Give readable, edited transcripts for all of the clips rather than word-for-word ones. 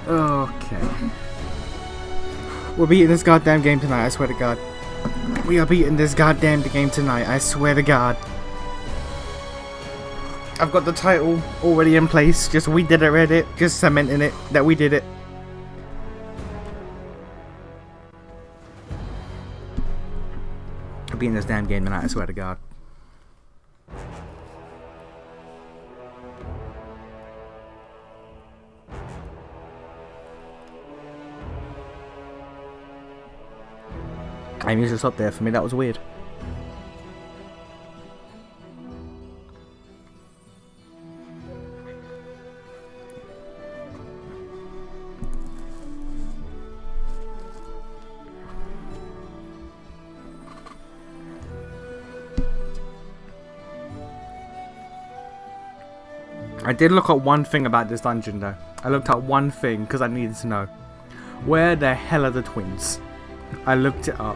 Okay. We're beating this goddamn game tonight, I swear to God. We are beating this goddamn game tonight, I swear to God. I've got the title already in place, just we did it Reddit, just cementing it that we did it. I'm beating this damn game tonight, I swear to God. I usually stop there for me, that was weird. I did look at one thing about this dungeon though. I looked at one thing because I needed to know. Where the hell are the twins? I looked it up.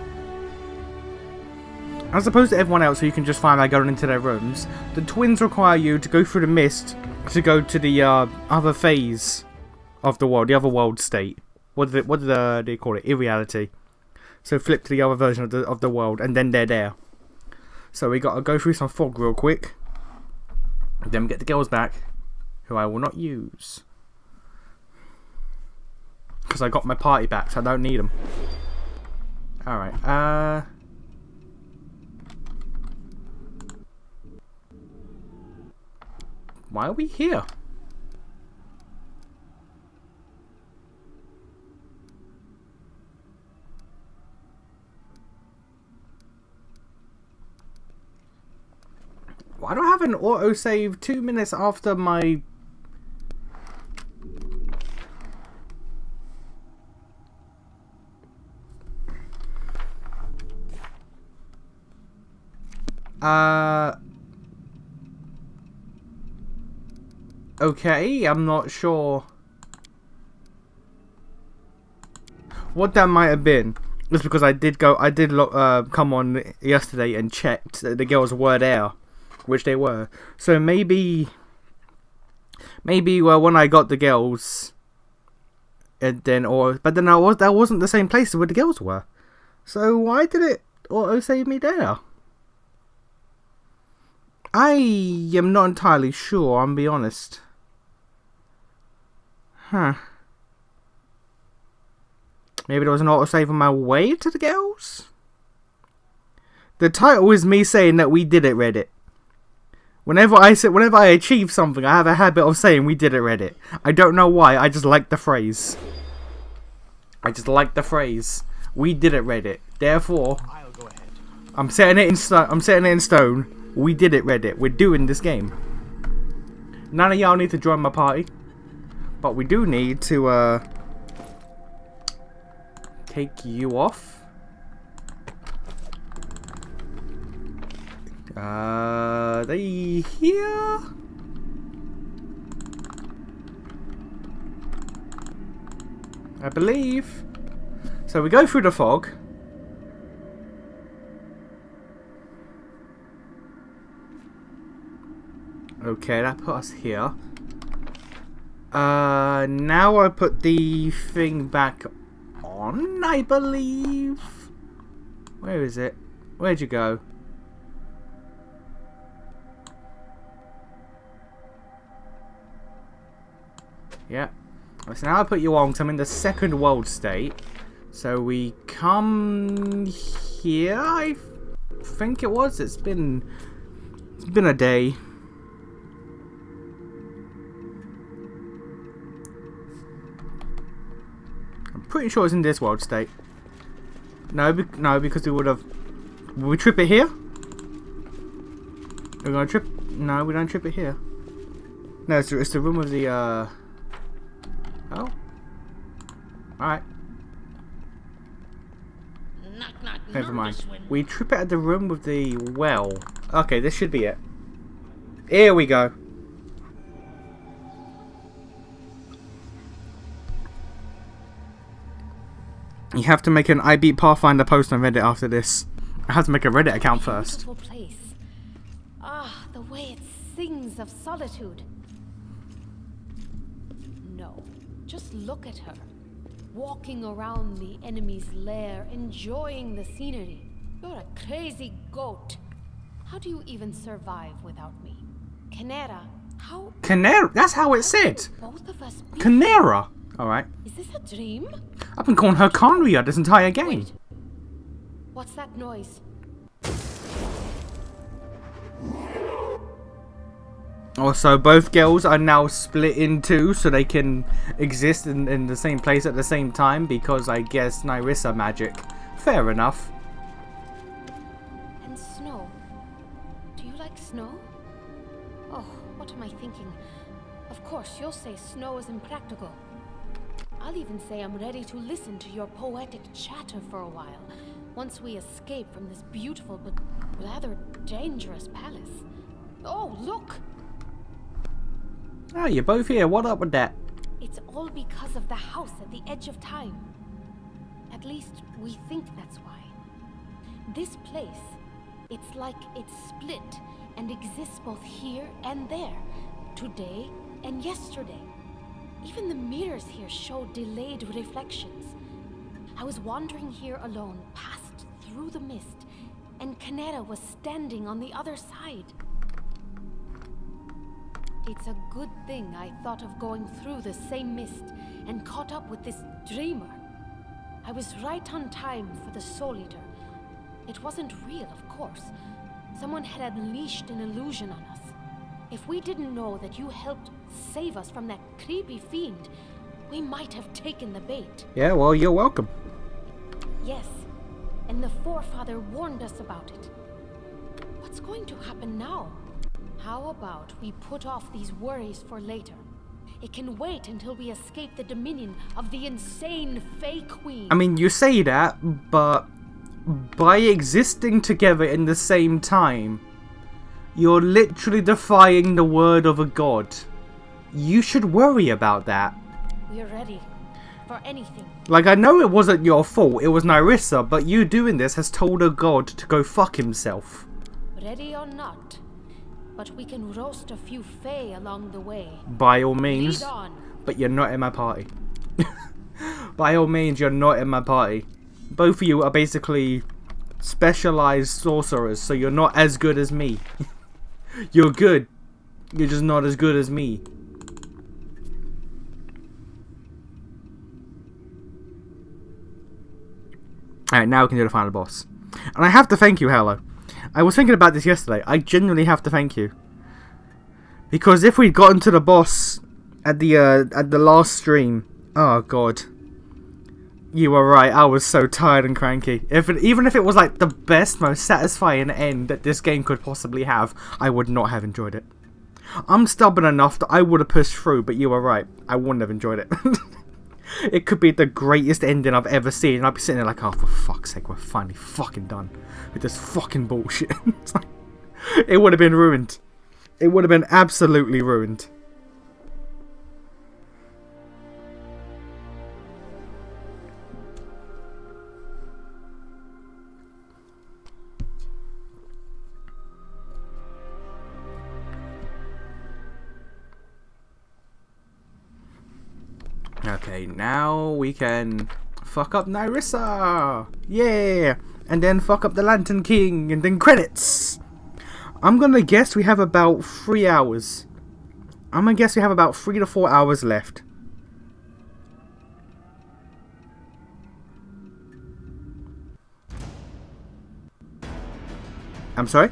As opposed to everyone else who you can just find by going into their rooms, the twins require you to go through the mist to go to the other phase of the world, the other world state. What did they call it? Irreality. So flip to the other version of the world and then they're there. So we got to go through some fog real quick. Then get the girls back, who I will not use. Because I got my party back, so I don't need them. Alright, why are we here? Why do I have an autosave 2 minutes after my... Okay, I'm not sure what that might have been. It's because I did come on yesterday and checked that the girls were there, which they were. So maybe when I got the girls, and then but then that wasn't the same place where the girls were. So why did it auto save me there? I am not entirely sure, I'll be honest. Huh. Maybe there was an autosave on my way to the girls? The title is me saying that we did it, Reddit. Whenever I achieve something, I have a habit of saying we did it, Reddit. I don't know why, I just like the phrase. I just like the phrase. We did it, Reddit. Therefore, I'll go ahead. I'm setting it in stone. We did it, Reddit. We're doing this game. None of y'all need to join my party. But we do need to, take you off. They here? I believe. So we go through the fog. Okay, that put us here. Now I put the thing back on, I believe. Where is it? Where'd you go? Yeah. So now I put you on because I'm in the second world state. So we come here, I think it was. It's been a day. Pretty sure it's in this world state. No, because we would have. Will we trip it here? We're gonna trip. No, we don't trip it here. No, it's the room of the. Oh. Alright. Never mind. We trip it at the room with the well. Okay, this should be it. Here we go. You have to make an I beat Pathfinder post on Reddit after this. I have to make a Reddit account first. Beautiful place. Ah, the way it sings of solitude. No, Just look at her. Walking around the enemy's lair, enjoying the scenery. You're a crazy goat. How do you even survive without me? Canera, how... Canera? That's how it said. Both of us... Canera. Alright. Is this a dream? I've been calling her Conria this entire game. Wait. What's that noise? Also, both girls are now split in two so they can exist in the same place at the same time because I guess Nyrissa magic. Fair enough. And snow. Do you like snow? Oh, what am I thinking? Of course, you'll say snow is impractical. I'll even say I'm ready to listen to your poetic chatter for a while, once we escape from this beautiful but rather dangerous palace. Oh, look! Oh, you're both here. What up with that? It's all because of the house at the edge of time. At least, we think that's why. This place, it's like it's split and exists both here and there, today and yesterday. Even the mirrors here show delayed reflections. I was wandering here alone, passed through the mist, and Canera was standing on the other side. It's a good thing I thought of going through the same mist and caught up with this dreamer. I was right on time for the Soul Eater. It wasn't real, of course. Someone had unleashed an illusion on us. If we didn't know that you helped save us from that creepy fiend, we might have taken the bait. Yeah, well, you're welcome. Yes, and the Forefather warned us about it. What's going to happen now? How about we put off these worries for later? It can wait until we escape the dominion of the insane Fey Queen. I mean, you say that, but by existing together in the same time, you're literally defying the word of a god. You should worry about that. We're ready for anything. Like, I know it wasn't your fault, it was Nyrissa, but you doing this has told a god to go fuck himself. Ready or not, but we can roast a few Fae along the way. By all means. Lead on. But you're not in my party. By all means, you're not in my party. Both of you are basically specialized sorcerers, so you're not as good as me. You're good. You're just not as good as me. Alright, now we can do the final boss. And I have to thank you, Hello. I was thinking about this yesterday. I genuinely have to thank you. Because if we'd gotten to the boss at the last stream, oh god. You were right, I was so tired and cranky. Even if it was like the best, most satisfying end that this game could possibly have, I would not have enjoyed it. I'm stubborn enough that I would have pushed through, but you were right. I wouldn't have enjoyed it. It could be the greatest ending I've ever seen, and I'd be sitting there like, oh, for fuck's sake, we're finally fucking done with this fucking bullshit. It would have been ruined. It would have been absolutely ruined. Okay, now we can fuck up Nyrissa! Yeah! And then fuck up the Lantern King, and then credits! I'm gonna guess we have about 3 hours. I'm gonna guess we have about 3 to 4 hours left. I'm sorry?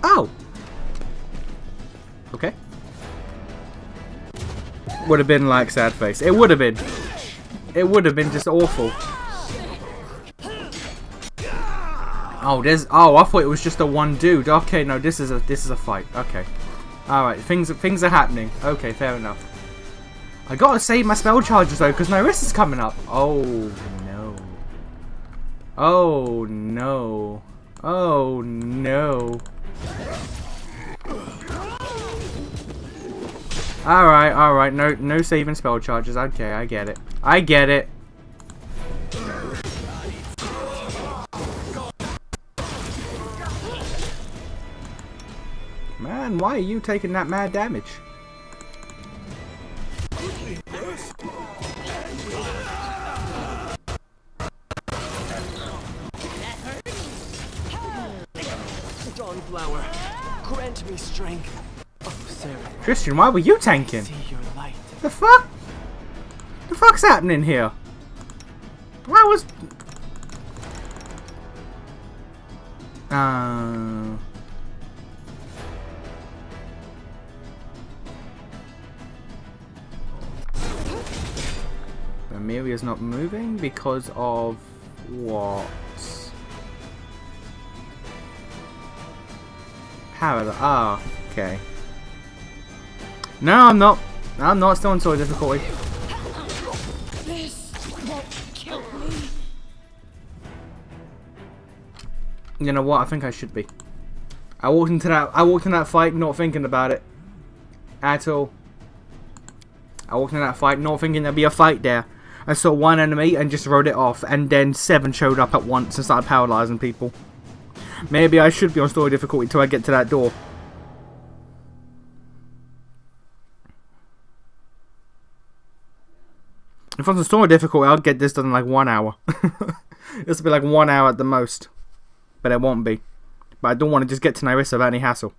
Oh! Okay. Would have been like sad face. It would have been. It would have been just awful. Oh, there's. Oh, I thought it was just a one dude. Okay, no, this is a fight. Okay. All right, things are happening. Okay, fair enough. I gotta save my spell charges though, because Nyrissa's coming up. Oh no. Oh no. Oh no. Alright, no saving spell charges. Okay, I get it. I get it. Man, And why are you taking that mad damage? Dawnflower, grant me strength. Oh, Sarah. Christian, why were you tanking? See your light. The fuck? The fuck's happening here? Why was... Amelia's not moving because of what? Paralysis. Ah, okay. No, I'm not. I'm not still on sword difficulty. This won't kill me. You know what? I think I should be. I walked in that fight not thinking about it at all. I walked in that fight not thinking there'd be a fight there. I saw one enemy and just wrote it off, and then 7 showed up at once and started paralyzing people. Maybe I should be on story difficulty till I get to that door. If I'm on story difficulty, I'll get this done in like 1 hour. This will be like 1 hour at the most. But it won't be. But I don't want to just get to Nyrissa without any hassle.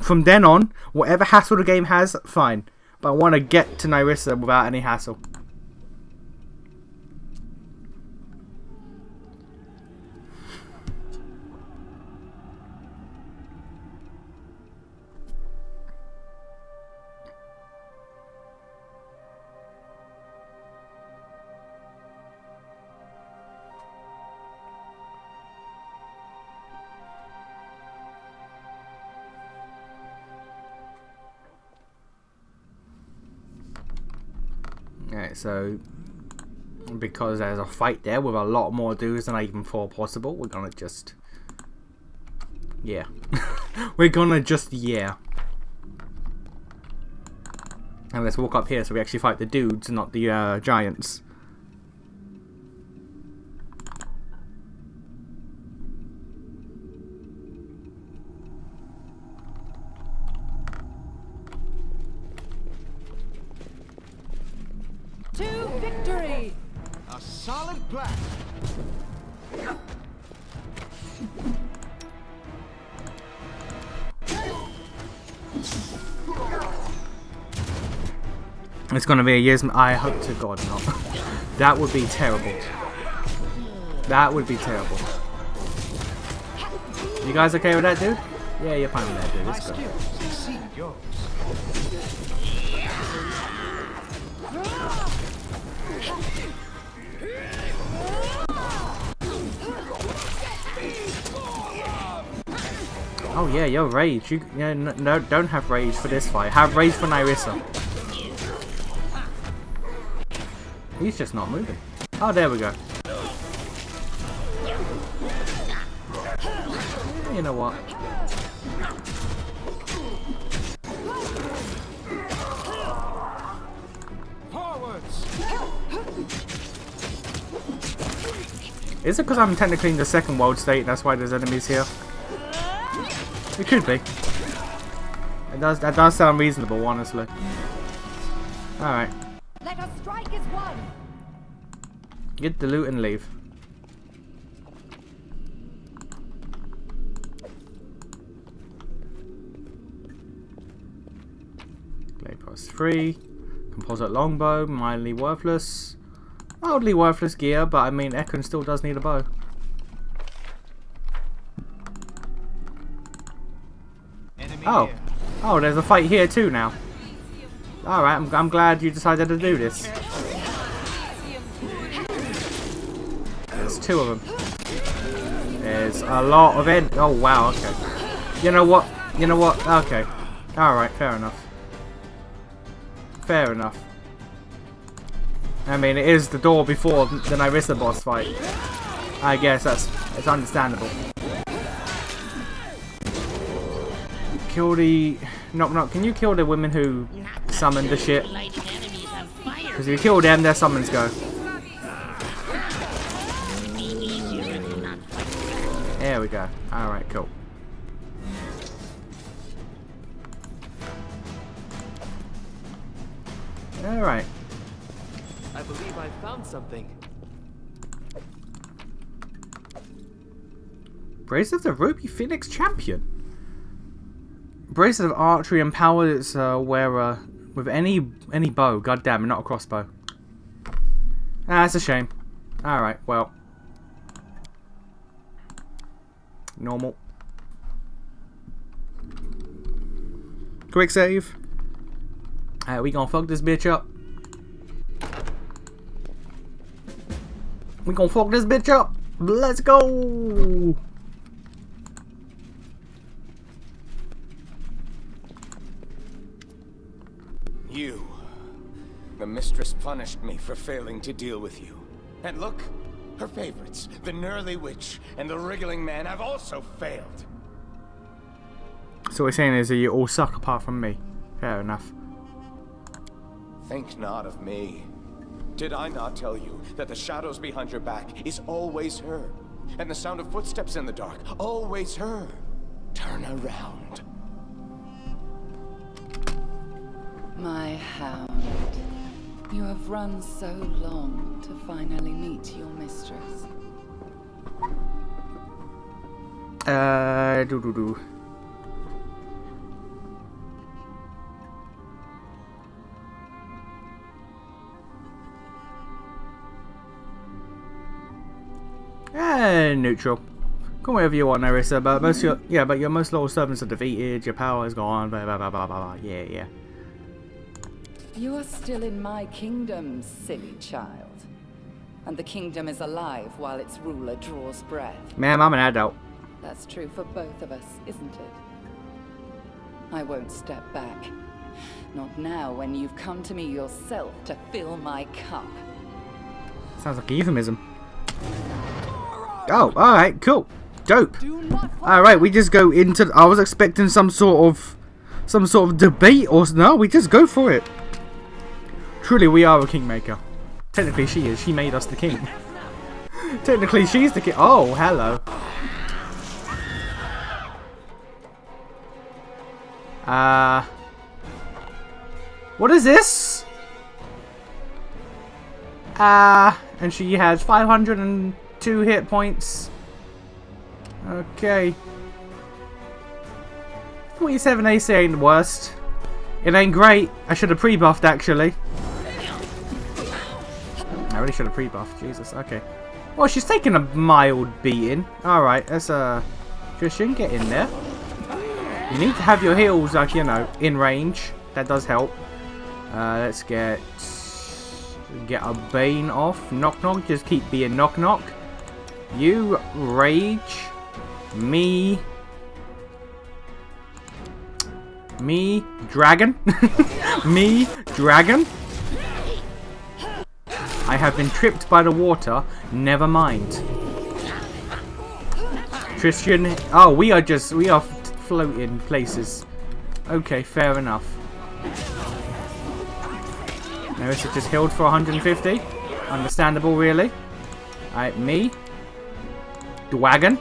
From then on, whatever hassle the game has, fine. But I want to get to Nyrissa without any hassle. Alright, so because there's a fight there with a lot more dudes than I even thought possible, we're gonna just... yeah. We're gonna just, yeah. And let's walk up here so we actually fight the dudes and not the giants. To victory! A solid black. It's gonna be a year's... I hope to God not. That would be terrible. That would be terrible. You guys okay with that, dude? Yeah, you're fine with that, dude. Let's go. Oh yeah, you're rage. You no, don't have rage for this fight. Have rage for Nyrissa. He's just not moving. Oh, there we go. You know what? Is it because I'm technically in the second world state, that's why there's enemies here? It could be. That does sound reasonable, honestly. Alright. Let us strike as one! Get the loot and leave. Clay plus 3. Composite longbow, mildly worthless. Mildly worthless gear, but I mean, Ekon still does need a bow. Oh. Oh, there's a fight here too now. Alright, I'm glad you decided to do this. There's 2 of them. There's a lot of it. Oh, wow, okay. You know what? You know what? Okay. Alright, fair enough. Fair enough. I mean, it is the door before the Nyrissa boss fight. I guess it's understandable. Kill the... No, can you kill the women who summoned the shit? Because if you kill them, their summons go. There we go. Alright, cool. Alright. I believe I found something. Bracelet of the Ruby Phoenix Champion. Bracelet of archery and power that's wear with any bow. God damn it, not a crossbow. Ah, that's a shame. Alright, well. Normal. Quick save. We gonna fuck this bitch up. We gonna fuck this bitch up. Let's go. You. The mistress punished me for failing to deal with you. And look, her favorites, the Gnurly Witch and the Wriggling Man, have also failed. So what we're saying is that you all suck apart from me. Fair enough. Think not of me. Did I not tell you that the shadows behind your back is always her? And the sound of footsteps in the dark, always her. Turn around. My hound, you have run so long to finally meet your mistress. Do. Neutral. Call whatever you want, Nerissa, but most of your most loyal servants are defeated, your power is gone, blah blah blah blah blah. Yeah. You are still in my kingdom, silly child. And the kingdom is alive while its ruler draws breath. Ma'am, I'm an adult. That's true for both of us, isn't it? I won't step back. Not now, when you've come to me yourself to fill my cup. Sounds like a euphemism. Oh, alright, cool. Dope. Alright, we just go into... I was expecting some sort of debate or... No, we just go for it. Truly, we are a Kingmaker. Technically, she is. She made us the king. Technically, she's the king. Oh, hello. What is this? And she has 502 hit points. Okay. 47 AC ain't the worst. It ain't great. I should have pre-buffed, actually. I really should have pre-buffed. Jesus, okay. Well, she's taking a mild beating. Alright, let's, Tristan, get in there. You need to have your heals, like, you know, in range. That does help. Let's get a Bane off. Knock knock, just keep being knock knock. You rage. Me dragon. Me dragon. I have been tripped by the water. Never mind. Tristan. Oh, we are floating places. Okay, fair enough. Nerissa just healed for 150. Understandable, really. Alright, me. Dwagon.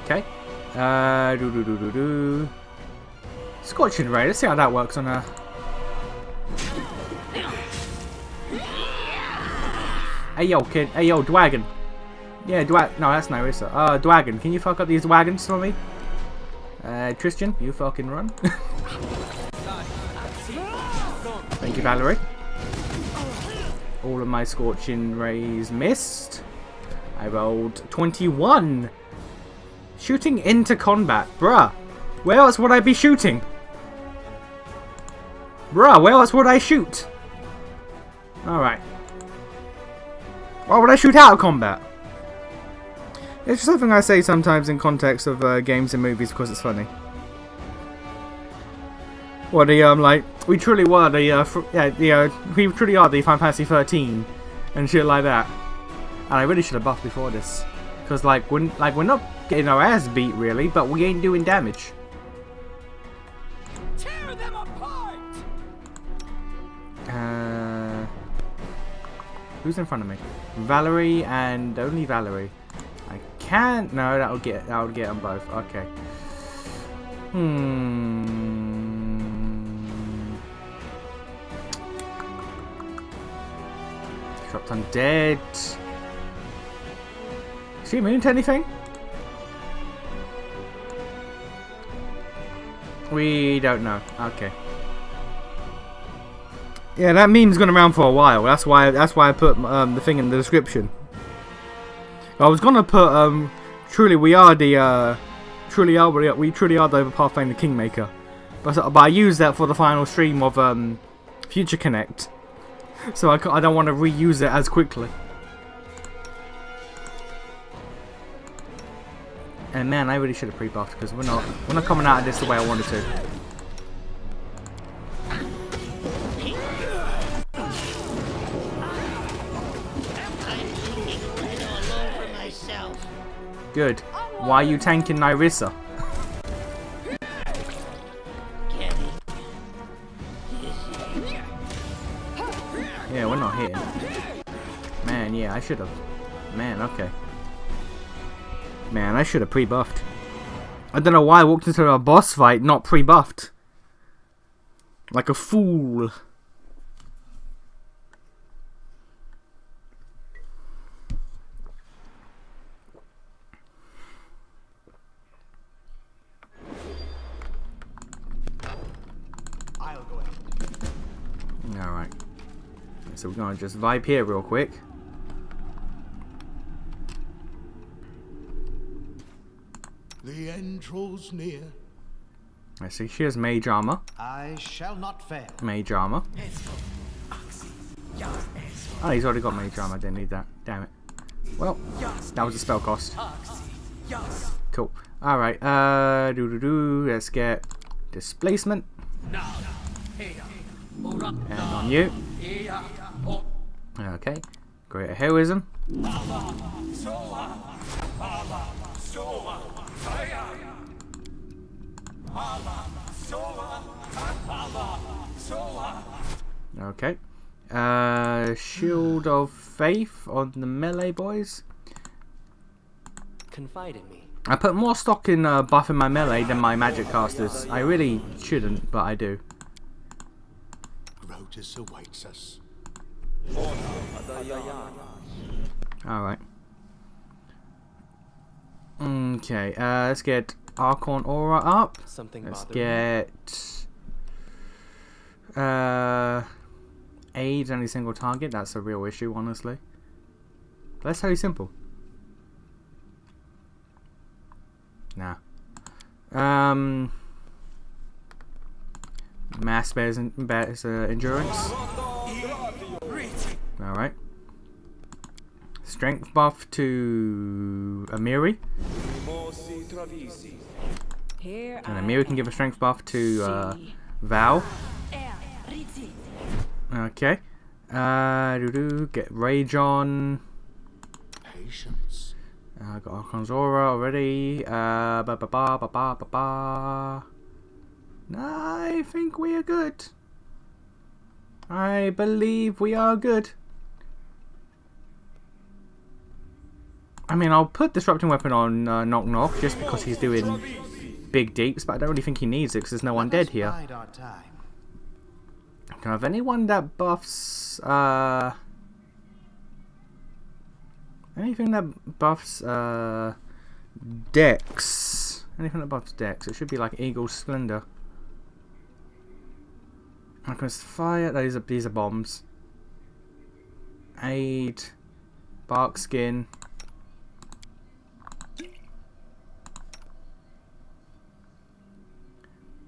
Okay. Scorching Ray. Let's see how that works on her. Hey yo, kid. Hey yo, Dwagon. Yeah, no, that's Nerissa. Dwagon, can you fuck up these wagons for me? Tristan, you fucking run. Thank you, Valerie. All of my Scorching Rays missed. I rolled 21. Shooting into combat. Bruh. Where else would I be shooting? Bruh, where else would I shoot? Alright. Why would I shoot out of combat? It's just something I say sometimes in context of games and movies because it's funny. Well, like, we truly were we truly are the Final Fantasy 13 and shit like that. And I really should have buffed before this, because we're not getting our ass beat really, but we ain't doing damage. Tear them apart! Who's in front of me? Valerie and only Valerie. I can't. No, that would get them both. Okay. Dropped undead. Is she immune to anything? We don't know. Okay. Yeah, that meme's gone around for a while. That's why I put the thing in the description. I was gonna put truly we truly are the Pathfinder Kingmaker, but I used that for the final stream of Future Connect, so I don't want to reuse it as quickly. And man, I really should have pre-buffed because we're not coming out of this the way I wanted to. Good. Why are you tanking Nyrissa? Yeah, we're not hitting. Man, yeah, I should have. Man, okay. Man, I should have pre-buffed. I don't know why I walked into a boss fight not pre-buffed. Like a fool. Alright. So we're gonna just vibe here real quick. The end draws near. I see she has mage armor. I shall not fail. Mage armor. Oh, he's already got mage armor. I didn't need that. Damn it. Well, that was a spell cost. Cool. Alright, let's get displacement. And on you. Okay. Greater heroism. Okay. Shield of Faith on the melee boys. Confide in me. I put more stock in buffing my melee than my magic casters. I really shouldn't, but I do. Rotus awaits us. Alright. Okay, let's get Archon Aura up. Something Let's bothering get aid any single target. That's a real issue, honestly. But that's very simple. Nah. Mass bears endurance. Alright. Strength buff to Amiri. And Amiri can give a strength buff to Val. Okay. Get Rage on. Patience. I got Archon's Aura already. I think we are good. I believe we are good. I mean, I'll put Disrupting Weapon on Knock Knock just because he's doing big deeps, but I don't really think he needs it because there's no undead here. Can I have anyone that buffs anything that buffs Dex? Anything that buffs Dex? It should be like Eagle's Splendor. I can fire. These are bombs. Aid, Bark Skin.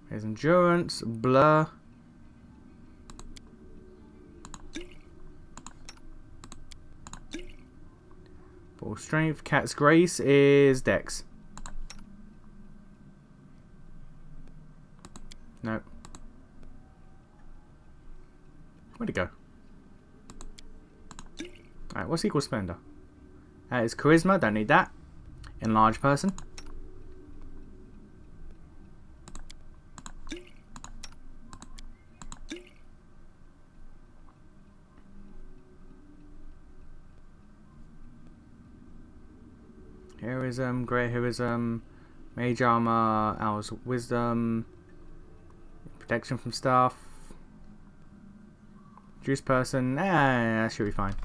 Here's Endurance, Blur. Full Strength. Cat's Grace is Dex. No. Where'd it go? Alright, what's equal Splendor? That is Charisma, don't need that. Enlarge Person. Heroism, Great Heroism, Mage Armor, Hours of Wisdom, Protection from Stuff, Juice Person, that should be fine.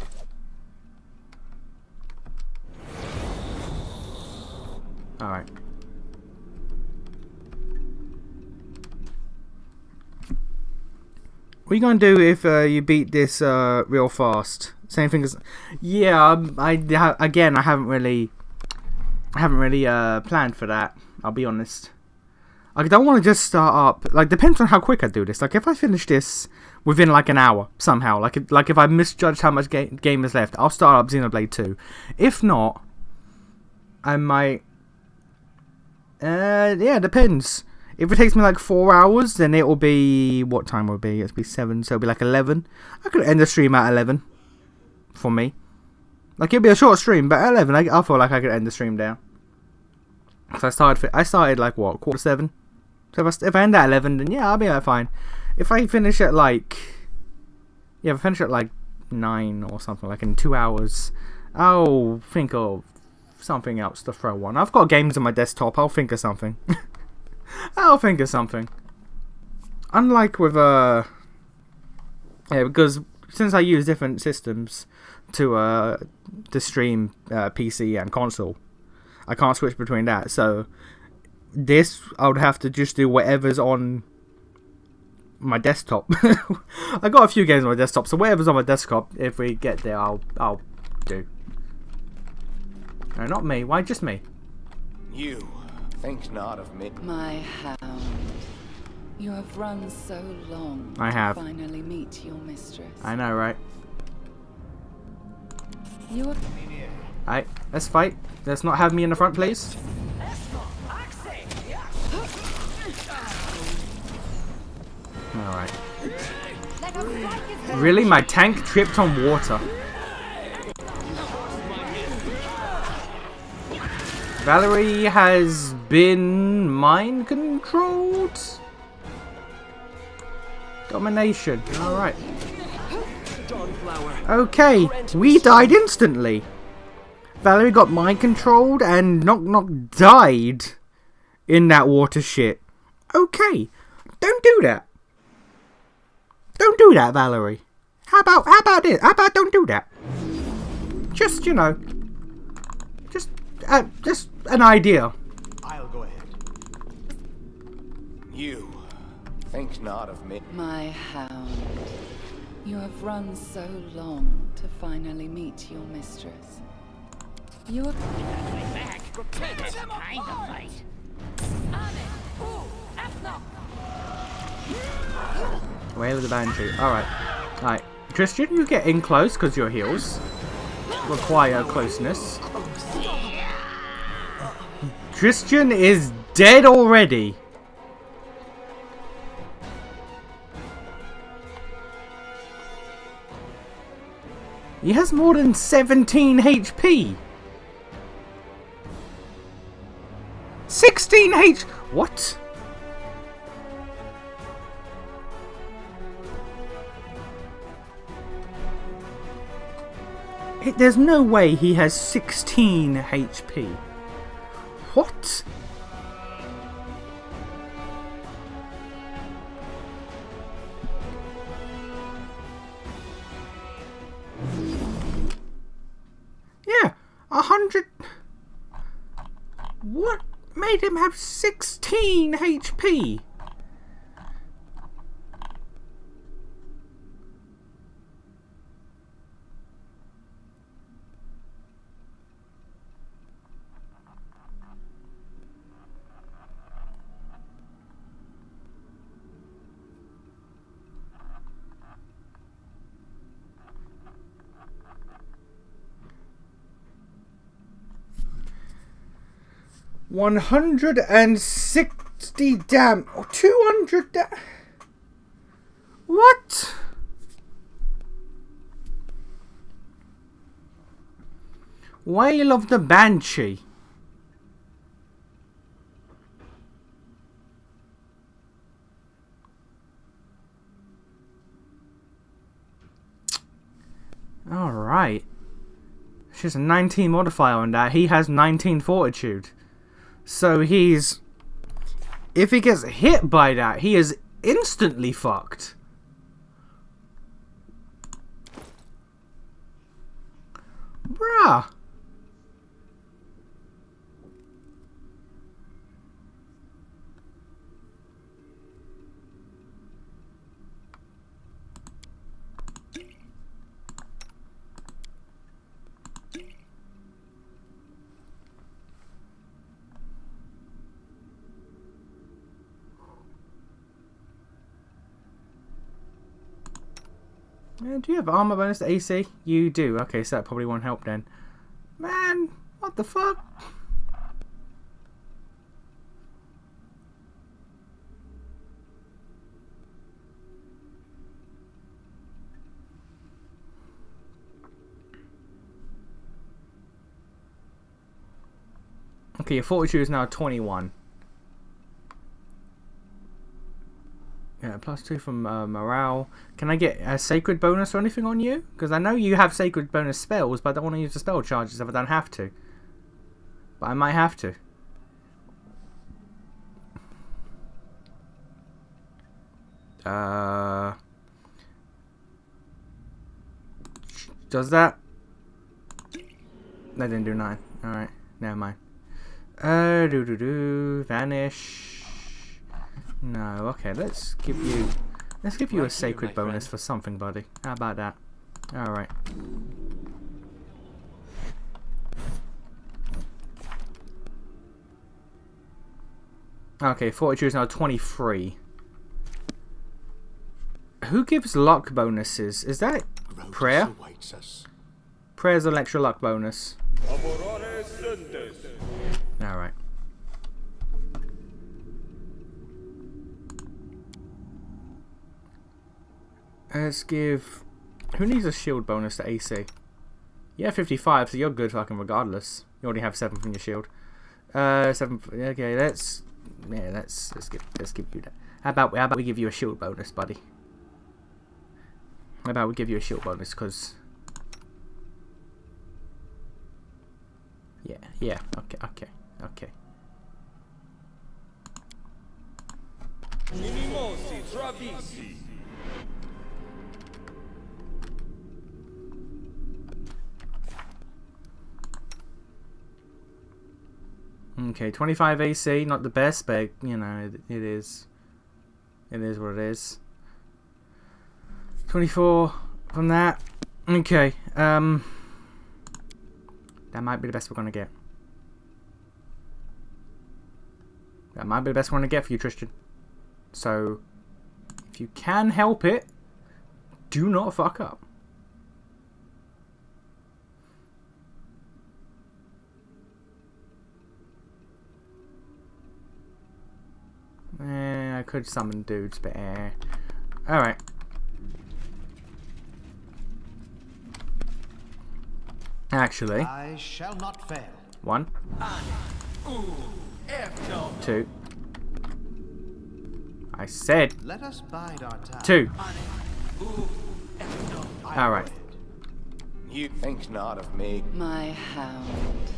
Alright. What are you gonna do if you beat this real fast? Same thing as, yeah. Again, I haven't really planned for that. I'll be honest. I don't want to just start up. Like, depends on how quick I do this. Like, if I finish this within like an hour somehow, like if I misjudged how much game is left, I'll start up Xenoblade 2. If not, I might. Yeah, depends. If it takes me like 4 hours, then it will be, what time will it be? It'll be 7, so it'll be like 11. I could end the stream at 11 for me. Like, it'll be a short stream, but at 11, I feel like I could end the stream down. So I started like what, 7:15. So if I end at 11, then yeah, I'll be fine. If I finish at like, yeah, if I finish at like 9 or something, like in 2 hours, I'll think of something else to throw on. I've got games on my desktop. I'll think of something. I'll think of something. Unlike with yeah, because since I use different systems to stream PC and console, I can't switch between that. So this, I would have to just do whatever's on my desktop. I got a few games on my desktop, so whatever's on my desktop, if we get there, I'll do. No, not me. Why just me? You think not of me. My hound. You have run so long I have. to finally meet your mistress. I know, right? You are... Alright, let's fight. Let's not have me in the front, please. Alright. Really? My tank tripped on water. Valerie has been mind controlled? Domination. Alright. Okay, we died instantly. Valerie got mind controlled and Knock died in that water shit. Okay, don't do that. Don't do that, Valerie. How about this? How about don't do that? Just, you know, just an idea. I'll go ahead. You think not of me. My hound. You have run so long to finally meet your mistress. You are... Way with the Banshee. Alright. Alright. Christian, you get in close because your heals require closeness. Christian is dead already. He has more than 17 HP. 16 H. What? There's no way he has 16 HP. What? Yeah, 100. What made him have 16 HP? $160 damn, or 200 what? Wail of the Banshee. Alright. She's a 19 modifier on that. He has 19 fortitude. So he's... if he gets hit by that, he is instantly fucked. Bruh. Do you have armor bonus to AC? You do. Okay, so that probably won't help then. Man, what the fuck? Okay, your fortitude is now 21. Yeah, +2 from morale. Can I get a sacred bonus or anything on you? Because I know you have sacred bonus spells, but I don't want to use the spell charges if I don't have to. But I might have to. Does that? That didn't do 9. Alright, never mind. Vanish. No, okay, let's give you a sacred bonus for something, buddy. How about that? Alright. Okay, fortitude is now 23. Who gives luck bonuses? Is that prayer? Prayer's an extra luck bonus. Alright. Let's give... Who needs a shield bonus to AC? Yeah, 55, so you're good fucking regardless. You already have 7 from your shield. 7... Okay, let's... Yeah, let's give you that. How about we give you a shield bonus, buddy? How about we give you a shield bonus, because... Yeah, okay. Okay, 25 AC, not the best, but, you know, it is. It is what it is. 24 from that. Okay, that might be the best we're gonna get. That might be the best we're gonna get for you, Tristan. So, if you can help it, do not fuck up. I could summon dudes, but alright. Actually, I shall not fail. 1, 2. I said Let us bide our time. 2. Alright. You think not of me. My hound.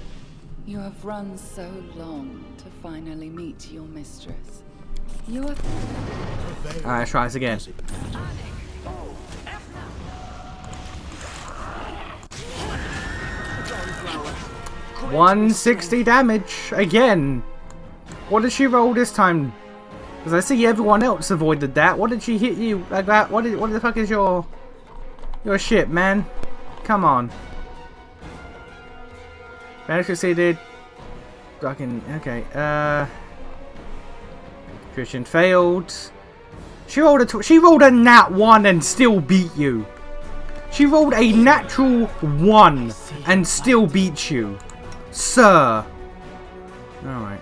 You have run so long to finally meet your mistress. You are... Alright, let's try this again. $160 damage again. What did she roll this time? Because I see everyone else avoided that. What did she hit you like that? What the fuck is your shit, man? Come on. Managed succeeded. Fucking okay. Christian failed. She rolled a nat 1 and still beat you. She rolled a natural 1 and still beat you, sir. All right.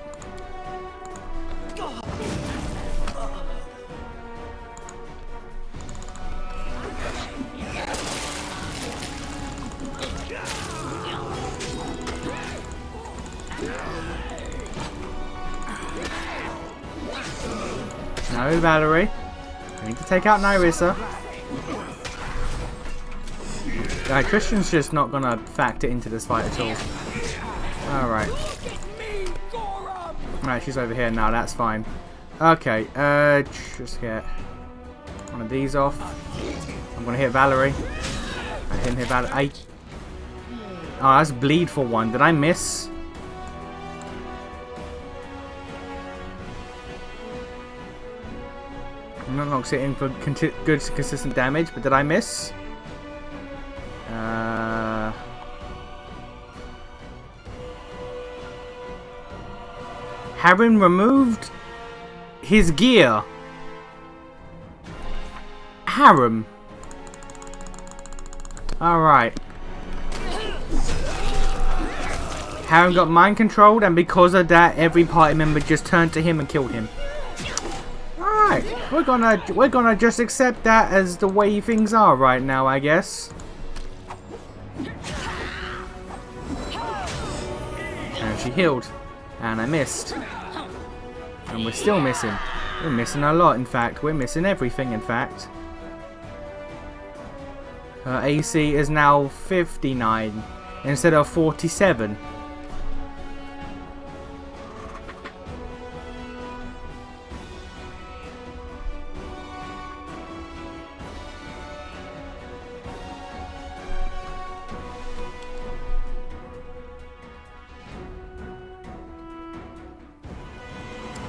No, Valerie. We need to take out Nyrissa. Christian's just not gonna factor into this fight at all. Alright. Alright, she's over here now, that's fine. Okay, just get one of these off. I'm gonna hit Valerie. I didn't hit Valerie. Oh, that's bleed for 1. Did I miss? Knocks it in for good, consistent damage, but did I miss? Harren removed his gear. Harren. Alright. Harem got mind controlled, and because of that, every party member just turned to him and killed him. Alright, we're gonna just accept that as the way things are right now, I guess. And she healed. And I missed. And we're still missing. We're missing a lot, in fact. We're missing everything, in fact. Her AC is now 59 instead of 47.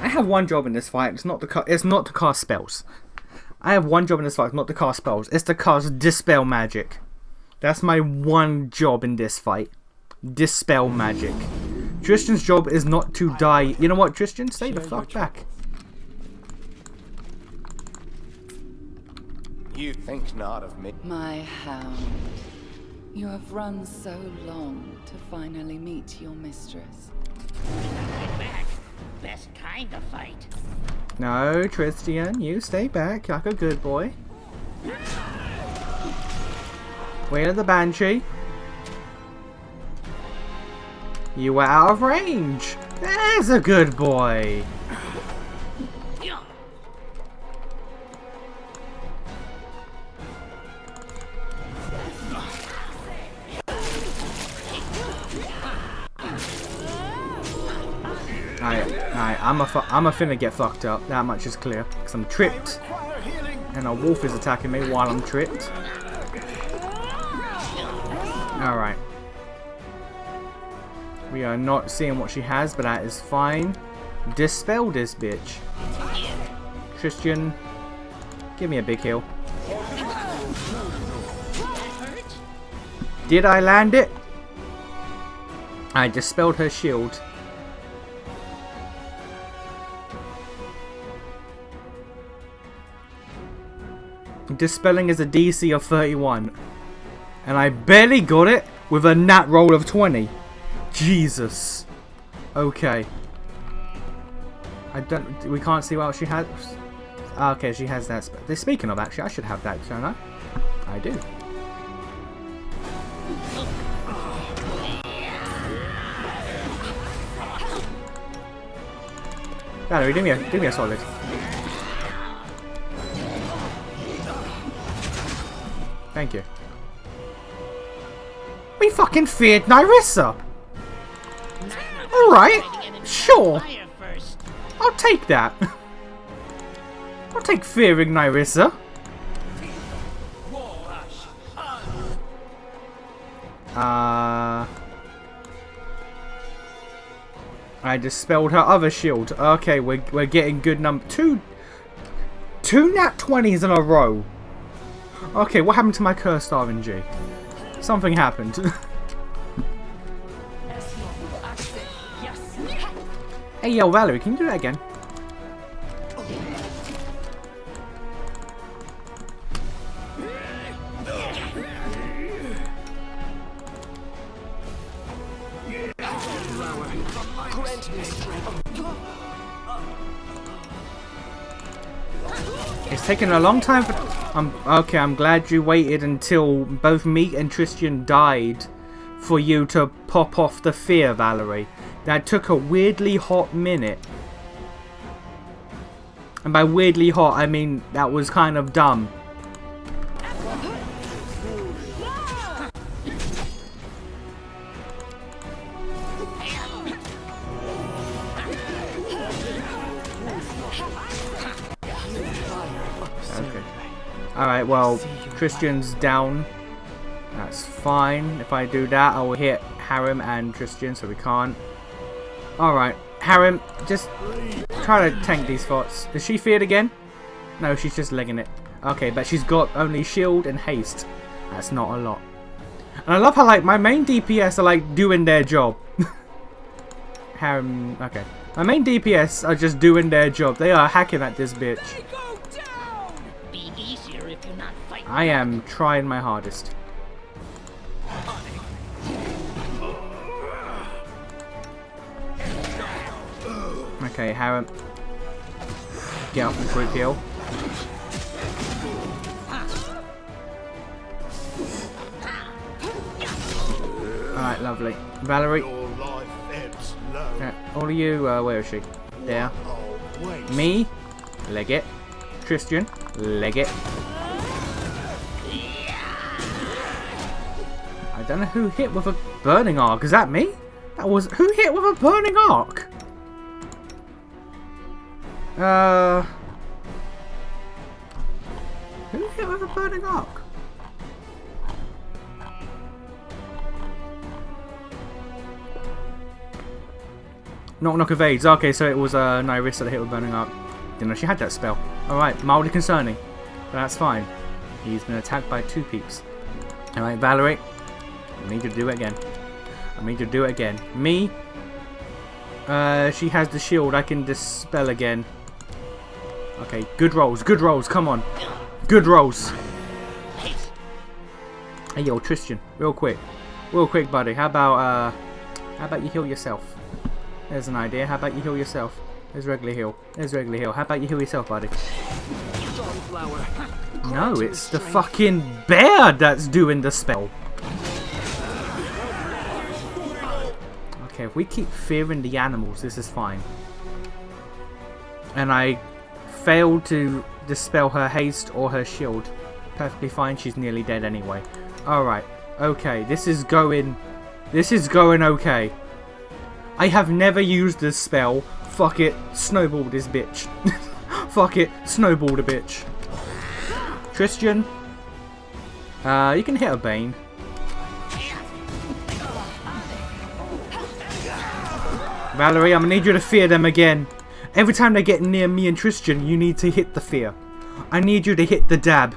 I have one job in this fight. It's not to cast spells. I have one job in this fight, not to cast spells. It's to cast Dispel Magic. That's my one job in this fight. Dispel Magic. Tristan's job is not to die. You know what, Tristan? Stay the fuck back. You think not of me. My hound. You have run so long to finally meet your mistress. Back. Best kind of fight. No, Tristan, you stay back like a good boy. Where the Banshee? You were out of range. There's a good boy. I'm a finna get fucked up. That much is clear. Because I'm tripped. And a wolf is attacking me while I'm tripped. Alright. We are not seeing what she has, but that is fine. Dispel this bitch. Tristan, give me a big heal. Did I land it? I dispelled her shield. Dispelling is a DC of 31. And I barely got it with a nat roll of 20. Jesus. Okay. We can't see what else she has. Okay, she has that. Speaking of, actually, I should have that, don't I? I do. Valerie, do me a solid. Thank you. We fucking feared Nyrissa! Alright, sure. I'll take that. I'll take fearing Nyrissa. I dispelled her other shield. Okay, we're getting good number. Two nat 20s in a row. Okay, what happened to my cursed RNG? Something happened. Hey, yo, Valerie, can you do that again? It's taken a long time for... okay, I'm glad you waited until both me and Tristan died for you to pop off the fear, Valerie. That took a weirdly hot minute. And by weirdly hot, I mean that was kind of dumb. Alright, well, Tristan's down. That's fine. If I do that, I will hit Harem and Tristan, so we can't. Alright, Harem, just try to tank these thoughts. Is she feared again? No, she's just legging it. Okay, but she's got only shield and haste. That's not a lot. And I love how, like, my main DPS are, like, doing their job. Harem, okay. My main DPS are just doing their job. They are hacking at this bitch. Be easier if you're not fighting. I am trying my hardest. Okay, Harem. Get off the group heal. Alright, lovely. Valerie. Yeah, all of you, where is she? There. Me. Leg it. Tristan. Leg it. I don't know who hit with a burning arc. Is that me? That was... Who hit with a burning arc? Who hit with a burning arc? Knock evades. Okay, so it was Nyrissa that hit with burning arc. Didn't know she had that spell. Alright, mildly concerning. But that's fine. He's been attacked by 2 peeps. Alright, Valerie. I need you to do it again. I need you to do it again. Me. She has the shield. I can dispel again. Okay, good rolls. Good rolls. Come on. Good rolls. Hey, yo, Tristan. Real quick, buddy. How about you heal yourself? There's an idea. How about you heal yourself? There's regular heal. There's regular heal. How about you heal yourself, buddy? No, it's the fucking bear that's doing the spell. Okay, if we keep fearing the animals, this is fine. And I failed to dispel her haste or her shield. Perfectly fine. She's nearly dead anyway. Alright. Okay, this is going okay. I have never used this spell. Fuck it. Snowball this bitch. Fuck it. Snowball the bitch. Tristan. You can hit a Bane. Valerie, I'm gonna need you to fear them again. Every time they get near me and Tristan, you need to hit the fear. I need you to hit the dab.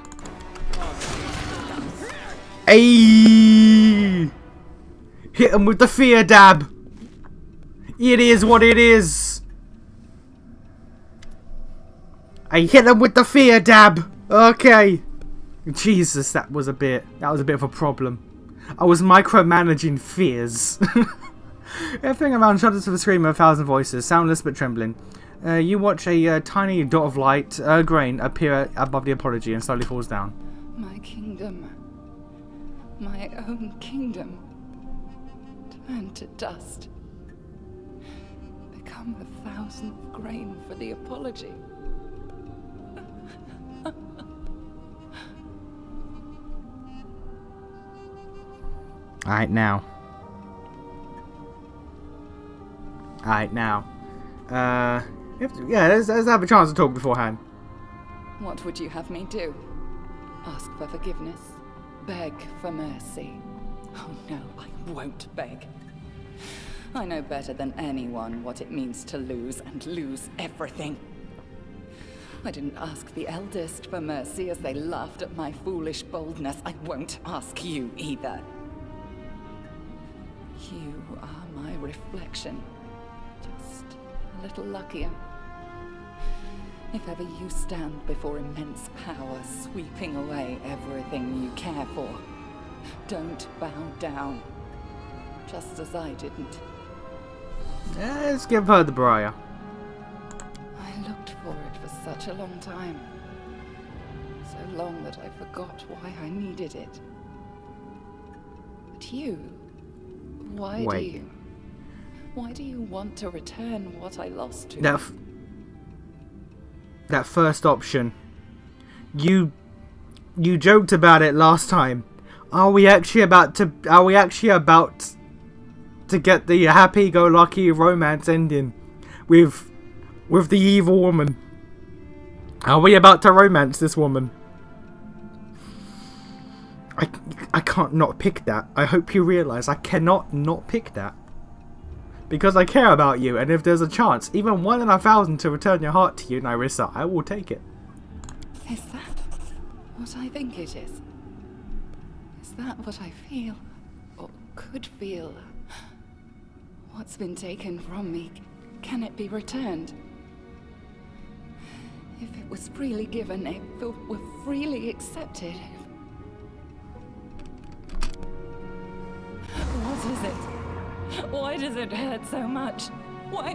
Ayy! Hit them with the fear dab. It is what it is. I hit them with the fear dab. Okay. Jesus, that was a bit of a problem. I was micromanaging fears. Everything around shudders to the scream of 1,000 voices, soundless but trembling. You watch a tiny dot of light, grain, appear above the apology and slowly falls down. My kingdom. My own kingdom. Turn to dust. Become 1,000th grain for the apology. Alright, now. Let's have a chance to talk beforehand. What would you have me do? Ask for forgiveness? Beg for mercy? Oh no, I won't beg. I know better than anyone what it means to lose and lose everything. I didn't ask the eldest for mercy as they laughed at my foolish boldness. I won't ask you either. You are my reflection. Just a little luckier. If ever you stand before immense power sweeping away everything you care for, don't bow down. Just as I didn't. Let's give her the briar. I looked for it for such a long time. So long that I forgot why I needed it. But you... Why do you want to return what I lost to? That first option. You joked about it last time. Are we actually about to get the happy-go-lucky romance ending with the evil woman? Are we about to romance this woman? I can't not pick that. I hope you realise I cannot not pick that. Because I care about you, and if there's a chance, even 1 in 1,000 to return your heart to you, Nyrissa, I will take it. Is that what I think it is? Is that what I feel? Or could feel? What's been taken from me, can it be returned? If it was freely given, if it were freely accepted... What is it? Why does it hurt so much? Why...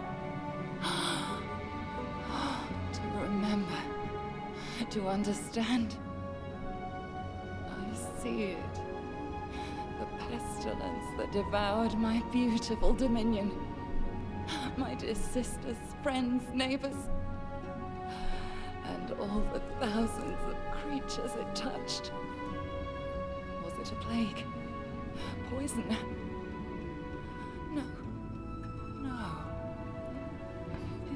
to understand. I see it. The pestilence that devoured my beautiful dominion. My dear sisters, friends, neighbors. And all the thousands of creatures it touched. Was it a plague? Poison? No. No.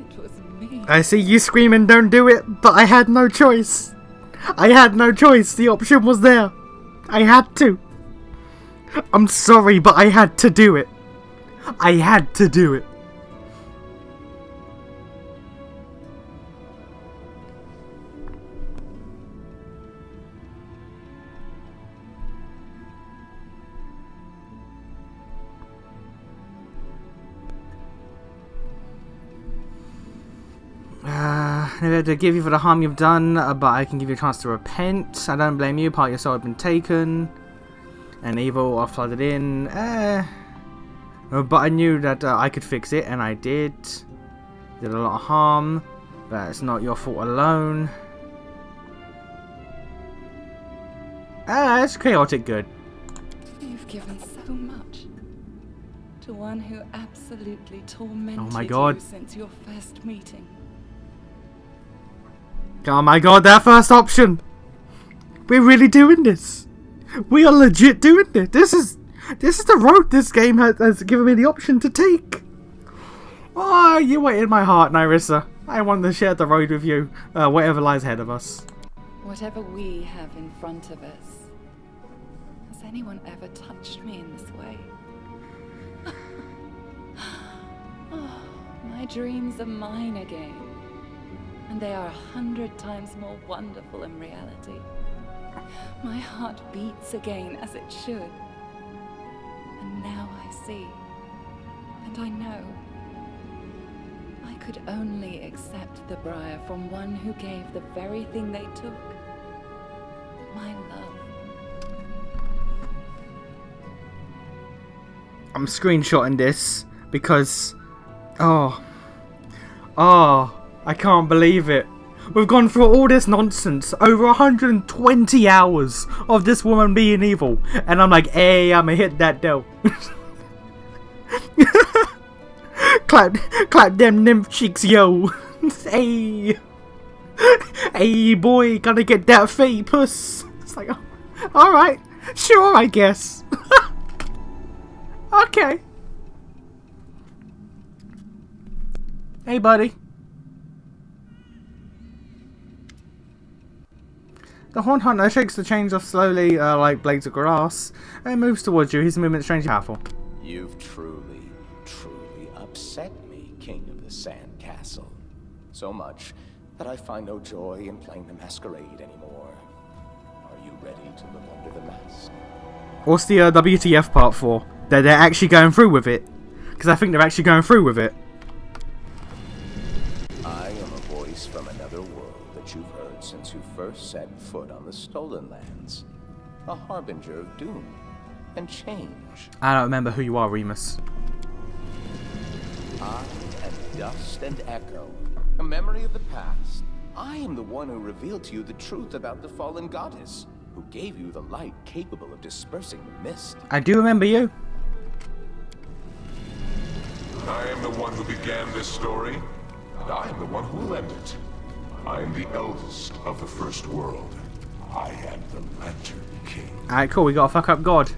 It was me. I see you screaming, don't do it, but I had no choice. I had no choice. The option was there. I had to. I'm sorry, but I had to do it. I had to do it. Never to give you for the harm you've done, but I can give you a chance to repent. I don't blame you, part of your soul has been taken. And evil are flooded in. But I knew that I could fix it, and I did. Did a lot of harm, but it's not your fault alone. It's chaotic good. You've given so much to one who absolutely tormented my God. you since your first meeting. Oh my god, that first option! We're really doing this! We are legit doing this! This is the road this game has given me the option to take! Oh, you were in my heart, Nyrissa. I want to share the road with you, whatever lies ahead of us. Whatever we have in front of us, has anyone ever touched me in this way? Oh, my dreams are mine again. And they are 100 times more wonderful in reality. My heart beats again as it should. And now I see. And I know. I could only accept the briar from one who gave the very thing they took. My love. I'm screenshotting this because... I can't believe it. We've gone through all this nonsense, over 120 hours of this woman being evil, and I'm like, hey, I'ma hit that dough. clap them nymph cheeks, yo. Hey. Hey, boy, gotta get that fey puss. It's like, alright, sure, I guess. Okay. Hey, buddy. The Horned Hunter shakes the chains off slowly, like blades of grass, and moves towards you. His movement is strangely powerful. You've truly, truly upset me, King of the Sand Castle. So much that I find no joy in playing the masquerade anymore. Are you ready to look under the mask? What's the WTF part for? They're actually going through with it? Because I think they're actually going through with it. I am a voice from another world that you've heard since you first set foot on the Stolen Lands. A harbinger of doom and change. I don't remember who you are, Remus. I am dust and echo, a memory of the past. I am the one who revealed to you the truth about the fallen goddess, who gave you the light capable of dispersing the mist. I do remember you. I am the one who began this story, and I am the one who will end it. I am the eldest of the First World. I am the Lantern King. Alright, cool, we got a fuck up god.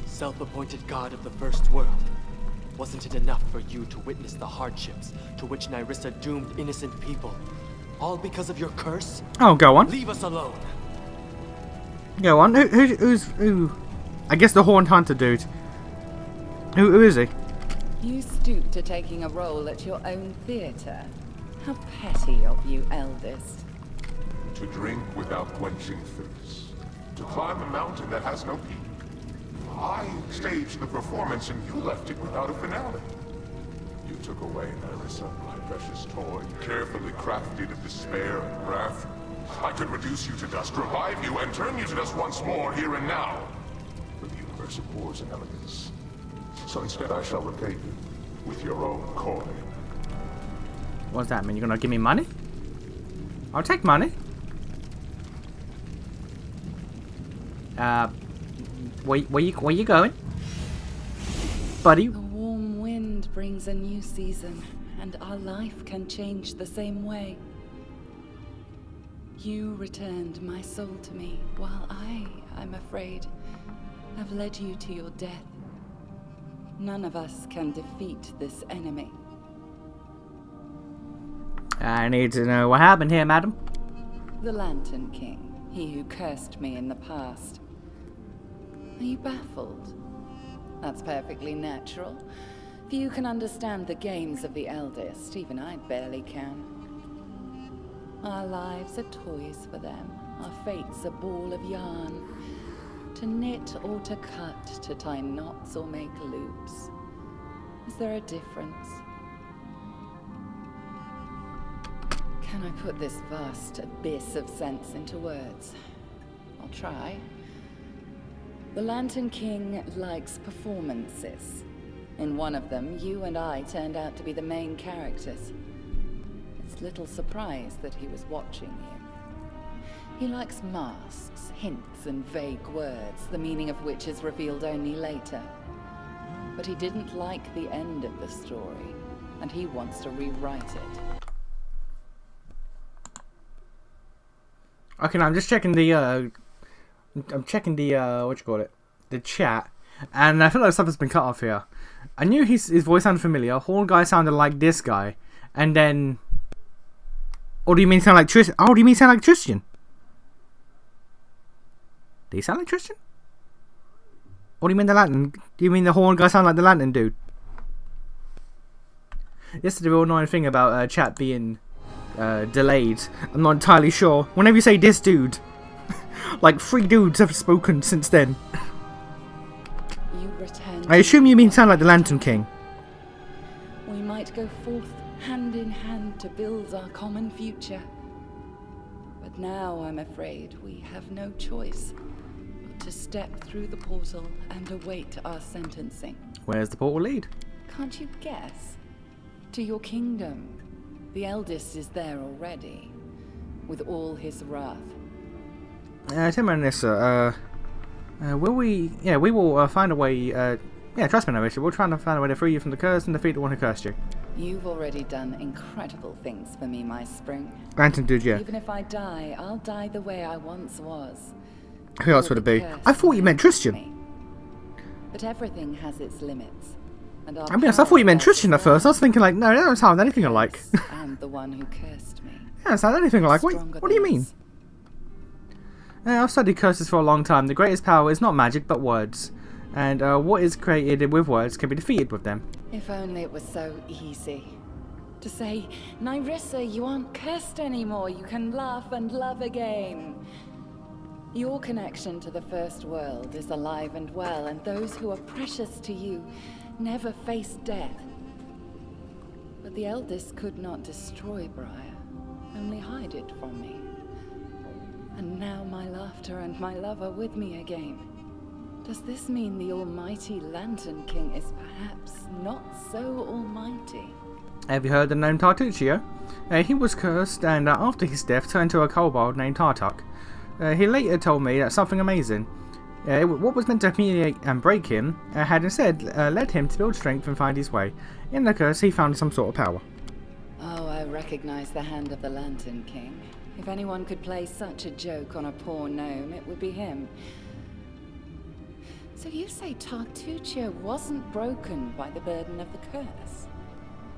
Self-appointed god of the First World. Wasn't it enough for you to witness the hardships to which Nyrissa doomed innocent people? All because of your curse? Oh, go on. Leave us alone. Go on. Who? I guess the Horned Hunter dude. Who is he? You stoop to taking a role at your own theater. How petty of you, eldest. To drink without quenching thirst. To climb a mountain that has no peak. I staged the performance and you left it without a finale. You took away Nyrissa, my precious toy, carefully crafted of despair and wrath. I could reduce you to dust, revive you, and turn you to dust once more, here and now. But the universe abhors an elegance. So instead I shall repay you with your own coin. What does that mean? You're gonna give me money? I'll take money. Where you going? Buddy? The warm wind brings a new season, and our life can change the same way. You returned my soul to me, while I'm afraid, have led you to your death. None of us can defeat this enemy. I need to know what happened here, madam. The Lantern King, he who cursed me in the past. Are you baffled? That's perfectly natural. Few can understand the games of the eldest, even I barely can. Our lives are toys for them, our fate's a ball of yarn. To knit or to cut, to tie knots or make loops. Is there a difference? Can I put this vast abyss of sense into words? I'll try. The Lantern King likes performances. In one of them, you and I turned out to be the main characters. It's little surprise that he was watching you. He likes masks, hints, and vague words, the meaning of which is revealed only later. But he didn't like the end of the story, and he wants to rewrite it. Okay, now I'm just checking the, the chat, and I feel like something's been cut off here. I knew his voice sounded familiar. Horn guy sounded like this guy, and then... Or do you mean sound like Tristan? Oh, do you mean sound like Tristan? Did he sound like Tristan? Or do you mean the Lantern? Do you mean the horn guy sound like the Lantern dude? This is the real annoying thing about chat being delayed. I'm not entirely sure. Whenever you say this dude, like 3 dudes have spoken since then. I assume you mean sound like the Lantern King. We might go forth hand in hand to build our common future. But now I'm afraid we have no choice but to step through the portal and await our sentencing. Where's the portal lead? Can't you guess? To your kingdom. The eldest is there already, with all his wrath. Tim and Nissa, we will find a way, trust me, Narissa, we'll try to find a way to free you from the curse and defeat the one who cursed you. You've already done incredible things for me, my spring. Lantern dude, yeah. Even if I die, I'll die the way I once was. Who else would it be? I thought you meant Tristan. But everything has its limits. And I thought you meant Tristan at first. I was thinking like, no, that don't sound anything alike. And the one who cursed me. Yeah, it sounds anything alike. Wait, what do you mean? I've studied curses for a long time. The greatest power is not magic, but words. And what is created with words can be defeated with them. If only it was so easy. To say, Nerissa, you aren't cursed anymore. You can laugh and love again. Your connection to the first world is alive and well, and those who are precious to you never face death. But the eldest could not destroy Briar, only hide it from me. And now my laughter and my love are with me again. Does this mean the almighty Lantern King is perhaps not so almighty? Have you heard the name Tartuccio? He was cursed and after his death turned to a kobold named Tartuk. He later told me that something amazing. What was meant to humiliate and break him had instead led him to build strength and find his way. In the curse he found some sort of power. Oh, I recognize the hand of the Lantern King. If anyone could play such a joke on a poor gnome, it would be him. So you say Tartuccio wasn't broken by the burden of the curse?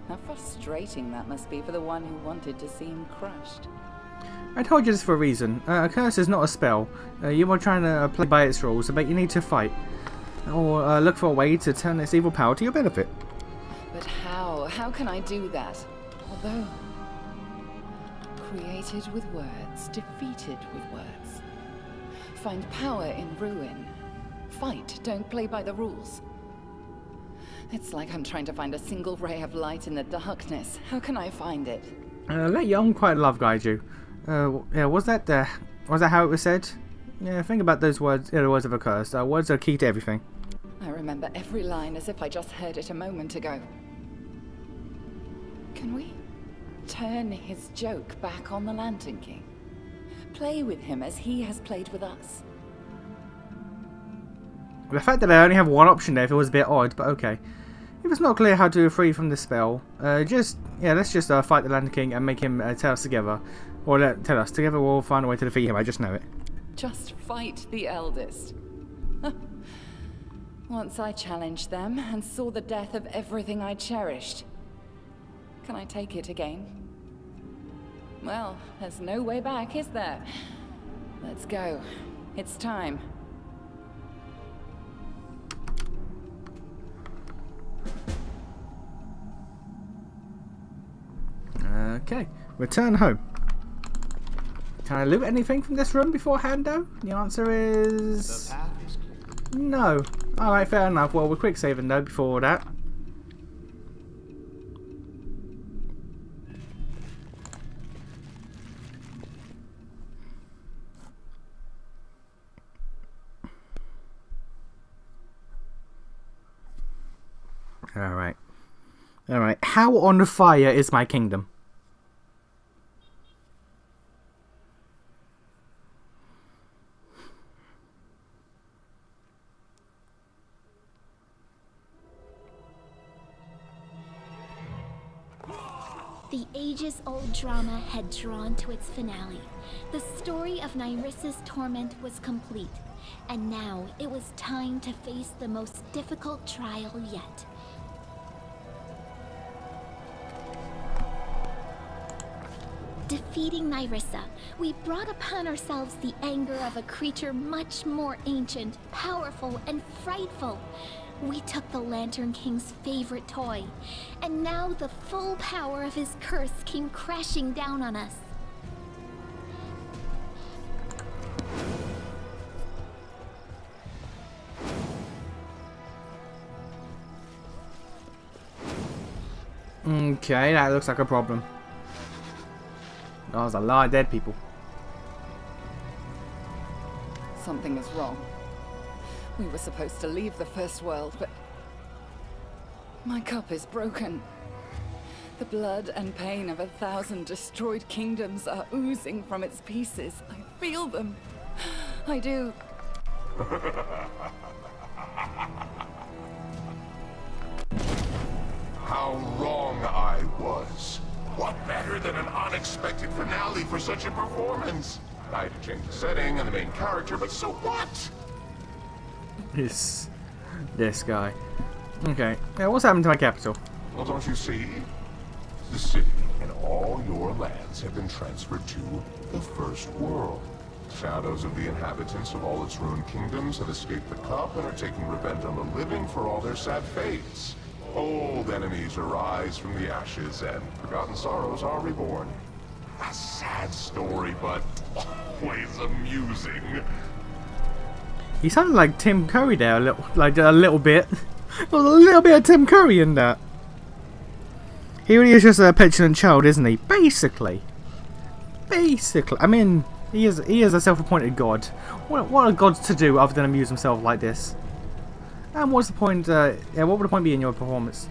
How frustrating that must be for the one who wanted to see him crushed. I told you this for a reason. A curse is not a spell. You are trying to play by its rules, but you need to fight. Or look for a way to turn its evil power to your benefit. But how? How can I do that? Although... created with words, defeated with words. Find power in ruin. Fight, don't play by the rules. It's like I'm trying to find a single ray of light in the darkness. How can I find it? Let your own quiet love guide you. Was that how it was said? Yeah, think about those words. The words of a curse. Words are key to everything. I remember every line as if I just heard it a moment ago. Can we turn his joke back on the Lantern King? Play with him as he has played with us. The fact that I only have one option there, it was a bit odd, but okay. If it's not clear how to free from the spell, let's just fight the Land King and make him tell us together. Or tell us together we'll find a way to defeat him, I just know it. Just fight the eldest. Once I challenged them and saw the death of everything I cherished. Can I take it again? Well, there's no way back, is there? Let's go. It's time. Okay, return home. Can I loot anything from this room beforehand, though? The answer is... The path is clear. no. Alright, fair enough. Well, we're quick saving, though, before that. Alright. Alright, how on fire is my kingdom? The ages-old drama had drawn to its finale. The story of Nyrissa's torment was complete, and now it was time to face the most difficult trial yet. Defeating Nyrissa, we brought upon ourselves the anger of a creature much more ancient, powerful, and frightful. We took the Lantern King's favorite toy, and now the full power of his curse came crashing down on us. Okay, that looks like a problem. There's a lot of dead people. Something is wrong. We were supposed to leave the First World, but... my cup is broken. The blood and pain of 1,000 destroyed kingdoms are oozing from its pieces. I feel them. I do. How wrong I was. What better than an unexpected finale for such a performance? I had to change the setting and the main character, but so what? This guy. Okay. Yeah, what's happened to my capital? Well, don't you see? The city and all your lands have been transferred to the First World. Shadows of the inhabitants of all its ruined kingdoms have escaped the cup and are taking revenge on the living for all their sad fates. Old enemies arise from the ashes, and forgotten sorrows are reborn. A sad story, but always amusing. He sounded like Tim Curry there, a little bit. There was a little bit of Tim Curry in that. He really is just a petulant child, isn't he? Basically. I mean, he is a self-appointed god. What are gods to do other than amuse himself like this? And what's the point? What would the point be in your performance?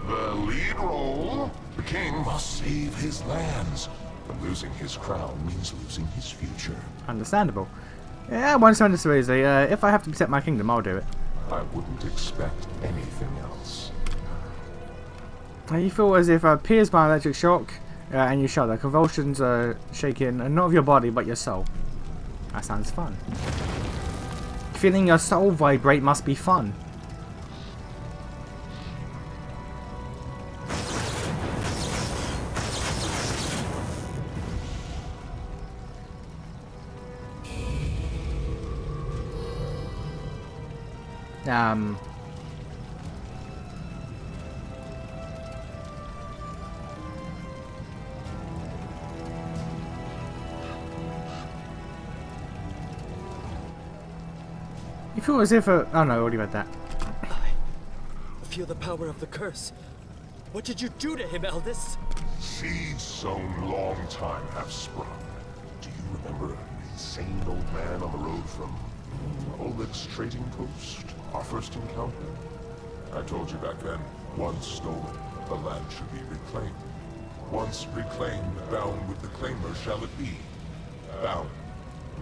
The lead role. The king must save his lands. But losing his crown means losing his future. Understandable. Yeah, I won't stand this easily. If I have to protect my kingdom, I'll do it. I wouldn't expect anything else. You feel as if pierced by an electric shock, and you shudder. Convulsions are shaking, not of your body, but your soul. That sounds fun. Feeling your soul vibrate must be fun. You feel as if oh no, I already read that. I feel the power of the curse. What did you do to him, eldest? Seeds sown long time have sprung. Do you remember an insane old man on the road from Oleg's trading post? Our first encounter? I told you back then, once stolen, the land should be reclaimed. Once reclaimed, bound with the claimer shall it be. Bound,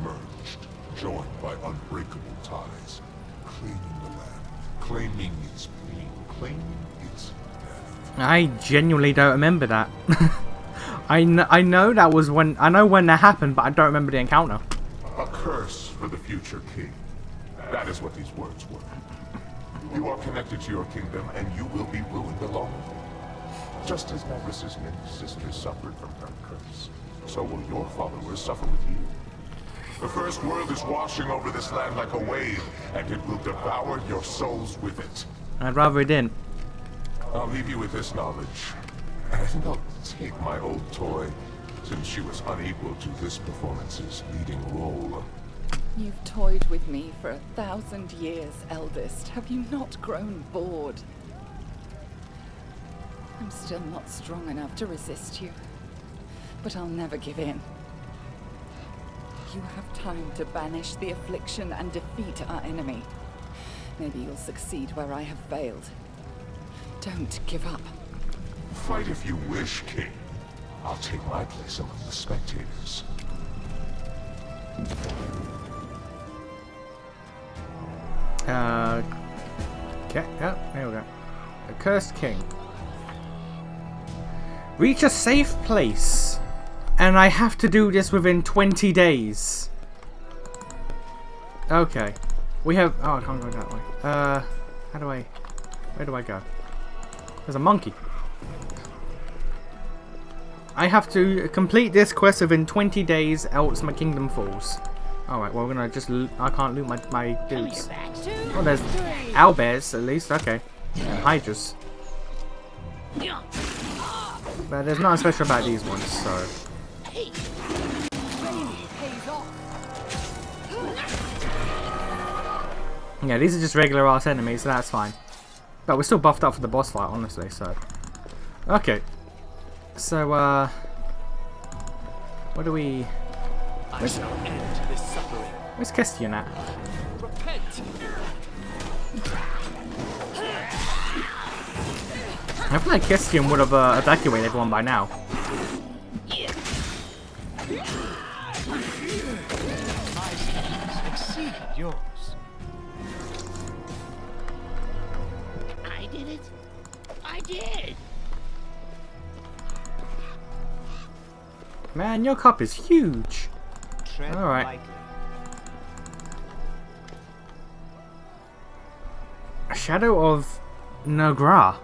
merged, joined by unbreakable ties. claiming the land, claiming its pain, claiming its death. I genuinely don't remember that. I know that was when that happened, but I don't remember the encounter. A curse for the future king. That is what these words were. You are connected to your kingdom, and you will be ruined along with it. Just as Narissa's many sisters suffered from her curse, so will your followers suffer with you. The first world is washing over this land like a wave, and it will devour your souls with it. I'd rather it didn't. I'll leave you with this knowledge. And I think I'll take my old toy, since she was unequal to this performance's leading role. You've toyed with me for 1,000 years, eldest. Have you not grown bored? I'm still not strong enough to resist you, but I'll never give in. You have time to banish the affliction and defeat our enemy. Maybe you'll succeed where I have failed. Don't give up. Fight if you wish, King. I'll take my place among the spectators. Okay, yeah, there we go. The Cursed King. Reach a safe place. And I have to do this within 20 days. Okay. We have... Oh, I can't go that way. How do I... Where do I go? There's a monkey. I have to complete this quest within 20 days, else my kingdom falls. Alright, well, we're gonna just... I can't loot my dudes. Oh, there's owlbears, at least. Okay. Hydras. But there's nothing special about these ones, so... Yeah, these are just regular ass enemies, so that's fine. But we're still buffed up for the boss fight, honestly, so... Okay. So, what do we... I shall end this suffering. Where's Kestian at? Repent! I feel like Kestian would have evacuated everyone by now. My schemes exceeded yours. I did it. I did. Man, your cup is huge. Alright. Lightly. Shadow of Nagra.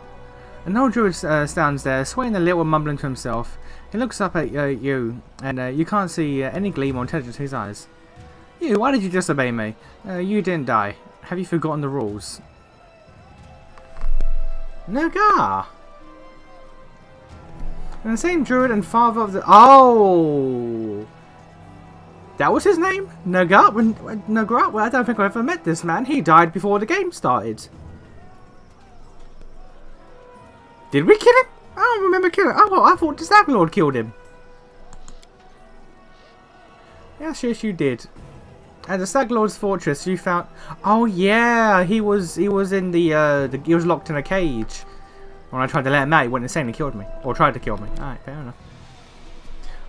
An old druid stands there, swaying a little, mumbling to himself. He looks up at you, and you can't see any gleam or intelligence in his eyes. You, why did you disobey me? You didn't die. Have you forgotten the rules? Naga! An insane druid and father of the... Oh! That was his name? Naga? Naga? Well, I don't think I ever met this man. He died before the game started. Did we kill him? I don't remember killing him. Oh, I thought the Stag Lord killed him. Yes, you did. At the Stag Lord's fortress, you found... Oh yeah, he was in the he was locked in a cage. When I tried to let him out, he went insane and killed me, or tried to kill me. All right, fair enough.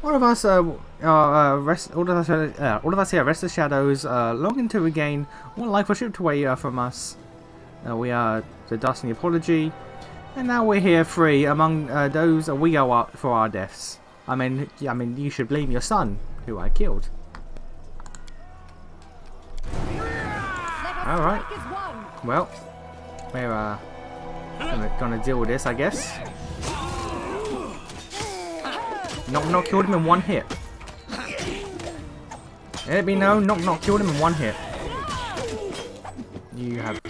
All of us here, rest the shadows, longing to regain one life was stripped away from us. We are the dust and the apology. And now we're here free among those we owe up for our deaths. I mean, you should blame your son, who I killed. All right. Well, we're gonna deal with this, I guess. Knock killed him in one hit. Let it be known, Knock killed him in one hit. You have.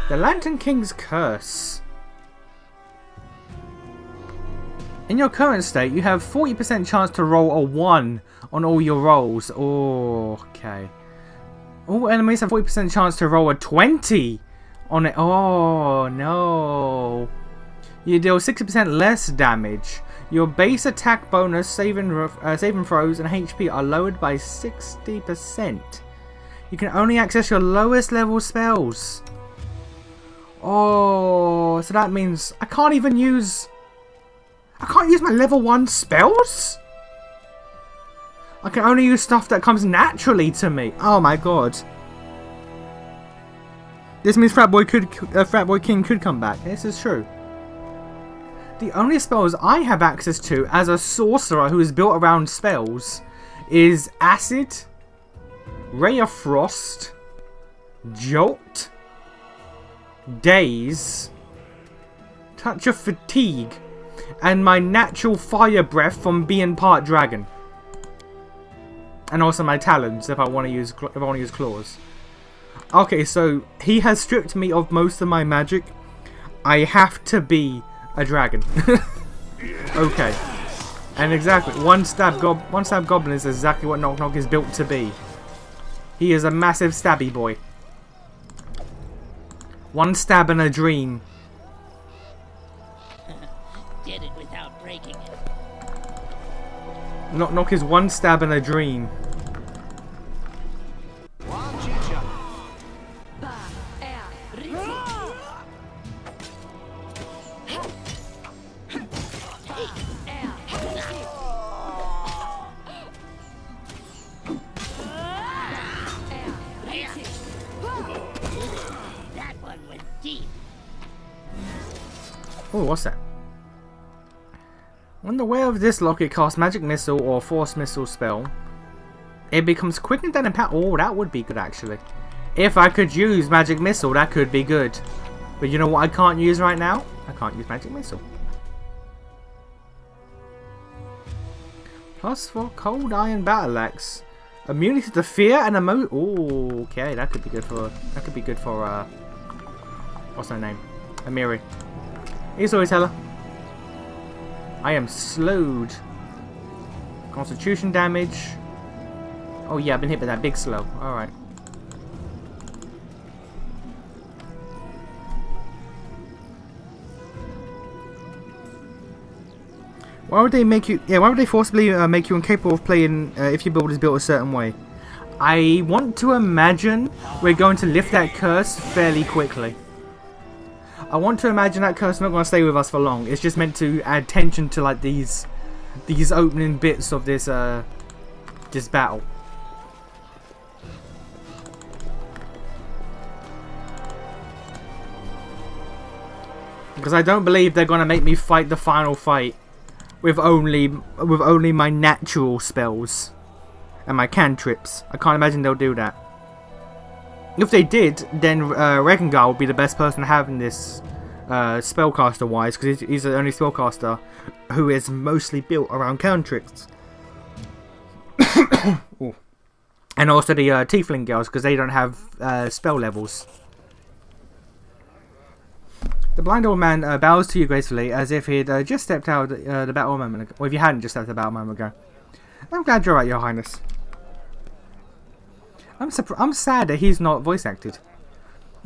The Lantern King's Curse. In your current state, you have 40% chance to roll a 1 on all your rolls. Oh, okay. All enemies have 40% chance to roll a 20 on it. Oh, no. You deal 60% less damage. Your base attack bonus, saving throws, and HP are lowered by 60%. You can only access your lowest level spells. Oh, so that means I can't even use... I can't use my level 1 spells? I can only use stuff that comes naturally to me. Oh my god. This means Frat Boy King could come back. This is true. The only spells I have access to as a sorcerer who is built around spells is Acid, Ray of Frost, Jolt, Daze, Touch of Fatigue, and my natural fire breath from being part dragon. And also my talons if I want to use claws. Okay, so he has stripped me of most of my magic. I have to be a dragon. Okay. And exactly, one stab goblin is exactly what Knock Knock is built to be. He is a massive stabby boy. One stab and a dream. Did it without breaking it. Knock Knock is one stab and a dream. Oh, what's that? When the wearer of this locket casts magic missile or force missile spell, it becomes quickened and impact. Oh, that would be good actually. If I could use magic missile, that could be good. But you know what I can't use right now? I can't use magic missile. +4 cold iron battle axe. Immunity to fear and oh, okay, that could be good for what's her name? Amiri. Hey, storyteller. I am slowed. Constitution damage. Oh yeah, I've been hit by that big slow. Alright. Why would they make you... Yeah, why would they forcibly make you incapable of playing if your build is built a certain way? I want to imagine we're going to lift that curse fairly quickly. I want to imagine that curse not going to stay with us for long. It's just meant to add tension to like these opening bits of this this battle. Because I don't believe they're going to make me fight the final fight with only my natural spells and my cantrips. I can't imagine they'll do that. If they did, then Regengar would be the best person to have in this spellcaster wise, because he's the only spellcaster who is mostly built around cantrips. And also the Tiefling girls, because they don't have spell levels. The blind old man bows to you gracefully as if he'd just stepped out the battle a moment ago. Or if you hadn't just stepped out the battle a moment ago. I'm glad you're right, Your Highness. I'm sad that he's not voice acted.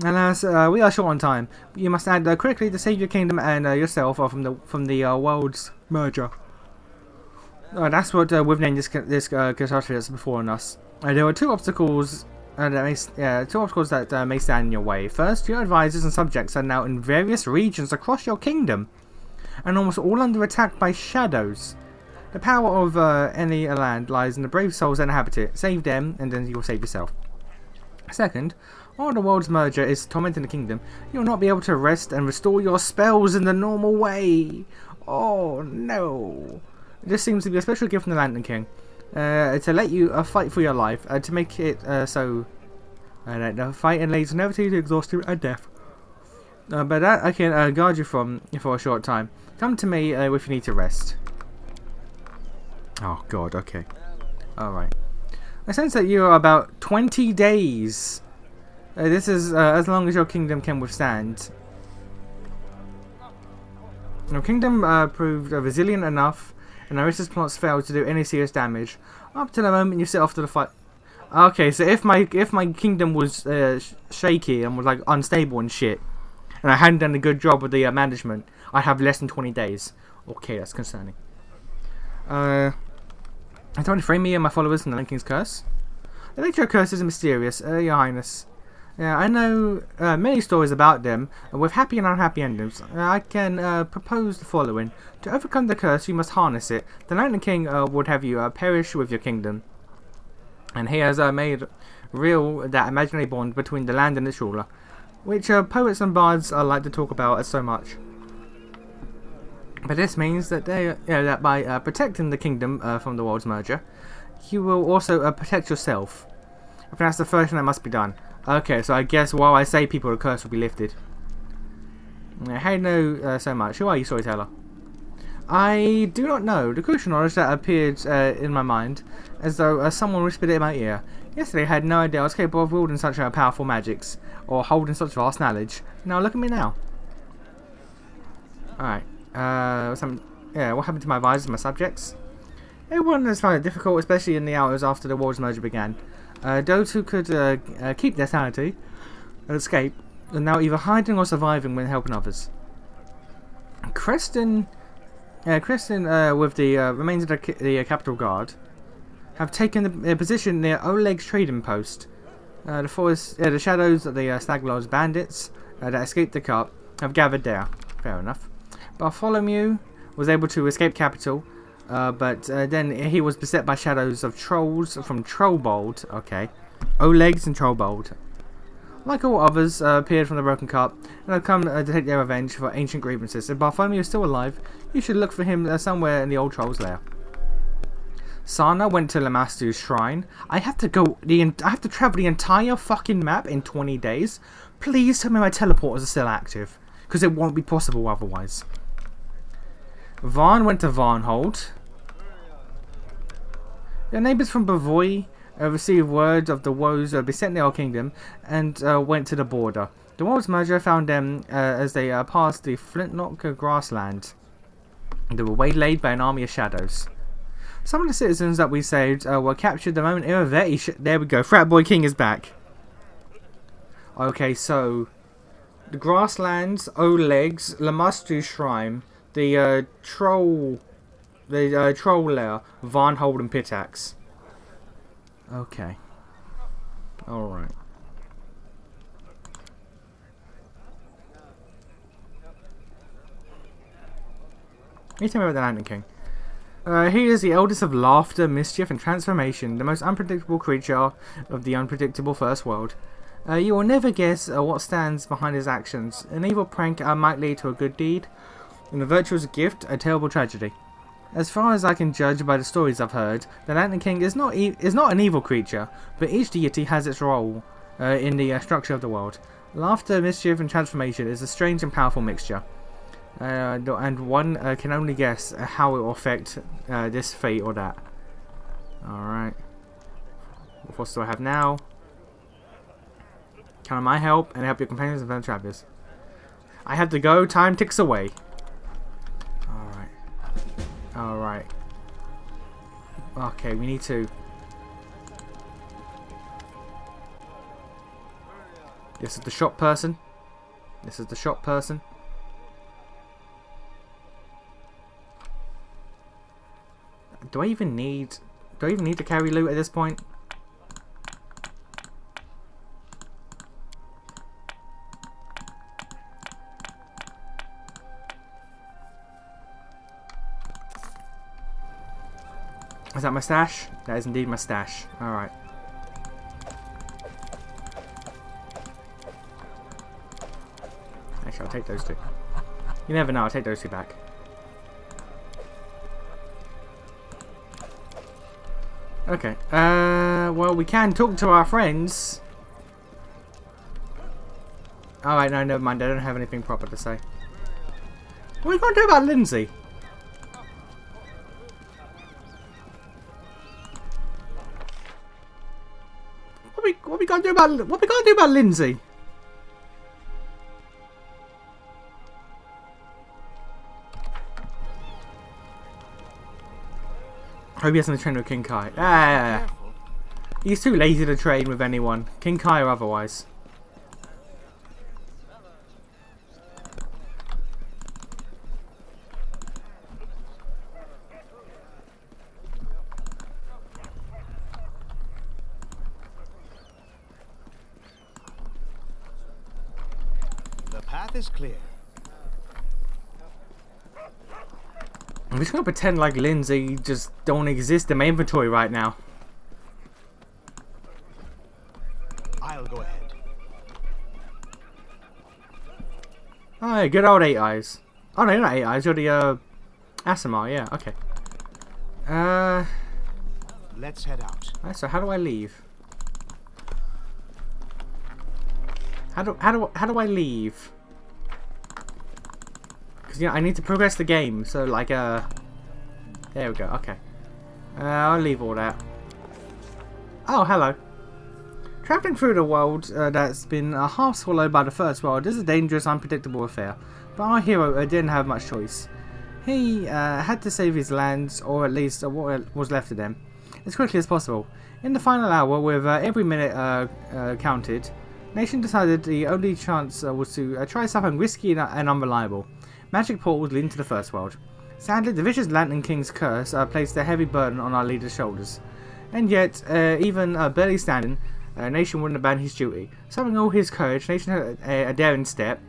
And as we are short on time, you must act quickly to save your kingdom and yourself from the world's merger. That's what we've named this catastrophe that's before us. There were two obstacles that may stand in your way. First, your advisors and subjects are now in various regions across your kingdom, and almost all under attack by shadows. The power of any land lies in the brave souls that inhabit it. Save them, and then you'll save yourself. Second, while the world's merger is tormenting the kingdom, you'll not be able to rest and restore your spells in the normal way. Oh no! This seems to be a special gift from the Lantern King. To let you fight for your life, to make it so that the fight leads never to exhaustion and death. But that I can guard you from for a short time. Come to me if you need to rest. Oh god, okay. Alright. I sense that you are about 20 days. This is as long as your kingdom can withstand. Your kingdom proved resilient enough, and Narissa's plots failed to do any serious damage, up to the moment you set off to the fight. Okay, so if my kingdom was shaky and was like unstable and shit, and I hadn't done a good job with the management, I'd have less than 20 days. Okay, that's concerning. I tried to free me and my followers from the Lantern King's curse. The nature of curses is mysterious, Your Highness. I know many stories about them, with happy and unhappy endings. I can propose the following. To overcome the curse, you must harness it. The Lantern King would have you perish with your kingdom. And he has made real that imaginary bond between the land and its ruler. which poets and bards like to talk about so much. But this means that that by protecting the kingdom from the world's merger, you will also protect yourself. I think that's the first thing that must be done. Okay, so I guess while I say people, the curse will be lifted. How do you know so much? Who are you, storyteller? I do not know. The crucial knowledge that appeared in my mind, as though someone whispered it in my ear. Yesterday I had no idea I was capable of wielding such powerful magics, or holding such vast knowledge. Now look at me now. Alright. What happened to my advisors and my subjects? Everyone has found it difficult, especially in the hours after the world's merger began. Those who could keep their sanity and escape are now either hiding or surviving when helping others. Creston, with the remains of the Capital Guard, have taken the position near Oleg's trading post. The shadows of the Staglod's bandits that escaped the cup have gathered there. Fair enough. Bartholomew was able to escape capital, but then he was beset by shadows of trolls from Trollbold. Okay, Oleg's and Trollbold. Like all others, appeared from the Broken Cup and have come to take their revenge for ancient grievances. If Bartholomew is still alive, you should look for him somewhere in the old Troll's lair. Sana went to Lamastu's shrine. I have to travel the entire fucking map in 20 days. Please tell me my teleporters are still active, because it won't be possible otherwise. Varn went to Varnhold. Their neighbours from Bavoy received word of the woes besetting the Old Kingdom and went to the border. The world's merger found them as they passed the Flintlock grassland. They were waylaid by an army of shadows. Some of the citizens that we saved were captured the moment Iravetti there we go, Frat Boy King is back. Okay, so the grasslands, Oleg's, Lamastu's shrine, the troll lair, Varnhold and Pitax. Okay. Alright. You tell me about the Lantern King. He is the eldest of laughter, mischief, and transformation, the most unpredictable creature of the unpredictable First World. You will never guess what stands behind his actions. An evil prank might lead to a good deed, and a virtuous gift, a terrible tragedy. As far as I can judge by the stories I've heard, the Lantern King is not an evil creature, but each deity has its role in the structure of the world. Laughter, mischief, and transformation is a strange and powerful mixture. And one can only guess how it will affect this fate or that. Alright. What force do I have now? Count on my help and help your companions and fellow travelers. I have to go. Time ticks away. Alright. Alright. Okay, we need to... This is the shop person. This is the shop person. Do I even need to carry loot at this point? Is that my stash? That is indeed my stash. Alright. Actually, I'll take those two. You never know, I'll take those two back. Okay, well, we can talk to our friends. Alright, no, never mind, I don't have anything proper to say. What are we going to do about Lindsay? What we going to do about Lindsay? Hope he hasn't trained with King Kai. Ah, he's too lazy to train with anyone, King Kai or otherwise. The path is clear. I'm just gonna pretend like Lindsay just don't exist in my inventory right now. I'll go ahead. Oh, yeah, good old 8 Eyes. Oh, no, you're not 8 Eyes. You're the, Asimar, yeah, okay. Let's head out. Right, so how do I leave? How do I leave? Because, you know, I need to progress the game, so, like, there we go, okay. I'll leave all that. Oh, hello. Travelling through the world that's been half swallowed by the first world is a dangerous, unpredictable affair, but our hero didn't have much choice. He had to save his lands, or at least what was left of them, as quickly as possible. In the final hour, with every minute counted, Nation decided the only chance was to try something risky and unreliable. Magic portals leading to the first world. Sadly, the vicious Lantern King's curse placed a heavy burden on our leader's shoulders. And yet, even barely standing, Nation wouldn't abandon his duty. Summoning all his courage, Nation had a daring step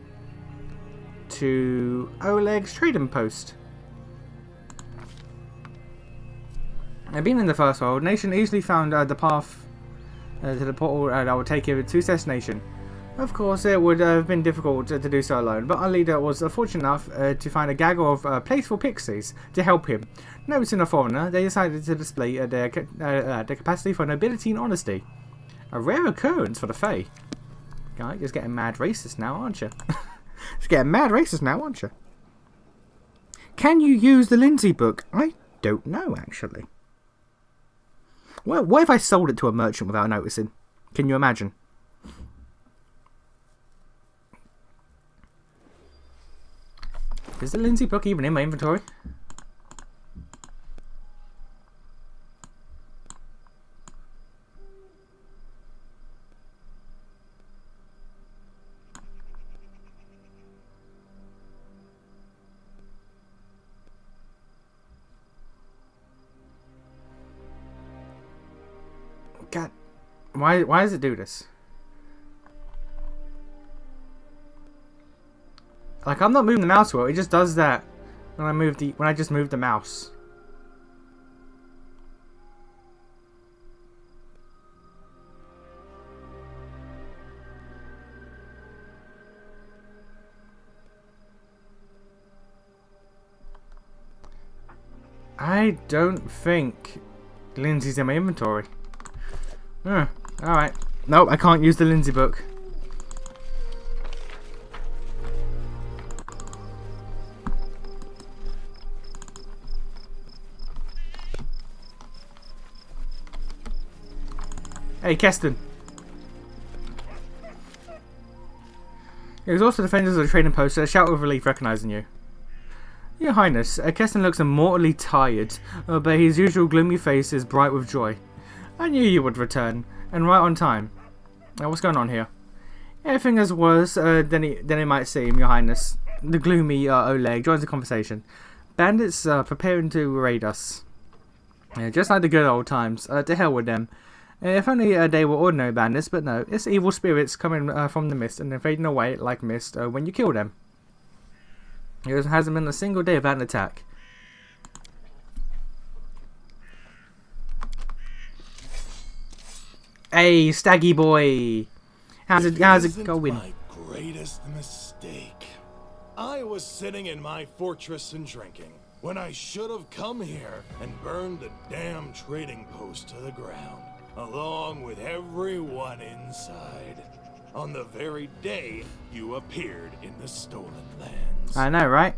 to Oleg's trading post. Being in the first world, Nation easily found the path to the portal that would take him to Destination. Of course, it would have been difficult to do so alone, but our leader was fortunate enough to find a gaggle of playful pixies to help him. Noticing a foreigner, they decided to display their capacity for nobility and honesty. A rare occurrence for the Fae. Guy, just getting mad racist now, aren't you? Just getting mad racist now, aren't you? Can you use the Lindsay book? I don't know, actually. Well, what if I sold it to a merchant without noticing? Can you imagine? Is the Lindsay book even in my inventory? God, why does it do this? Like, I'm not moving the mouse wheel, it just does that when I just move the mouse. I don't think Lindsay's in my inventory. Alright. Nope, I can't use the Lindsay book. Hey, Keston. It was also defenders of the trading post, a shout of relief recognizing you. Your Highness, Keston looks immortally tired, but his usual gloomy face is bright with joy. I knew you would return, and right on time. What's going on here? Everything is worse than it might seem, Your Highness. The gloomy Oleg joins the conversation. Bandits preparing to raid us. Just like the good old times. To hell with them. If only they were ordinary bandits, but no. It's evil spirits coming from the mist and then fading away like mist when you kill them. There hasn't been a single day without an attack. Hey, Staggy boy! How's it going? My greatest mistake. I was sitting in my fortress and drinking when I should have come here and burned the damn trading post to the ground, along with everyone inside, on the very day you appeared in the Stolen Lands. I know, right?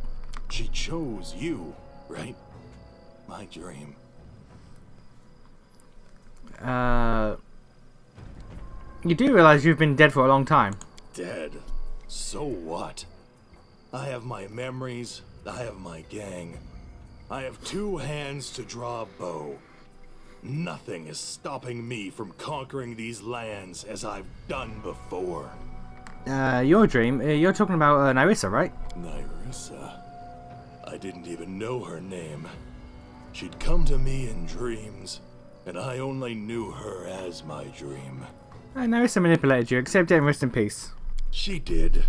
She chose you, right? My dream. You do realize you've been dead for a long time. Dead? So what? I have my memories, I have my gang. I have 2 hands to draw a bow. Nothing is stopping me from conquering these lands as I've done before. Your dream? You're talking about Nerissa, right? Nerissa? I didn't even know her name. She'd come to me in dreams, and I only knew her as my dream. Nerissa manipulated you, accept it and rest in peace. She did.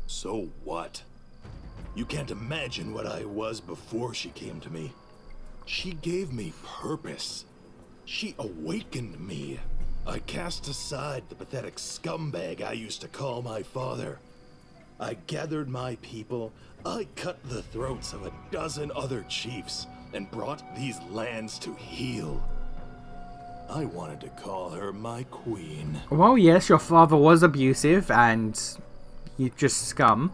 So what? You can't imagine what I was before she came to me. She gave me purpose. She awakened me. I cast aside the pathetic scumbag I used to call my father. I gathered my people, I cut the throats of a dozen other chiefs, and brought these lands to heel. I wanted to call her my queen. Well, yes, your father was abusive, and you just scum.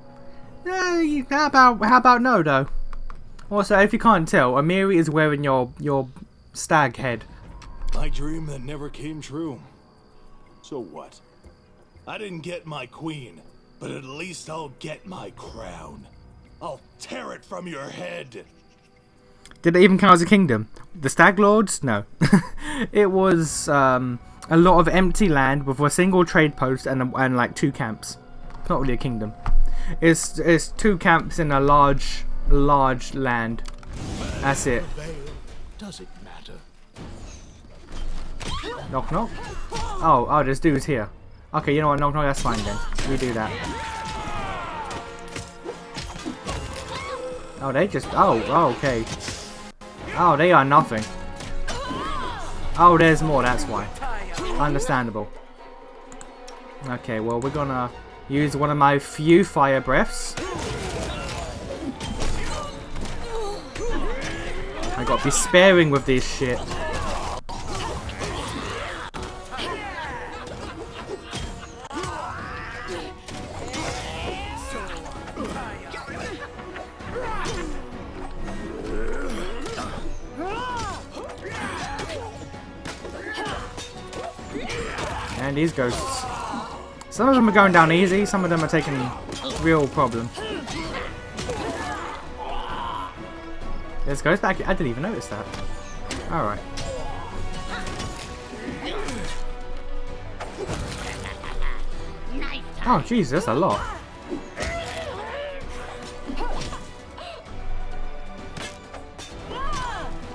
How about no, though? Also, if you can't tell, Amiri is wearing your stag head. My dream that never came true. So what? I didn't get my queen, but at least I'll get my crown. I'll tear it from your head. Did it even count as a kingdom? The Stag Lords? No. It was a lot of empty land with a single trade post and like 2 camps. It's not really a kingdom. It's 2 camps in a large land. That's it. Does it matter? Knock knock. Oh, there's dudes here. Okay, you know what? Knock knock. That's fine then. We do that. Oh, they just. Oh, okay. Oh, they are nothing. Oh, there's more. That's why. Understandable. Okay, well, we're gonna use one of my few fire breaths. I gotta be sparing with this shit. And these ghosts. Some of them are going down easy, some of them are taking real problem. This goes back. I didn't even notice that. Alright. Oh, Jesus, that's a lot.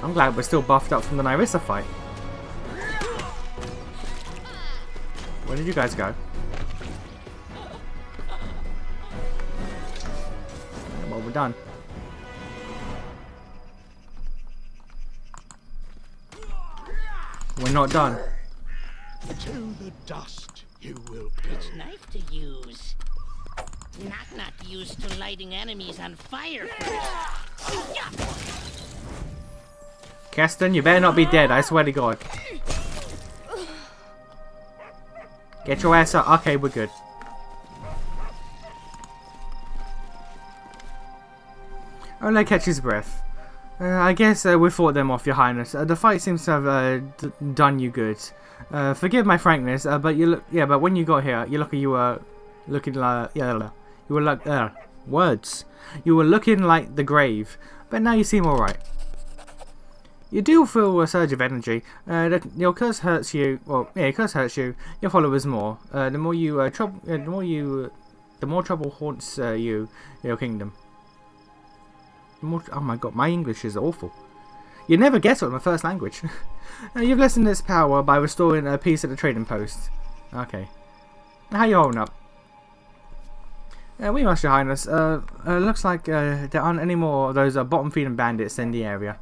I'm glad we're still buffed up from the Nyrissa fight. Where did you guys go? Well, we're done. We're not done. To the dust you will go. It's knife to use. Not used to lighting enemies on fire first. Keston, you better not be dead, I swear to God. Get your ass up. Okay, we're good. Oleg catches breath. I guess we fought them off, Your Highness. The fight seems to have done you good. Forgive my frankness, but you look. Yeah, but when you got here, you were looking like. You were like words. You were looking like the grave, but now you seem all right. You do feel a surge of energy. Your curse hurts you. Well, yeah, your curse hurts you. Your followers more. The more trouble haunts your kingdom. Oh my God, my English is awful. You never guess it in my first language. You've lessened its power by restoring a peace at the trading post. Okay. How you holding up? We must, Your Highness. Looks like there aren't any more of those bottom-feeding bandits in the area.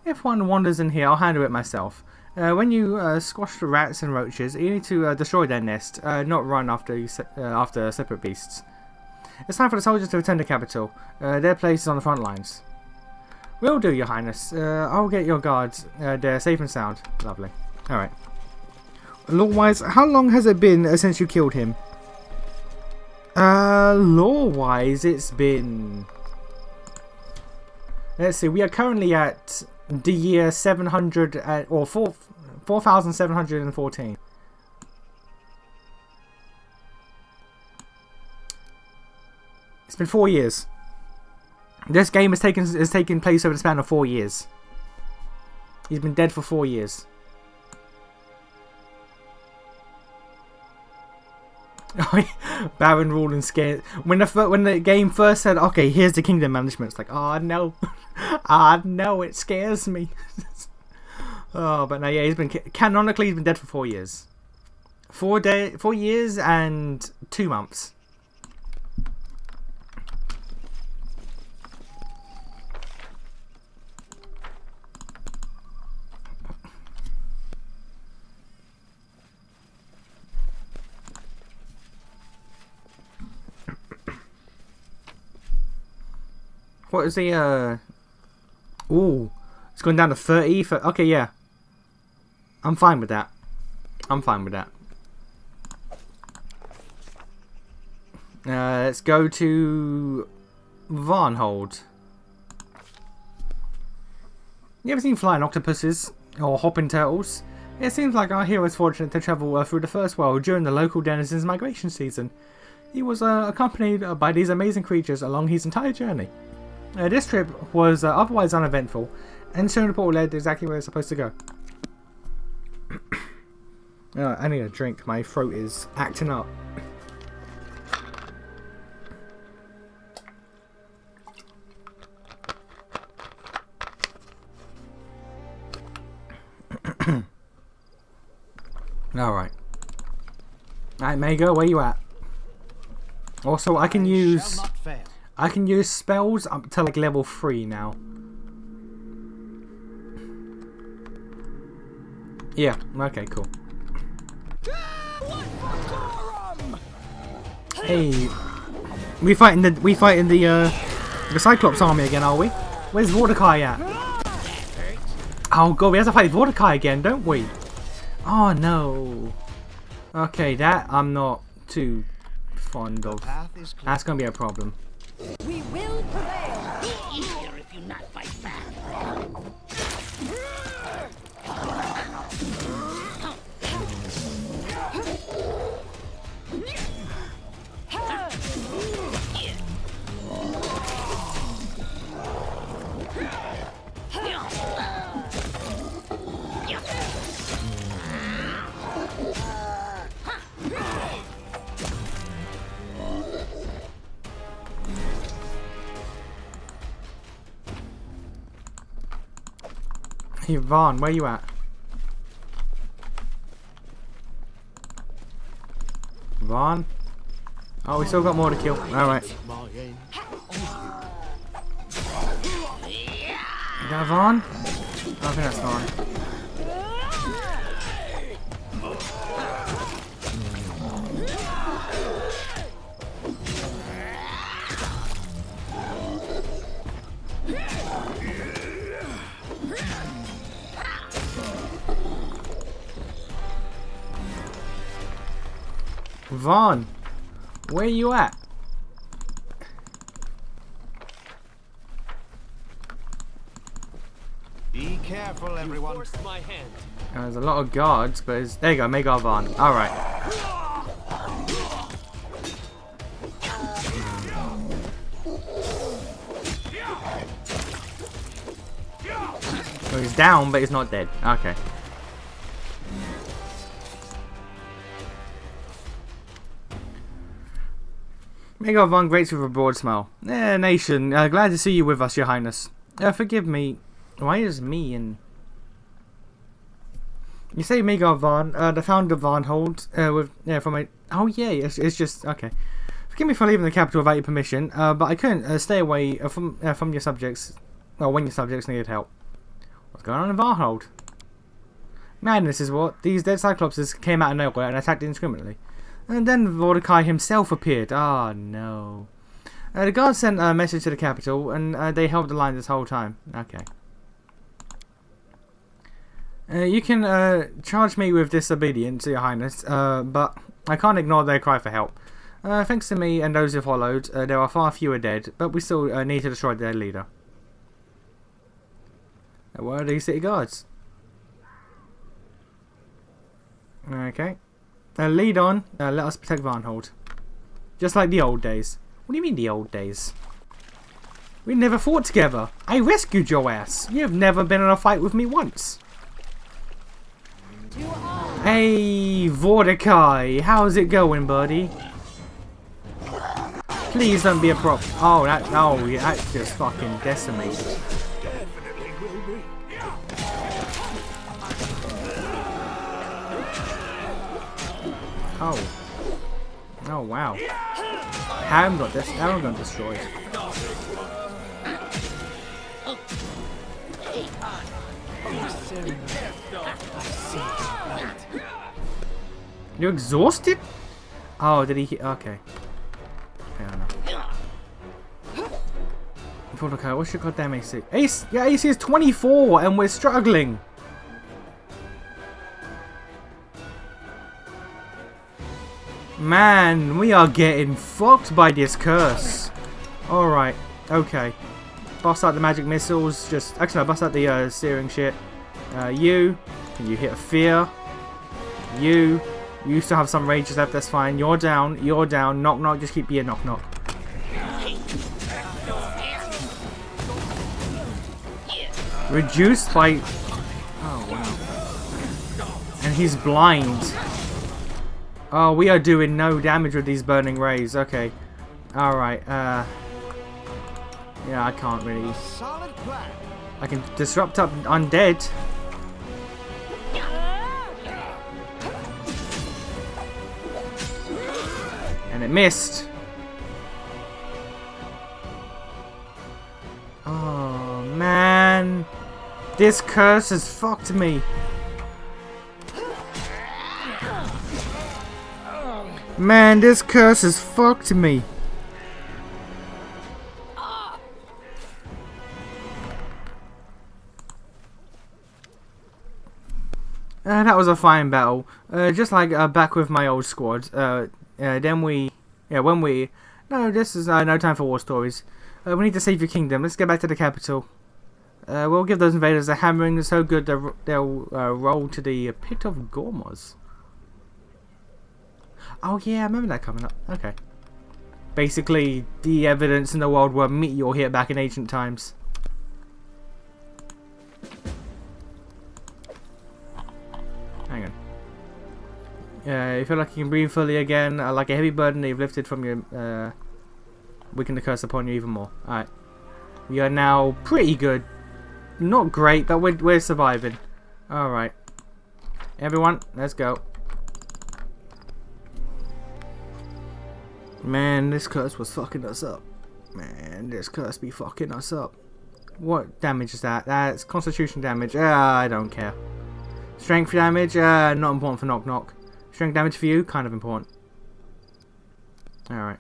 If one wanders in here, I'll handle it myself. When you squash the rats and roaches, you need to destroy their nest, not run after separate beasts. It's time for the soldiers to return to the capital. Their place is on the front lines. Will do, Your Highness. I'll get your guards. They're safe and sound. Lovely. Alright. Lore-wise, how long has it been since you killed him? Lore-wise, it's been... Let's see, we are currently at the year 700, or 4,714. It's been 4 years. This game has taken place over the span of 4 years. He's been dead for 4 years. Baron rule and scare. When the game first said, "Okay, here's the kingdom management," it's like, oh no, ah no, it scares me. Oh, but no, yeah, he's been canonically he's been dead for 4 years. 4 years and 2 months. What is the Ooh, it's going down to 30 for... Okay, yeah. I'm fine with that. I'm fine with that. Let's go to Varnhold. You ever seen flying octopuses or hopping turtles? It seems like our hero is fortunate to travel through the first world during the local denizens' migration season. He was accompanied by these amazing creatures along his entire journey. This trip was otherwise uneventful, and soon the portal led exactly where it's supposed to go. I need a drink. My throat is acting up. Alright. Alright, Mega, where you at? Also, I can use spells up to like level 3 now. Yeah, okay, cool. Hey, we fighting the Cyclops army again, are we? Where's Mordecai at? Oh god, we have to fight Mordecai again, don't we? Oh no. Okay, that I'm not too fond of. That's gonna be a problem. We will prevail. Easier if you not fight back. Hey Vaughn, where you at? Vaughn? Oh, we still got more to kill. Alright. Is that Vaughn? I think that's Vaughn. Vaughn, where you at? Be careful, everyone. My hand. There's a lot of guards, but there you go, Mega Vaughn. Alright. Well, he's down, but he's not dead. Okay. Mega Vaughn greets with a broad smile. Nation, glad to see you with us, your highness. Forgive me. Why is me in... You say Mega Vaughn, the founder of Varnhold, from a... Oh yeah, it's just... Okay. Forgive me for leaving the capital without your permission, but I couldn't stay away from your subjects, well, when your subjects needed help. What's going on in Varnhold? Madness is what. These dead Cyclopses came out of nowhere and attacked indiscriminately. And then Mordecai himself appeared. Ah, no. The guards sent a message to the capital, and they held the line this whole time. Okay. You can charge me with disobedience, your highness, but I can't ignore their cry for help. Thanks to me and those who followed, there are far fewer dead, but we still need to destroy their leader. Where are these city guards? Okay. Lead on. Let us protect Varnhold. Just like the old days. What do you mean the old days? We never fought together. I rescued your ass. You've never been in a fight with me once. Hey, Mordecai. How's it going, buddy? Please don't be a prop. Oh, that's just fucking decimated. Oh. Oh wow. Haven't got destroyed. You exhausted? Oh, did he hit? Okay. Fair enough. Okay, what's your goddamn AC? Yeah, AC is 24 and we're struggling. Man, we are getting fucked by this curse. Alright, okay. Bust out the magic missiles. Actually, no, bust out the searing shit. Can you hit a fear? You still have some rages left, that's fine. You're down. Knock knock, just keep being knock knock. Reduced by... Oh, wow. And he's blind. Oh, we are doing no damage with these burning rays. Okay. Alright, yeah, I can't really... I can disrupt up undead. And it missed. Oh, man. This curse has fucked me. Man, this curse has fucked me. That was a fine battle. Just like back with my old squad. Then we... Yeah, when we... No, this is no time for war stories. We need to save your kingdom. Let's get back to the capital. We'll give those invaders a hammering so good they'll roll to the pit of Gormaz. Oh yeah, I remember that coming up. Okay. Basically, the evidence in the world where meteor hit back in ancient times. Hang on. You feel like you can breathe fully again, like a heavy burden that you've lifted from your... weaken the curse upon you even more. Alright. We are now pretty good. Not great, but we're surviving. Alright. Everyone, let's go. Man, this curse was fucking us up. Man, this curse be fucking us up. What damage is that? That's constitution damage. I don't care. Strength damage? Not important for knock knock. Strength damage for you? Kind of important. Alright.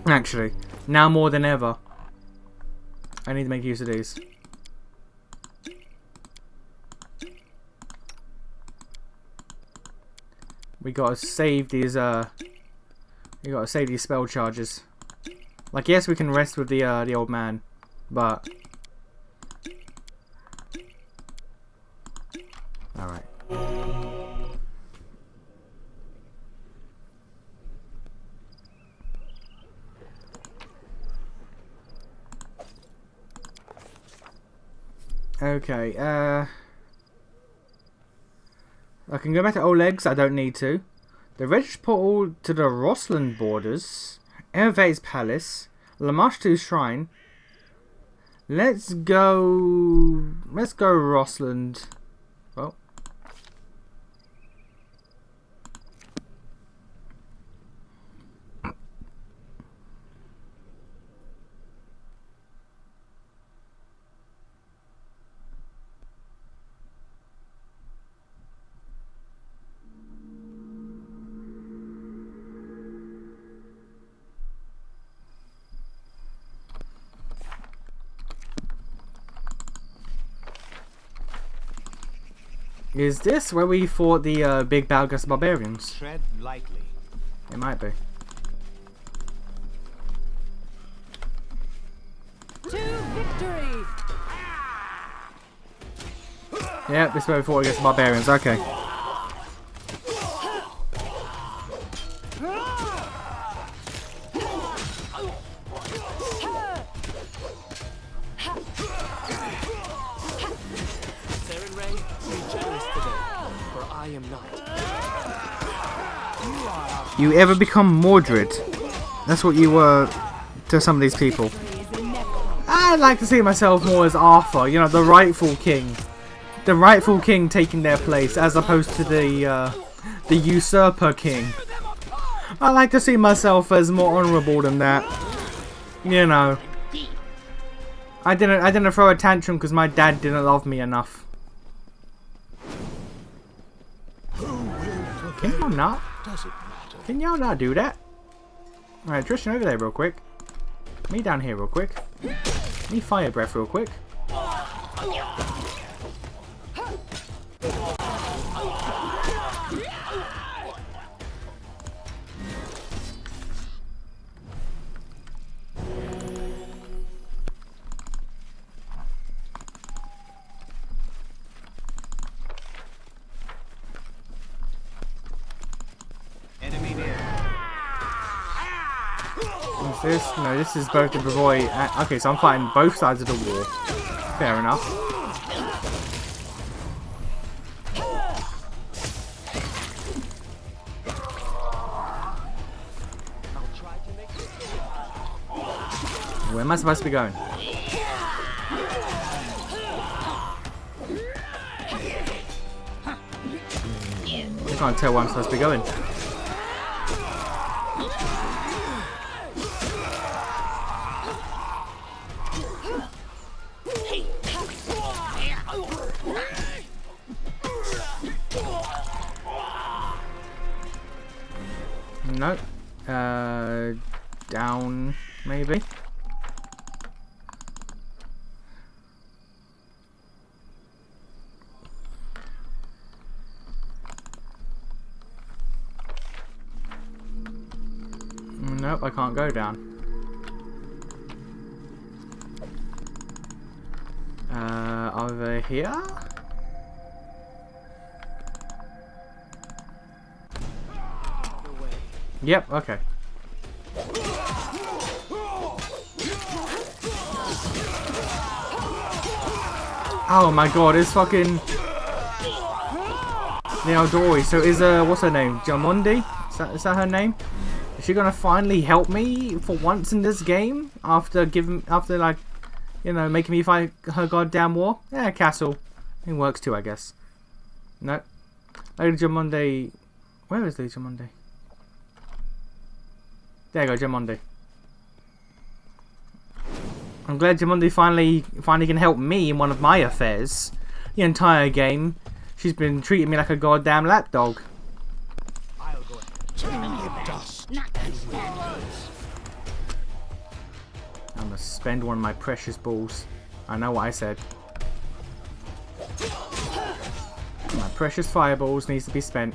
Actually, now more than ever, I need to make use of these. We gotta save these. We gotta save these spell charges. Like, yes, we can rest with the old man, but all right. Okay, I can go back to Oleg's, I don't need to. The Reddish Portal to the Rosland borders. Evervate's Palace. Lamashtu's Shrine. Let's go Rosland. Well. Is this where we fought the big Balgus barbarians? Tread lightly. It might be. To victory! Yeah, this is where we fought against the barbarians. Okay. You ever become Mordred? That's what you were to some of these people. I'd like to see myself more as Arthur, you know, the rightful king. The rightful king taking their place, as opposed to the usurper king. I like to see myself as more honourable than that. You know. I didn't throw a tantrum because my dad didn't love me enough. Can y'all not? Can y'all not do that? Alright, Tristan over there real quick. Me down here real quick. Me fire breath real quick. What's this? No, this is both the boy. Okay, so I'm fighting both sides of the war. Fair enough. Where am I supposed to be going? I can't tell where I'm supposed to be going. No. Down, maybe. Nope, I can't go down. Over here? Yep, okay. Oh my god, it's fucking the Eldori. So is what's her name? Jamundi? Is that her name? Is she gonna finally help me for once in this game after like, you know, making me fight her goddamn war? Yeah, castle. It works too, I guess. No. Lady Jamundi. Where is Lady Jamundi? There you go, Jamundi. I'm glad Jamundi finally can help me in one of my affairs. The entire game, she's been treating me like a goddamn lapdog. I'll go ahead. Dust. I'm gonna spend one of my precious balls. I know what I said. My precious fireballs needs to be spent.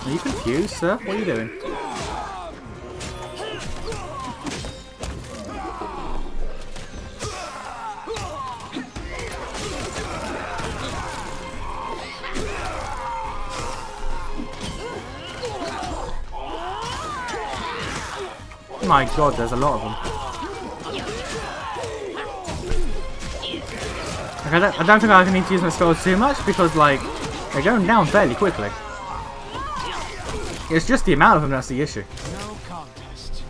Are you confused, sir? What are you doing? My god, there's a lot of them. Like, I don't think I need to use my spells too much because, like, they're going down fairly quickly. It's just the amount of them that's the issue. No contest.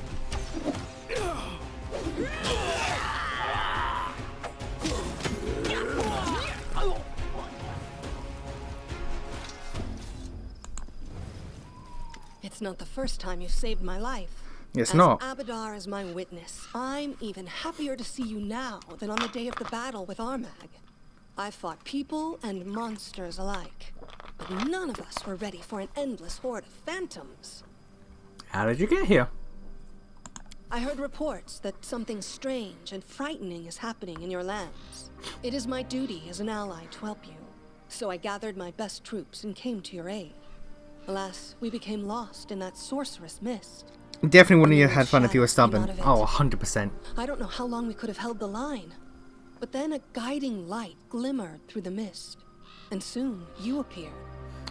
It's not the first time you saved my life. It's not. Abadar is my witness. I'm even happier to see you now than on the day of the battle with Armag. I fought people and monsters alike, but none of us were ready for an endless horde of phantoms. How did you get here? I heard reports that something strange and frightening is happening in your lands. It is my duty as an ally to help you, so I gathered my best troops and came to your aid. Alas, we became lost in that sorcerous mist. Definitely wouldn't have had fun if you were stubborn. Oh, 100%. I don't know how long we could have held the line. But then a guiding light glimmered through the mist, and soon you appeared.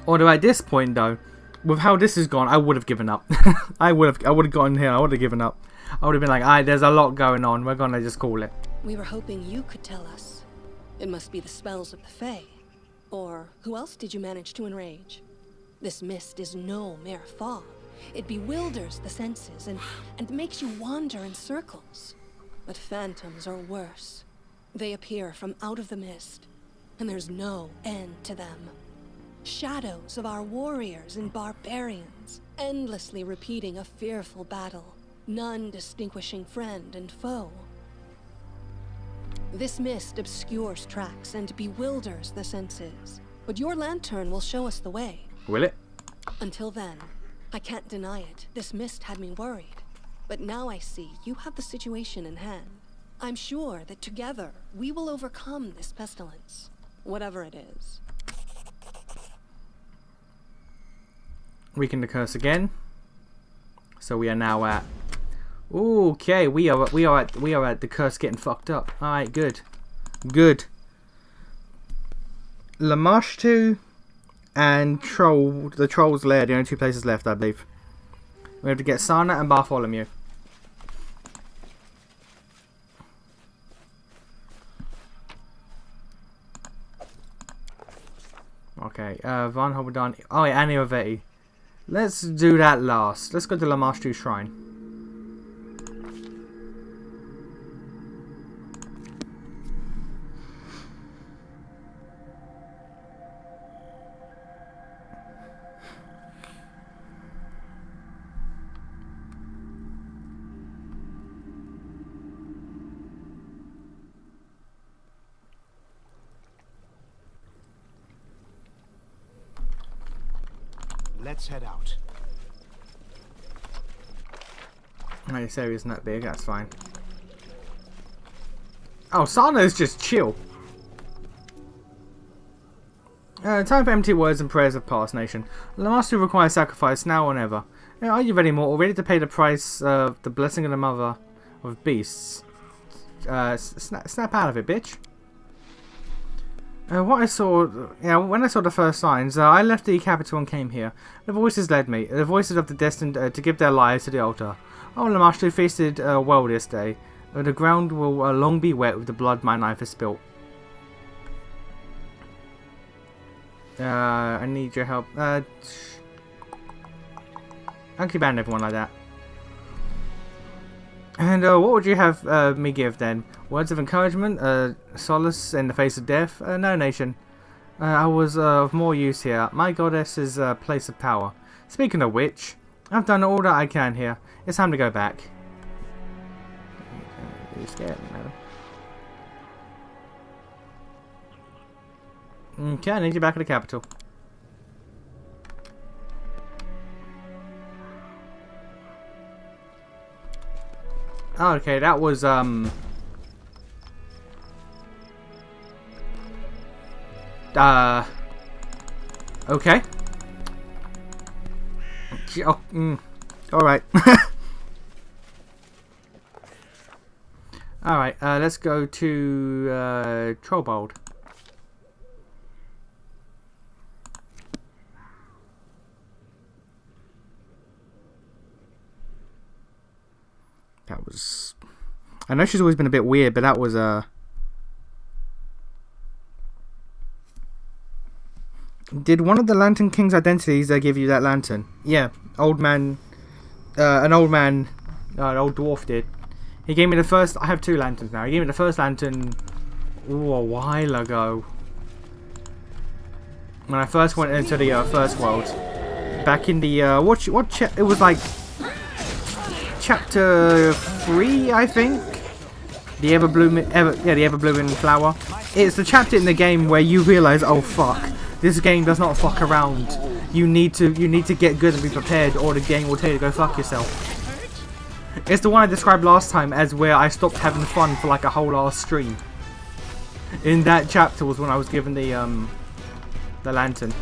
Although at this point, though, with how this has gone, I would have given up. I would have gotten here. I would have given up. I would have been like, "Alright, there's a lot going on. We're gonna just call it." We were hoping you could tell us. It must be the spells of the Fae. Or who else did you manage to enrage? This mist is no mere fog. It bewilders the senses and makes you wander in circles. But phantoms are worse. They appear from out of the mist, and there's no end to them. Shadows of our warriors and barbarians, endlessly repeating a fearful battle, none distinguishing friend and foe. This mist obscures tracks and bewilders the senses, but your lantern will show us the way. Will it? Until then, I can't deny it. This mist had me worried. But now I see you have the situation in hand. I'm sure that together we will overcome this pestilence, whatever it is. Weaken the curse again. So we are now at. Okay, we are at the curse getting fucked up. All right, good, good. Lamashtu and the Troll's Lair, the only two places left, I believe. We have to get Sana and Bartholomew. Okay, Van Hobbedon. Oh, yeah, Anioveti. Let's do that last. Let's go to Lamashtu Shrine. Let's head out. Oh, this area isn't that big, that's fine. Oh, Sana's just chill. Time for empty words and prayers have passed, nation. The master requires sacrifice now or never. Are you ready, mortal? Ready to pay the price of the blessing of the mother of beasts? Snap out of it, bitch. What I saw, when I saw the first signs, I left the capital and came here. The voices led me, the voices of the destined to give their lives to the altar. Oh, Lamashtu feasted well this day. The ground will long be wet with the blood my knife has spilt. I need your help. Don't keep banning everyone like that. And what would you have me give then? Words of encouragement? Solace in the face of death? No, nation. I was of more use here. My goddess' place of power. Speaking of which, I've done all that I can here. It's time to go back. You're scared, madam. Okay, I need you back at the capital. Oh, okay, that was, okay. Oh, alright. Alright, let's go to, Trollbold. That was... I know she's always been a bit weird, but that was, Did one of the Lantern King's identities give you that lantern? Yeah, old man... an old man... an old dwarf did. He gave me the first... I have two lanterns now. He gave me the first lantern... Ooh, a while ago. When I first went into the first world. Back in the... it was like... Chapter 3, I think. The ever blooming flower. It's the chapter in the game where you realise, oh fuck, this game does not fuck around. You need to get good and be prepared, or the game will tell you to go fuck yourself. It's the one I described last time as where I stopped having fun for like a whole ass stream. In that chapter was when I was given the lantern.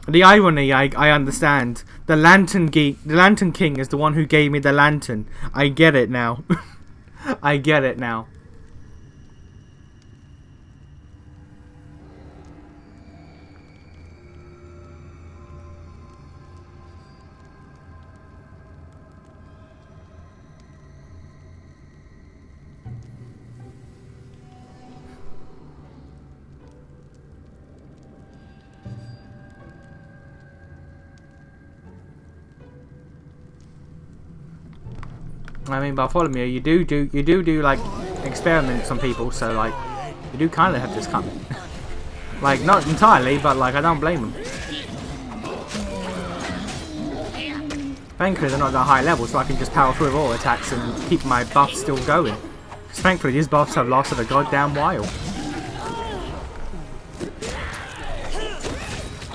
The irony, I understand. The Lantern King is the one who gave me the lantern. I get it now. I get it now. I mean, Bartholomew, you do like experiments on people, so like you do kind of have this coming. Like not entirely, but like I don't blame them. Thankfully, they're not that high level, so I can just power through with all attacks and keep my buffs still going. Because thankfully, these buffs have lasted a goddamn while.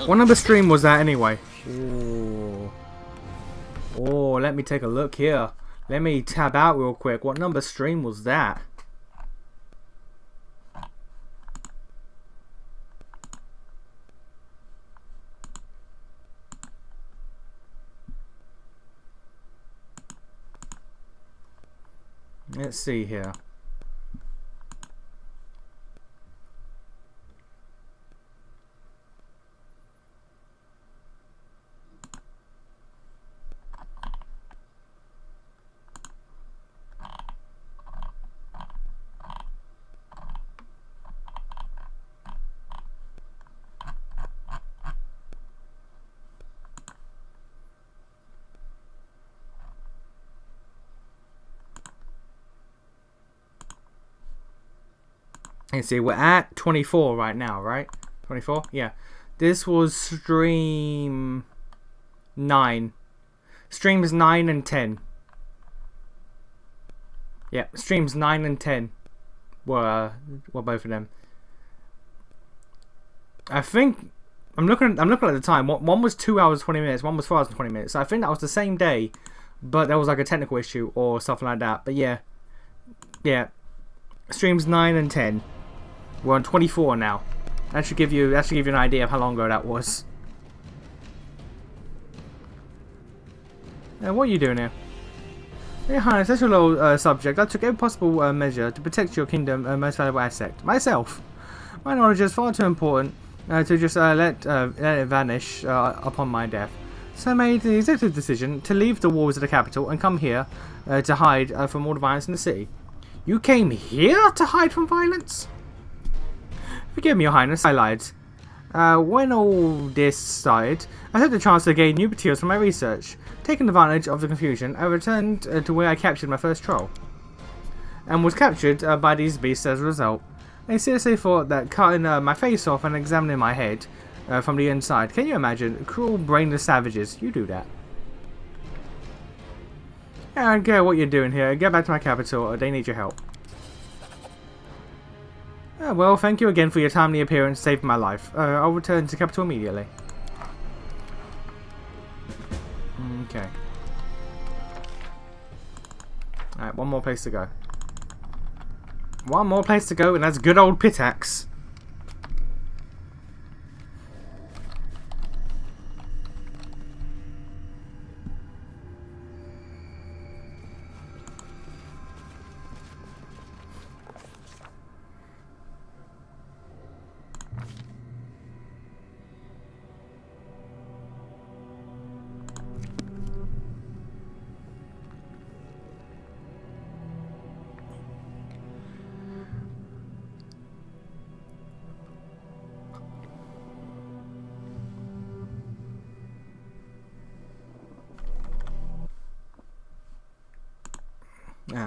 What number stream was that anyway? Ooh. Oh, let me take a look here. Let me tab out real quick. What number stream was that? Let's see here. Let's see, we're at 24 right now, right? 24? Yeah. This was stream 9. Streams 9 and 10. Yeah, streams 9 and 10 were both of them. I think I'm looking at the time. One was 2 hours 20 minutes, one was 4 hours and 20 minutes. So I think that was the same day, but there was like a technical issue or something like that. But yeah. Yeah. Streams 9 and 10. We're on 24 now. That should give you an idea of how long ago that was. What are you doing here? Hey, Highness, that's your little subject. I took every possible measure to protect your kingdom most valuable asset. Myself. My knowledge is far too important to just let it vanish upon my death. So I made the executive decision to leave the walls of the capital and come here to hide from all the violence in the city. You came here to hide from violence? Forgive me, Your Highness, I lied. When all this started, I took the chance to gain new materials from my research. Taking advantage of the confusion, I returned to where I captured my first troll. And was captured by these beasts as a result. They seriously thought that cutting my face off and examining my head from the inside. Can you imagine? Cruel, brainless savages. You do that. I don't care what you're doing here. Get back to my capital. They need your help. Well, thank you again for your timely appearance, saving my life. I'll return to capital immediately. Okay. Alright, one more place to go. One more place to go, and that's good old Pitax.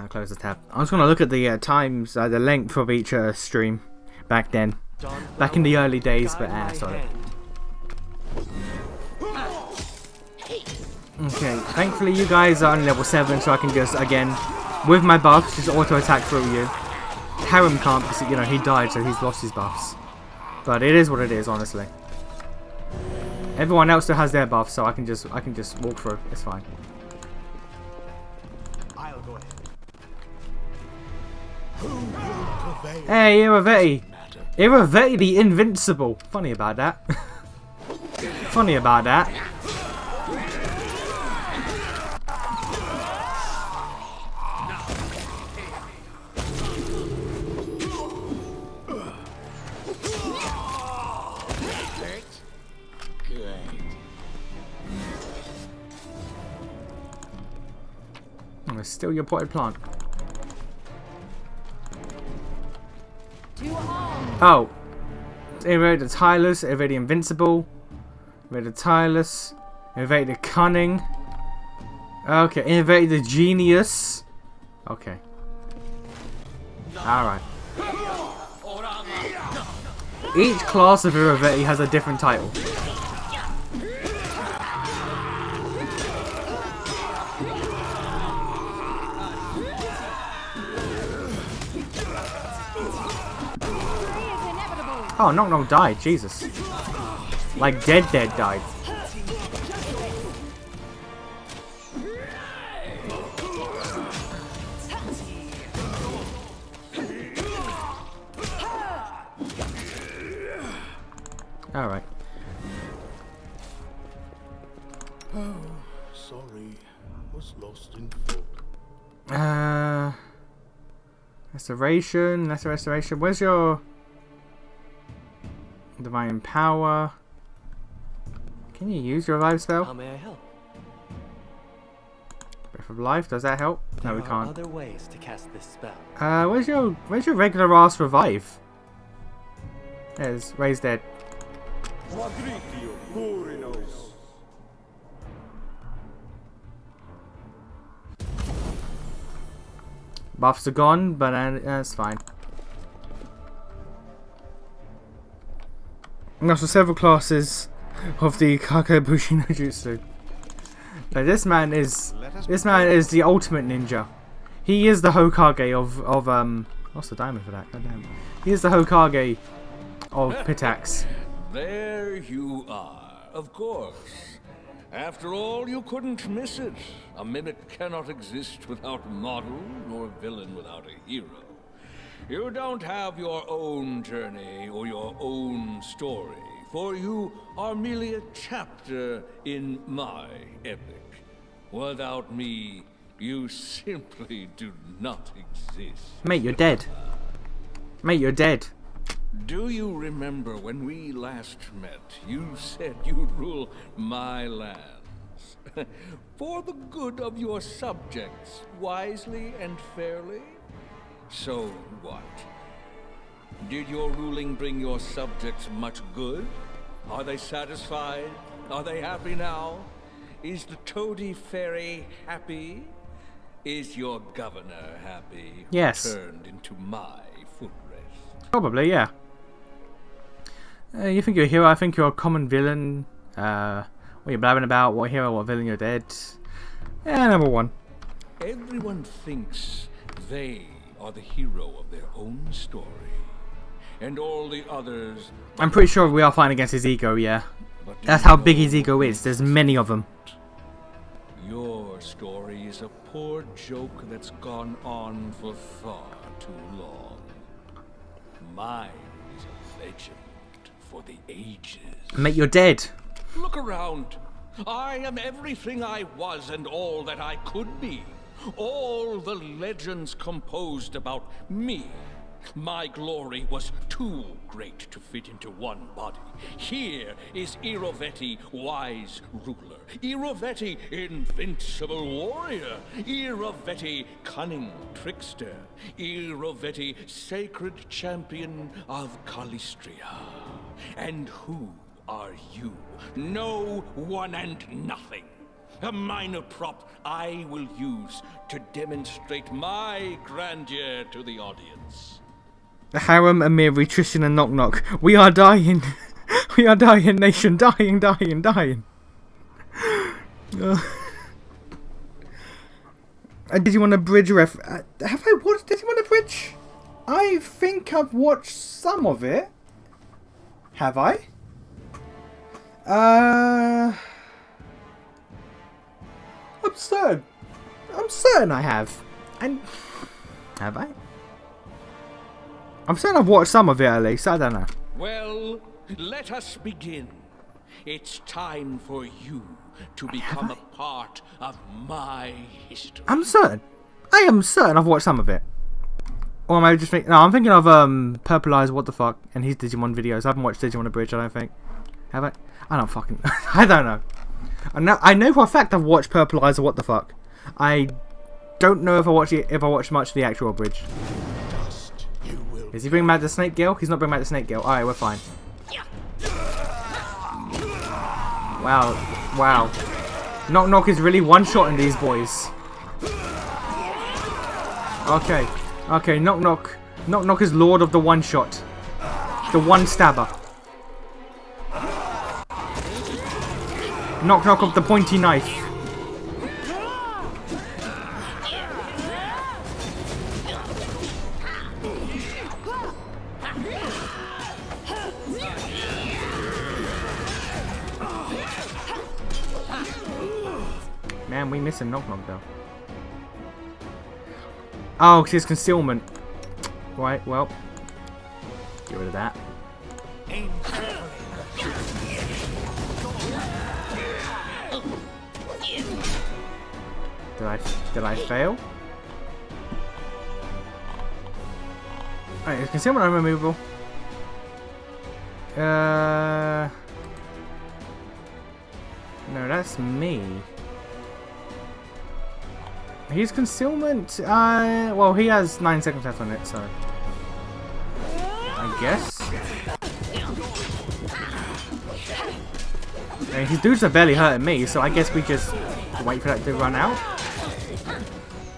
Close the tab. I was going to look at the times, the length of each stream back then. Back in the early days, but sorry. Okay, thankfully you guys are on level 7, so I can just, again, with my buffs, just auto-attack through you. Harem can't, because, you know, he died, so he's lost his buffs. But it is what it is, honestly. Everyone else still has their buffs, so I can just walk through. It's fine. Hey, Iravetti! Iravetti the Invincible! Funny about that. Funny about that. I'm gonna steal your potted plant. Oh, evade the tireless, evade the invincible, evade the tireless, evade the cunning. Okay, evade the genius. Okay. Alright. Each class of Irovetti has a different title. Oh, Knock Knock died, Jesus. Like dead died. Alright. Oh, sorry. Was lost in thought. Restoration, lesser restoration. Where's your divine power? Can you use your revive spell? How may I help? Breath of life, does that help? No, we There can't. are other ways to cast this spell. Where's your regular ass revive? There's raise dead. Buffs are gone, but that's fine. And also several classes of the Kakebushi no Jutsu. But this man is the ultimate ninja. He is the Hokage of what's the diamond for that? Goddamn. He is the Hokage of Pitax. There you are, of course. After all, you couldn't miss it. A mimic cannot exist without model, nor villain without a hero. You don't have your own journey or your own story, for you are merely a chapter in my epic. Without me, you simply do not exist. Mate, you're dead. Mate, you're dead. Do you remember when we last met, you said you'd rule my lands? For the good of your subjects, wisely and fairly? So what? Did your ruling bring your subjects much good? Are they satisfied? Are they happy now? Is the Toady Fairy happy? Is your governor happy? Yes. Turned into my footrest. Probably, yeah. You think you're a hero? I think you're a common villain. What you're blabbing about? What hero? What villain? You're dead. Yeah, number one. Everyone thinks they are the hero of their own story, and all the others. I'm pretty sure we are fighting against his ego. Yeah, that's how big his ego is. There's many of them. Your story is a poor joke that's gone on for far too long. Mine is a legend for the ages. Mate, you're dead. Look around. I am everything I was and all that I could be. All the legends composed about me. My glory was too great to fit into one body. Here is Irovetti, wise ruler. Irovetti, invincible warrior. Irovetti, cunning trickster. Irovetti, sacred champion of Calistria. And who are you? No one and nothing. A minor prop I will use to demonstrate my grandeur to the audience. Harem, Amiri, Tristan and Knock Knock. We are dying. We are dying, nation. Dying. Did you want a bridge ref? Have I watched Did you want a bridge? I think I've watched some of it. Have I? I'm certain I have. And have I? I'm certain I've watched some of it at least. I don't know. Well, let us begin. It's time for you to become a part of my history. I'm certain. I am certain I've watched some of it. Or am I just thinking? No, I'm thinking of Purple Eyes. What the fuck? And his Digimon videos. I haven't watched Digimon Abridged. I don't think. Have I? I don't fucking. I don't know. I know for a fact I've watched Purple Eyes. Or what the fuck? I don't know if I watched much of the actual Abridged. Is he bringing back the Snake Gale? He's not bringing back the Snake Gale. Alright, we're fine. Wow. Knock Knock is really one-shotting these boys. Okay. Okay, Knock Knock. Knock Knock is Lord of the One Shot. The One Stabber. Knock Knock of the Pointy Knife. Man, we missing Knock Knock though. Oh, she's concealment. Right, well. Get rid of that. Did I fail? Alright, is concealment unremovable? No, that's me. He's concealment. Well, he has 9 seconds left on it, so I guess. And his dudes are barely hurting me, so I guess we just wait for that to run out.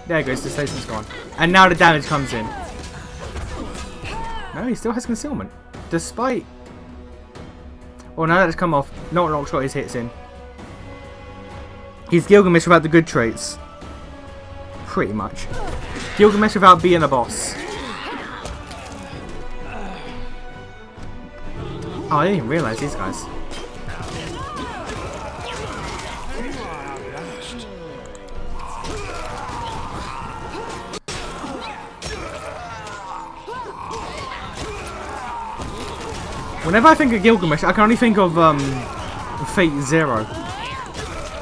There it goes, the station's gone. And now the damage comes in. No, he still has concealment. Despite... Well, now that it's come off, Knock Knock got his hits in. He's Gilgamesh without the good traits. Pretty much. Gilgamesh without being a boss. Oh, I didn't even realise these guys. Whenever I think of Gilgamesh, I can only think of Fate Zero.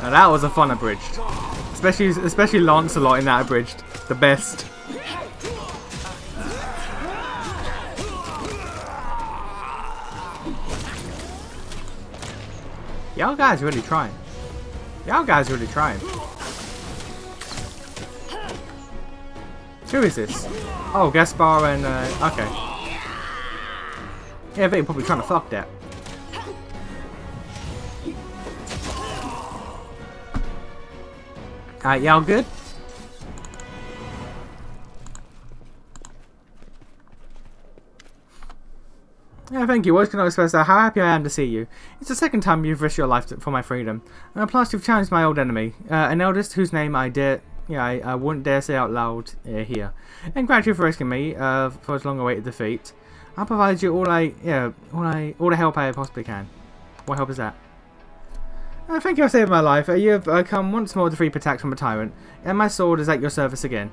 Now that was a fun abridged. Especially Lancelot in that abridged. The best. Y'all guys really trying. Y'all guys really trying. Who is this? Oh, Gaspar and okay. Yeah, they're probably trying to fuck that. Alright, y'all good? Yeah, thank you. What can I express how happy I am to see you. It's the second time you've risked your life for my freedom. Plus, you've challenged my old enemy, an eldest whose name I wouldn't dare say out loud here. And gratitude for rescuing me for his long-awaited defeat. I'll provide you all the help I possibly can. What help is that? Thank you for saving my life. You have come once more to free attacks from a tyrant, and my sword is at your service again.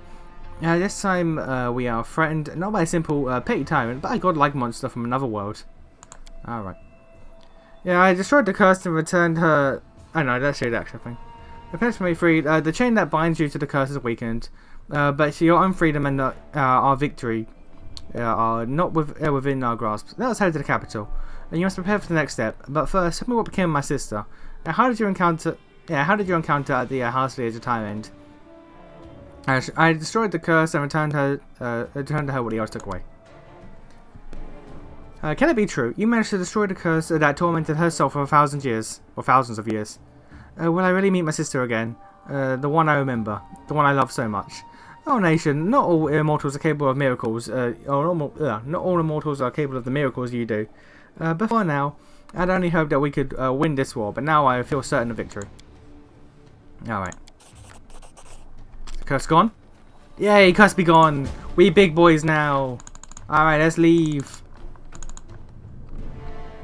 This time we are threatened not by a simple petty tyrant, but a godlike monster from another world. Alright. Yeah, I destroyed the curse and returned her... Oh no, that's the actual thing. The penitent may be freed. The chain that binds you to the curse is weakened, but your own freedom and our victory are not within our grasp. Let us head to the capital, and you must prepare for the next step. But first, tell me what became of my sister. How did you encounter at the house of the Edge of Time end? I destroyed the curse and returned to her what the others took away. Can it be true? You managed to destroy the curse that tormented her soul for 1,000 years, or thousands of years. Will I really meet my sister again? The one I remember, the one I love so much. Oh nation, not all immortals are capable of miracles, not all immortals are capable of the miracles you do. Before now, I'd only hoped that we could win this war, but now I feel certain of victory. Alright. The curse gone? Yay, curse be gone! We big boys now! Alright, let's leave.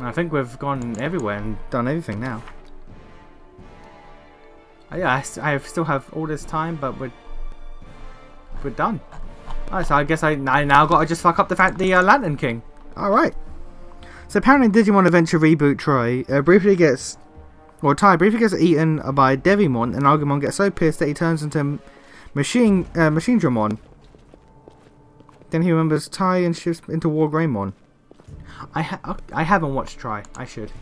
I think we've gone everywhere and done everything now. Yeah, I still have all this time, but we're done. Alright, so I guess I now gotta just fuck up the Lantern King. Alright. So apparently Digimon Adventure Reboot Ty briefly gets eaten by Devimon, and Agumon gets so pissed that he turns into Machine Dramon. Then he remembers Ty and shifts into War Greymon. I haven't watched Try. I should.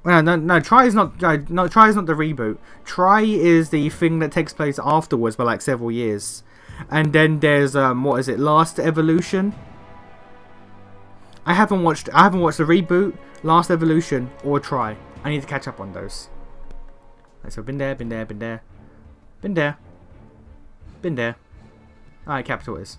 Well, no. Try is not the reboot. Try is the thing that takes place afterwards by like several years, and then there's what is it? Last Evolution. I haven't watched the reboot, Last Evolution, or Try. I need to catch up on those. Right, so been there. Alright, capital is.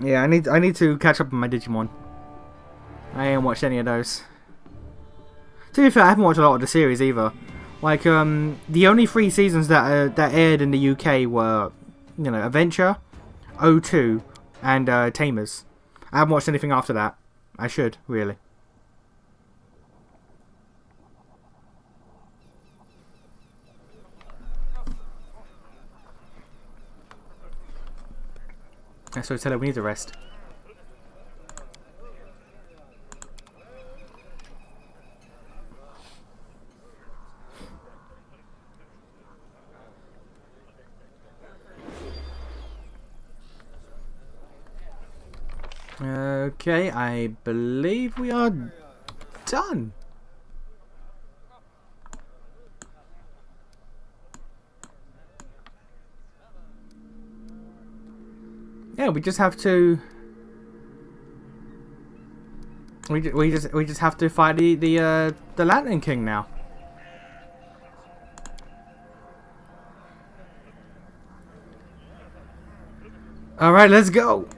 Yeah, I need to catch up on my Digimon. I ain't watched any of those. To be fair, I haven't watched a lot of the series either. Like, the only 3 seasons that that aired in the UK were, you know, Adventure, O2, and Tamers. I haven't watched anything after that. I should, really. So tell her we need the rest. Okay, I believe we are done. Yeah, we just have to. We just have to fight the Lantern King now. All right, let's go.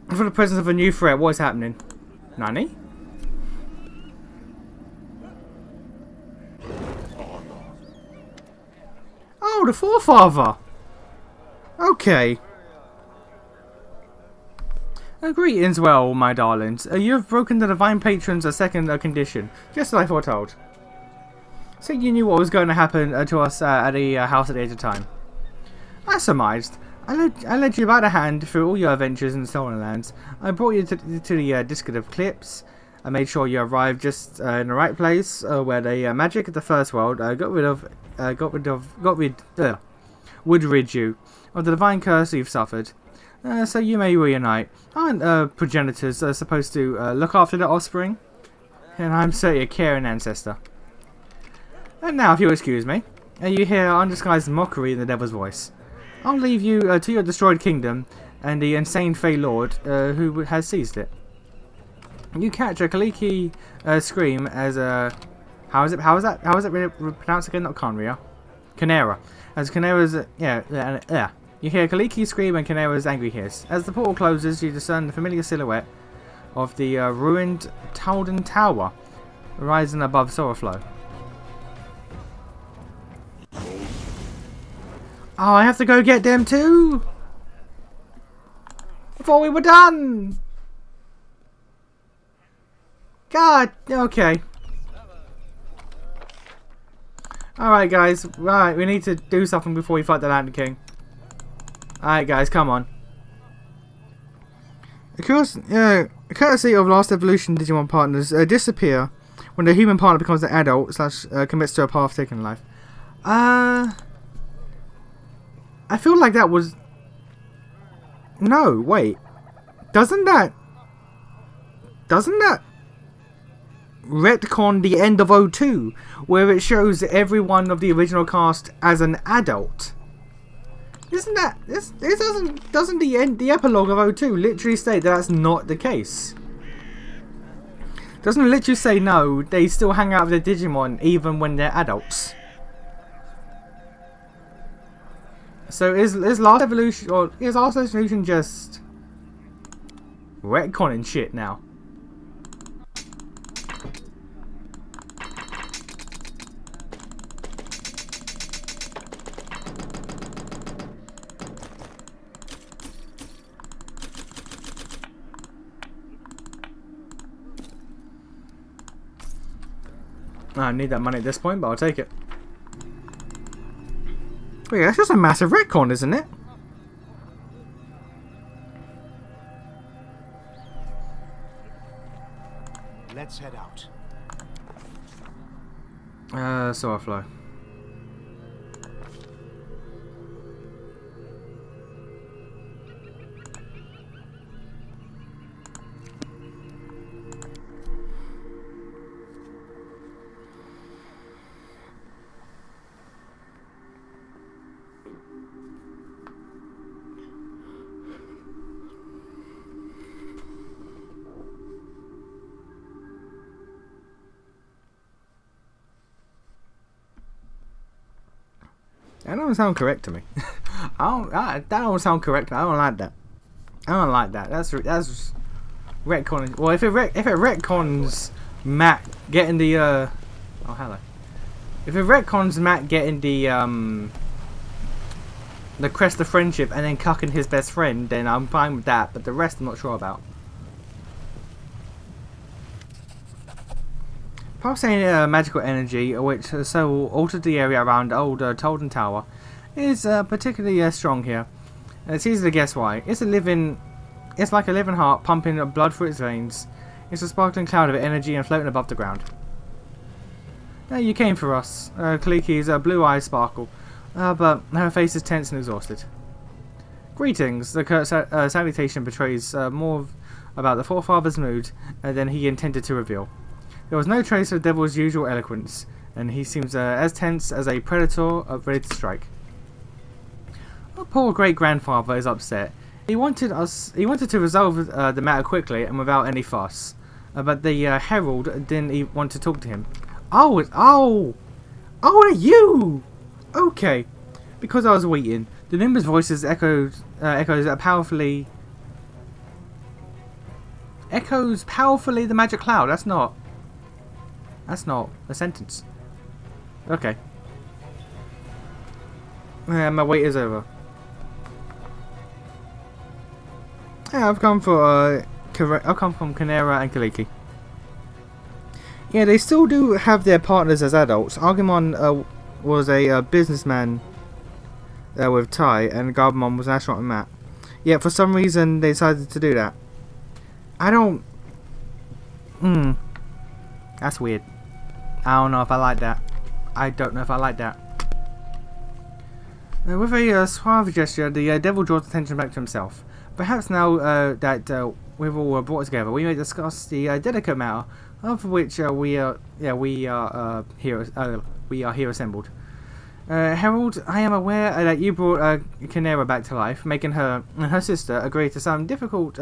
For the presence of a new threat, what is happening? Nani? Oh, the Forefather. Okay. Greetings, well, my darlings. You have broken the Divine Patron's second condition, just as I foretold. So you knew what was going to happen to us at the house at the Edge of Time. I surmised. I led you by the hand through all your adventures in the Stolen Lands. I brought you to the Discus of Clips. I made sure you arrived just in the right place, where the magic of the First World would rid you of the divine curse you've suffered. So you may reunite. Aren't progenitors supposed to look after their offspring? And I'm certainly a caring ancestor. And now, if you'll excuse me, you hear undisguised mockery in the devil's voice. I'll leave you to your destroyed kingdom and the insane Fey Lord who has seized it. You catch a Kaliki scream as a... How is it really pronounced again? Not Conria. Canera. As Canera's... Yeah. You hear Kaliki scream and Canera's angry hiss. As the portal closes, you discern the familiar silhouette of the ruined Talden Tower rising above Sorrowflow. Oh, I have to go get them too! Before we were done! God, okay. Alright guys, right, we need to do something before we fight the Lantern King. Alright guys, come on. Of course, courtesy of Last Evolution Digimon partners disappear when the human partner becomes an adult / commits to a path taken in life. I feel like that was... No, wait. Doesn't that retcon the end of O2, where it shows everyone of the original cast as an adult? Isn't that... This doesn't the epilogue of O2 literally state that that's not the case? Doesn't it literally say no, they still hang out with their Digimon even when they're adults? So is Last Evolution, or is Last Evolution just retconning shit now? I need that money at this point, but I'll take it. Wait, that's just a massive retcon, isn't it? Let's head out. Sorrowflow. That don't sound correct to me. That don't sound correct. I don't like that. I don't like that. That's retconning. Well, if it retcons Matt getting the oh hello. If it retcons Matt getting the crest of friendship and then cucking his best friend, then I'm fine with that. But the rest, I'm not sure about. Pulsating magical energy, which so altered the area around old Tolden Tower, is particularly strong here. It's easy to guess why. It's like a living heart pumping blood through its veins. It's a sparkling cloud of energy and floating above the ground. You came for us. Kaliki's blue eyes sparkle, but her face is tense and exhausted. Greetings. The curt salutation betrays more about the Forefather's mood than he intended to reveal. There was no trace of Devil's usual eloquence, and he seems as tense as a predator ready to strike. Our poor great-grandfather is upset. He wanted to resolve the matter quickly and without any fuss, but the herald didn't want to talk to him. Oh, you! Okay, because I was waiting. The numerous voices echoes powerfully the magic cloud. That's not a sentence. Okay. My wait is over. Yeah, I've come from Kanera and Kaliki. Yeah, they still do have their partners as adults. Agumon was a businessman with Ty, and Garbamon was an astronaut with Matt. Yet for some reason they decided to do that. I don't. That's weird. I don't know if I like that. I don't know if I like that. With a suave gesture, the devil draws attention back to himself. Perhaps now that we've all brought together, we may discuss the delicate matter of which we are here assembled. Herald, I am aware that you brought Kanera back to life, making her and her sister agree to some difficult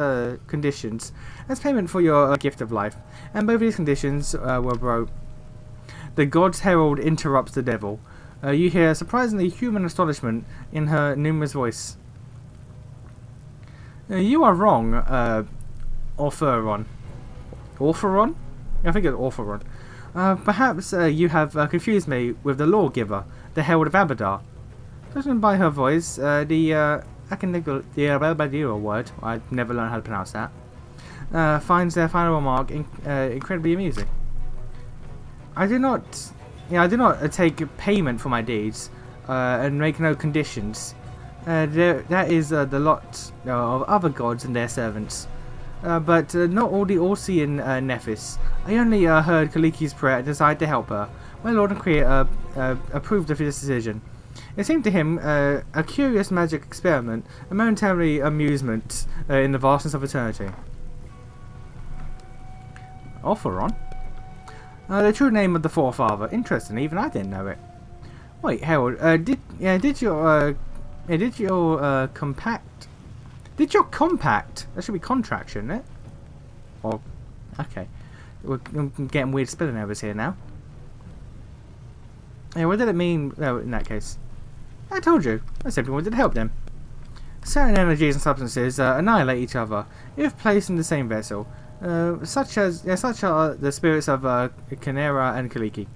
conditions as payment for your gift of life, and both these conditions were broke. The God's Herald interrupts the devil. You hear surprisingly human astonishment in her numerous voice. You are wrong, Orpheron. Orpheron? I think it's Orpheron. Perhaps you have confused me with the lawgiver, the Herald of Abadar. Judging by her voice, the Abadar word, I've never learned how to pronounce that, finds their final remark incredibly amusing. I do not take payment for my deeds, and make no conditions. That is the lot of other gods and their servants. But not all the all-seeing Nephis. I only heard Kaliki's prayer and decided to help her. My Lord and Creator approved of this decision. It seemed to him a curious magic experiment, a momentary amusement in the vastness of eternity. Orpheron? The true name of the Forefather. Interesting, even I didn't know it. Wait, Harold, did your compact? Did your compact? That should be contract, shouldn't it? Or, okay, we're getting weird spelling errors here now. Yeah, what did it mean in that case? I told you. I simply wanted to help them. Certain energies and substances annihilate each other if placed in the same vessel. Such are the spirits of Kanera and Kaliki.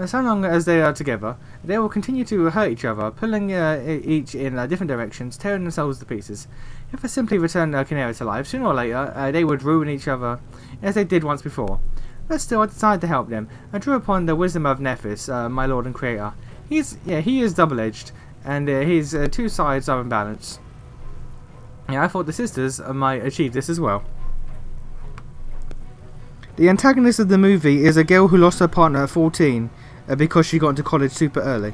So long as they are together, they will continue to hurt each other, pulling each in different directions, tearing themselves to pieces. If I simply return Kanera to life, sooner or later they would ruin each other, as they did once before. But still, I decided to help them, and drew upon the wisdom of Nephis, my Lord and Creator. He is double-edged, and his two sides are in balance. Yeah, I thought the sisters might achieve this as well. The antagonist of the movie is a girl who lost her partner at 14 because she got into college super early.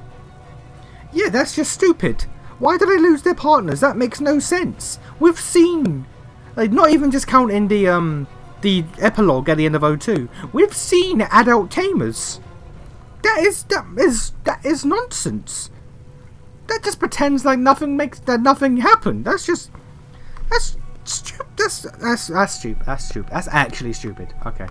Yeah, that's just stupid. Why do they lose their partners? That makes no sense. We've seen, like, not even just counting the epilogue at the end of O2. We've seen adult tamers. That is nonsense. That just pretends like nothing happened. That's stupid. That's stupid. That's actually stupid. Okay.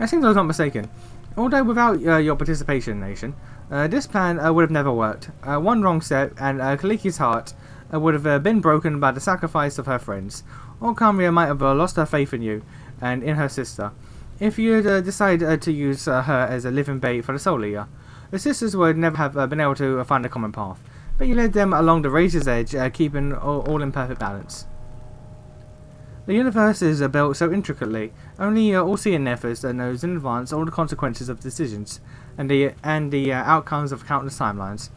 It seems I was not mistaken. Although without your participation, Nation, This plan would have never worked. One wrong step, and Kaliki's heart would have been broken by the sacrifice of her friends. Or Cambria might have lost her faith in you, and in her sister. If you'd decided to use her as a living bait for the Soul Eater, the sisters would never have been able to find a common path. But you led them along the razor's edge, keeping all in perfect balance. The universe is built so intricately, only all-seeing Nethers knows in advance all the consequences of decisions, and the outcomes of countless timelines.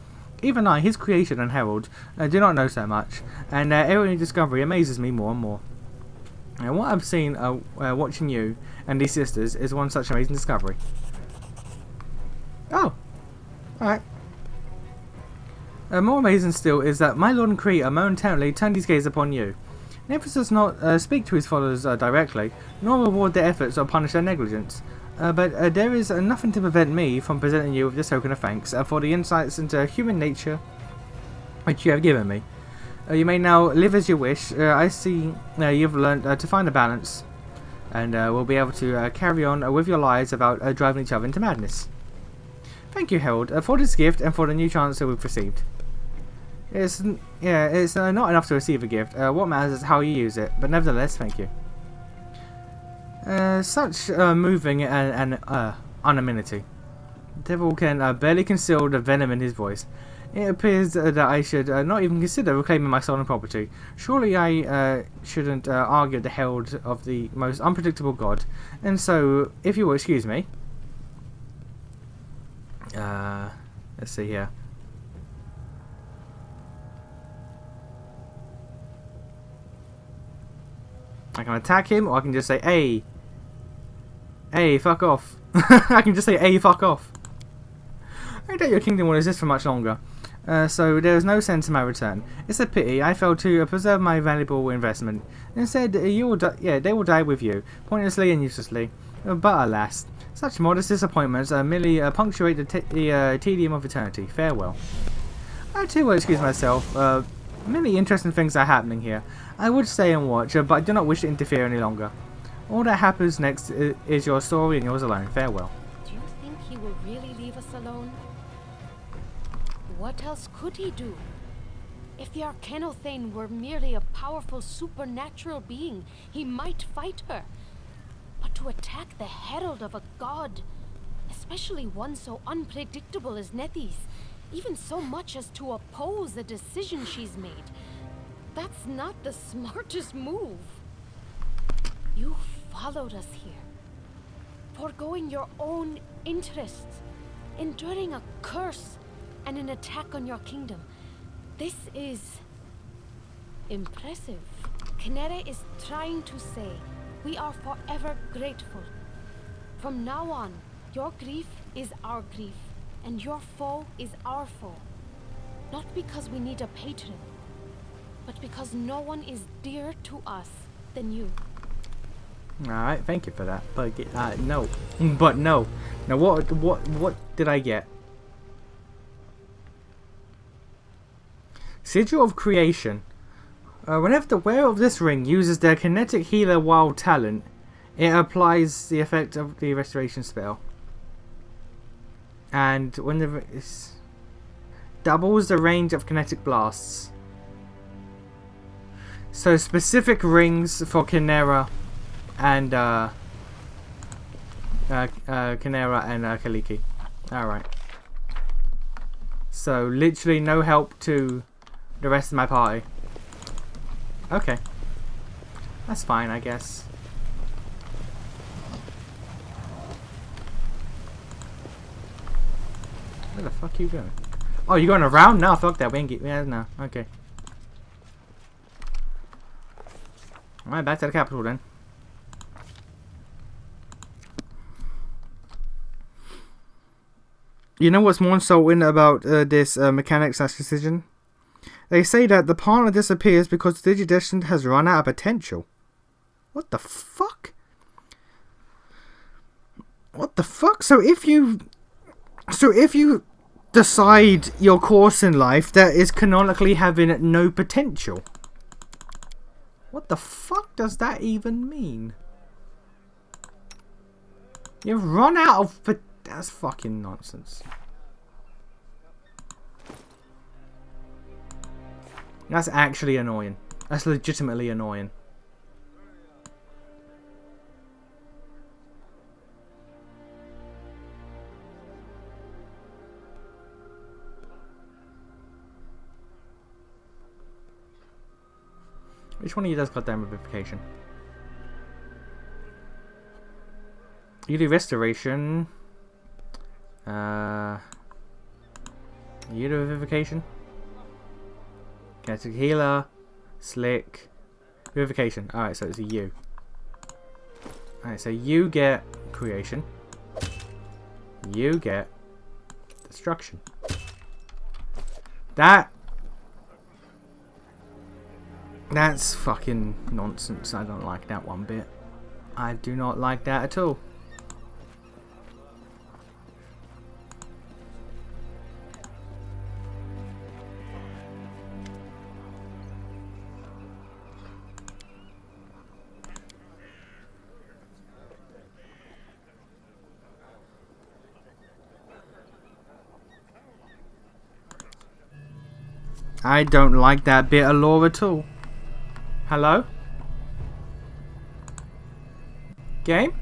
Even I, his creation and herald, do not know so much, and every new discovery amazes me more and more. And what I've seen watching you and these sisters is one such amazing discovery. Oh! Alright. More amazing still is that my Lord and Creator momentarily turned his gaze upon you. Nethers does not speak to his followers directly, nor reward their efforts or punish their negligence. But there is nothing to prevent me from presenting you with this token of thanks for the insights into human nature which you have given me. You may now live as you wish. I see you've learned to find a balance, and will be able to carry on with your lives without driving each other into madness. Thank you, Herald, for this gift and for the new chance that we've received. It's not enough to receive a gift. What matters is how you use it. But nevertheless, thank you. Such moving and anonymity. Devil can barely conceal the venom in his voice. It appears that I should not even consider reclaiming my stolen property. Surely I shouldn't argue the herald of the most unpredictable god. And so, if you will excuse me. Let's see here. I can attack him, or I can just say, "Hey, hey, fuck off." I can just say, "Hey, fuck off." I doubt your kingdom will exist for much longer, so there is no sense in my return. It's a pity. I failed to preserve my valuable investment. Instead, they will die with you, pointlessly and uselessly. But alas, such modest disappointments merely punctuate the tedium of eternity. Farewell. I too will excuse myself. Many interesting things are happening here. I would stay and watch, but I do not wish to interfere any longer. All that happens next is your story and yours alone. Farewell. Do you think he will really leave us alone? What else could he do? If the Arcanothane were merely a powerful supernatural being, he might fight her. But to attack the herald of a god, especially one so unpredictable as Nethi's, even so much as to oppose the decision she's made, that's not the smartest move. You followed us here, foregoing your own interests, enduring a curse and an attack on your kingdom. This is impressive. Kynera is trying to say we are forever grateful. From now on, your grief is our grief, and your foe is our foe. Not because we need a patron, but because no one is dearer to us than you. Alright, thank you for that. But no. But no. Now what did I get? Sigil of Creation. Whenever the wearer of this ring uses their kinetic healer wild talent, it applies the effect of the restoration spell. And whenever it doubles the range of kinetic blasts. So specific rings for Kynera and Kaliki. Alright. So literally no help to the rest of my party. Okay. That's fine, I guess. Where the fuck are you going? Oh, you going around? No, fuck that. We ain't get. Yeah, no. Okay. Alright, back to the capital then. You know what's more insulting about this mechanic/decision? They say that the partner disappears because the Digidestined has run out of potential. What the fuck? What the fuck? So if you decide your course in life that is canonically having no potential, what the fuck does that even mean? You've run out of... That's fucking nonsense. That's actually annoying. That's legitimately annoying. Which one of you does goddamn revivification? You do restoration. You do revivification. Okay, so healer, slick, revivification. Alright, so it's a you. Alright, so you get creation. You get destruction. That's fucking nonsense. I don't like that one bit. I do not like that at all. I don't like that bit of lore at all. Hello? Game?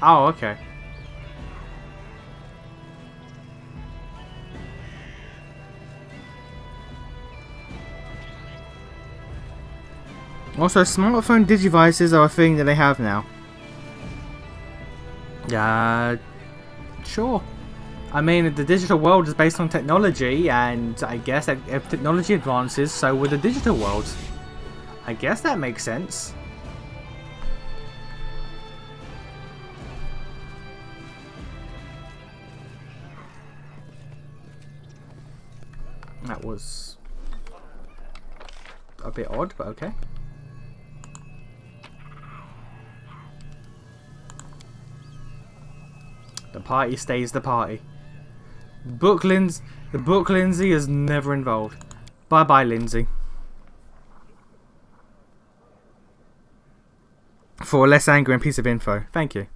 Oh, okay. Also, smartphone digivices are a thing that they have now. Sure. I mean, the digital world is based on technology, and I guess that if technology advances, so will the digital world. I guess that makes sense. That was a bit odd, but okay. The party stays the party. The book Lindsay is never involved. Bye bye, Lindsay. For a less angry and piece of info. Thank you.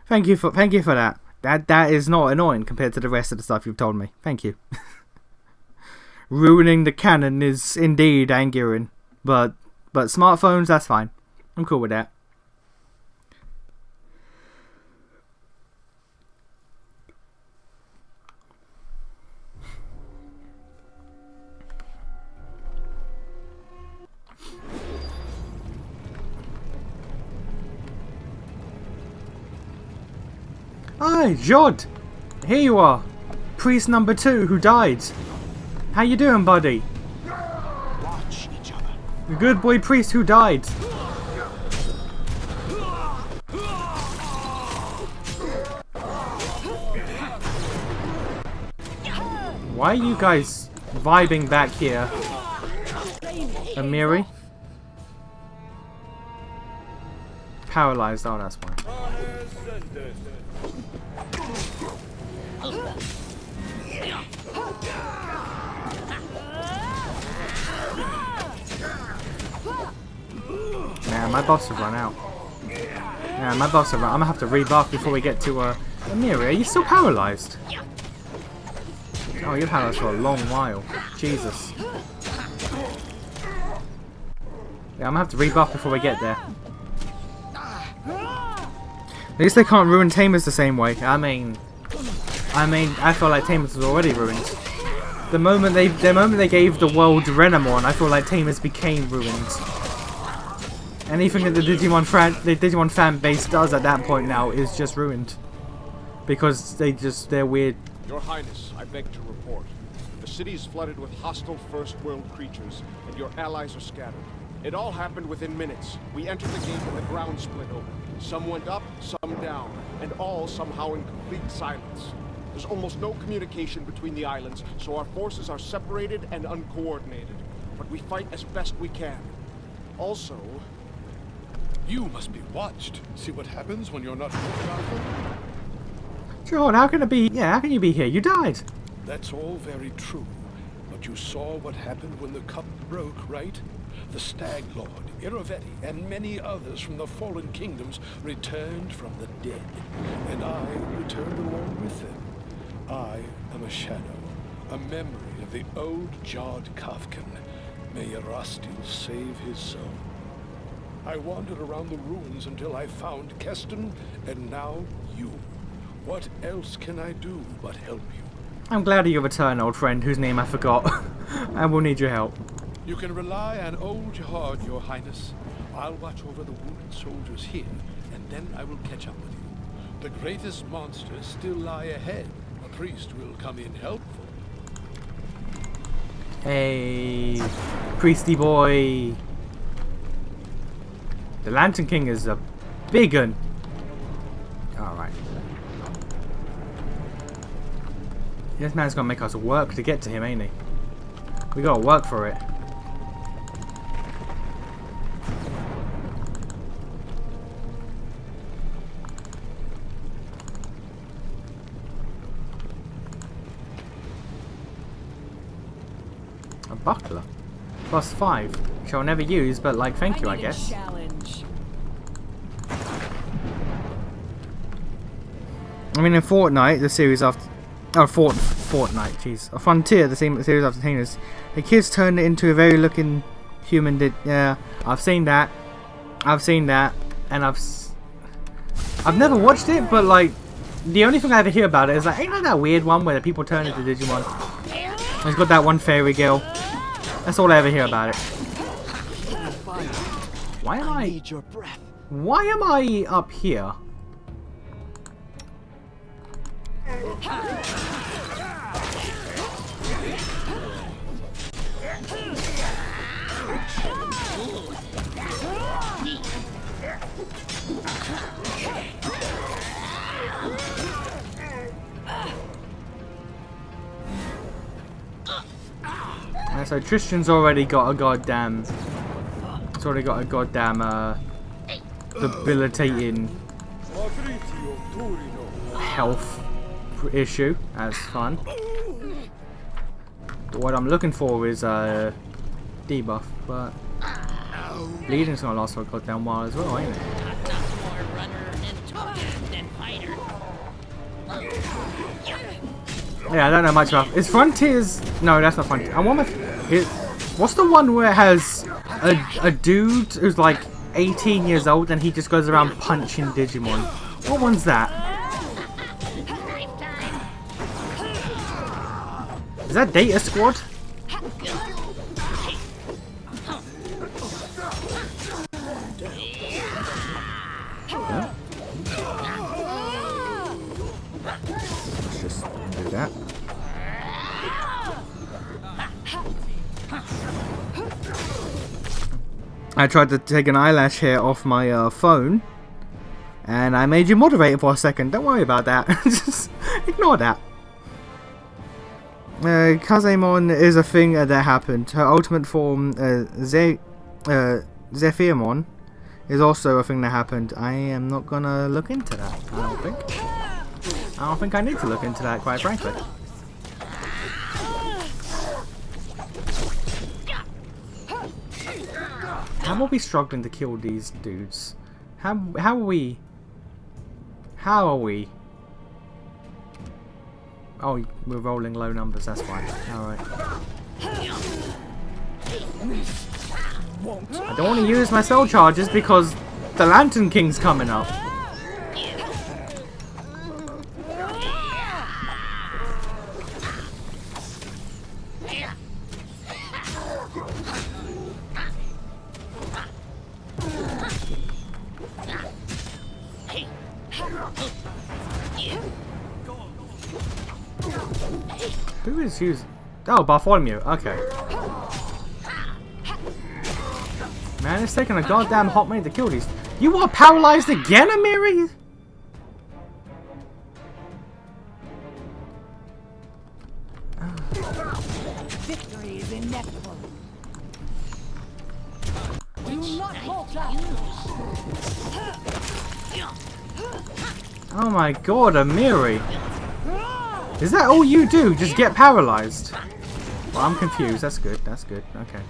Thank you for that. That is not annoying compared to the rest of the stuff you've told me. Thank you. Ruining the canon is indeed angering. But smartphones, that's fine. I'm cool with that. Hi, Jod! Here you are. Priest number 2 who died. How you doing, buddy? Watch each other. The good boy priest who died. Why are you guys vibing back here? Amiri? Paralyzed, oh that's why. Man, my buffs have run out. Yeah, my buffs have run. I'm gonna have to rebuff before we get to Amiri. Are you still paralyzed? Oh, you're paralyzed for a long while. Jesus. Yeah, I'm gonna have to rebuff before we get there. At least they can't ruin Tamers the same way. I mean, I feel like Tamers was already ruined. The moment they gave the world Renamon, I feel like Tamers became ruined. Anything that the Digimon fan base does at that point now is just ruined. Because they're weird. Your Highness, I beg to report. The city is flooded with hostile First World creatures, and your allies are scattered. It all happened within minutes. We entered the gate and the ground split open. Some went up, some down, and all somehow in complete silence. There's almost no communication between the islands, so our forces are separated and uncoordinated. But we fight as best we can. Also... You must be watched. See what happens when you're not looking after? John, how can it be? Yeah, how can you be here? You died. That's all very true. But you saw what happened when the cup broke, right? The Stag Lord, Iravetti, and many others from the fallen kingdoms returned from the dead, and I returned along with them. I am a shadow, a memory of the old Jard Kafkan. May Erastil save his soul. I wandered around the ruins until I found Keston, and now you. What else can I do but help you? I'm glad you return, old friend, whose name I forgot. I will need your help. You can rely on old Jard, Your Highness. I'll watch over the wounded soldiers here, and then I will catch up with you. The greatest monsters still lie ahead. A priest will come in helpful. Hey, priesty boy. The Lantern King is a big un. Alright. This man's gonna make us work to get to him, ain't he? We gotta work for it. A buckler. +5. Which I'll never use, but like, thank you, I guess. I mean, in Fortnite, the series after... Oh, Fortnite, jeez. A Frontier, the same series after Tainus. The kids turned it into a very looking human. Yeah, I've seen that. I've seen that. And I've never watched it, but like, the only thing I ever hear about it is like, ain't that weird one where the people turn into Digimon? It's got that one fairy girl. That's all I ever hear about it. Why am I... Why am I up here? So Tristan's already got a goddamn... It's already got a goddamn, debilitating health issue. That's fun. What I'm looking for is a debuff, but bleeding's gonna last for a goddamn while as well, ain't it? Yeah, I don't know much about. Is Frontiers? No, that's not Frontiers. I wonder if what's the one where it has a dude who's like 18 years old and he just goes around punching Digimon? What one's that? Is that Data Squad? Yeah. Let's just do that. I tried to take an eyelash hair off my phone, and I made you moderator for a second. Don't worry about that. Just ignore that. Kazemon is a thing that happened. Her ultimate form, Zephyrmon, is also a thing that happened. I am not gonna look into that, I don't think. I don't think I need to look into that, quite frankly. How are we struggling to kill these dudes? How are we? How are we? Oh, we're rolling low numbers, that's fine. Alright. I don't want to use my cell charges because the Lantern King's coming up. Who is using... Oh, Bartholomew. Okay. Man, it's taking a goddamn hot minute to kill these. You are paralyzed again, Amiri? Victory is inevitable. Do not falter. Oh my god, Amiri. Is that all you do? Just get paralyzed? Well, I'm confused. That's good. That's good. Okay.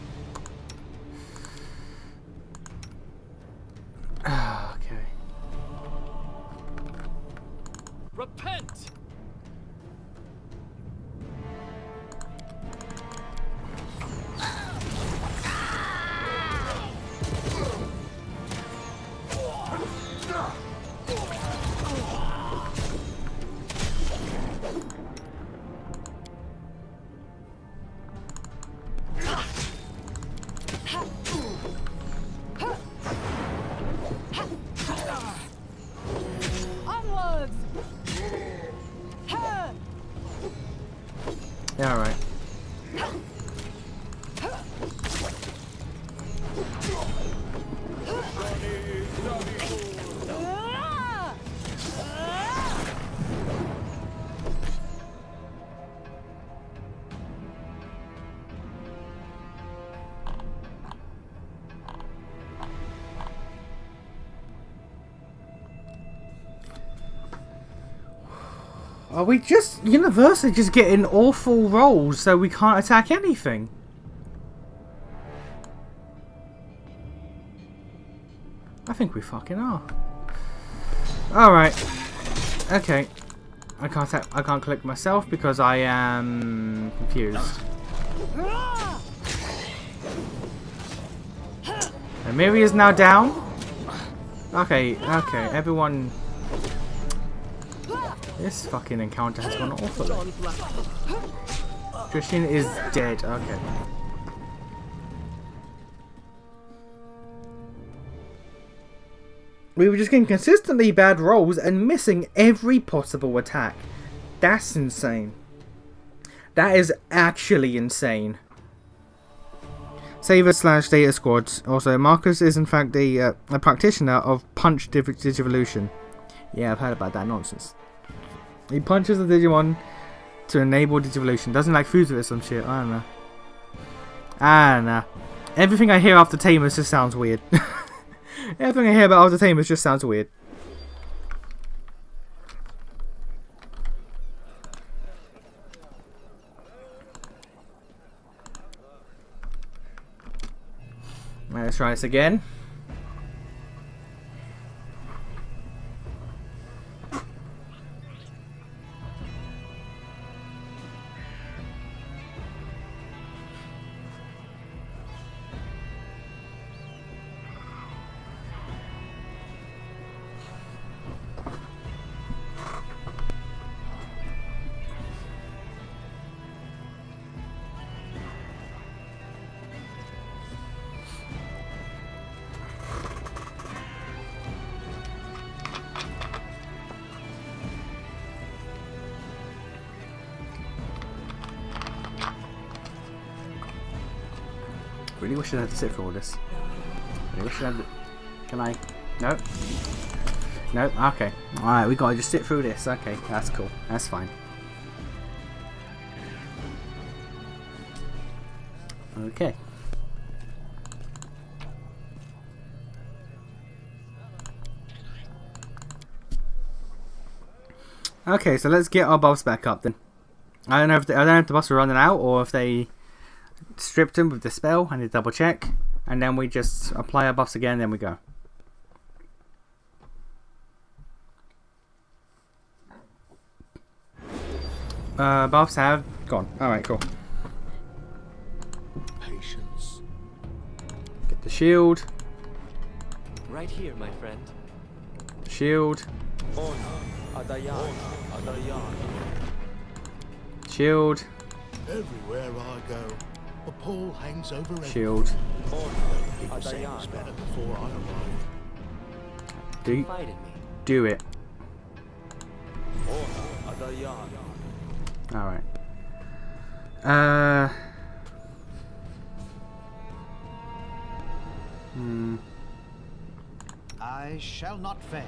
Onwards! Yeah, alright. Are we just universally just getting awful rolls so we can't attack anything? I think we fucking are. Alright. Okay. I can't collect myself because I am confused. And Miri is now down. Okay, everyone. This fucking encounter has gone awful. Christian is dead. Okay. We were just getting consistently bad rolls and missing every possible attack. That's insane. That is actually insane. Saver / Data Squads. Also, Marcus is in fact a practitioner of Punch Digivolution. Yeah, I've heard about that nonsense. He punches the Digimon to enable Digivolution. Doesn't like foods with it, some shit. I don't know. Everything I hear after Tamers just sounds weird. Everything I hear about after Tamers just sounds weird. Right, let's try this again. Really wish I had to sit for all this. Really wish I had to... Can I? No? No? Okay. Alright, we gotta just sit through this. Okay, that's cool. That's fine. Okay. Okay, so let's get our buffs back up then. I don't know if the buffs are running out or if they stripped them with the spell. I need to double check, and then we just apply our buffs again. Then we go. Buffs have gone. All right, cool. Patience. Get the shield. Right here, my friend. Shield. Shield. Everywhere I go, a pole hangs over everything. Shield. People say it was better before I arrived. Do it. Alright. I shall not fail.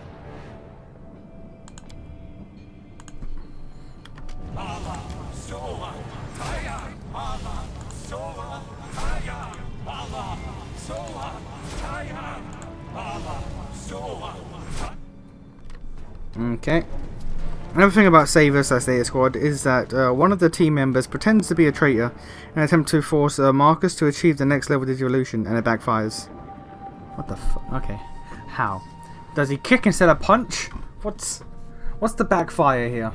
Okay. Another thing about Saver / Data Squad is that one of the team members pretends to be a traitor in an attempt to force Marcus to achieve the next level Digivolution, and it backfires. What the f? Okay. How? Does he kick instead of punch? What's the backfire here?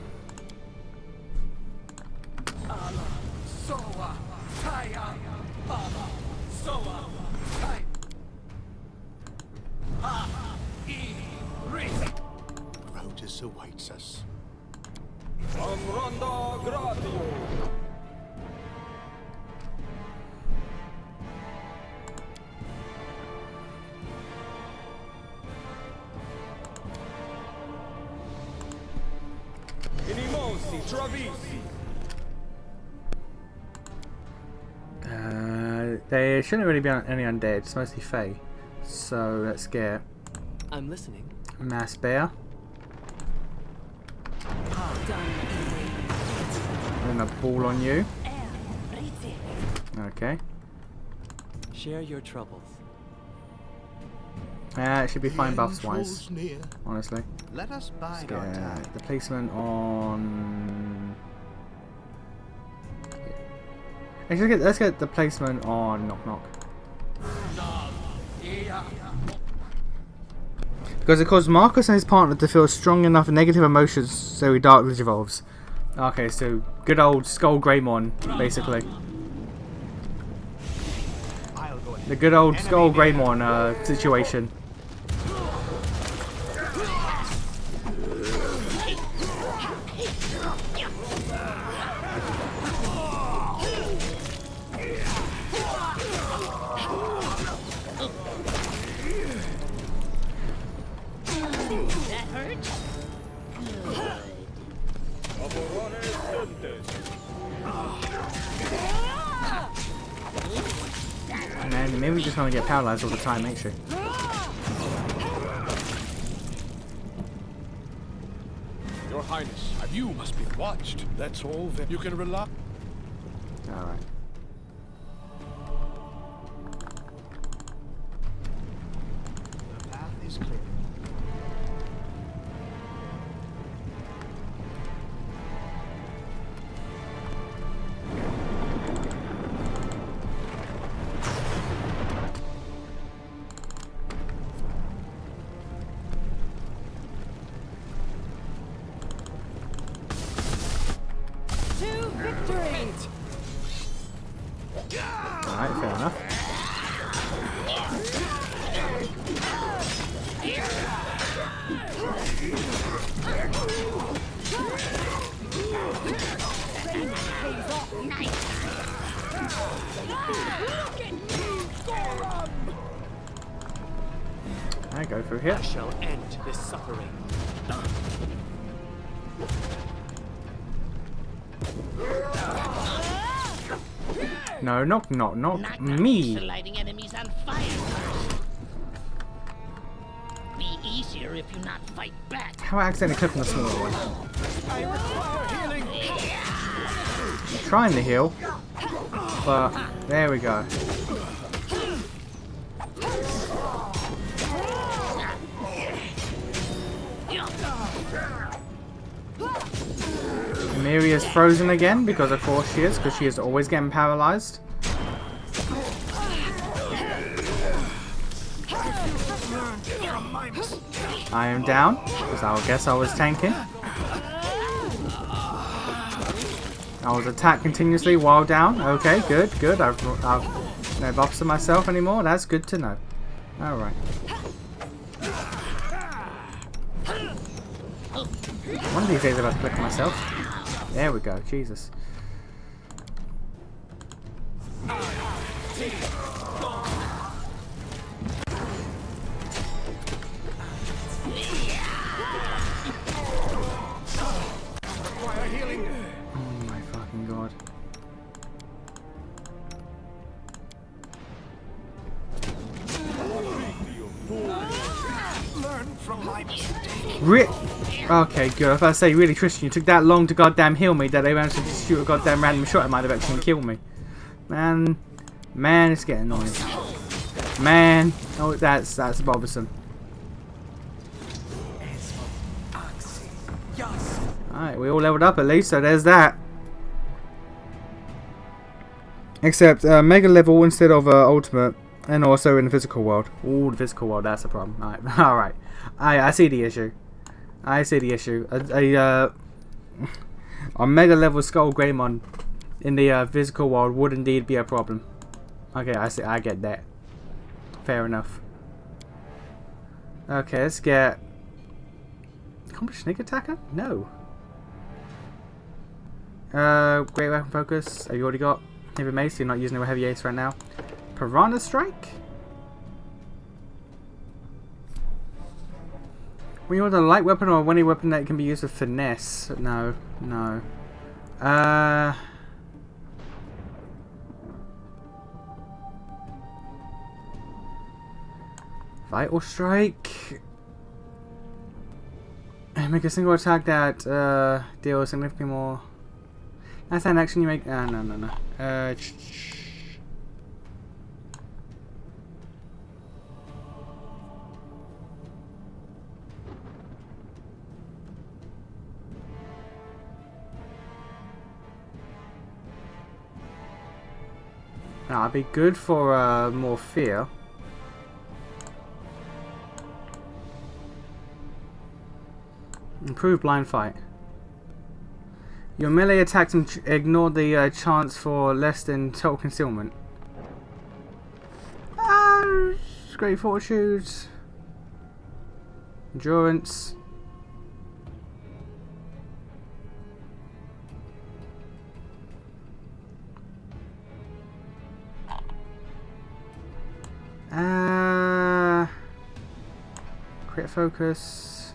Rotus awaits us. There shouldn't really be any undead. It's mostly Fae. So let's get I'm listening. Mass Bear. And a ball on you. Okay. Share your troubles. It should be fine buffs wise. Honestly. Let us Let's bide our time. get the placement on. Actually, let's get the placement on Knock Knock. Because it caused Marcus and his partner to feel strong enough negative emotions, so he darkly evolves. Okay, so good old Skull Greymon, basically. The good old Skull Greymon situation. That hurts? Man, maybe we just want to get paralyzed all the time, ain't you? Your Highness, you must be watched. That's all. You can rely. Alright. The path is clear. Alright, fair enough. I go through here. I shall end this suffering. No, not Knock me. used to lighting enemies on fire first. Be easier if you not fight back. How I accidentally click on the smaller one? I require healing. I'm trying to heal, but there we go. Miri is frozen again because of course she is always getting paralyzed. I am down because I guess I was tanking. I was attacked continuously while down. Okay, good. I've no buffs to myself anymore. That's good to know. All right. One of these days I'll click myself. There we go. Jesus. Oh my fucking god. Learn from my mistake. Okay, good. I was about to say, really, Tristan, you took that long to goddamn heal me that they managed to just shoot a goddamn random shot in my direction and kill me. Man, it's getting annoying. Man, oh, that's bothersome. Alright, we all leveled up at least, so there's that. Except mega level instead of ultimate, and also in the physical world. Ooh, the physical world, that's a problem. Alright, alright. I see the issue. I see the issue. A mega level Skull Greymon in the physical world would indeed be a problem. Okay, I see. I get that. Fair enough. Okay, let's get. Accomplished sneak attacker? No. Great weapon focus. Have you already got heavy mace? You're not using a heavy ace right now. Piranha strike. When you want a light weapon or any weapon that can be used with finesse? No. Vital Strike. Make a single attack that deals significantly more. That's an action you make. No. That'd be good for more fear. Improve blind fight. Your melee attacks ignore the chance for less than total concealment. Great fortitude. Endurance. Crit focus.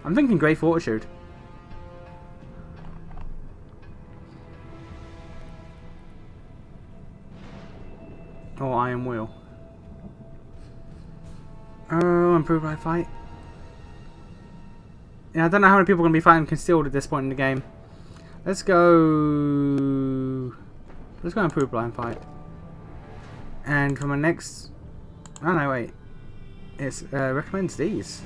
I'm thinking Great Fortitude. Or Iron Will. Oh, improve my fight. Yeah, I don't know how many people are going to be fighting concealed at this point in the game. Let's go improve blind fight. And for my next... Oh no, wait. It recommends these.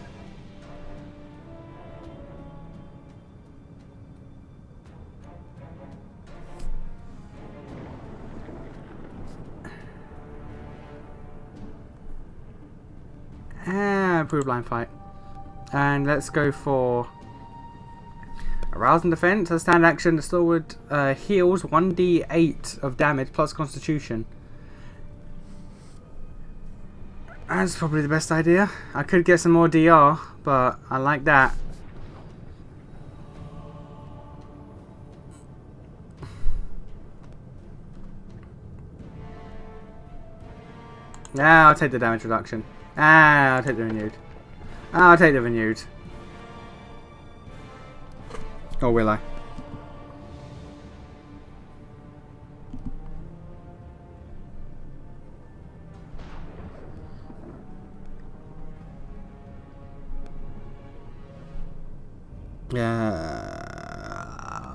Improve blind fight. And let's go for Arouse and Defense. As standard action, the stalwart heals 1d8 of damage plus Constitution. That's probably the best idea. I could get some more DR, but I like that. Yeah, I'll take the damage reduction. I'll take the renewed. I'll take the renewed. Or will I?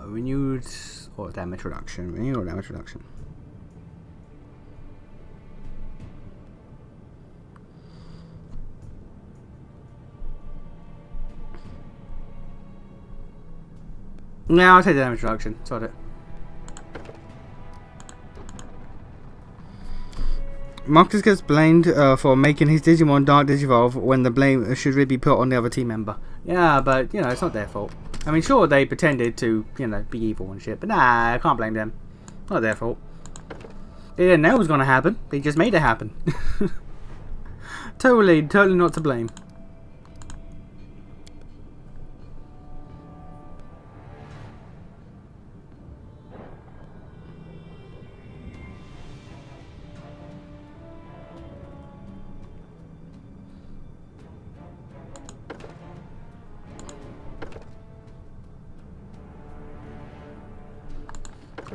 Renewed or damage reduction. Renewed or damage reduction. No, I'll take the damage reduction. Sort it. Marcus gets blamed for making his Digimon Dark Digivolve when the blame should really be put on the other team member. Yeah, but, you know, it's not their fault. I mean, sure, they pretended to, you know, be evil and shit, but nah, I can't blame them. Not their fault. They didn't know it was going to happen. They just made it happen. Totally not to blame.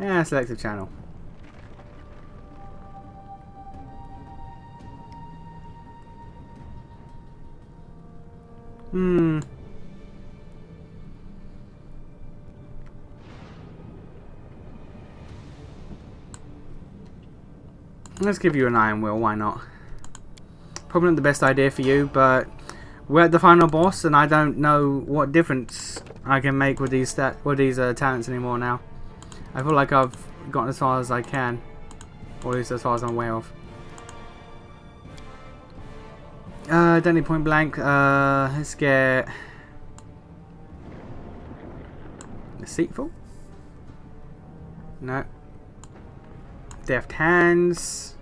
Yeah, selective channel. Let's give you an Iron Will, why not? Probably not the best idea for you, but we're at the final boss and I don't know what difference I can make with these talents anymore now. I feel like I've gotten as far as I can, or at least as far as I'm aware of. Don't need point blank. Let's get Deceitful. No. Deft Hands.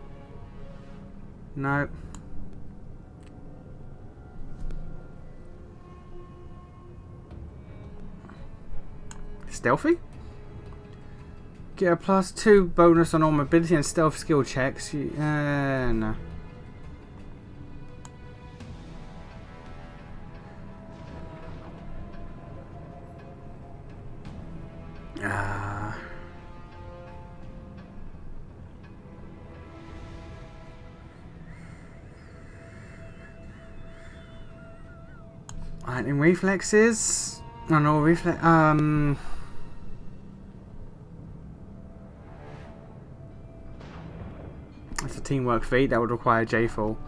No. Stealthy? Get a +2 bonus on all mobility and stealth skill checks. No. Lightning reflexes. No, no reflex. That's a teamwork feat. That would require J-Fall.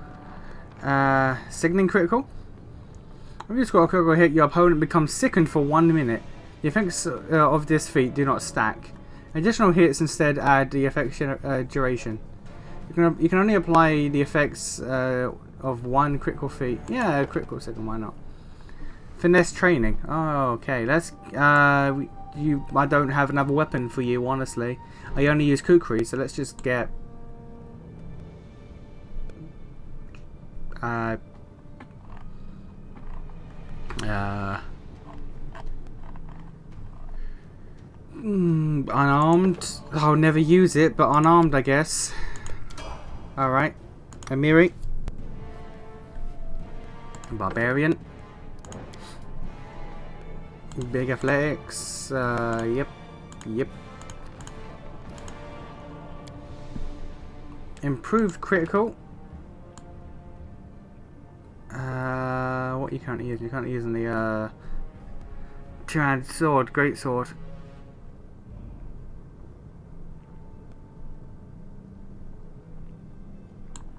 Signaling critical. When you score a critical hit, your opponent becomes sickened for 1 minute. The effects of this feat do not stack. Additional hits instead add the effect's duration. You can only apply the effects of 1 critical feat. Yeah, critical second. Why not? Finesse training. Oh, okay. Let's. I don't have another weapon for you, honestly. I only use kukri, so let's just get. Unarmed. I'll never use it, but unarmed, I guess. Alright. Amiri. Barbarian. Big athletics. Yep. Improved critical. What you can't use? You can't use in the two-handed sword, great sword.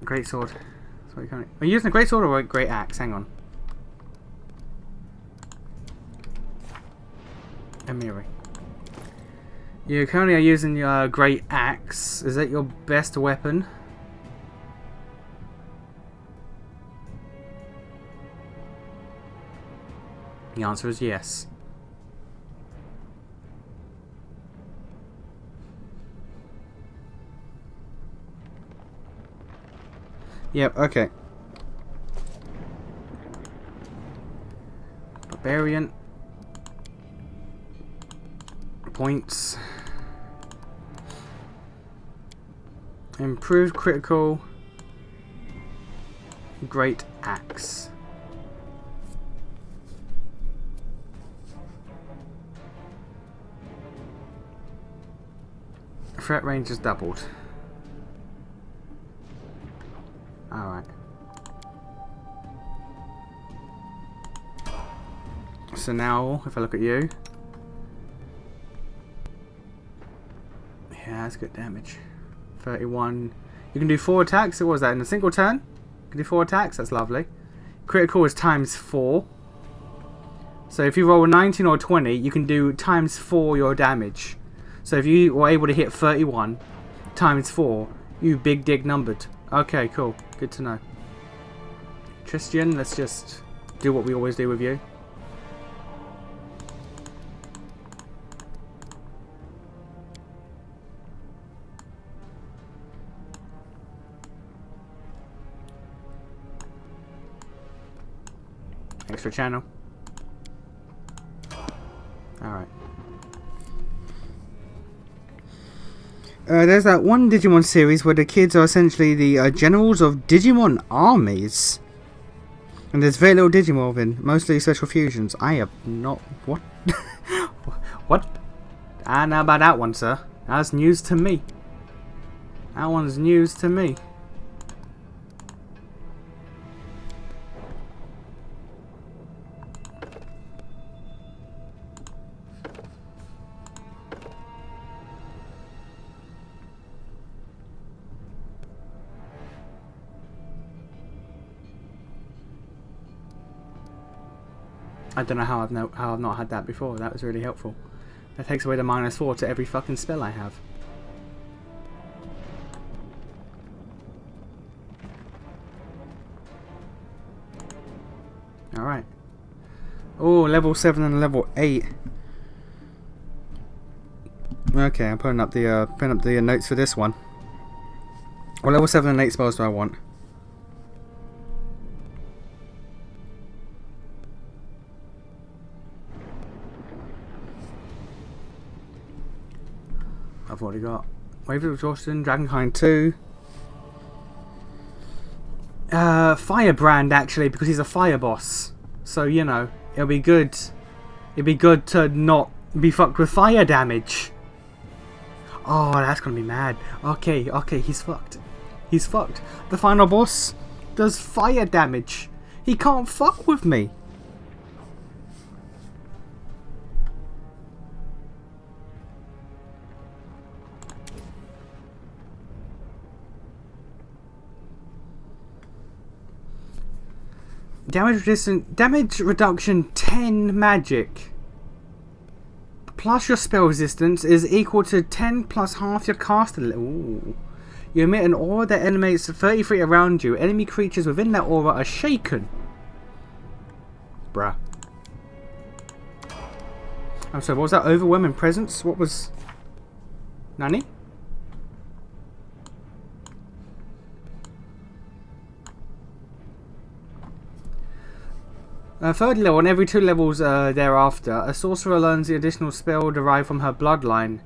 Great sword. That's what you can't. Are you using a great sword or a great axe? Hang on. Amiri. You currently are using your great axe. Is that your best weapon? The answer is yes. Yep, okay. Barbarian. Points. Improved critical. Great axe. Threat range is doubled. Alright. So now, if I look at you. Yeah, that's good damage. 31. You can do 4 attacks. What was that? In a single turn? You can do 4 attacks. That's lovely. Critical is times 4. So if you roll a 19 or 20, you can do times 4 your damage. So if you were able to hit 31 times 4, you big dig numbered. Okay, cool. Good to know. Christian, let's just do what we always do with you. Extra channel. Alright. There's that one Digimon series where the kids are essentially the generals of Digimon armies. And there's very little Digimon, mostly special fusions. I have not... What? What? I know about that one, sir. That's news to me. That one's news to me. I don't know how I've not had that before. That was really helpful. That takes away the -4 to every fucking spell I have. Alright. Oh, level 7 and level 8. Okay, I'm putting up the notes for this one. What level 7 and 8 spells do I want? I've already got Wave of Exhaustion, Dragonkind 2. Firebrand actually, because he's a fire boss. So, you know, it'll be good. It'd be good to not be fucked with fire damage. Oh, that's gonna be mad. Okay, he's fucked. He's fucked. The final boss does fire damage. He can't fuck with me. Damage reduction 10 magic. Plus your spell resistance is equal to 10 plus half your caster level. Ooh. You emit an aura that animates 30 feet around you. Enemy creatures within that aura are shaken. Bruh. I'm sorry, what was that? Overwhelming presence? What was... Nani? Third level, and every 2 levels thereafter, a sorcerer learns the additional spell derived from her bloodline.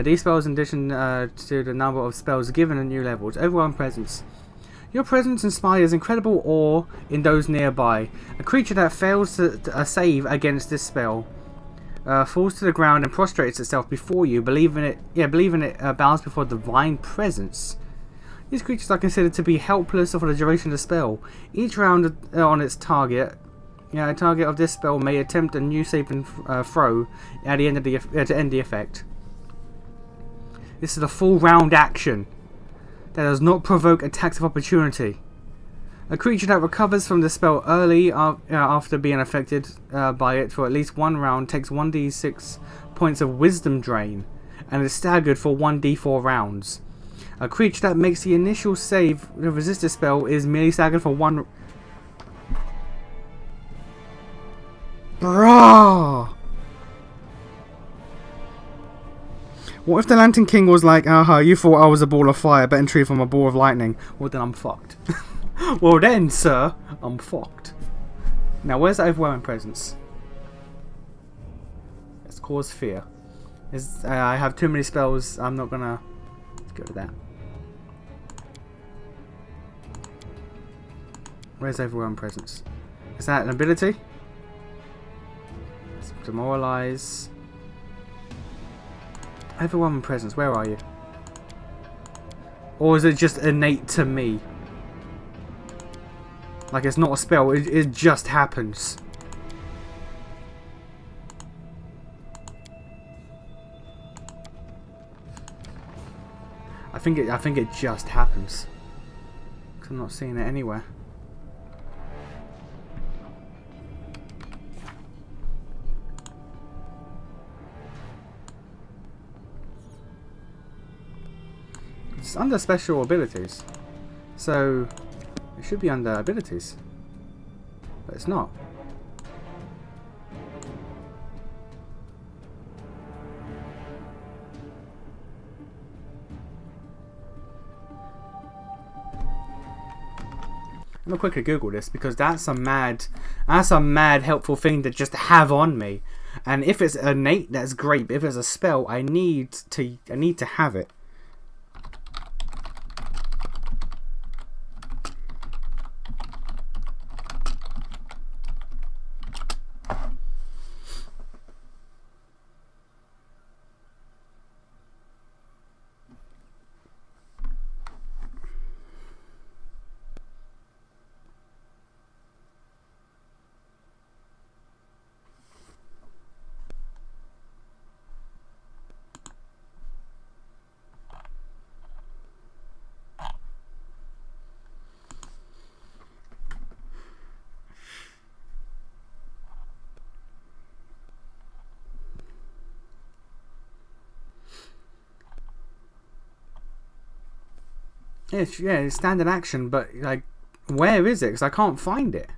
These spells, in addition to the number of spells given at new levels. Overwhelming presence. Your presence inspires incredible awe in those nearby. A creature that fails to save against this spell falls to the ground and prostrates itself before you, believing it bows before divine presence. These creatures are considered to be helpless for the duration of the spell. Each round on its target, a target of this spell may attempt a new saving throw at the end of to end the effect. This is a full round action that does not provoke attacks of opportunity. A creature that recovers from the spell early after being affected by it for at least 1 round takes 1d6 points of wisdom drain and is staggered for 1d4 rounds. A creature that makes the initial save to resist the spell is merely staggered for 1... Bruh! What if the Lantern King was like, aha, you thought I was a ball of fire, but in truth I'm a ball of lightning? Well then I'm fucked. Well then, sir, I'm fucked. Now where's the overwhelming presence? Let's cause fear. I have too many spells, I'm not gonna... Let's go to that. Where's overwhelming presence? Is that an ability? Let's demoralize... Overwhelming presence, where are you? Or is it just innate to me? Like it's not a spell, it just happens. I think it just happens. 'Cause I'm not seeing it anywhere. It's under special abilities, so it should be under abilities, but it's not. I'm gonna quickly Google this because that's a mad helpful thing to just have on me. And if it's innate, that's great. But if it's a spell, I need to have it. It's standard action, but like, where is it? Because I can't find it.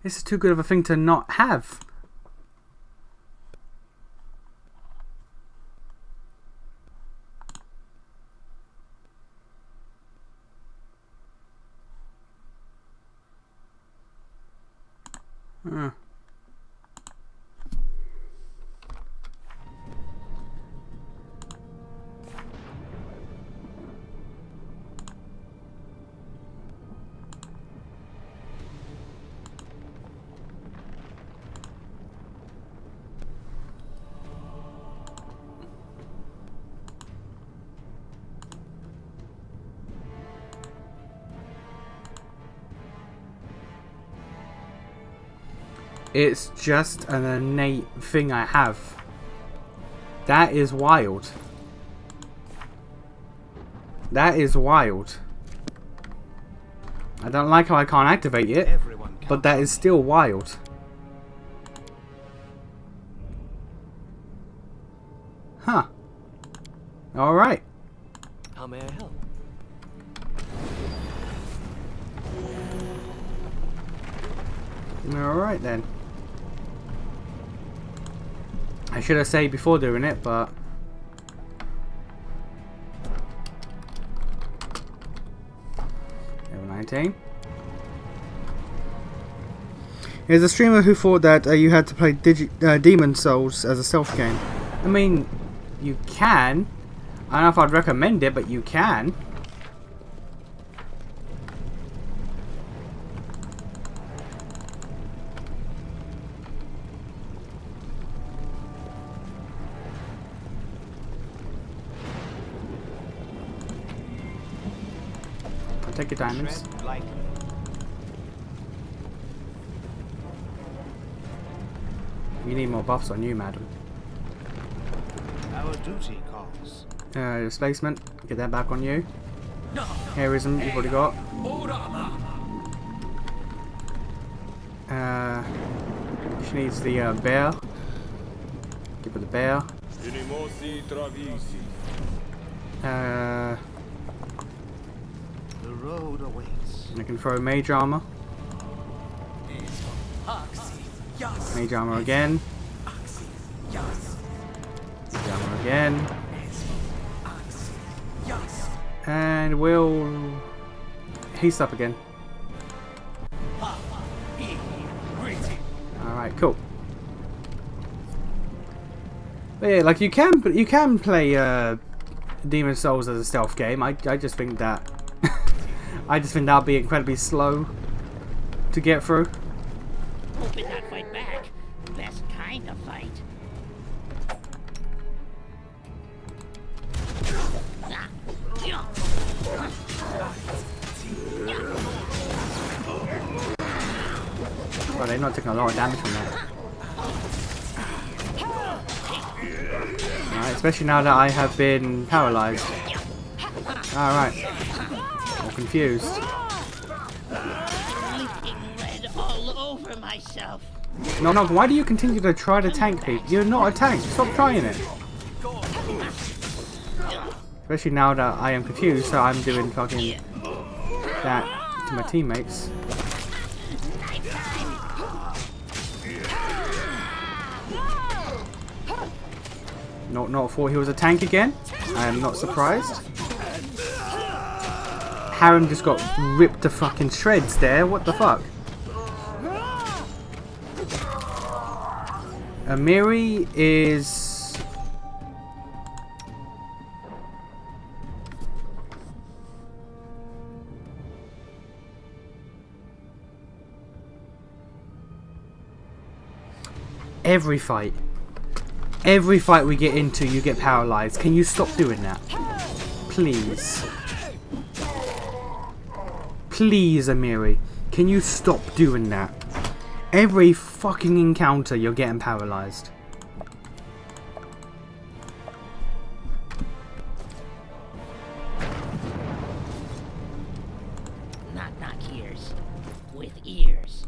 This is too good of a thing to not have. It's just an innate thing I have. That is wild. That is wild. I don't like how I can't activate it, but that is still wild. Huh. Alright. How may I help? Alright then. I should have saved before doing it, but... Level 19. There's a streamer who thought that you had to play Demon Souls as a stealth game. I mean, you can. I don't know if I'd recommend it, but you can. I'll take your diamonds. You need more buffs on you, madam. Our duty calls. Displacement. Get that back on you. Heroism, you've already got. She needs the bear. Give her the bear. The road awaits. I can throw mage armor. Mage armor again. Mage armor again. And we'll haste up again. Alright, cool. But yeah, like you can play Demon Souls as a stealth game. I just think that I just think that'll be incredibly slow to get through. Hoping not fight back. Best kind of fight. Well, they're not taking a lot of damage from that. Alright, especially now that I have been paralyzed. Alright. I'm confused. Leaking red all over myself. No, why do you continue to try to tank people? You're not a tank. Stop trying it. Especially now that I am confused, so I'm doing fucking that to my teammates. Not thought he was a tank again. I am not surprised. Harem just got ripped to fucking shreds there. What the fuck? Amiri is... Every fight we get into, you get paralyzed. Can you stop doing that? Please. Please, Amiri. Can you stop doing that? Every fucking encounter, you're getting paralyzed. Not ears. With ears.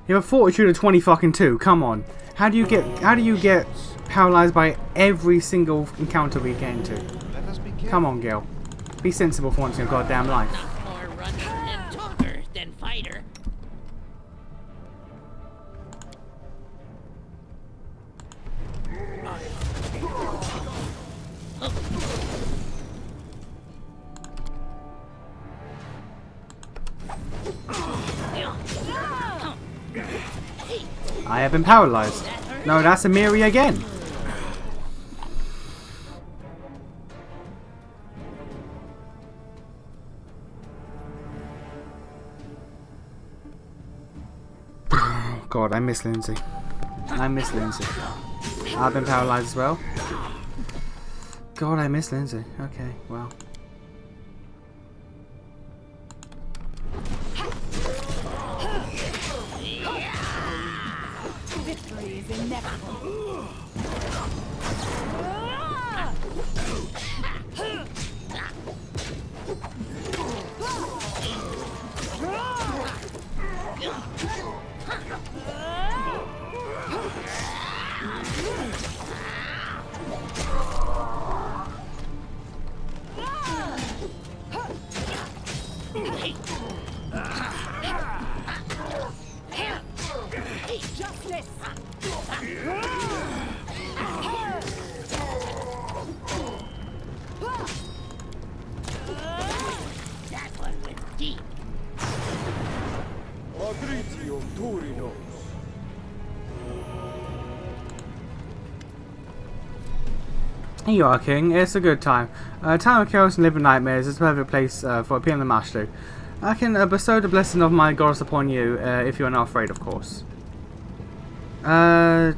You have a fortitude of 20 fucking 2. Come on. How do you get paralyzed by every single encounter we get into? Come on, girl. Be sensible for once in your goddamn life. More runner and talker than fighter. I have been paralyzed. That No, that's Amiri again. God, I miss Lindsay. I miss Lindsay. I've been paralyzed as well. God, I miss Lindsay. Okay, well. Victory is inevitable. Justice! That one went deep. Here you are, King. It's a good time. Time of chaos and living nightmares is a perfect place for appearing the master. I can bestow the blessing of my goddess upon you if you are not afraid, of course. Are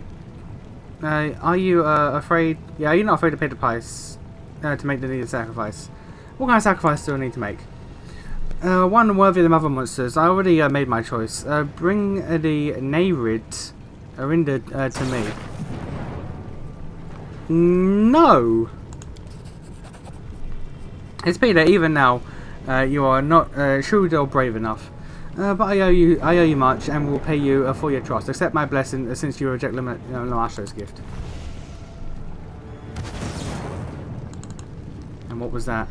you afraid? Yeah, you're not afraid to pay the price to make the needed sacrifice. What kind of sacrifice do I need to make? One worthy of the mother monsters. I already made my choice. Bring the Arinda to me. No! It's Peter, even now, you are not shrewd or brave enough. But I owe you much, and will pay you for your trust. Accept my blessing, since you reject Lamastro's gift. And what was that?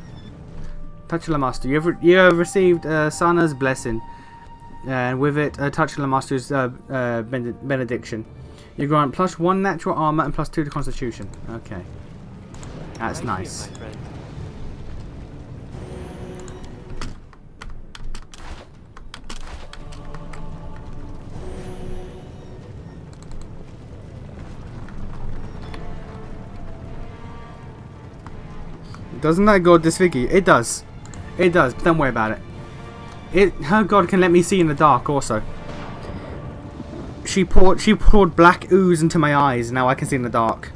Touch of Lamaster. You have received Sana's blessing, and with it, touch of Lamaster's benediction. You grant +1 natural armor and +2 to Constitution. Okay, that's nice. My friend. Doesn't that god disfigure you? It does. It does, but don't worry about it. Her god can let me see in the dark also. She poured black ooze into my eyes, and now I can see in the dark.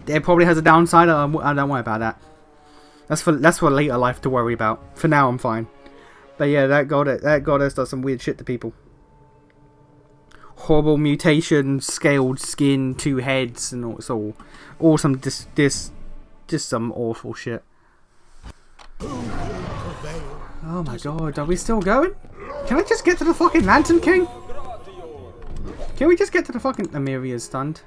It probably has a downside, I don't worry about that. That's for later life to worry about. For now I'm fine. But yeah, that goddess does some weird shit to people. Horrible mutations, scaled skin, 2 heads, and all some just some awful shit. Oh my god, are we still going? Can I just get to the fucking Lantern King? Can we just get to the fucking... Amiri is stunned.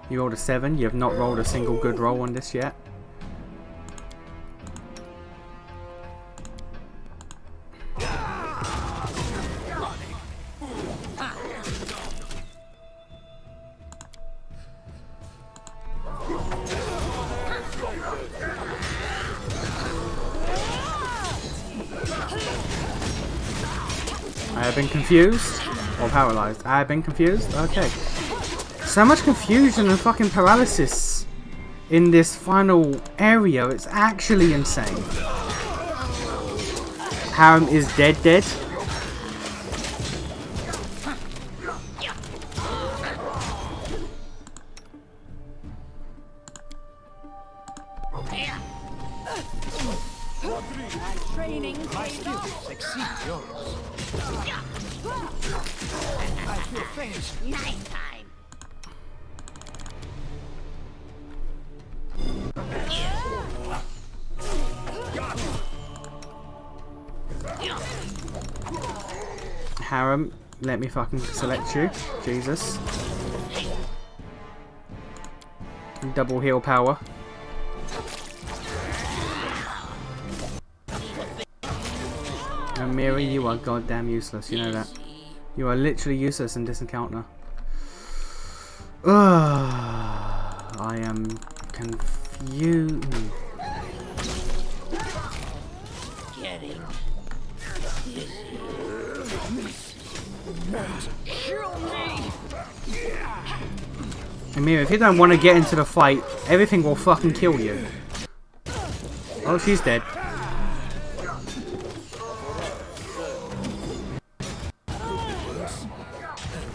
You rolled a 7. You have not rolled a single good roll on this yet. I have been confused. Or paralyzed. I have been confused? Okay. So much confusion and fucking paralysis in this final area. It's actually insane. Harem is dead. Training. My skills exceed yours. I feel faint. Night time. Harem, let me fucking select you. Jesus. Double heal power. Amiri, you are goddamn useless, you know that. You are literally useless in this encounter. I am confused. I mean, if you don't want to get into the fight, everything will fucking kill you. Oh, she's dead.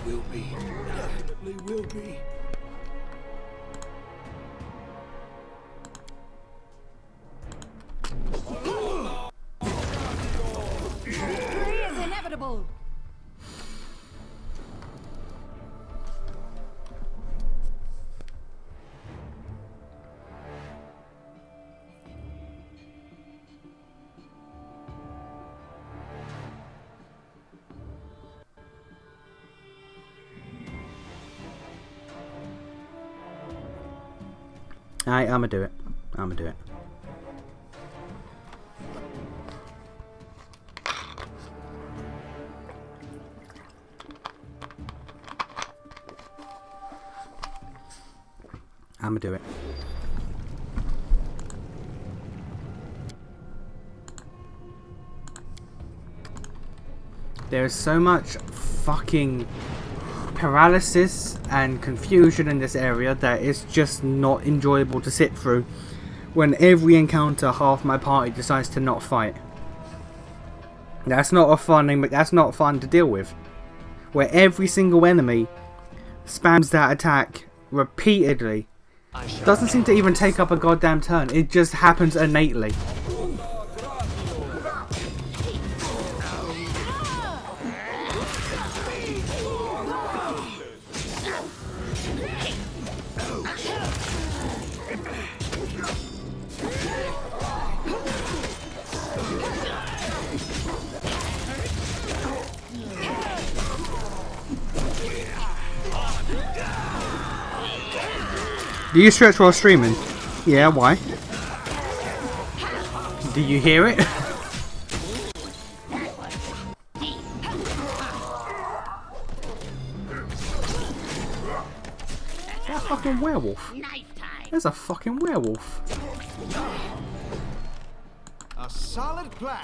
Will be. Definitely will be. Victory is inevitable. Alright, I'ma do it. I'ma do it. I'ma do it. There's so much fucking paralysis and confusion in this area that it's just not enjoyable to sit through. When every encounter half my party decides to not fight. That's not a fun, that's not fun to deal with. Where every single enemy spams that attack repeatedly. Doesn't seem to even take up a goddamn turn. It just happens innately. Do you stretch while streaming? Yeah, why? Do you hear it? Is that a fucking werewolf? There's a fucking werewolf. A solid plan.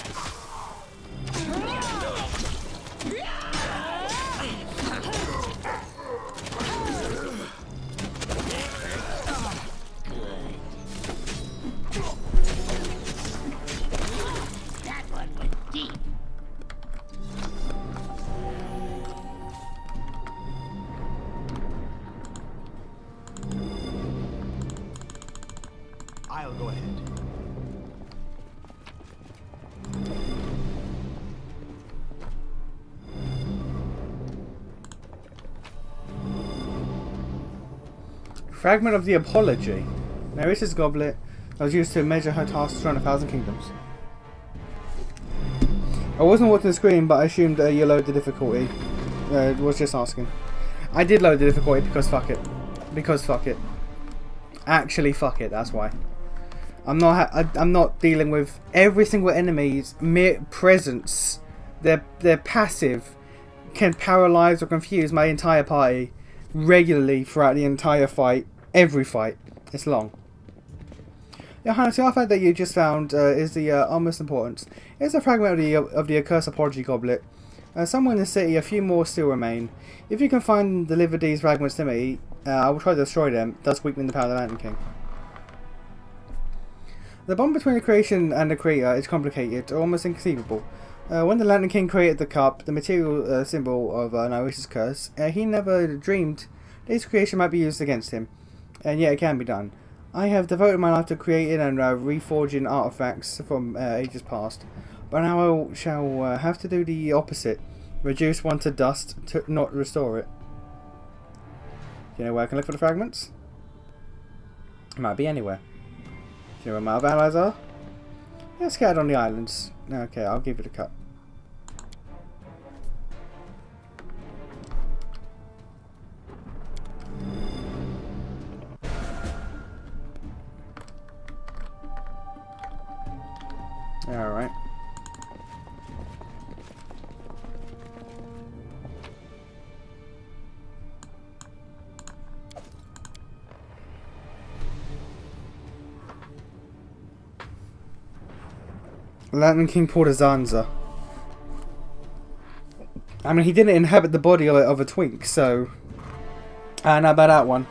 I'll go ahead. Fragment of the Apology. Nerissa's goblet that was used to measure her tasks to run 1,000 kingdoms. I wasn't watching the screen, but I assumed you lowered the difficulty. Was just asking. I did lower the difficulty because fuck it. Because fuck it. Actually, fuck it. That's why. I'm not dealing with every single enemy's mere presence. Their passive can paralyze or confuse my entire party regularly throughout the entire fight. Every fight. It's long. Johannes, the artifact that you just found is the utmost importance. It's a fragment of the accursed apology goblet. Somewhere in the city, a few more still remain. If you can find and deliver these fragments to me, I will try to destroy them, thus weakening the power of the Lantern King. The bond between the creation and the creator is complicated, or almost inconceivable. When the Lantern King created the cup, the material symbol of Nyrissa's curse, he never dreamed this creation might be used against him, and yet it can be done. I have devoted my life to creating and reforging artifacts from ages past, but now I shall have to do the opposite. Reduce one to dust, to not restore it. Do you know where I can look for the fragments? It might be anywhere. Do you know where my other allies are? They're scattered on the islands. Okay, I'll give it a cut. Alright. Lantern King Portazanza. I mean, he didn't inhabit the body of a twink, so... I don't know about that one.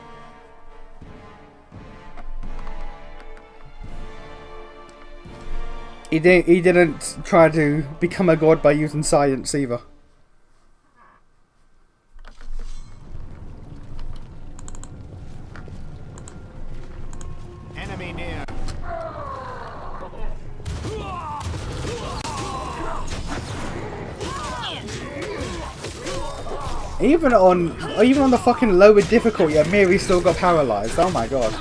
He didn't try to become a god by using science either. Enemy near. Even on the fucking lower difficulty, Amiri still got paralyzed. Oh my god.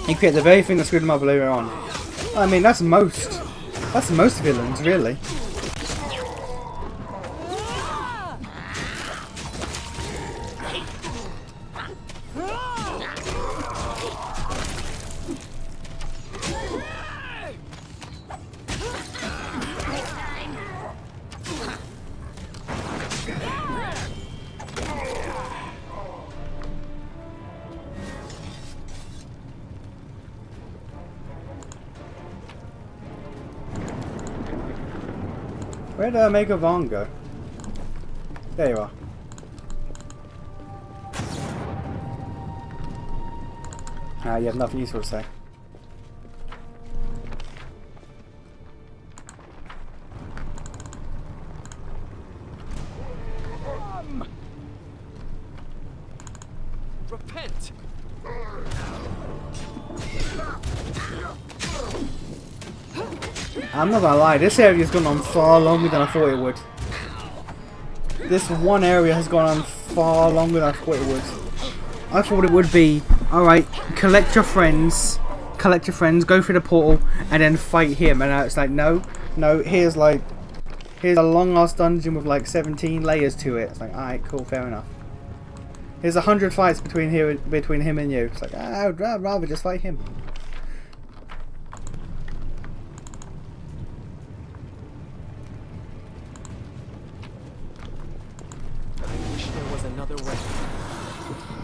He created the very thing that screwed him up later on. I mean, that's most villains, really. Where did Omega Vaughn go? There you are. Ah, you have nothing useful to say. Repent! I'm not gonna lie, this area's gone on far longer than I thought it would. This one area has gone on far longer than I thought it would. I thought it would be, alright, collect your friends, go through the portal, and then fight him. And now it's like, no, here's a long ass dungeon with like 17 layers to it. It's like, alright, cool, fair enough. Here's 100 fights between him and you. It's like, I'd rather just fight him.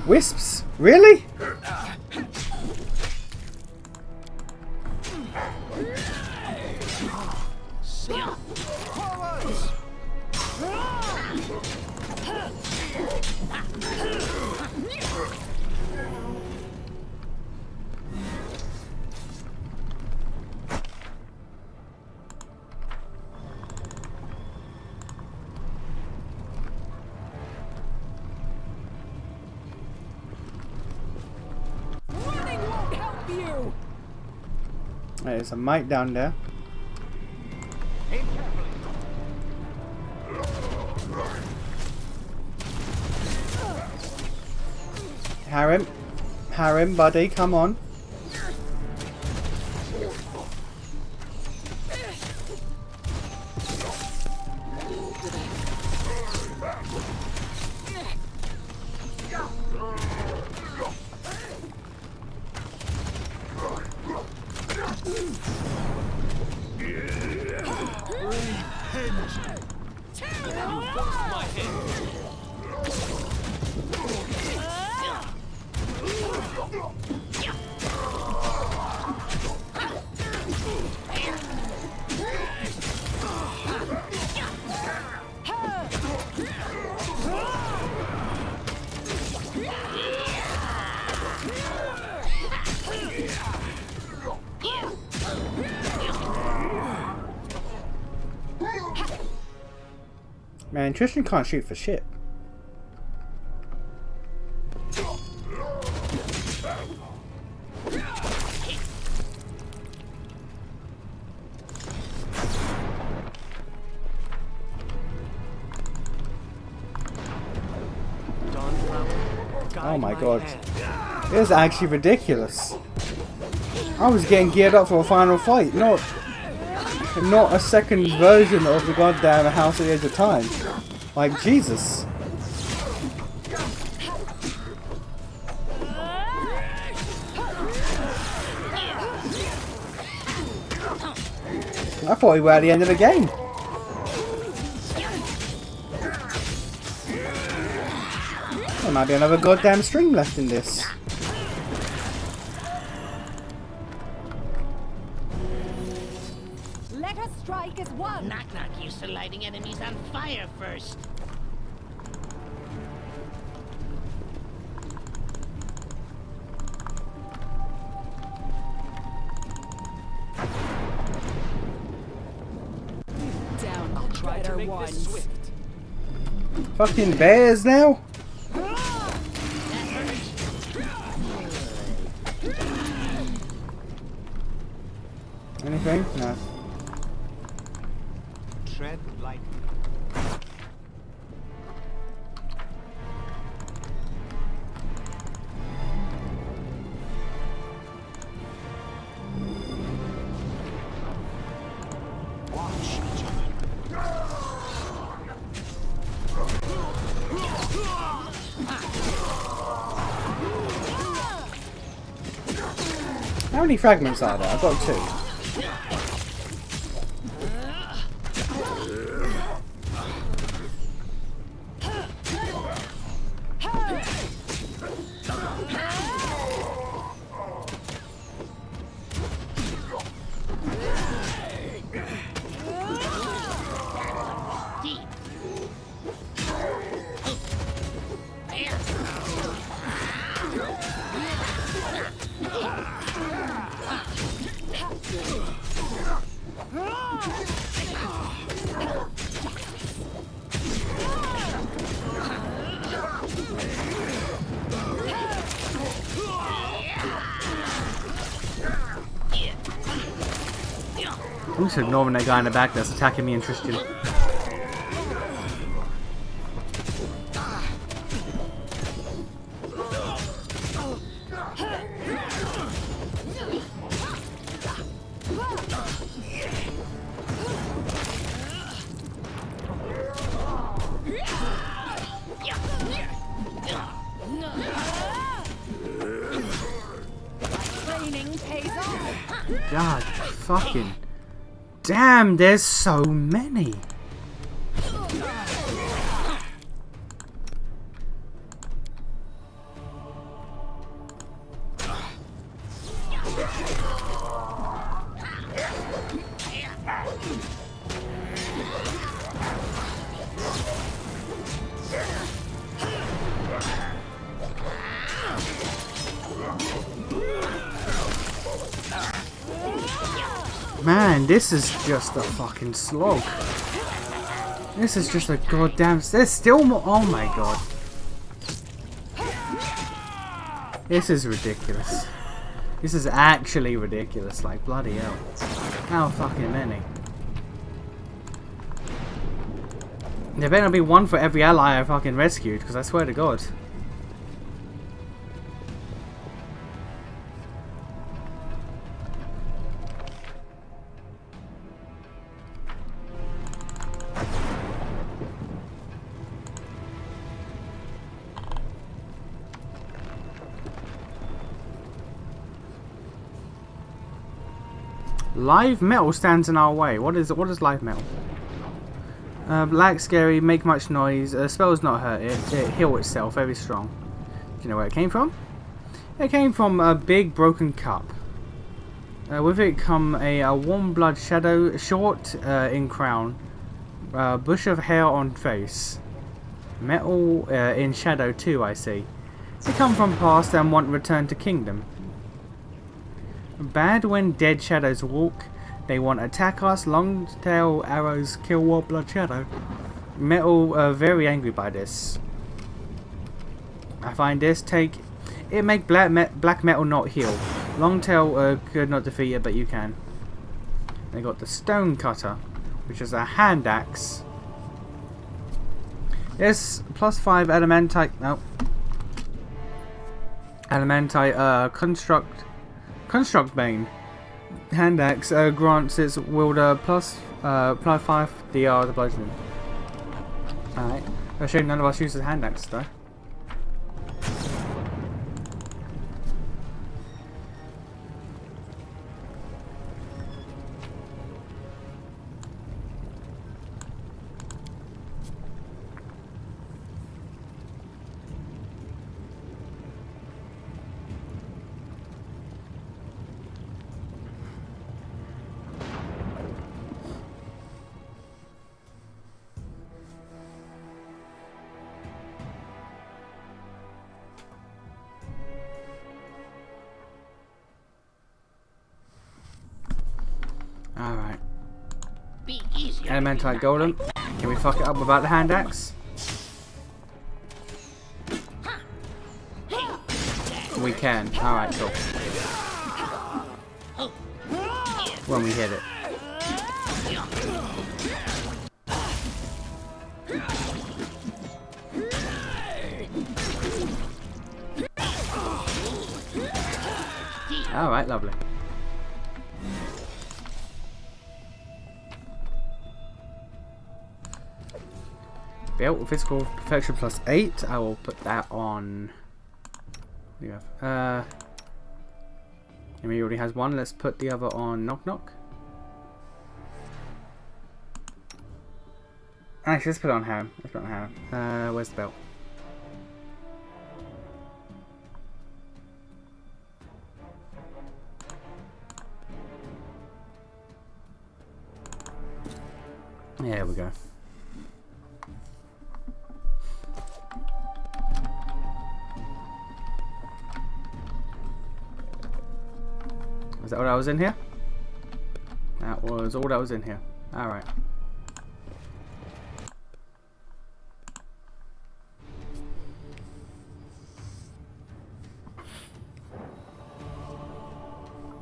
Wisps? Really? There's a mic down there. Harem, buddy, come on. Man, Tristan can't shoot for shit. Oh my god. It is actually ridiculous. I was getting geared up for a final fight, not a second version of the goddamn House at the Edge of Time. Like, Jesus. I thought we were at the end of the game. There might be another goddamn stream left in this. Let us strike as one. Knock Knock used to lighting enemies on fire first. Down, I'll try to make ones. this swift. Fucking bears now? Anything? No. Tread lightly. Watch each other. How many fragments are there? I've got 2. I'm just ignoring that guy in the back that's attacking me and Tristan. Training pays off. God fucking damn, there's so many. Man, this is just a fucking slog. This is just a goddamn... There's still more... Oh my god. This is ridiculous. This is actually ridiculous. Like, bloody hell. How fucking many? There better be one for every ally I fucking rescued, because I swear to god. Live metal stands in our way. What is live metal? Black, scary, make much noise. Spells not hurt it. It heal itself. Very strong. Do you know where it came from? It came from a big broken cup. With it come a warm blood shadow, short in crown, bush of hair on face. Metal in shadow too, I see. They come from past and want return to kingdom. Bad when dead shadows walk. They want attack us. Long tail arrows kill warm blood shadow. Metal very angry by this. I find this take it make black metal not heal. Long tail could not defeat it, but you can. They got the stone cutter, which is a hand axe. This +5 elementite. No. Elementite construct bane. Hand axe grants its wielder +5 DR the bludgeoning. Alright. A shame none of us uses hand axe though. easier. Elementite golem. Can we fuck it up without the hand axe? We can. Alright, cool. When we hit it. Alright, lovely. Built physical perfection plus 8. I will put that on. What do you have? He already has one. Let's put the other on knock knock. Actually, let's put it on Harem. Let's put it on Harem. Where's the belt? Yeah, there we go. Is that all that was in here? That was all that was in here. Alright.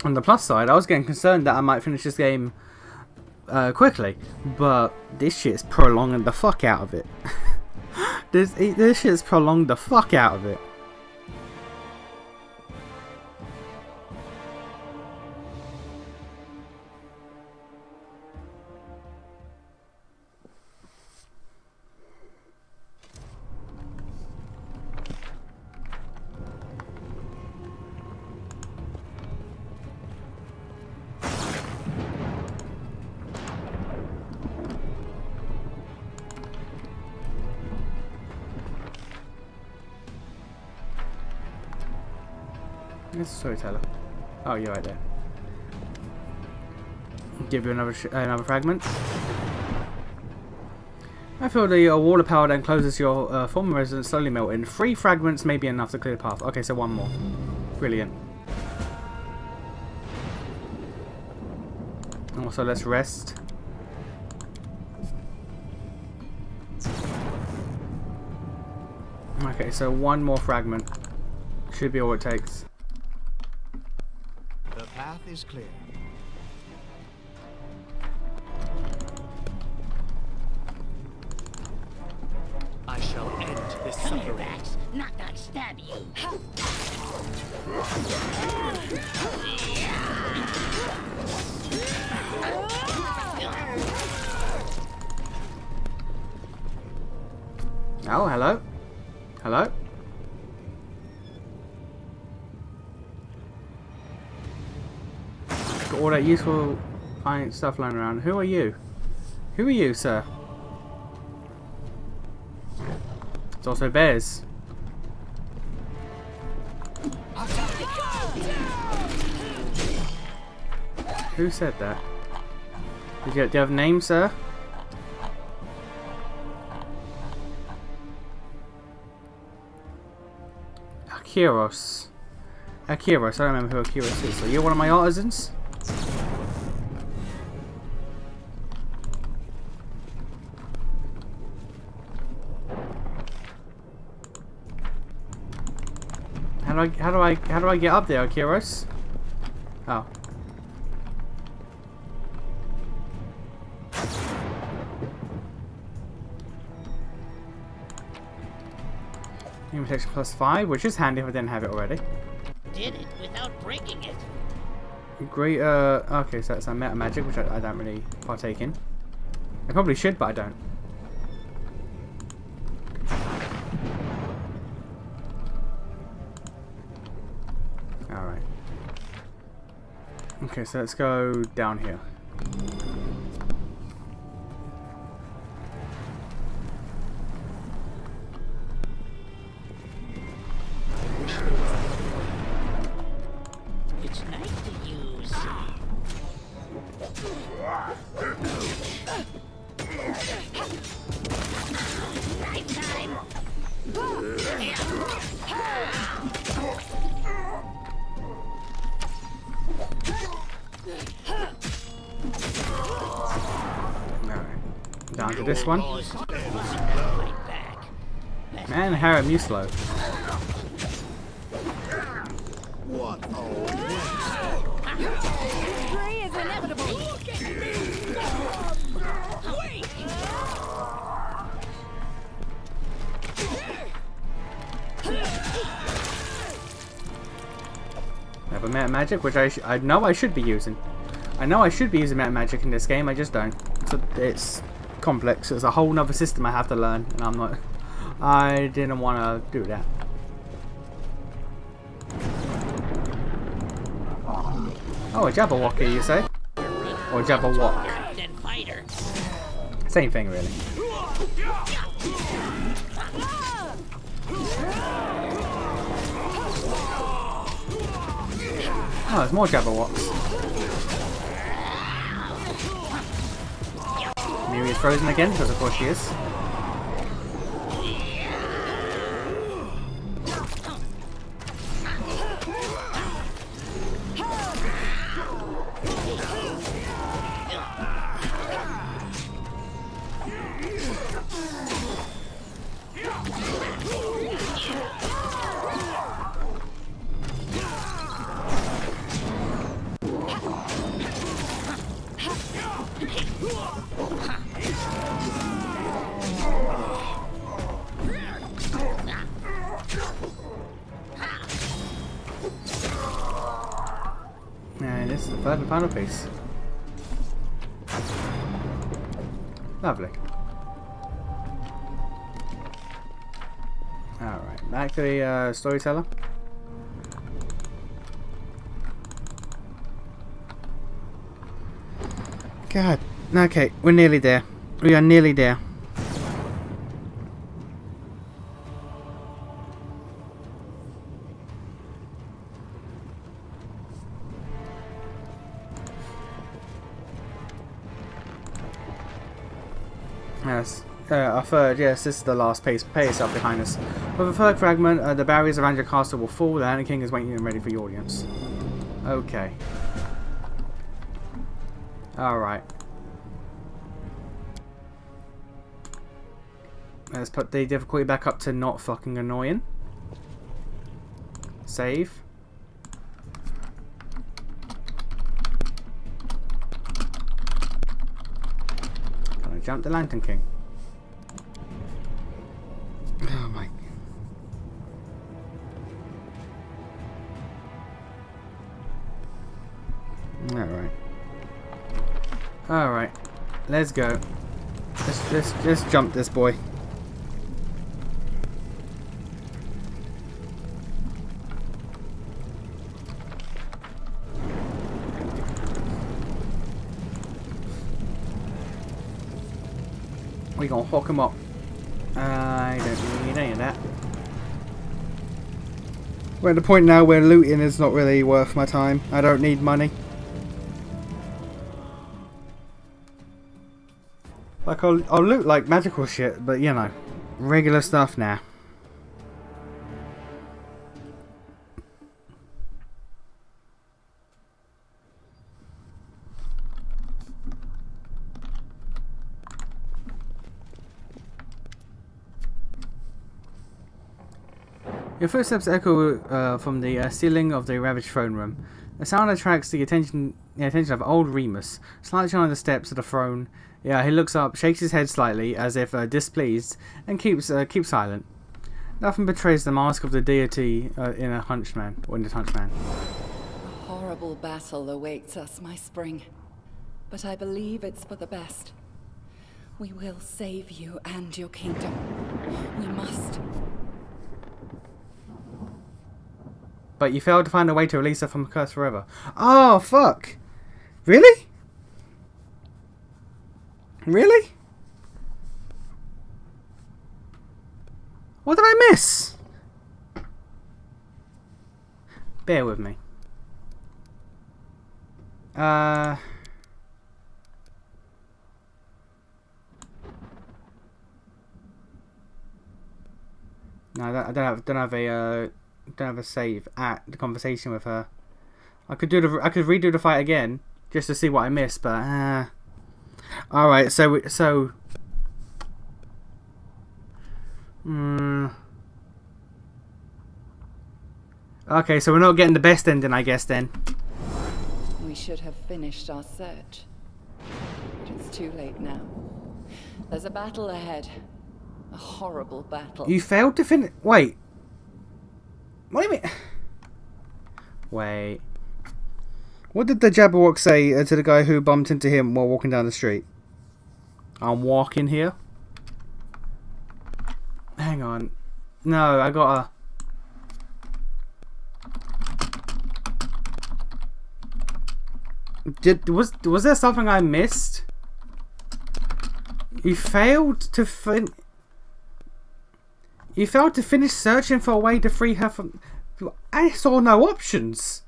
On the plus side, I was getting concerned that I might finish this game quickly, but this shit's prolonging the fuck out of it. this shit's prolonged the fuck out of it. It's a storyteller. Oh, you're right there. Give you another fragment. I feel the wall of power then closes your former residence slowly melting. 3 fragments may be enough to clear the path. Okay, so 1 more. Brilliant. Also, let's rest. Okay, so 1 more fragment. Should be all it takes. The path is clear. I shall end this suffering. Rex, knock knock stab you. Oh, hello. Hello. Got all that useful fine stuff lying around. Who are you? Who are you, sir? It's also bears. Who said that? Do you have a name, sir? Akiros. Akiros, I don't remember who Akiros is. So you're one of my artisans? How do I get up there, Akiros? Oh. Human protection +5, which is handy if I didn't have it already. Did it without breaking it. Great, okay, so that's a meta magic, which I don't really partake in. I probably should, but I don't. Alright. Okay, so let's go down here. It's nice to use. Knife time. Down to this one. Man, Harem, you slow. What a Victory is inevitable. I have a meta magic, which I know I should be using. I know I should be using meta magic in this game. I just don't. It's complex. It's a whole nother system I have to learn, and I'm not. I didn't want to do that. Oh, a Jabberwocky, you say? Or Jabberwock? Same thing, really. Oh, there's more Jabberwocks. Miri is frozen again, because of course she is. And this is the third and final piece. Lovely. Alright, back to the storyteller. God. Okay, we're nearly there. We are nearly there. Yes. Our third, yes, this is the last pace up behind us. With the third fragment, the barriers around your castle will fall. The Hand King is waiting and ready for your audience. Okay. Alright. Let's put the difficulty back up to not fucking annoying. Save. Gonna jump the Lantern King. Oh my. Alright. Alright. Let's go. Let's jump this boy. We gonna hook him up. I don't need any of that. We're at the point now where looting is not really worth my time. I don't need money. Like, I'll loot, like, magical shit, but, you know, regular stuff now. Your footsteps echo from the ceiling of the ravaged throne room. The sound attracts the attention of old Remus, slouching on the steps of the throne. Yeah, he looks up, shakes his head slightly, as if displeased, and keeps silent. Nothing betrays the mask of the deity in a hunchman. A horrible battle awaits us, my spring. But I believe it's for the best. We will save you and your kingdom. We must. But you failed to find a way to release her from curse forever. Oh, fuck! Really? Really? What did I miss? Bear with me. No, I don't have a save at the conversation with her. I could redo the fight again just to see what I missed, but all right. So Okay, so we're not getting the best ending, I guess, then. We should have finished our search. But it's too late now. There's a battle ahead. A horrible battle. You failed to finish... Wait. What do you mean? Wait. What did the Jabberwock say to the guy who bumped into him while walking down the street? I'm walking here. Hang on. No, I gotta... Was there something I missed? You failed to finish searching for a way to free her from... I saw no options.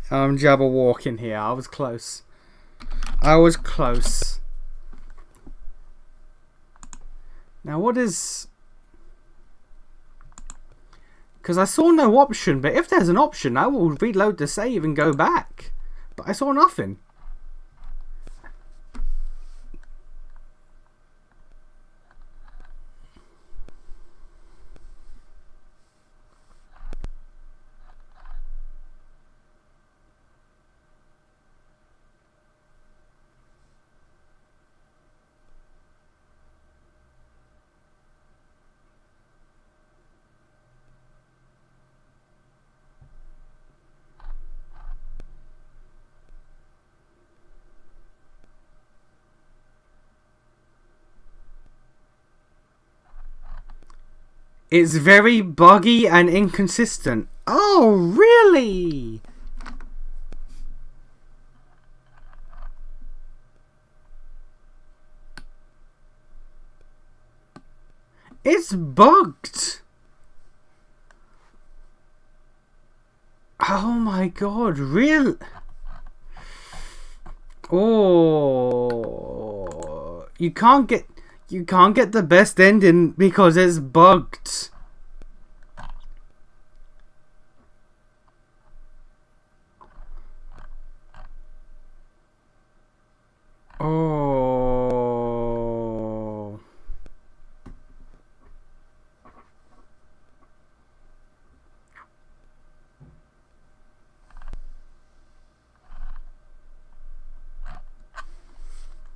I'm Jabberwocking here. I was close. I was close. Now what is... Because I saw no option, but if there's an option, I will reload the save and go back. But I saw nothing. It's very buggy and inconsistent. Oh, really? It's bugged. Oh my god, real... Oh, you can't get the best ending because it's bugged. Oh.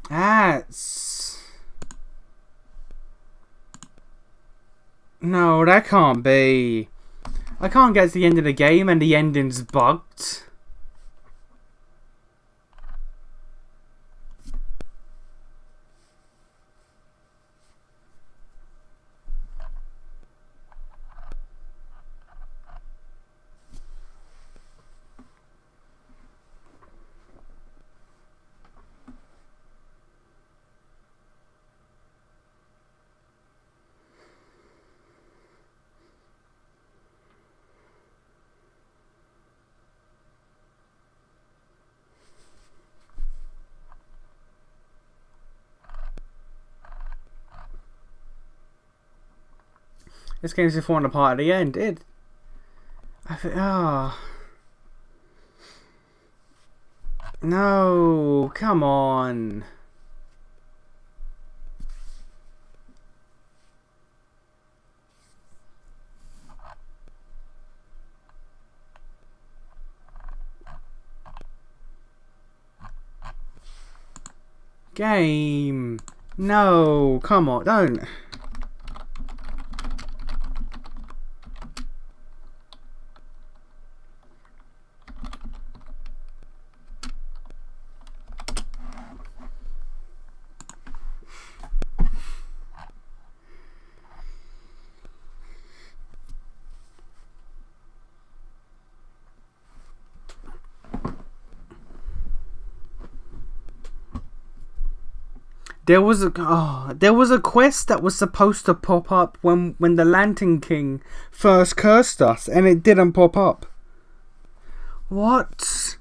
That's... No, that can't be. I can't get to the end of the game and the ending's bugged. This game's just falling apart at the end. I think... Oh. No, come on. Game. No, come on, don't. There was a quest that was supposed to pop up when the Lantern King first cursed us, and it didn't pop up. What?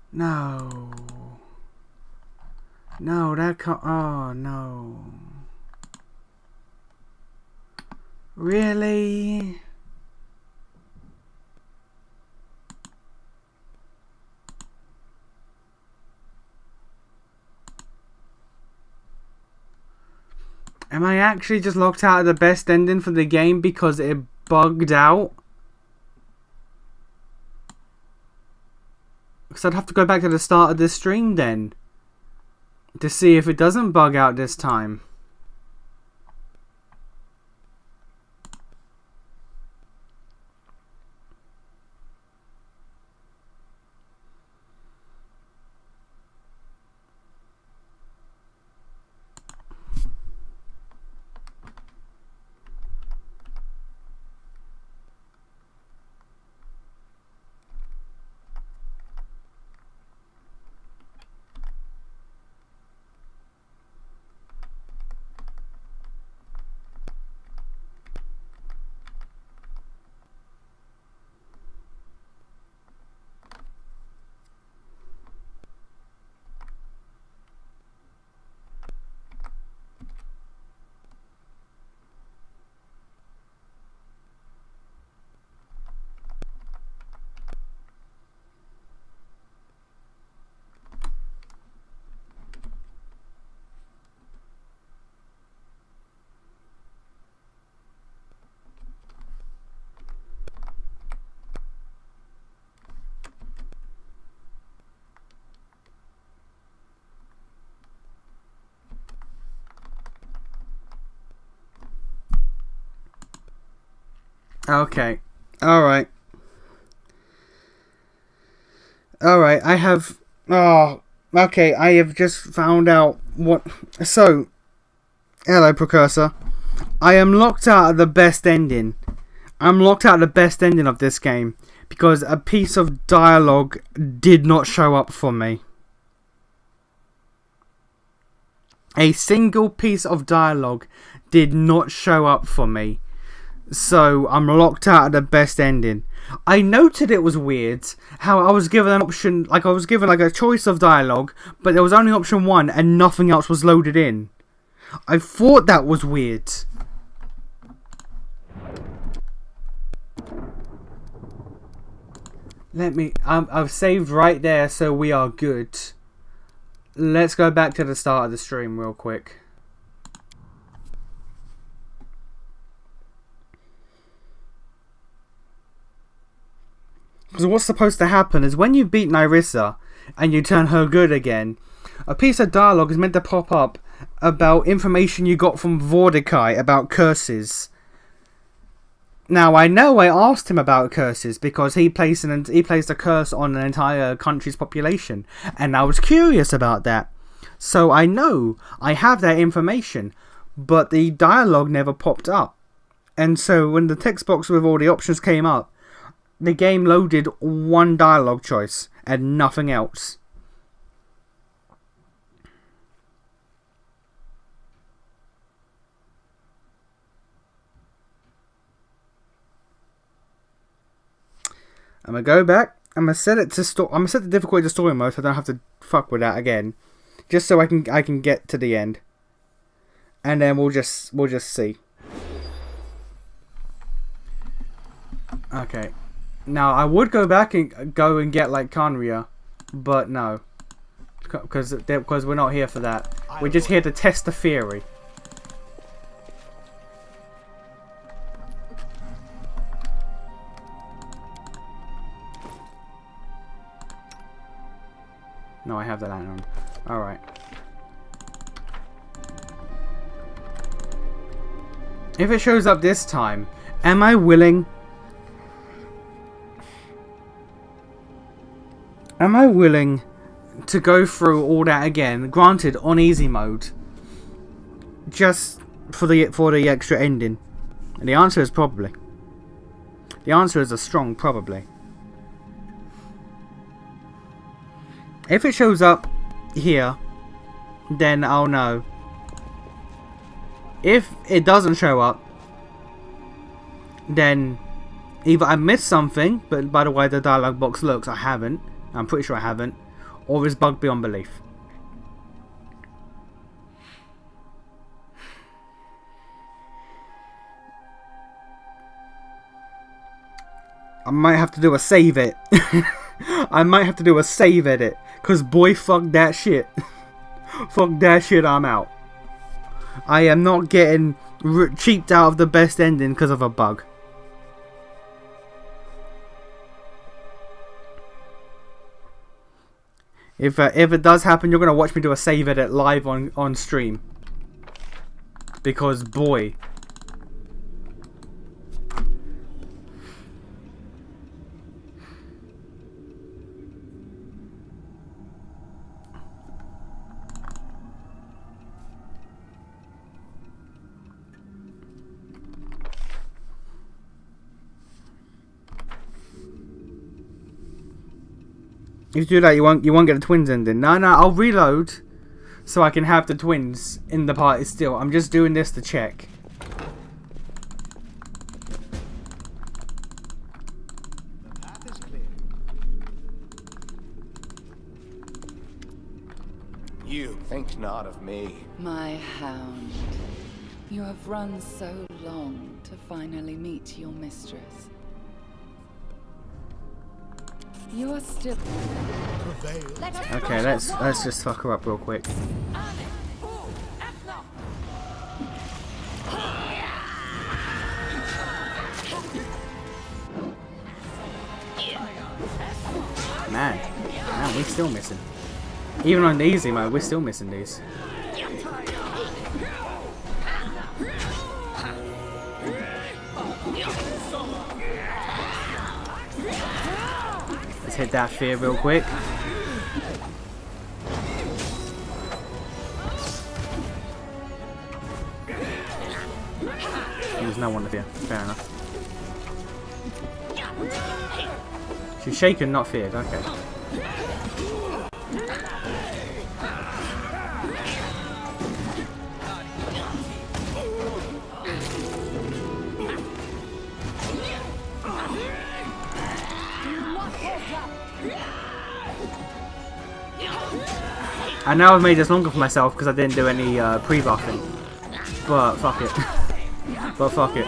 No. No, that can't. Oh, no. Really? Am I actually just locked out of the best ending for the game because it bugged out? Because I'd have to go back to the start of the stream then to see if it doesn't bug out this time. Okay. Alright. Alright, I have... Oh, okay, I have just found out what... So, hello, Precursor. I am locked out of the best ending. I'm locked out of the best ending of this game because a piece of dialogue did not show up for me. A single piece of dialogue did not show up for me. So I'm locked out of the best ending. I noted it was weird how I was given an option, like I was given like a choice of dialogue, but there was only option 1 and nothing else was loaded in. I thought that was weird. Let me, I've saved right there, so we are good. Let's go back to the start of the stream real quick. Because what's supposed to happen is when you beat Nyrissa and you turn her good again, a piece of dialogue is meant to pop up about information you got from Vordikai about curses. Now I know I asked him about curses because he placed a curse on an entire country's population, and I was curious about that. So I know I have that information, but the dialogue never popped up. And so when the text box with all the options came up, the game loaded one dialogue choice and nothing else. I'm gonna go back. I'm gonna set it to I'm gonna set the difficulty to story mode so I don't have to fuck with that again, just so I can get to the end, and then we'll just see. Okay. Now, I would go back and get, like, Khaenri'ah, but no. Because we're not here for that. We're just here to test the theory. No, I have the lantern on. Alright. If it shows up this time, am I willing... Am I willing to go through all that again? Granted, on easy mode, just for the extra ending. And the answer is probably. The answer is a strong probably. If it shows up here, then I'll know. If it doesn't show up, then either I missed something, but by the way the dialogue box looks, I haven't. I'm pretty sure I haven't. Or it's bugged beyond belief. I might have to do a save it. I might have to do a save edit. Because boy, fuck that shit. Fuck that shit, I'm out. I am not getting cheaped out of the best ending because of a bug. If it does happen, you're going to watch me do a save edit live on stream. Because boy. If you do that, you won't get the twins ending. No, I'll reload so I can have the twins in the party still. I'm just doing this to check. The path is clear. You think not of me. My hound. You have run so long to finally meet your mistress. You are still... Okay, let's just fuck her up real quick. Man, we're still missing. Even on the easy mode, we're still missing these. Let's hit that fear real quick. There's no one to fear. Fair enough. She's shaken, not feared. Okay. I know I've made this longer for myself because I didn't do any pre-buffing. But fuck it. But fuck it.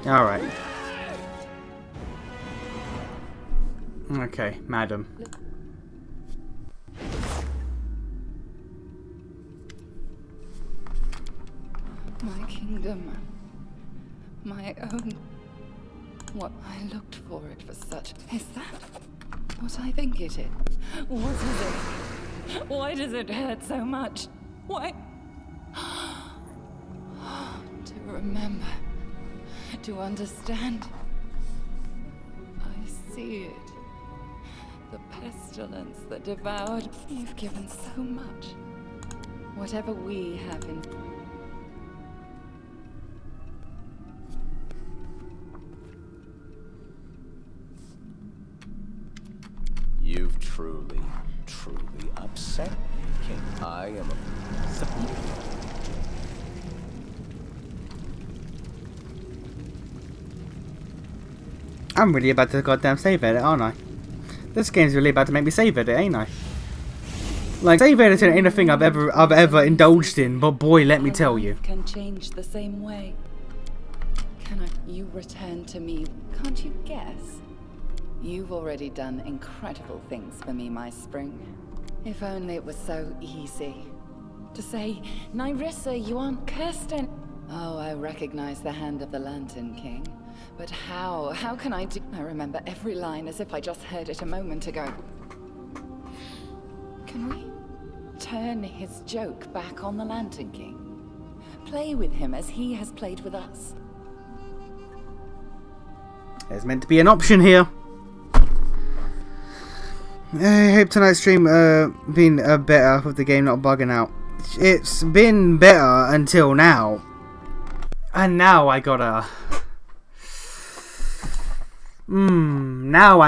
Alright. Okay, madam. My kingdom. My own. What I looked for it for such. Is that what I think it is? What is it? Why does it hurt so much? Why? To remember. To understand. I see it. The pestilence that devoured. You've given so much. Whatever we have in... You've truly upset me, King. I am a... I'm really about to goddamn save edit, aren't I? This game's really about to make me save edit, ain't I? Like, save editing ain't a thing I've ever indulged in, but boy, let me tell you. Can change the same way. You return to me, can't you guess? You've already done incredible things for me, my spring. If only it was so easy. To say, Nyrissa, you aren't cursed any— Oh, I recognize the hand of the Lantern King. But how? How can I do— I remember every line as if I just heard it a moment ago. Can we turn his joke back on the Lantern King? Play with him as he has played with us. There's meant to be an option here. I hope tonight's stream been better with the game not bugging out. It's been better until now. And now I gotta... Now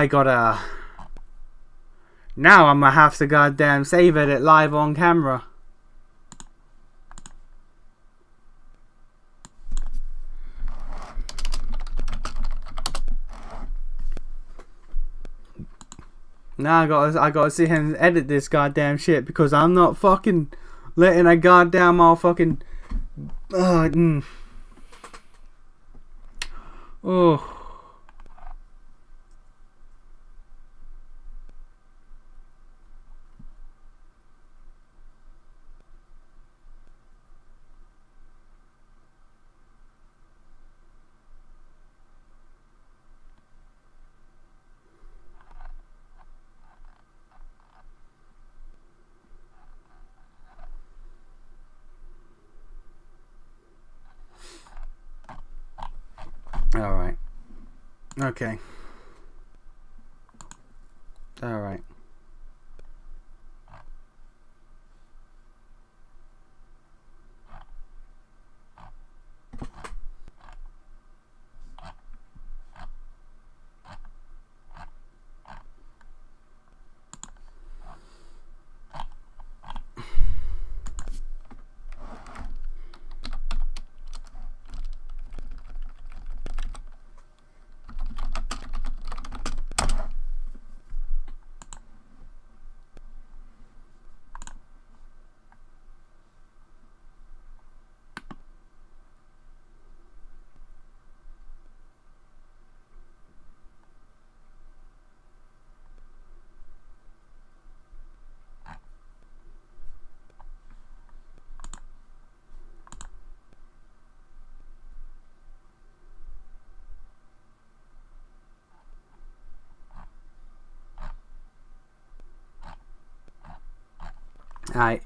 I'm gonna have to goddamn save edit live on camera. Now I gotta sit here and edit this goddamn shit because I'm not fucking letting a goddamn motherfucking oh. Alright. Okay. Alright. Alright.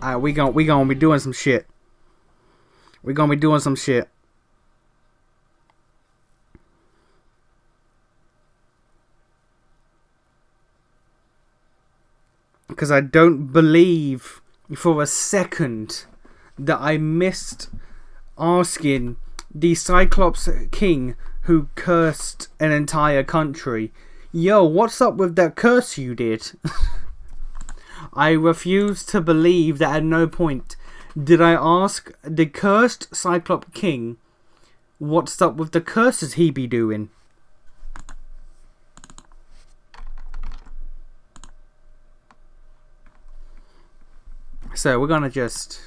Alright, we gonna be doing some shit. We gonna be doing some shit. Because I don't believe for a second that I missed asking the Cyclops King who cursed an entire country, yo, what's up with that curse you did? I refuse to believe that at no point did I ask the cursed Cyclops King what's up with the curses he be doing. So we're gonna just...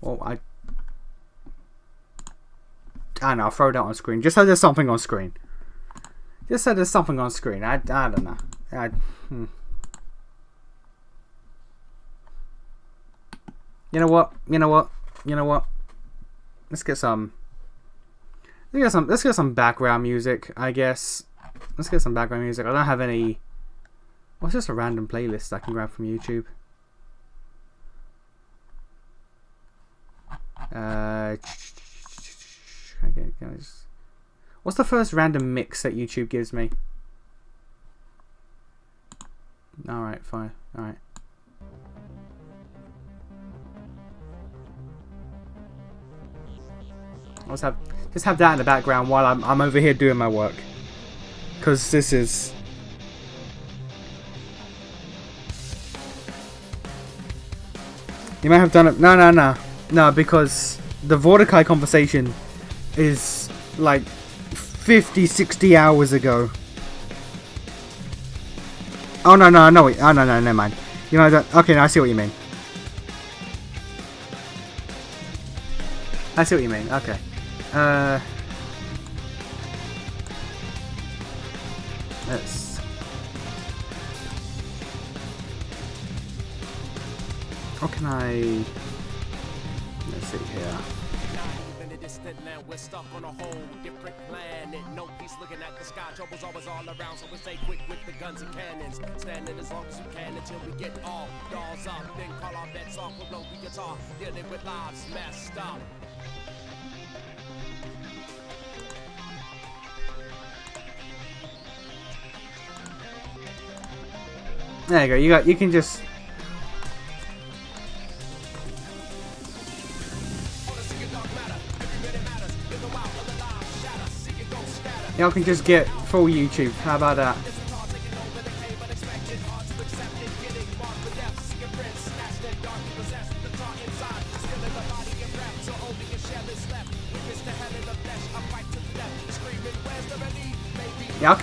Well, I don't know, I'll throw that on screen. Just so there's something on screen. Just so there's something on screen. I don't know. You know what? Let's get some background music, I guess. Let's get some background music. I don't have any... What's just a random playlist I can grab from YouTube? What's the first random mix that YouTube gives me? Alright, fine. Alright. Just have that in the background while I'm over here doing my work. Cause this is... You might have done it... No, because the Vortikai conversation is like 50, 60 hours ago. Oh no, wait. Oh no, never mind. You know that. Okay, now I see what you mean. I see what you mean. Okay. Let's. How can I? Let's see here. We're stuck on a whole different planet. No peace looking at the sky. Trouble's always all around, so we stay quick with the guns and cannons. Standing as long as you can until we get all dolls up. Then call our bets off. We'll blow the guitar. Dealing with lives messed up. There you go. You can just. Y'all can just get full YouTube. How about that?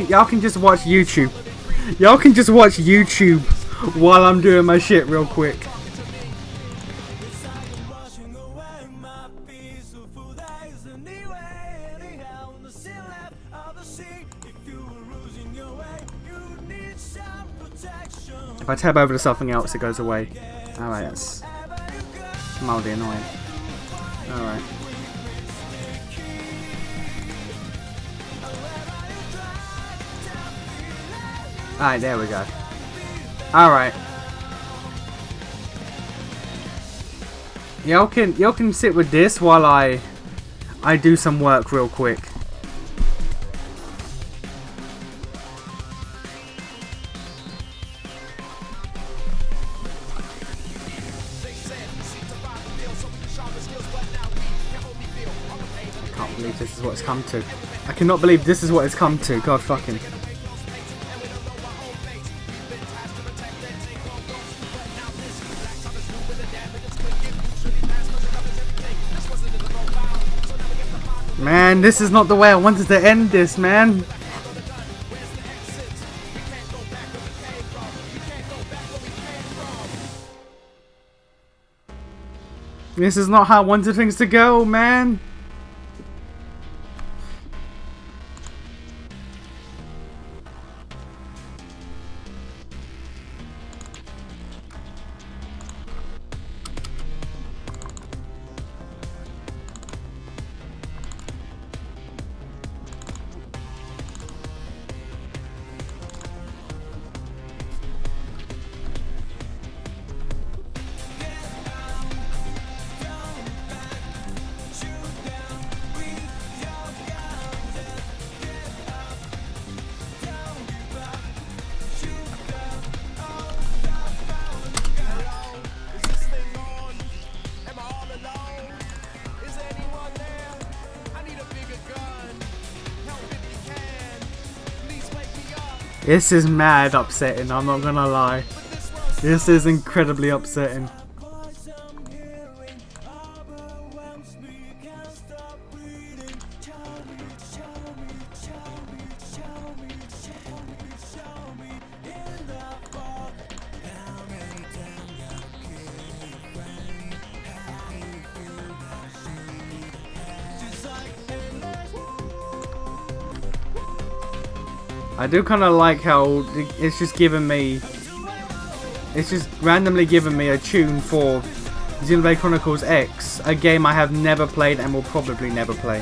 Y'all can just watch YouTube. Y'all can just watch YouTube while I'm doing my shit real quick. If I tab over to something else, it goes away. Alright, that's mildly annoying. Alright. Alright, there we go. Alright. Y'all can sit with this while I do some work real quick. This is what it's come to. I cannot believe this is what it's come to. God fucking. Man, this is not the way I wanted to end this, man. This is not how I wanted things to go, man. This is mad upsetting, I'm not gonna lie. This is incredibly upsetting. I do kind of like how it's just giving me, it's just randomly giving me a tune for Xenoblade Chronicles X, a game I have never played and will probably never play.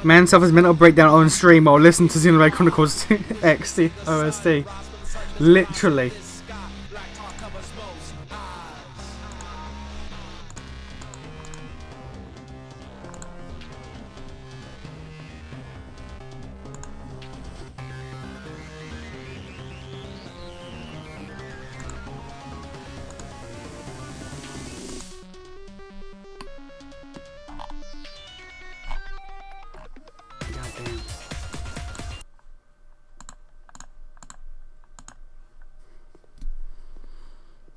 Man suffers mental breakdown on stream while listening to Xenoblade Chronicles 2 XT OST. Literally.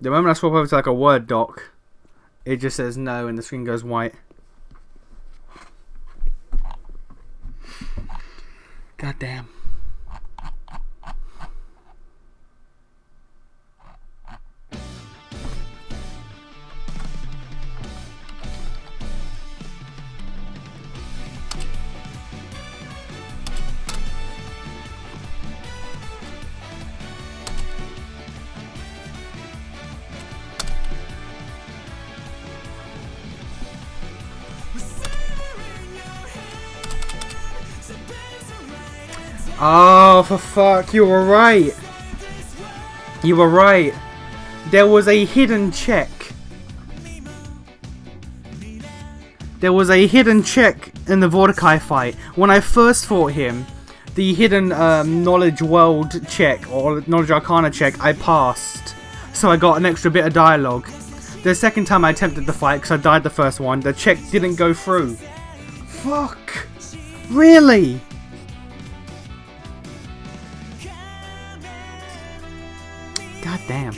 The moment I swap over to like a Word doc, it just says no and the screen goes white. God damn. Oh, for fuck, you were right. You were right. There was a hidden check. There was a hidden check in the Mordecai fight. When I first fought him, the hidden knowledge world check, or knowledge arcana check, I passed. So I got an extra bit of dialogue. The second time I attempted the fight, because I died the first one, the check didn't go through. Fuck. Really? God damn.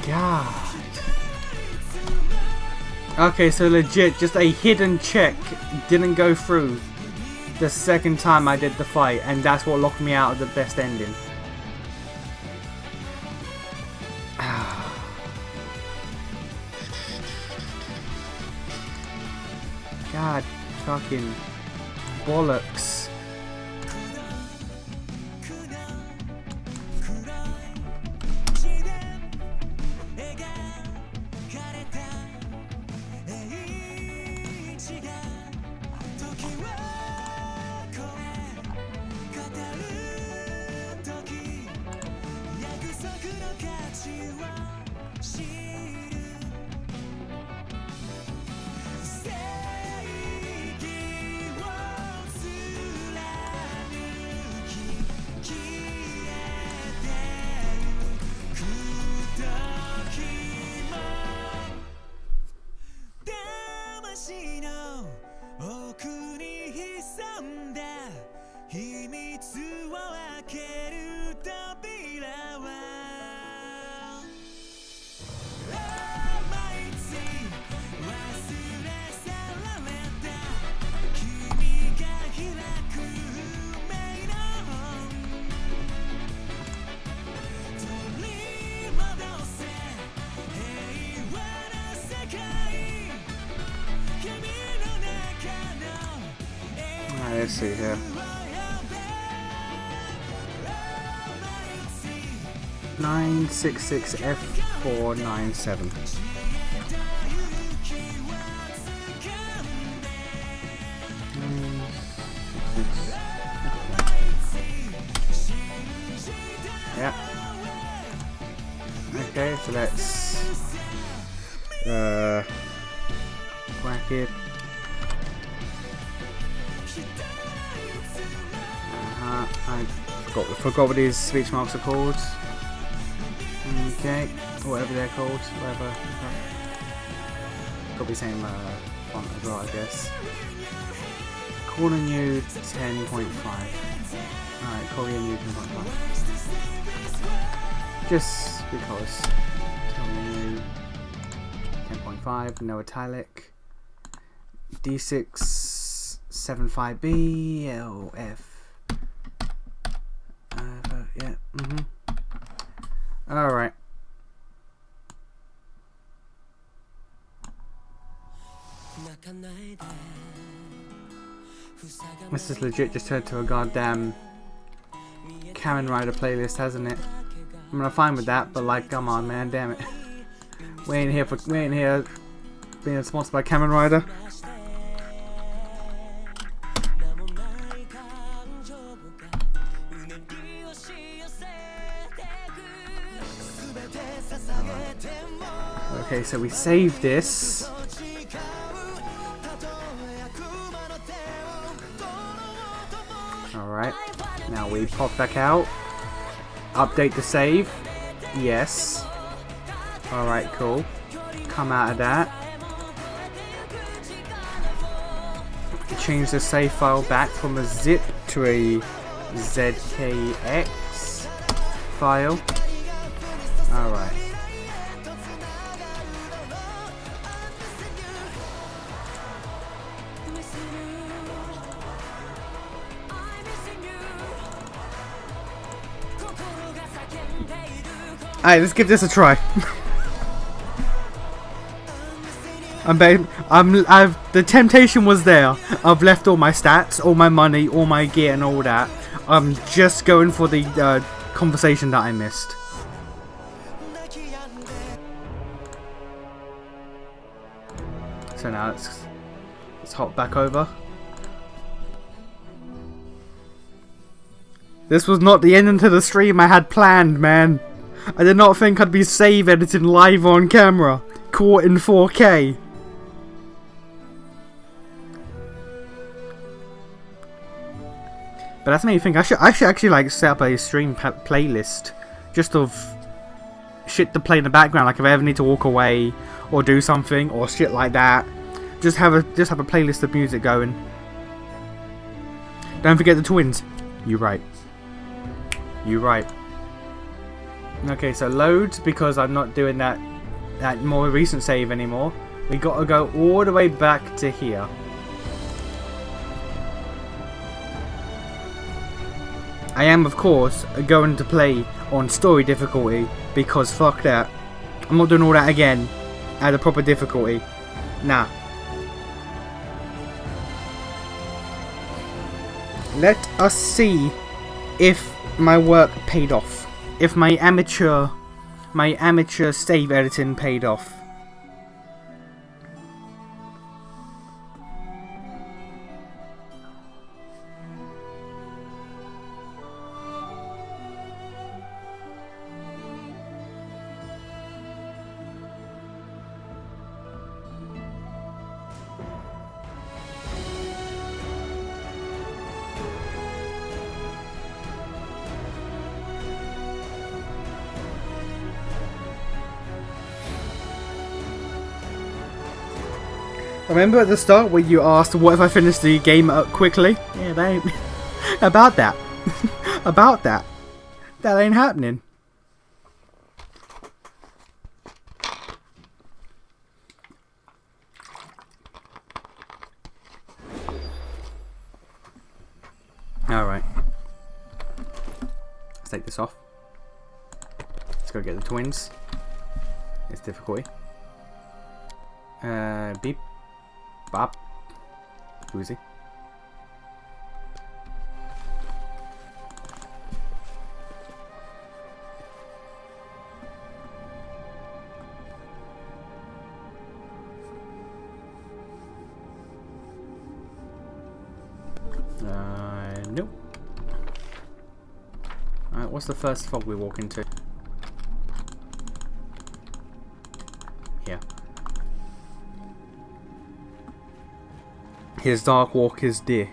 God. Okay, so legit, just a hidden check didn't go through the second time I did the fight, and that's what locked me out of the best ending. God fucking bollocks. Let's see here. 966F497. Yeah. Okay, so let's whack it. I forgot what these speech marks are called. Okay, whatever they're called, whatever. Got the same font as well, I guess. Calling you 10.5. Alright, calling you 10.5. Just because. Telling you 10.5, no italic. D6 75B LF. Yeah. All right. This is legit just turned to a goddamn Kamen Rider playlist, hasn't it? I'm not fine with that, but like, come on, man, damn it. We ain't here being sponsored by Kamen Rider. Okay, so we save this. Alright, now we pop back out. Update the save. Yes. Alright, cool. Come out of that. Change the save file back from a zip to a ZKX file. Alright. Alright, let's give this a try. The temptation was there. I've left all my stats, all my money, all my gear and all that. I'm just going for the conversation that I missed. So now let's hop back over. This was not the ending to the stream I had planned, man. I did not think I'd be save editing live on camera, caught in 4K. But that's made me think I should actually like set up a stream playlist just of shit to play in the background, like if I ever need to walk away or do something or shit like that. Just have a playlist of music going. Don't forget the twins. You're right. You're right. Okay, so loads, because I'm not doing that more recent save anymore. We got to go all the way back to here. I am, of course, going to play on story difficulty, because fuck that. I'm not doing all that again at a proper difficulty. Nah. Let us see if my work paid off. If my amateur save editing paid off. Remember at the start when you asked what if I finished the game up quickly? Yeah, that ain't about that. About that. That ain't happening. Alright. Let's take this off. Let's go get the twins. It's difficulty. Beep. Bop. Who is he? Nope. Alright, what's the first fog we walk into? Here. His dark walk is dear.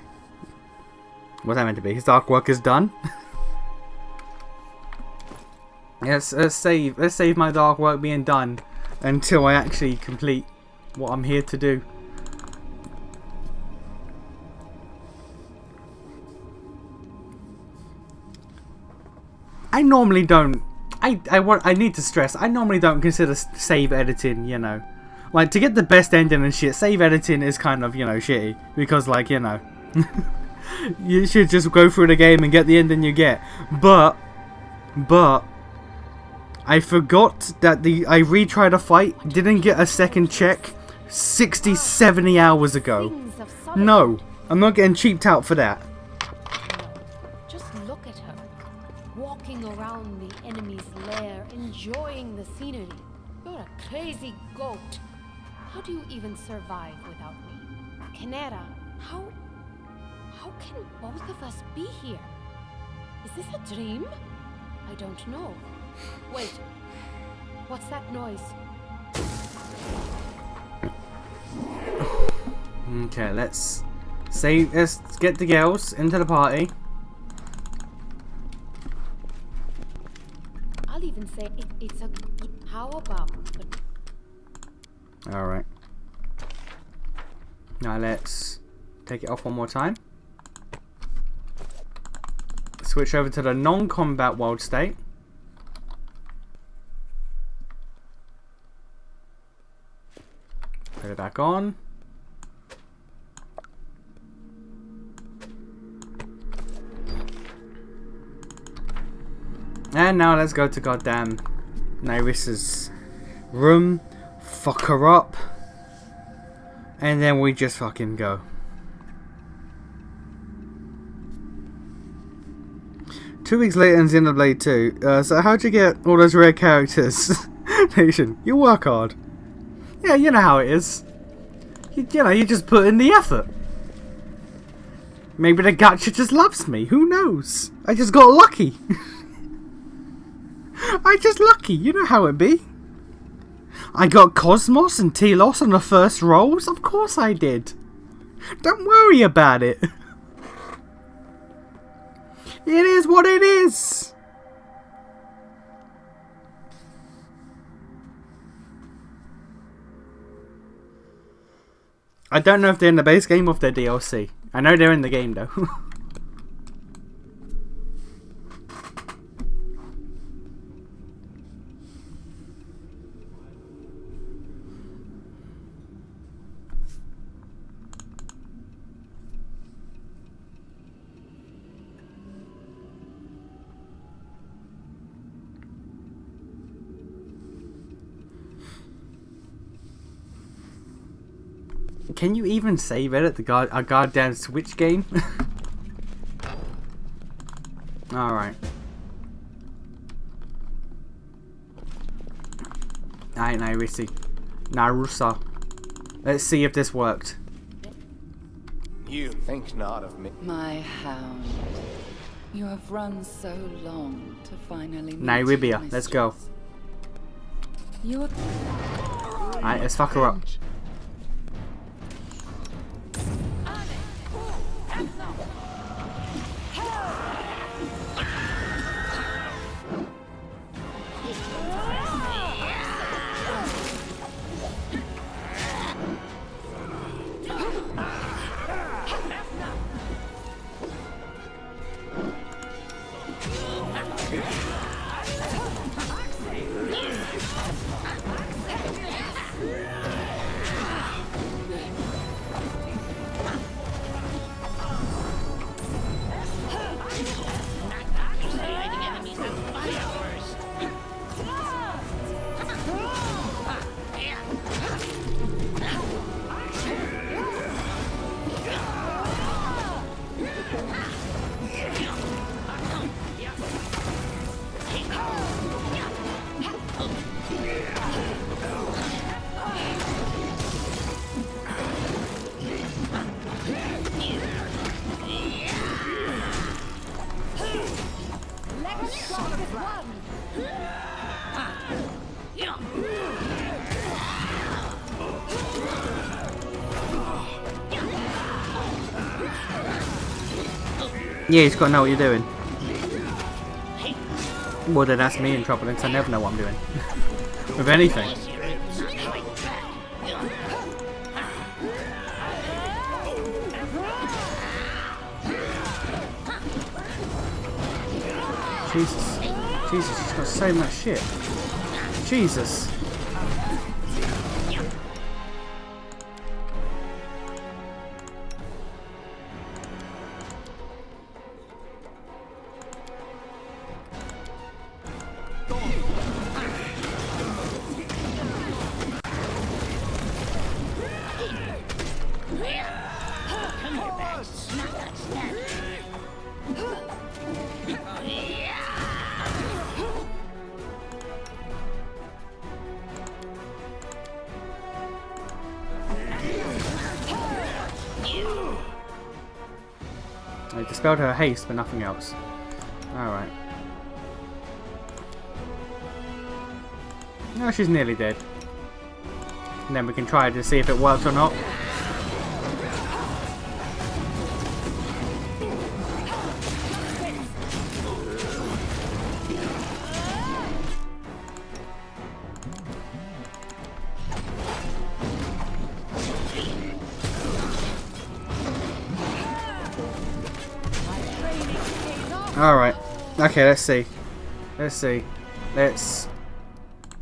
What's that meant to be? His dark work is done? Yes, let's save my dark work being done until I actually complete what I'm here to do. I normally don't. I need to stress. I normally don't consider save editing, you know, Like, to get the best ending and shit, save editing is kind of, you know, shitty. Because, like, you know, you should just go through the game and get the ending you get. But, I forgot that I retried a fight, didn't get a second check 60, 70 hours ago. No, I'm not getting cheaped out for that. Just look at her, walking around the enemy's lair, enjoying the scenery. You're a crazy goat. How do you even survive without me? Canera, how can both of us be here? Is this a dream? I don't know. Wait, what's that noise? Okay, let's get the girls into the party. I'll even say it's a... How about... Alright. Now let's take it off one more time. Switch over to the non-combat world state. Put it back on. And now let's go to goddamn Nyrissa's room, fuck her up, and then we just fucking go. Two weeks later in Xenoblade 2, so how'd you get all those rare characters? Nation, you work hard. Yeah, you know how it is. You know, you just put in the effort. Maybe the gacha just loves me, who knows? I just got lucky. I just lucky, you know how it be. I got Cosmos and Telos on the first rolls, of course I did. Don't worry about it. It is what it is. I don't know if they're in the base game or if they're DLC. I know they're in the game though. Can you even save edit a goddamn Switch game? Alright. Alright, Narusa. Let's see if this worked. You think not of me. My hound. You have run so long to finally meet Nairibia, let's go. Alright, let's fuck her up. Yeah, you just gotta know what you're doing. Well, then that's me in trouble, because I never know what I'm doing. With anything. Jesus. Jesus, she's got so much shit. Jesus. I dispelled her haste, but nothing else. Alright. No, she's nearly dead. And then we can try to see if it works or not. Alright. Okay, let's see. Let's see. Let's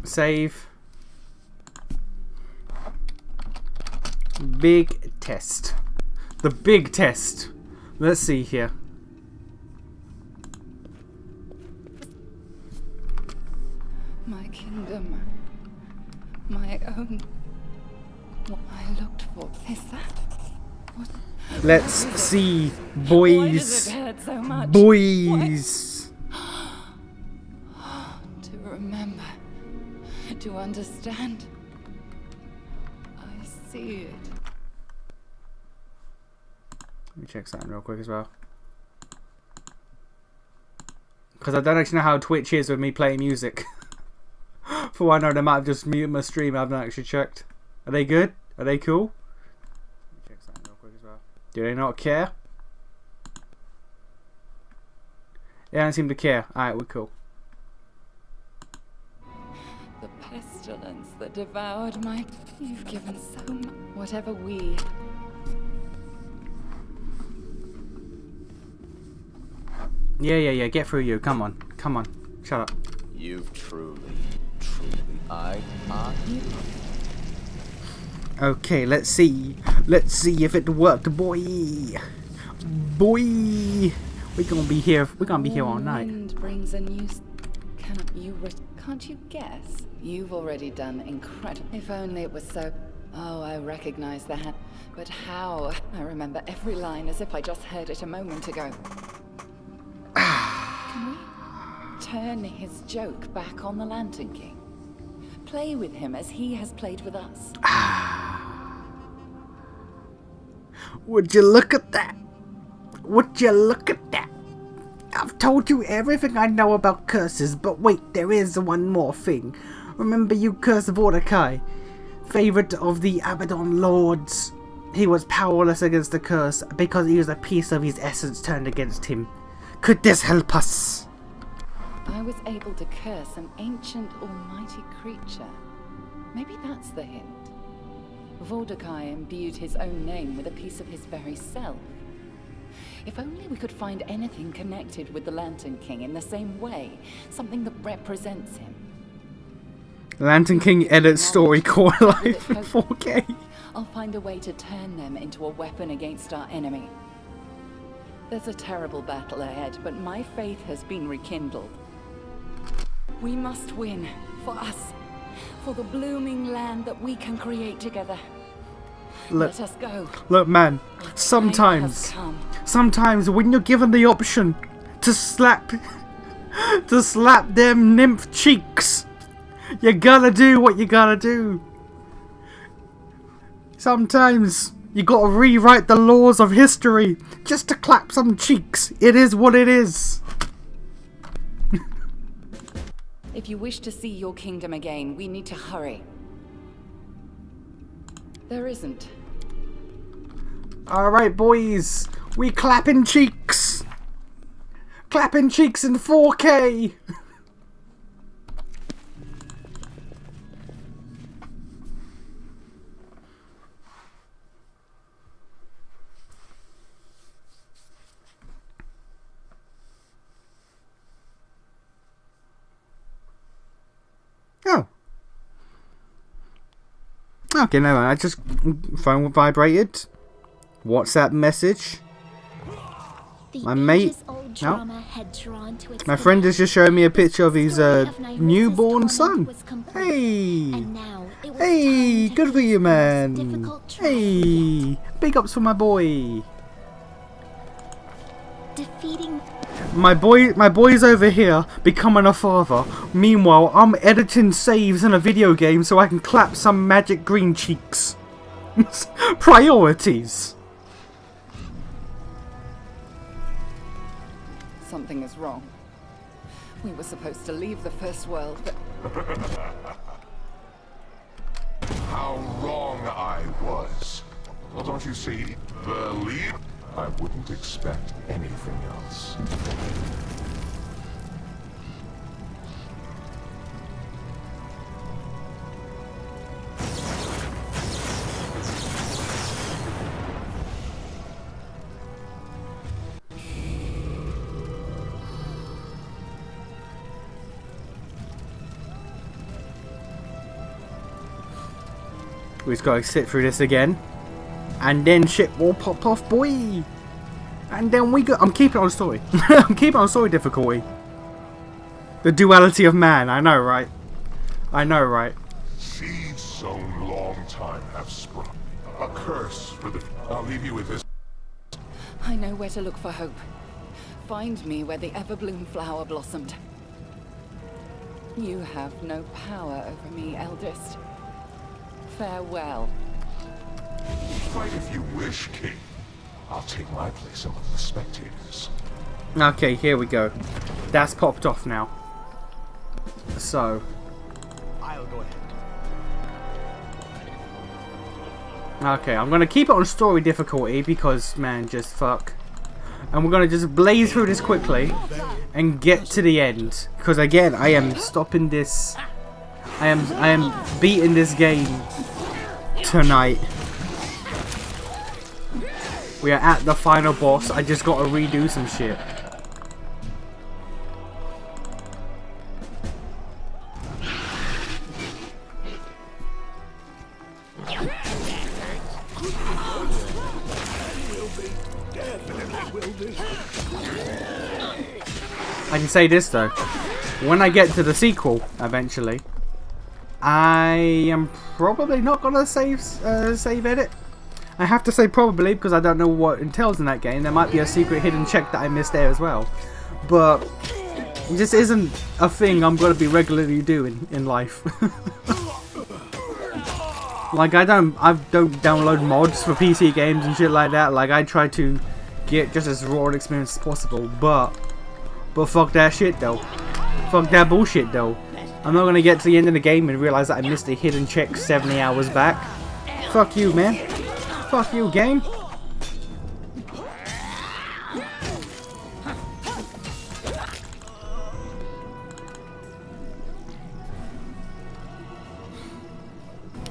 save. Big test. The big test. Let's see here. My kingdom. My own. What I looked for. Is that? What? Let's see, boys. Why does it hurt so much? Boys. To remember. To understand. I see it. Let me check something real quick as well. Because I don't actually know how Twitch is with me playing music. For one, I know they might have just muted my stream. I haven't actually checked. Are they good? Are they cool? Let me check something real quick as well. Do they not care? They don't seem to care. Alright, we're cool. The pestilence that devoured my... You've given so much. Whatever we... Yeah. Get through you. Come on. Come on. Shut up. You've truly eyed you. Okay, let's see. Let's see if it worked, boy. Boy. We're gonna be here. We're gonna be here all night. Wind brings a new... Can't you guess? You've already done incredible. If only it was so... Oh, I recognize that. But how? I remember every line as if I just heard it a moment ago. Can we turn his joke back on the Lantern King? Play with him as he has played with us. Would you look at that? Would you look at that? I've told you everything I know about curses, but wait, there is one more thing. Remember you curse Mordecai, favorite of the Abaddon Lords? He was powerless against the curse because he was a piece of his essence turned against him. Could this help us? I was able to curse an ancient almighty creature. Maybe that's the hint. Mordecai imbued his own name with a piece of his very self. If only we could find anything connected with the Lantern King in the same way, something that represents him. Lantern King edits story core life in 4K. I'll find a way to turn them into a weapon against our enemy. There's a terrible battle ahead, but my faith has been rekindled. We must win, for us, for the blooming land that we can create together. Look, let us go. Look, man, sometimes when you're given the option to slap them nymph cheeks, you gotta do what you gotta do. Sometimes you gotta rewrite the laws of history just to clap some cheeks. It is what it is. If you wish to see your kingdom again, we need to hurry. There isn't. Alright, boys. We clapping cheeks. Clapping cheeks in 4K. Oh. Okay, never mind. I just... phone vibrated. WhatsApp message. My mate... No. My friend is just showing me a picture of his newborn son. Hey! Hey! Good for you, man! Hey! Big ups for my boy! defeating... My boy's over here becoming a father. Meanwhile, I'm editing saves in a video game so I can clap some magic green cheeks. Priorities. Something is wrong. We were supposed to leave the First World, but... How wrong I was. Well, don't you see? Believe? I wouldn't expect anything else. We just gotta sit through this again. And then shit will pop off, boy! And then we go. I'm keeping it on story. I'm keeping it on story difficulty. The duality of man, I know, right? I know, right? Seeds sown long time have sprung. A curse for the... I'll leave you with this. I know where to look for hope. Find me where the Everbloom flower blossomed. You have no power over me, eldest. Farewell. Fight if you wish, King. I'll take my place among the spectators. Okay, here we go. That's popped off now. So. I'll go ahead. Okay, I'm gonna keep it on story difficulty because, man, just fuck. And we're gonna just blaze through this quickly and get to the end. Because again, I am stopping this. I am beating this game tonight. We are at the final boss. I just gotta redo some shit. I can say this though. When I get to the sequel, eventually, I am probably not gonna save edit. I have to say probably because I don't know what entails in that game. There might be a secret hidden check that I missed there as well. But it just isn't a thing I'm going to be regularly doing in life. Like I don't download mods for PC games and shit like that. Like I try to get just as raw an experience as possible. But fuck that shit though. Fuck that bullshit though. I'm not going to get to the end of the game and realize that I missed a hidden check 70 hours back. Fuck you, man. Fuck you, game.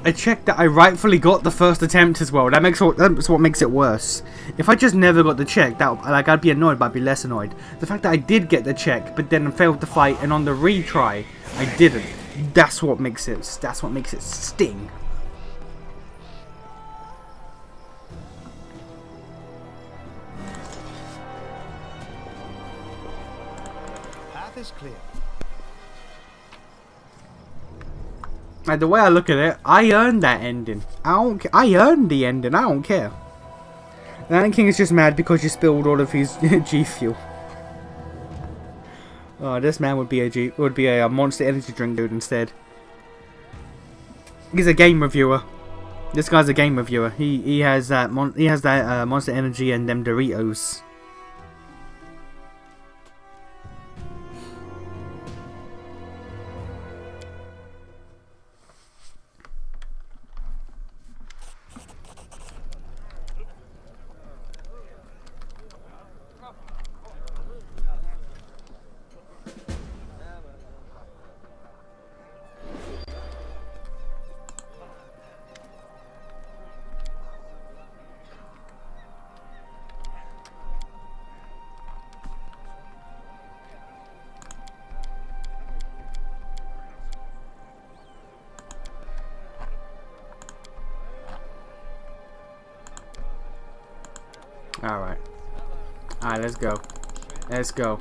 A check that I rightfully got the first attempt as well. That's what makes it worse. If I just never got the check, I'd be annoyed, but I'd be less annoyed. The fact that I did get the check, but then failed to fight, and on the retry, I didn't. That's what makes it sting. Is clear. Like the way I look at it, I earned that ending. I earned the ending. I don't care. The Night King is just mad because you spilled all of his G fuel. Oh, this man would be a Monster Energy drink dude instead. He's a game reviewer. This guy's a game reviewer. He has that Monster Energy and them Doritos. Alright. Alright, let's go. Let's go.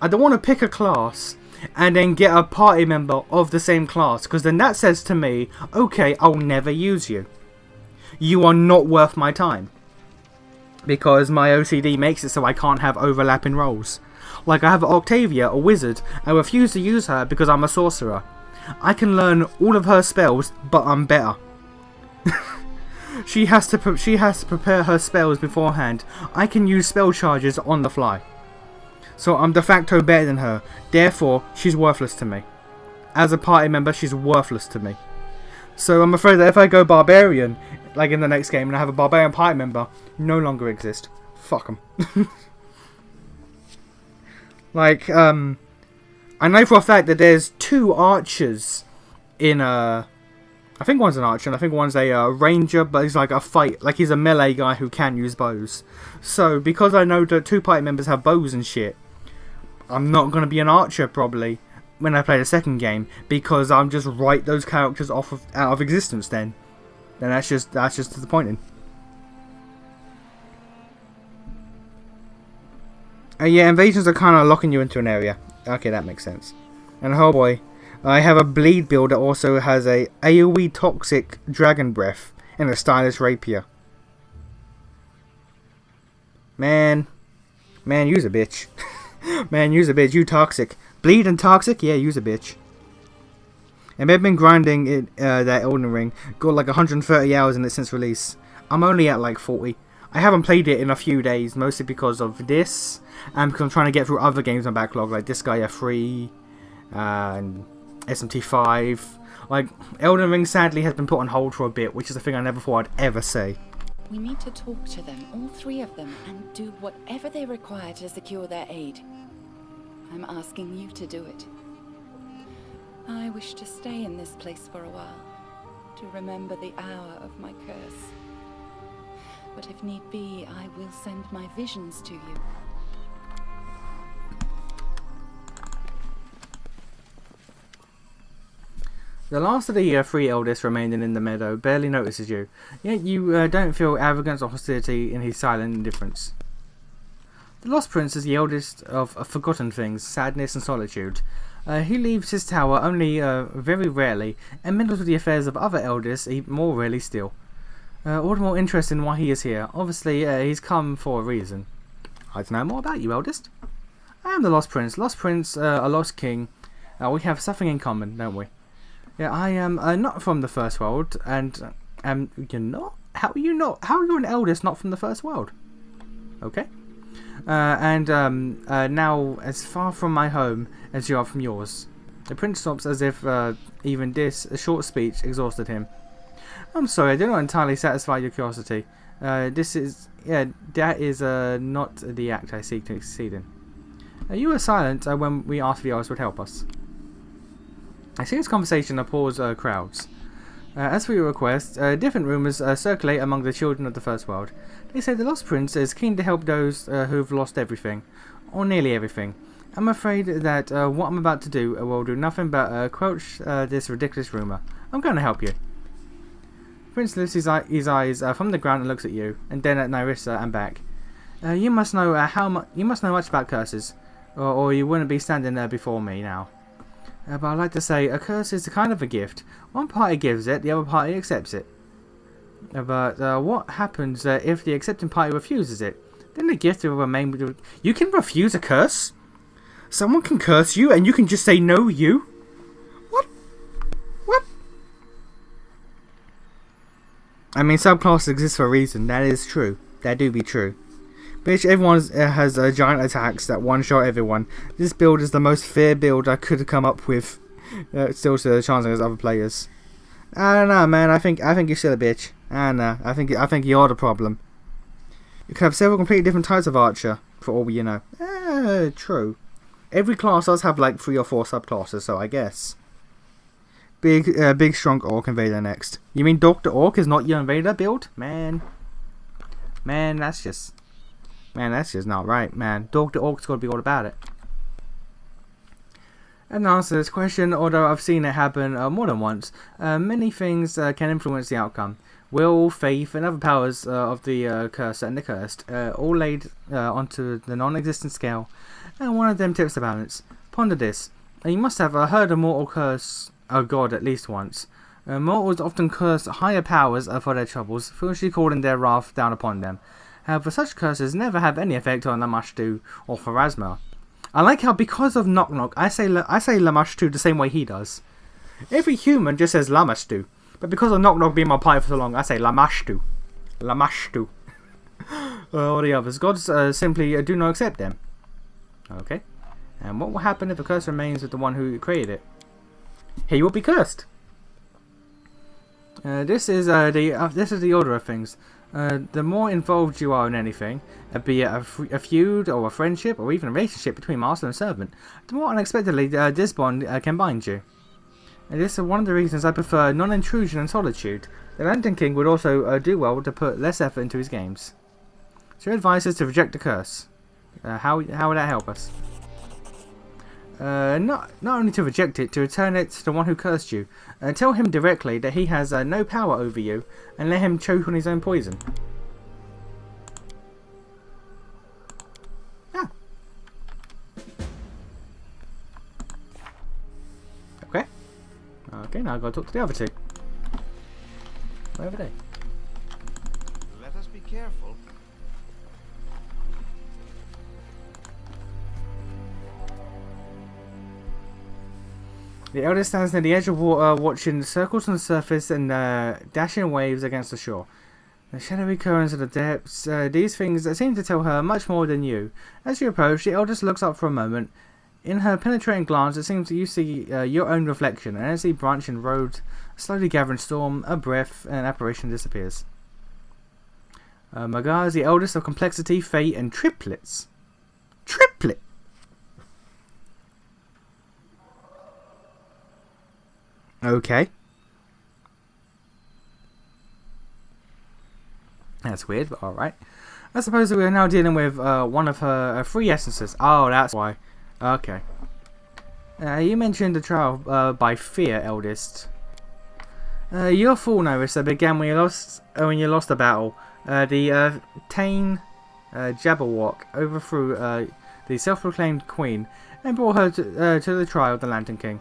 I don't want to pick a class and then get a party member of the same class, because then that says to me, okay, I'll never use you. You are not worth my time. Because my OCD makes it so I can't have overlapping roles. Like I have Octavia, a wizard, I refuse to use her because I'm a sorcerer. I can learn all of her spells, but I'm better. She has to prepare her spells beforehand. I can use spell charges on the fly. So I'm de facto better than her. Therefore, she's worthless to me. As a party member, she's worthless to me. So I'm afraid that if I go barbarian, like in the next game, and I have a barbarian party member, no longer exist. Fuck them. Like, I know for a fact that there's 2 archers in I think one's an archer and I think one's a ranger, but he's like a fight, like he's a melee guy who can use bows. So because I know that 2 party members have bows and shit, I'm not going to be an archer probably when I play the second game, because I'll just write those characters out of existence then. And that's just disappointing. Yeah, invasions are kind of locking you into an area. Okay, that makes sense. And oh boy, I have a bleed build that also has a AoE toxic dragon breath and a stylish rapier. Man, use a bitch. Man, use a bitch. You toxic. Bleed and toxic? Yeah, use a bitch. And I've been grinding it, that Elden Ring. Got like 130 hours in it since release. I'm only at like 40. I haven't played it in a few days, mostly because of this, and because I'm trying to get through other games on backlog, like Disgaea 3, and SMT5. Like, Elden Ring sadly has been put on hold for a bit, which is a thing I never thought I'd ever say. We need to talk to them, all 3 of them, and do whatever they require to secure their aid. I'm asking you to do it. I wish to stay in this place for a while, to remember the hour of my curse. But if need be, I will send my visions to you. The last of the 3 eldest remaining in the meadow barely notices you, yet you don't feel arrogance or hostility in his silent indifference. The Lost Prince is the eldest of forgotten things, sadness and solitude. He leaves his tower only very rarely, and meddles with the affairs of other elders more rarely still. All the more interesting why he is here. Obviously, he's come for a reason. I'd like to know more about you, eldest. I am the Lost Prince. Lost Prince, a Lost King. We have something in common, don't we? Yeah, I am not from the First World, and you're not? How are you not? How are you an eldest not from the First World? Okay. Now as far from my home as you are from yours. The prince stops as if even this short speech exhausted him. I'm sorry, I do not entirely satisfy your curiosity. That is not the act I seek to succeed in. You were silent when we asked if the others would help us. I see this conversation appalls crowds. As for your request, different rumours circulate among the children of the First World. They say the Lost Prince is keen to help those who've lost everything, or nearly everything. I'm afraid that what I'm about to do will do nothing but quench this ridiculous rumour. I'm going to help you. Prince lifts his eyes from the ground and looks at you, and then at Nyrissa and back. You must know much about curses, or you wouldn't be standing there before me now. But I'd like to say, a curse is a kind of a gift. One party gives it, the other party accepts it. But what happens if the accepting party refuses it? Then the gift will remain. You can refuse a curse? Someone can curse you and you can just say no, you? What? I mean, subclasses exist for a reason. That is true. That do be true. Bitch, everyone has giant attacks that one-shot everyone. This build is the most fair build I could have come up with. Still to the chance against other players. I don't know, man. I think you're still a bitch. I don't know. I think you're the problem. You could have several completely different types of archer, for all you know. True. Every class does have like 3 or 4 subclasses, so I guess. Big strong orc invader next. You mean Dr. Orc is not your invader build? Man, that's just not right, man. Dr. Orc's got to be all about it. And to answer this question, although I've seen it happen more than once, many things can influence the outcome. will, faith, and other powers of the cursor and the cursed, all laid onto the non-existent scale, and one of them tips the balance. Ponder this. You must have heard a mortal curse a god at least once. Mortals often curse higher powers for their troubles, foolishly calling their wrath down upon them. However, such curses never have any effect on Lamashtu or Pharasma. I like how because of Knock Knock, I say Lamashtu the same way he does. Every human just says Lamashtu, but because of Knock Knock being my party for so long, I say Lamashtu. Lamashtu. All the others. Gods simply do not accept them. Okay. And what will happen if a curse remains with the one who created it? He will be cursed. This is the order of things. The more involved you are in anything, be it a feud or a friendship or even a relationship between master and servant, the more unexpectedly this bond can bind you. And this is one of the reasons I prefer non-intrusion and solitude. The Lantern King would also do well to put less effort into his games. So your advice is to reject the curse. How would that help us? Not only to reject it, to return it to the one who cursed you. Tell him directly that he has no power over you, and let him choke on his own poison. Ah. Okay. Okay, now I've got to talk to the other two. Where are they? Let us be careful. The elder stands near the edge of water, watching circles on the surface and dashing waves against the shore. The shadowy currents of the depths, these things seem to tell her much more than you. As you approach, the eldest looks up for a moment. In her penetrating glance, it seems that you see your own reflection, and as the branching road, a slowly gathering storm, a breath, and an apparition disappears. Magar is the eldest of complexity, fate, and triplets. Triplet! Okay. That's weird, but alright. I suppose that we are now dealing with one of her three essences. Oh, that's why. Okay. You mentioned the trial by fear, eldest. Your full Nerissa began when you lost the battle. The Tane Jabberwock overthrew the self-proclaimed queen and brought her to the trial of the Lantern King.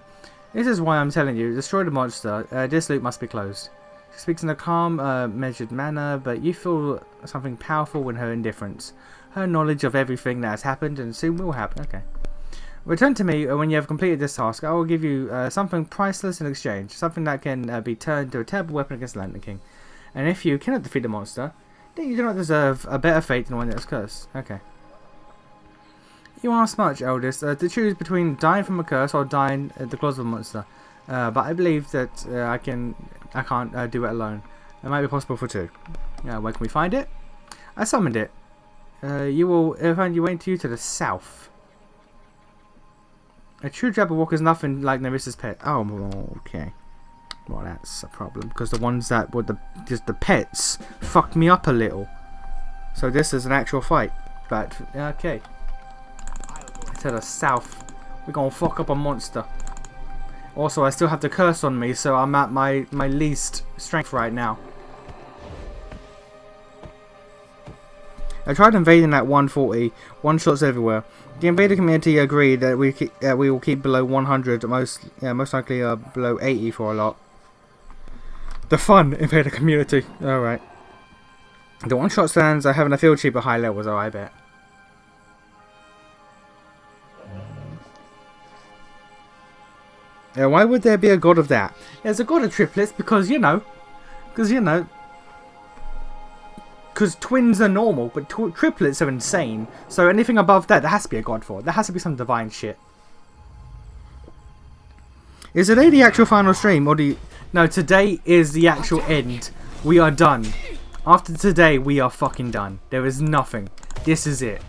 This is why I'm telling you, destroy the monster. This loop must be closed. She speaks in a calm, measured manner, but you feel something powerful in her indifference. Her knowledge of everything that has happened and soon will happen. Okay. Return to me when you have completed this task. I will give you something priceless in exchange. Something that can be turned to a terrible weapon against the Lantern King. And if you cannot defeat the monster, then you do not deserve a better fate than the one that was cursed. Okay. You ask much, eldest, to choose between dying from a curse or dying at the claws of a monster. But I believe that I can't do it alone. It might be possible for two. Where can we find it? I summoned it. You will find your way to the south. A true Jabberwock is nothing like Nerissa's pet. Oh, okay. Well, that's a problem because the ones that were just the pets fucked me up a little. So this is an actual fight. But okay. To the south. We're gonna fuck up a monster. Also, I still have the curse on me, so I'm at my least strength right now. I tried invading that 140. One shots everywhere. The invader community agreed that we will keep below 100, most likely below 80 for a lot. The fun invader community. All right. The one-shot stands are having a field trip at high levels. Oh, I bet. Why would there be a god of that? There's a god of triplets because twins are normal, but triplets are insane. So anything above that, there has to be a god for it. There has to be some divine shit. Is today the actual final stream, or do you... No, today is the actual end. We are done. After today, we are fucking done. There is nothing. This is it.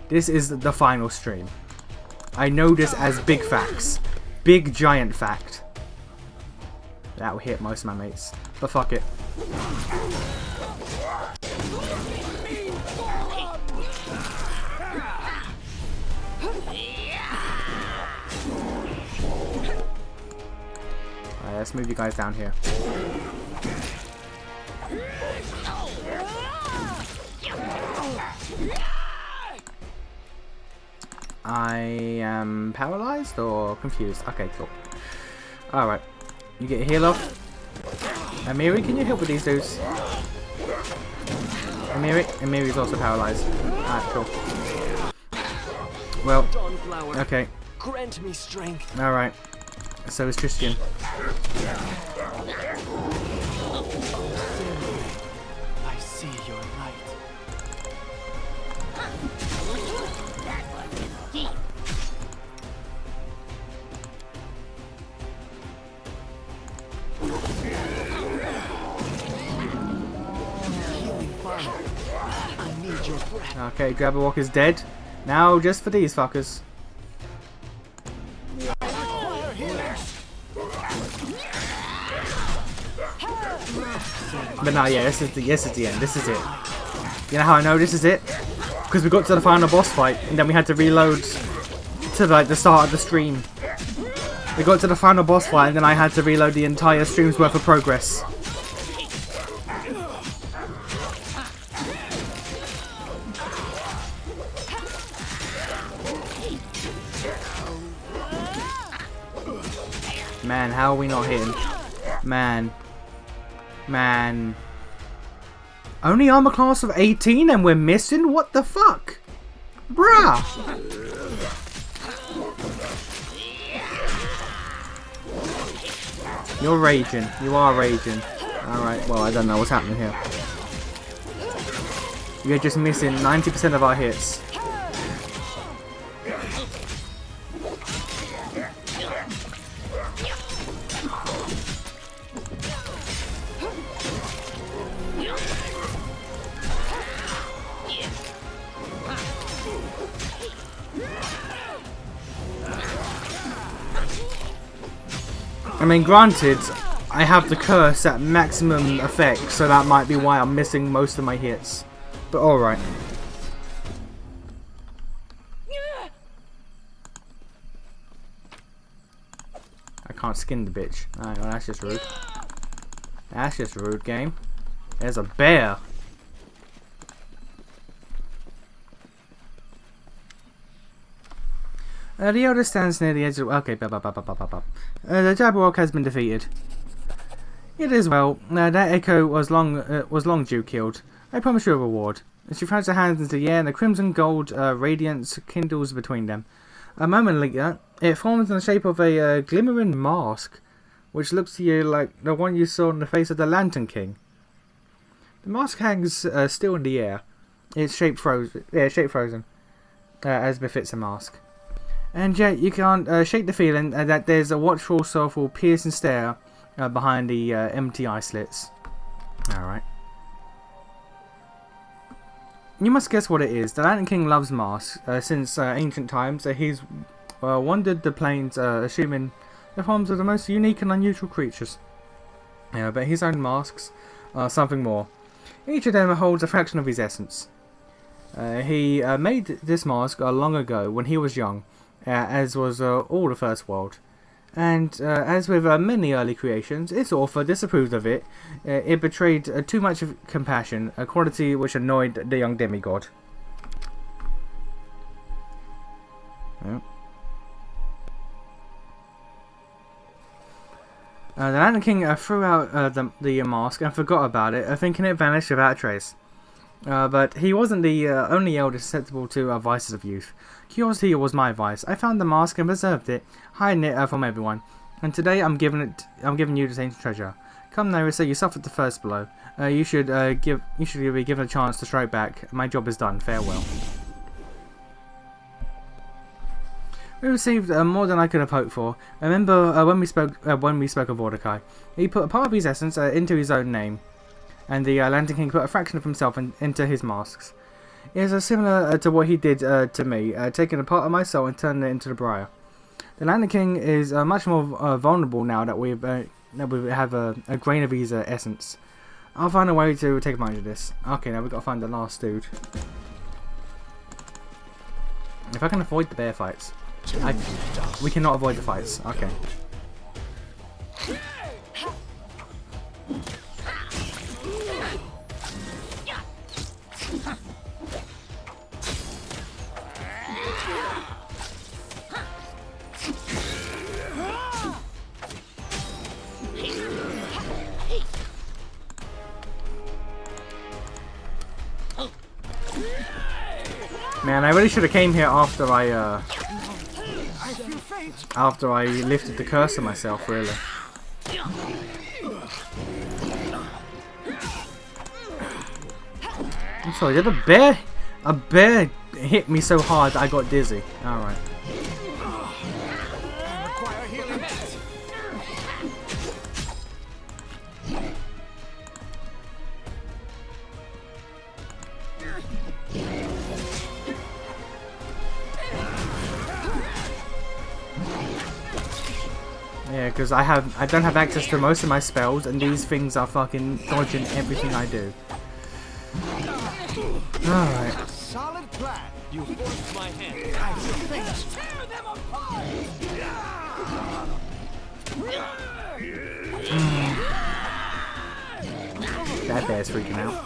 This is the final stream. I know this as big facts. Big giant fact. That will hit most of my mates. But fuck it. Alright, let's move you guys down here. I am paralyzed or confused? Okay, cool. Alright. You get a heal off. Amiri, can you help with these dudes? Amiri's also paralyzed. Alright, cool. Well, okay. Grant me strength. Alright. So is Christian. I see your light. I need your breath. Okay, Grabberwalk is dead. Now just for these fuckers. But no, yeah, this is the end. This is it. You know how I know this is it? Because we got to the final boss fight and then we had to reload to like the start of the stream. We got to the final boss fight and then I had to reload the entire stream's worth of progress. Man, how are we not hitting? Man. Only armor class of 18 and we're missing? What the fuck? Bruh! You're raging. You are raging. Alright, well, I don't know what's happening here. We're just missing 90% of our hits. I mean, granted, I have the curse at maximum effect, so that might be why I'm missing most of my hits. But alright. I can't skin the bitch. Alright, well, that's just rude. That's just rude, game. There's a bear. The Elder stands near the edge of... Okay, the Jabberwock has been defeated. It is well. That echo was long due killed. I promise you a reward. She throws her hands into the air and the crimson gold radiance kindles between them. A moment later, it forms in the shape of a glimmering mask, which looks to you like the one you saw on the face of the Lantern King. The mask hangs still in the air. Its shape frozen, as befits a mask. And yet you can't shake the feeling that there's a watchful, soulful, piercing stare behind the empty eye slits. Alright. You must guess what it is. The Lantern King loves masks. Since ancient times, he's wandered the plains, assuming the forms of the most unique and unusual creatures. But his own masks are something more. Each of them holds a fraction of his essence. He made this mask long ago when he was young. As was all the First World. And as with many early creations, its author disapproved of it. It betrayed too much of compassion, a quality which annoyed the young demigod. Yep. The Lantern King threw out the mask and forgot about it, thinking it vanished without a trace. But he wasn't the only elder susceptible to vices of youth. Curiosity was my vice. I found the mask and preserved it, hiding it from everyone. And today I'm giving you this ancient treasure. Come, Nerissa, you suffered the first blow. You should be given a chance to strike back. My job is done. Farewell. We received more than I could have hoped for. Remember when we spoke of Mordecai? He put a part of his essence into his own name. And the Lantern King put a fraction of himself into his masks. It is similar to what he did to me, taking a part of my soul and turning it into the Briar. The Lantern King is much more vulnerable now that we have a grain of his essence. I'll find a way to take advantage of this. Okay, now we've got to find the last dude. If I can avoid the bear fights. We cannot avoid the fights. Okay. Man, I really should have came here after I lifted the curse on myself, really. I'm sorry, did a bear hit me so hard that I got dizzy? Alright. Yeah, because I don't have access to most of my spells, and these things are fucking dodging everything I do. Alright. Solid plan. You forced my hand. I feel finished. Tear them apart. That bear's freaking out.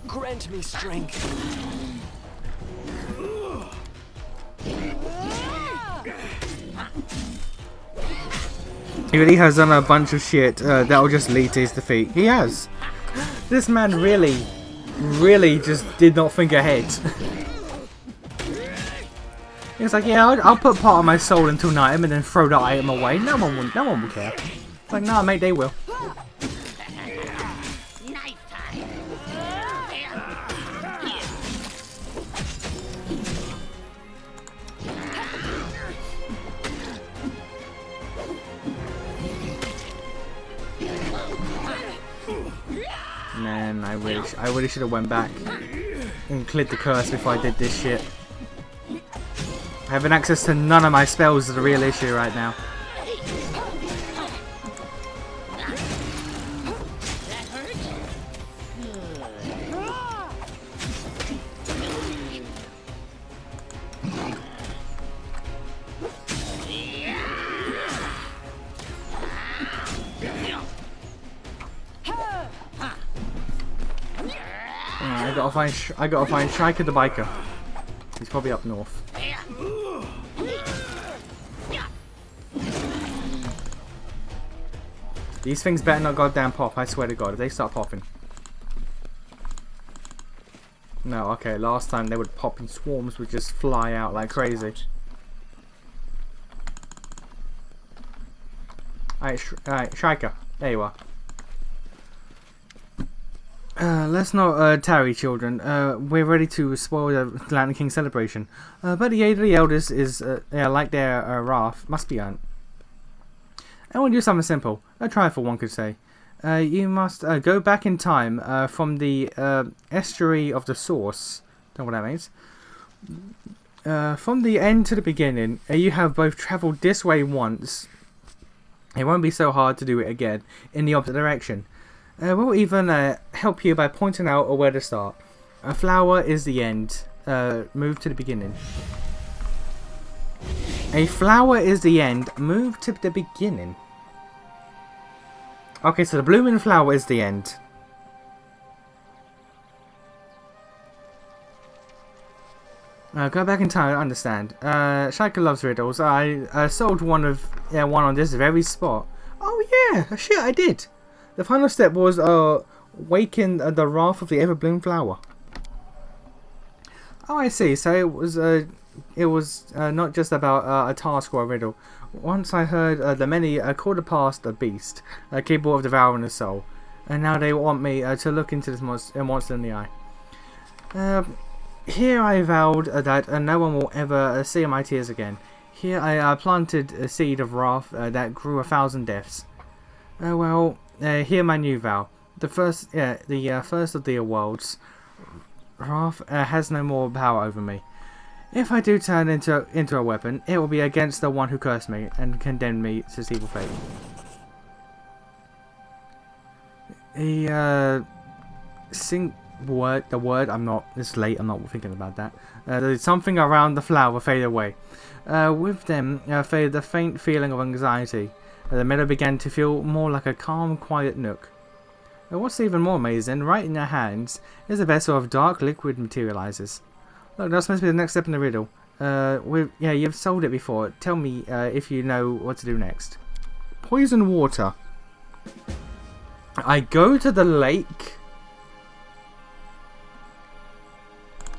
Grant me strength. He really has done a bunch of shit that'll just lead to his defeat. He has. This man really just did not think ahead. He's like, yeah, I'll put part of my soul into an item and then throw that item away. No one will care. It's like, nah, mate, they will. Man, I really should have went back and cleared the curse before I did this shit. Having access to none of my spells is the real issue right now. I gotta find Striker the biker. He's probably up north. These things better not goddamn pop, I swear to god, if they start popping. No, okay, last time they would pop in swarms, would just fly out like crazy. Alright, Striker, there you are. Let's not tarry, children. We're ready to spoil the Lantern King celebration. But the aid of the elders is, like their wrath, must be earned. I want to do something simple. A trifle, one could say. You must go back in time from the estuary of the source. Don't know what that means. From the end to the beginning, you have both travelled this way once. It won't be so hard to do it again in the opposite direction. We'll even help you by pointing out where to start. A flower is the end. Move to the beginning. A flower is the end. Move to the beginning. Okay, so the blooming flower is the end. Go back in time. I understand. Shaika loves riddles. I solved one on this very spot. Oh yeah, shit, I did. The final step was waken the wrath of the ever-bloom flower. Oh, I see. So it was not just about a task or a riddle. Once I heard the many called past a beast capable of devouring a soul, and now they want me to look into this monster in the eye. Here I vowed that no one will ever see my tears again. Here I planted a seed of wrath that grew 1,000 deaths. Hear my new vow. The first of the worlds. Wrath has no more power over me. If I do turn into a weapon, it will be against the one who cursed me and condemned me to this evil fate. The word. It's late. I'm not thinking about that. There's something around the flower faded away. With them faded the faint feeling of anxiety. The meadow began to feel more like a calm, quiet nook. What's even more amazing, right in their hands, is a vessel of dark liquid materializes. Look, that's supposed to be the next step in the riddle. Yeah, you've sold it before. Tell me if you know what to do next. Poison water. I go to the lake.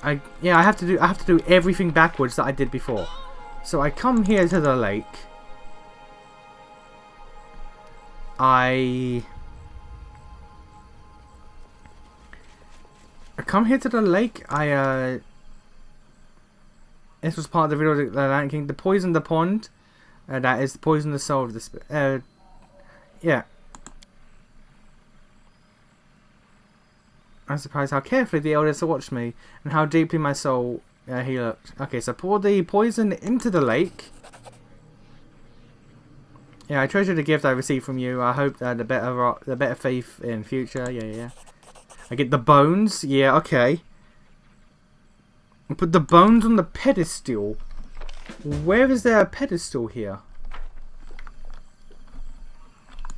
I have to do everything backwards that I did before. So I come here to the lake. I come here to the lake. This was part of the video of the Land King. The poison the pond. That is the poison the soul of the yeah. I'm surprised how carefully the elders watched me and how deeply my soul he looked. Okay, so pour the poison into the lake. Yeah, I treasure the gift I received from you. I hope the better faith in future. Yeah. I get the bones. Yeah, okay. I put the bones on the pedestal. Where is there a pedestal here?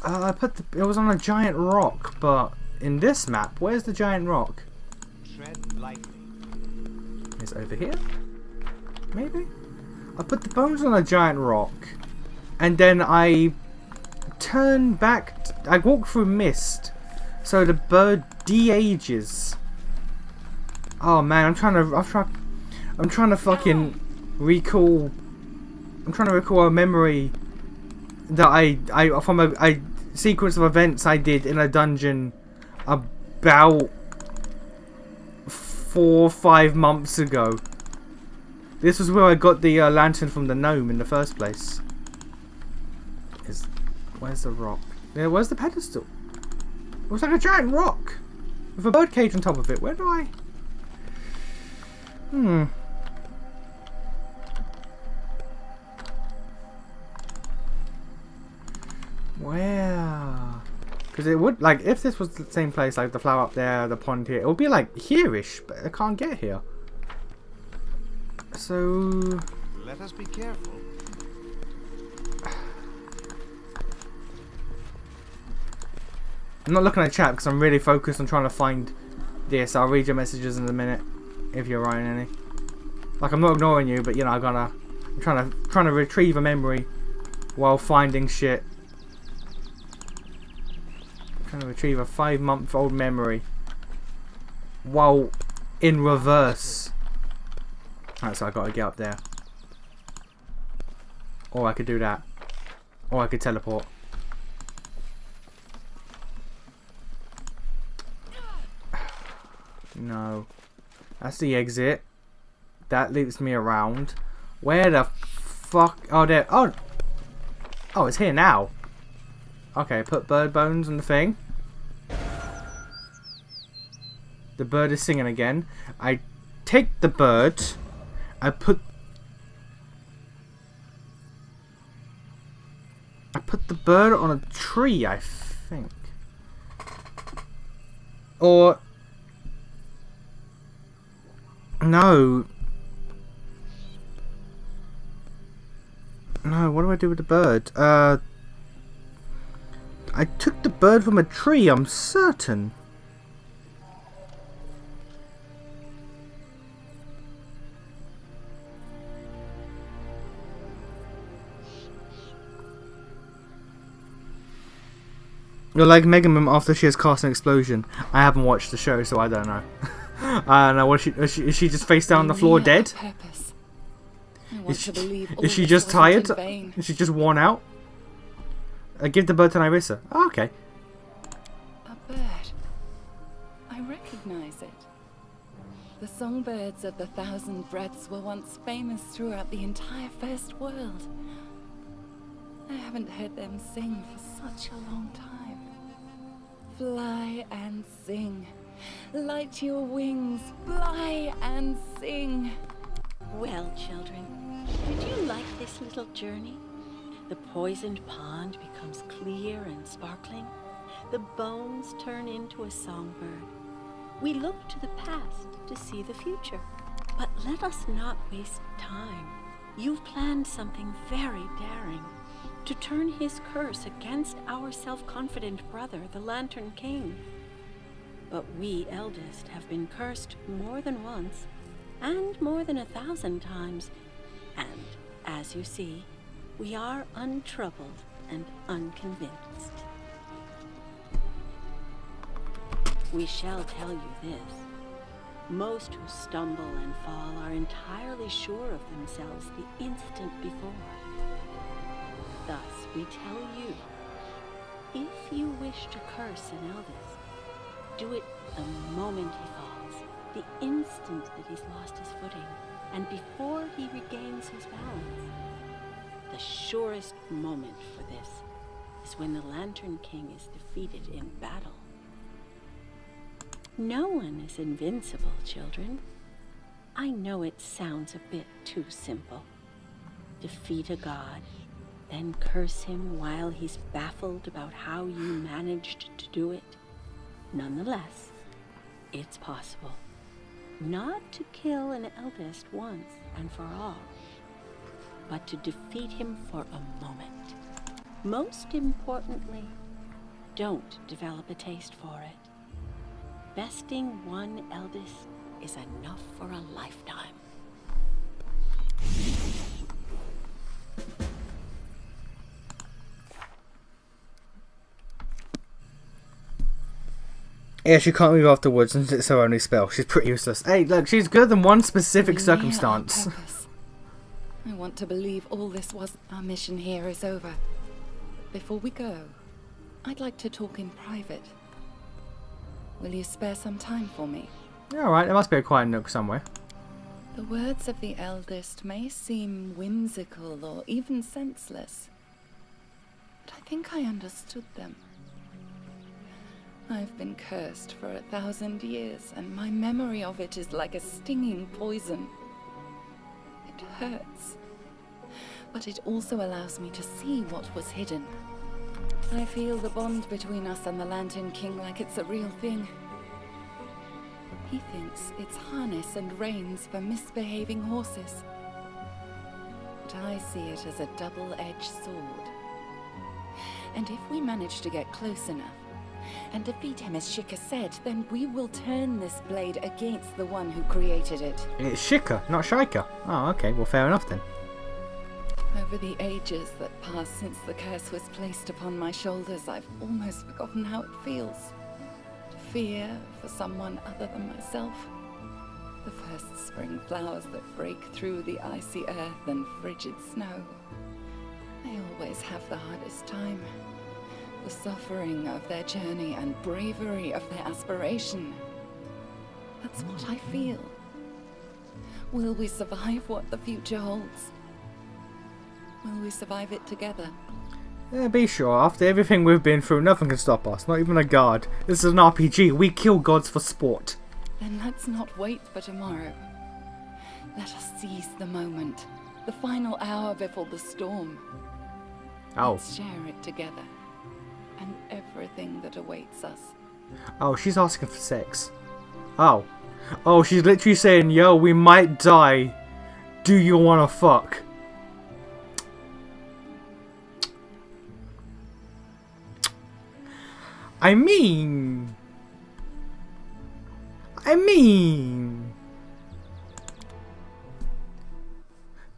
It was on a giant rock, but in this map, where's the giant rock? Tread lightly. It's over here? Maybe? I put the bones on a giant rock, and then I turn back. I walk through mist, so the bird de-ages. Oh man, I'm trying to fucking recall. I'm trying to recall a memory that from a sequence of events I did in a dungeon about 4 or 5 months ago. This was where I got the lantern from the gnome in the first place. Where's the rock? Yeah, where's the pedestal? It was like a giant rock with a bird cage on top of it. Where do I? Where? Because it would, like, if this was the same place, like the flower up there, the pond here, it would be like here-ish, but I can't get here. So let us be careful. I'm not looking at chat because I'm really focused on trying to find this. I'll read your messages in a minute if you're writing any. Like, I'm not ignoring you, but you know, I'm trying to retrieve a memory while finding shit. I'm trying to retrieve a 5-month-old memory while in reverse. Alright, so I gotta get up there. Or I could do that. Or I could teleport. No. That's the exit. That leads me around. Where the fuck? Oh, there. Oh! Oh, it's here now. Okay, put bird bones on the thing. The bird is singing again. I take the bird. I put the bird on a tree, I think. Or no. No, what do I do with the bird? I took the bird from a tree, I'm certain. You're like Mega Mom after she has cast an explosion. I haven't watched the show, so I don't know. I don't know. What is she just face down on the floor dead? Is she just tired? Is she just worn out? Give the bird to Nyrissa. Oh, okay. A bird. I recognize it. The songbirds of the Thousand Breaths were once famous throughout the entire First World. I haven't heard them sing for such a long time. Fly and sing. Light your wings. Fly and sing. Well, children, did you like this little journey? The poisoned pond becomes clear and sparkling. The bones turn into a songbird. We look to the past to see the future. But let us not waste time. You've planned something very daring. To turn his curse against our self-confident brother, the Lantern King. But we eldest have been cursed more than once, and more than 1,000 times, And, as you see, we are untroubled and unconvinced. We shall tell you this. Most who stumble and fall are entirely sure of themselves the instant before. Thus, we tell you, if you wish to curse an eldest, do it the moment he falls, the instant that he's lost his footing, and before he regains his balance. The surest moment for this is when the Lantern King is defeated in battle. No one is invincible, children. I know it sounds a bit too simple. Defeat a god, then curse him while he's baffled about how you managed to do it. Nonetheless, it's possible. Not to kill an eldest once and for all, but to defeat him for a moment. Most importantly, don't develop a taste for it. Besting one eldest is enough for a lifetime. Yeah, she can't move afterwards and it's her only spell. She's pretty useless. Hey, look, she's good in one specific circumstance. I want to believe all this was. Our mission here is over. Before we go, I'd like to talk in private. Will you spare some time for me? Alright, there must be a quiet nook somewhere. The words of the eldest may seem whimsical or even senseless, but I think I understood them. I've been cursed for 1,000 years, and my memory of it is like a stinging poison. It hurts, but it also allows me to see what was hidden. I feel the bond between us and the Lantern King like it's a real thing. He thinks it's harness and reins for misbehaving horses. But I see it as a double-edged sword. And if we manage to get close enough and defeat him as Shika said, then we will turn this blade against the one who created it. It's Shika, not Shika. Oh, okay, well fair enough then. Over the ages that passed since the curse was placed upon my shoulders, I've almost forgotten how it feels. To fear for someone other than myself. The first spring flowers that break through the icy earth and frigid snow. They always have the hardest time. The suffering of their journey and bravery of their aspiration. That's what I feel. Will we survive what the future holds? Will we survive it together? Yeah, be sure, after everything we've been through, nothing can stop us. Not even a guard. This is an RPG. We kill gods for sport. Then let's not wait for tomorrow. Let us seize the moment. The final hour before the storm. Oh. Let's share it together. And everything that awaits us. Oh, she's asking for sex. Oh. Oh, she's literally saying, yo, we might die. Do you wanna fuck? I mean...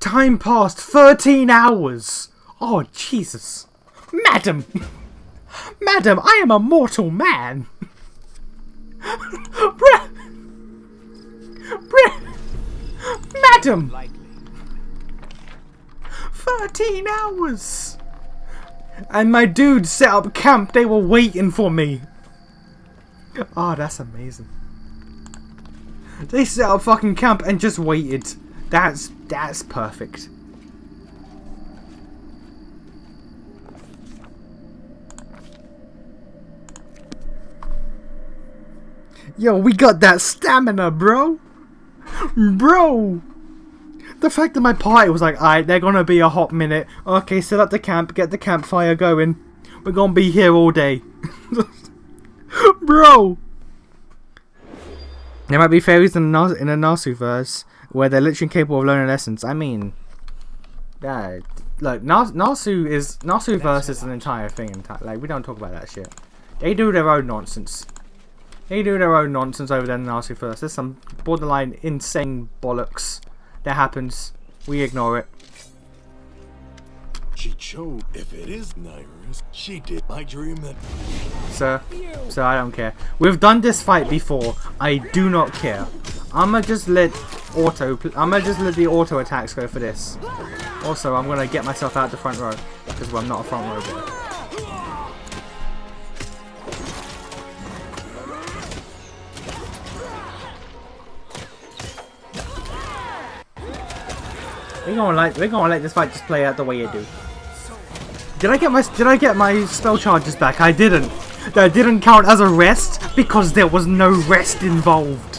Time passed 13 hours! Oh, Jesus. Madam! Madam, I am a mortal man! Madam! 13 hours! And my dudes set up camp, they were waiting for me. Oh, that's amazing. They set up fucking camp and just waited. That's perfect. Yo, we got that stamina, bro. Bro. The fact that my party was like, alright, they're gonna be a hot minute. Okay, set up the camp, get the campfire going. We're gonna be here all day. Bro! There might be fairies in a Nasu verse where they're literally capable of learning lessons. I mean, yeah, look, Nasu verse is an entire thing. Like, we don't talk about that shit. They do their own nonsense. They do their own nonsense over there in Nasu verse. There's some borderline insane bollocks that happens. We ignore it. She chose. If it is Nairis, she did. I dream that. Sir, I don't care. We've done this fight before. I do not care. I'ma just let the auto attacks go for this. Also, I'm gonna get myself out the front row because I'm not a front row boy. We're gonna let this fight just play out the way it do. Did I get my spell charges back? I didn't. That didn't count as a rest because there was no rest involved.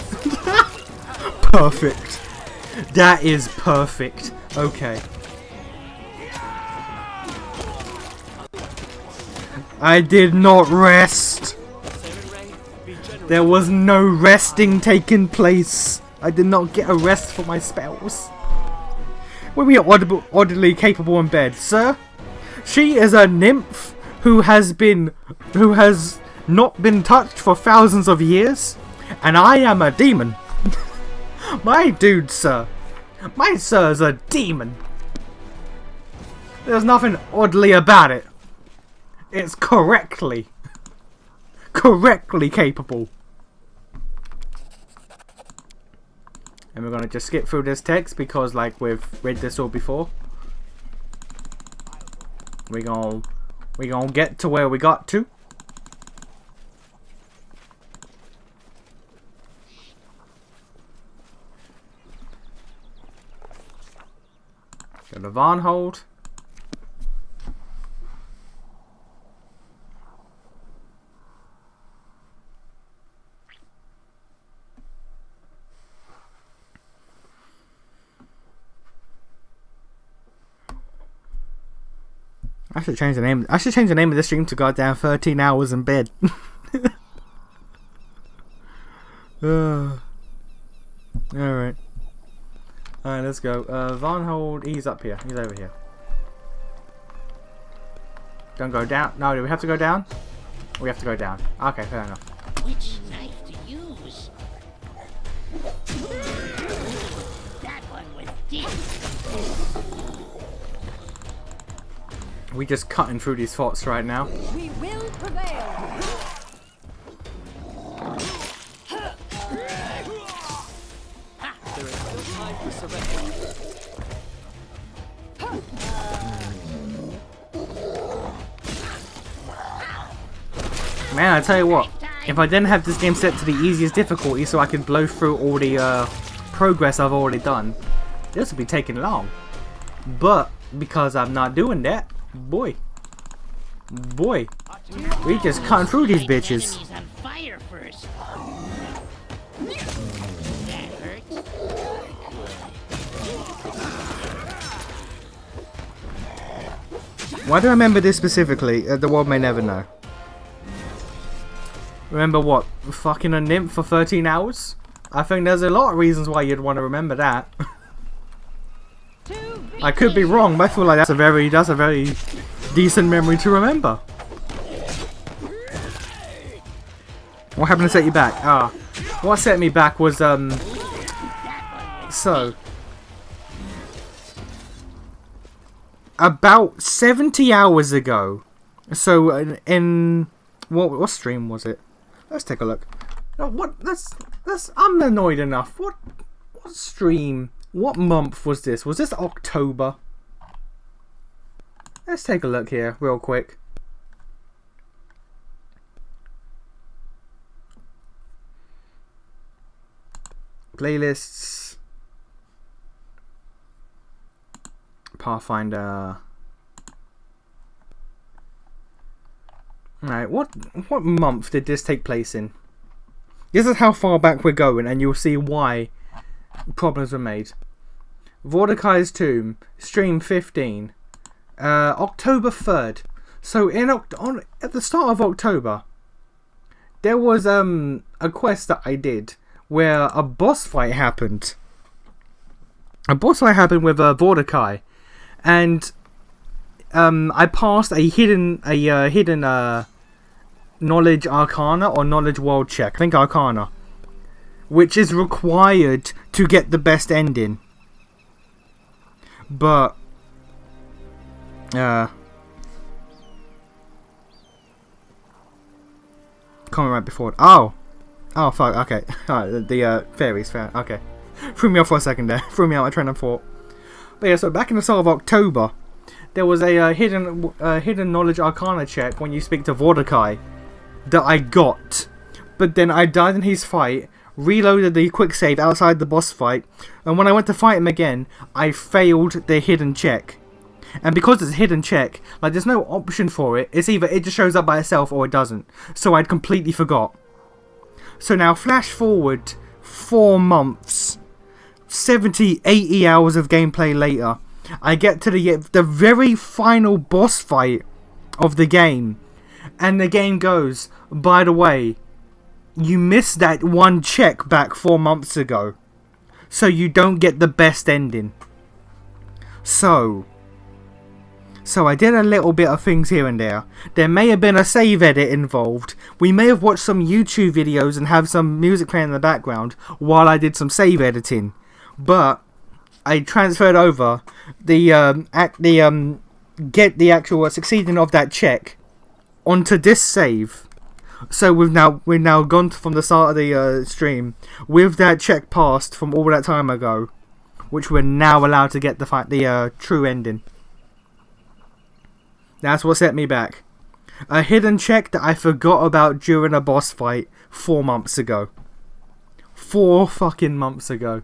Perfect. That is perfect. Okay. I did not rest. There was no resting taking place. I did not get a rest for my spells. When we are oddly capable in bed, sir. She is a nymph who has not been touched for thousands of years, and I am a demon. My dude, sir. My sir's a demon. There's nothing oddly about it. It's correctly capable. And we're gonna just skip through this text because, like, we've read this all before. We gonna get to where we got to. Go to Varnhold. I should change the name. I should change the name of this stream to goddamn 13 hours in bed. Alright. Alright, let's go. Varnhold, he's up here. He's over here. Don't go down. No, do we have to go down? We have to go down. Okay, fair enough. Which knife to use? That one was deep. We just cutting through these forts right now. We will prevail. There is no time for surrender. Man, I tell you what. If I didn't have this game set to the easiest difficulty so I could blow through all the progress I've already done, this would be taking long. But because I'm not doing that, boy, we just cutting through these bitches. On fire first. That hurts. Why do I remember this specifically? The world may never know. Remember what? Fucking a nymph for 13 hours? I think there's a lot of reasons why you'd want to remember that. I could be wrong, but I feel like that's a very decent memory to remember. What happened to set you back? What set me back was so about 70 hours ago. So in what stream was it? Let's take a look. No, I'm annoyed enough. What stream? What month was this? Was this October? Let's take a look here real quick. Playlists. Pathfinder. Alright, what month did this take place in? This is how far back we're going, and you'll see why problems were made. Mordecai's Tomb, stream 15, October 3rd. So at the start of October, there was a quest that I did where a boss fight happened. A boss fight happened with Mordecai, and I passed a hidden knowledge arcana or knowledge world check. I think arcana, which is required to get the best ending. But coming right before it. Oh fuck, okay. Alright, the fairies found, okay. Threw me off for a second there. Threw me out my train of thought. But yeah, so back in the start of October, there was a hidden knowledge arcana check when you speak to Mordecai that I got. But then I died in his fight, reloaded the quick save outside the boss fight, and when I went to fight him again, I failed the hidden check. And because it's a hidden check, like there's no option for it, it's either it just shows up by itself or it doesn't. So I'd completely forgot. So now flash forward 4 months, 70, 80 hours of gameplay later, I get to the very final boss fight of the game, and the game goes, by the way, you missed that one check back 4 months ago, so you don't get the best ending. So I did a little bit of things here and there. There may have been a save edit involved. We may have watched some YouTube videos and have some music playing in the background while I did some save editing. But I transferred over the get the actual succeeding of that check onto this save. So we've now gone from the start of the stream with that check passed from all that time ago, which we're now allowed to get the true ending. That's what set me back. A hidden check that I forgot about during a boss fight 4 months ago. 4 fucking months ago.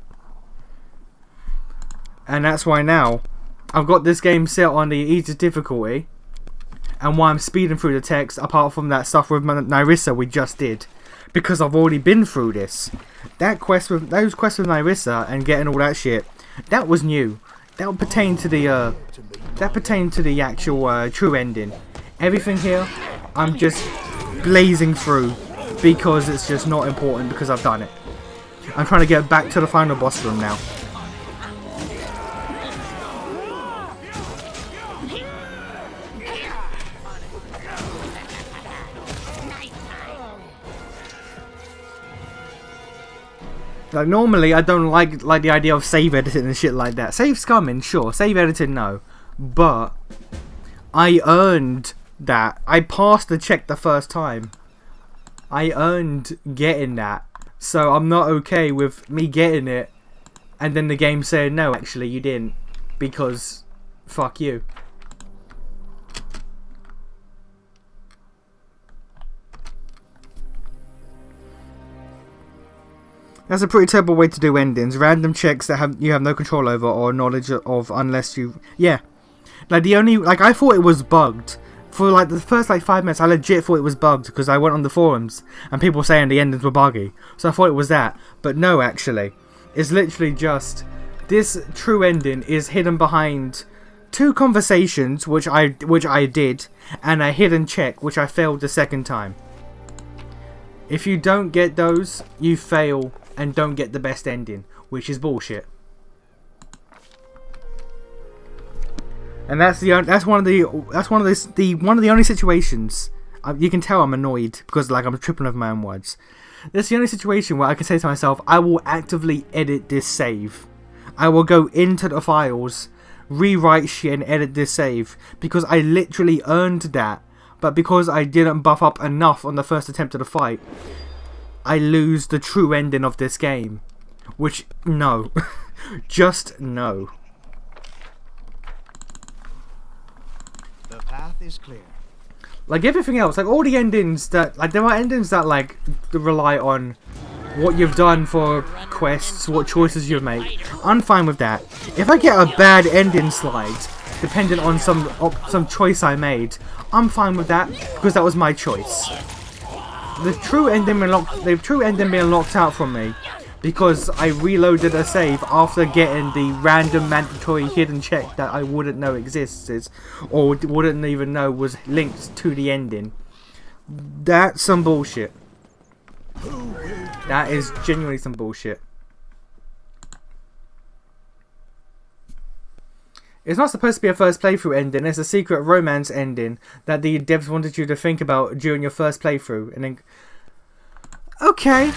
And that's why now I've got this game set on the easiest difficulty, and why I'm speeding through the text apart from that stuff with Nyrissa we just did, because I've already been through this. Those quests with Nyrissa and getting all that shit, that was new. That would pertain to the actual true ending. Everything here I'm just blazing through because it's just not important, because I've done it. I'm trying to get back to the final boss room now. Like, normally I don't like the idea of save editing and shit like that. Save scumming, sure. Save editing, no. But I earned that. I passed the check the first time. I earned getting that. So I'm not okay with me getting it and then the game saying, no, actually you didn't, because fuck you. That's a pretty terrible way to do endings. Random checks that you have no control over or knowledge of, unless you... Yeah. Like, I thought it was bugged. For, like, the first, 5 minutes, I legit thought it was bugged, because I went on the forums, and people were saying the endings were buggy. So I thought it was that. But no, actually. It's literally just... This true ending is hidden behind 2 conversations, which I did, and a hidden check, which I failed the second time. If you don't get those, you fail and don't get the best ending, which is bullshit. And that's one of the only situations you can tell I'm annoyed, because I'm tripping over my own words. That's the only situation where I can say to myself, I will actively edit this save. I will go into the files, rewrite shit and edit this save, because I literally earned that. But because I didn't buff up enough on the first attempt of the fight, I lose the true ending of this game. Which, no. Just no. The path is clear. Like everything else, all the endings that, there are endings that, rely on what you've done for quests, what choices you've made. I'm fine with that. If I get a bad ending slide, depending on some choice I made, I'm fine with that, because that was my choice. The true ending being locked out from me because I reloaded a save after getting the random mandatory hidden check that I wouldn't know existed, or wouldn't even know was linked to the ending. That's some bullshit. That is genuinely some bullshit. It's not supposed to be a first playthrough ending, it's a secret romance ending that the devs wanted you to think about during your first playthrough. And then, okay,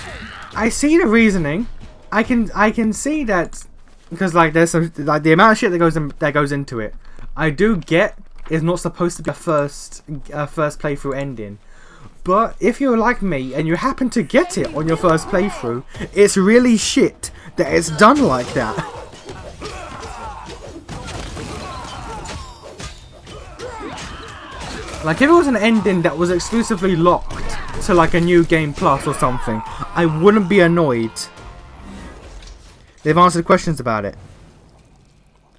I see the reasoning. I can see that because like there's some like the amount of shit that goes into it. I do get is not supposed to be a first playthrough ending, but if you're like me and you happen to get it on your first playthrough, it's really shit that it's done like that. Like if it was an ending that was exclusively locked to like a new game plus or something, I wouldn't be annoyed. They've answered questions about it.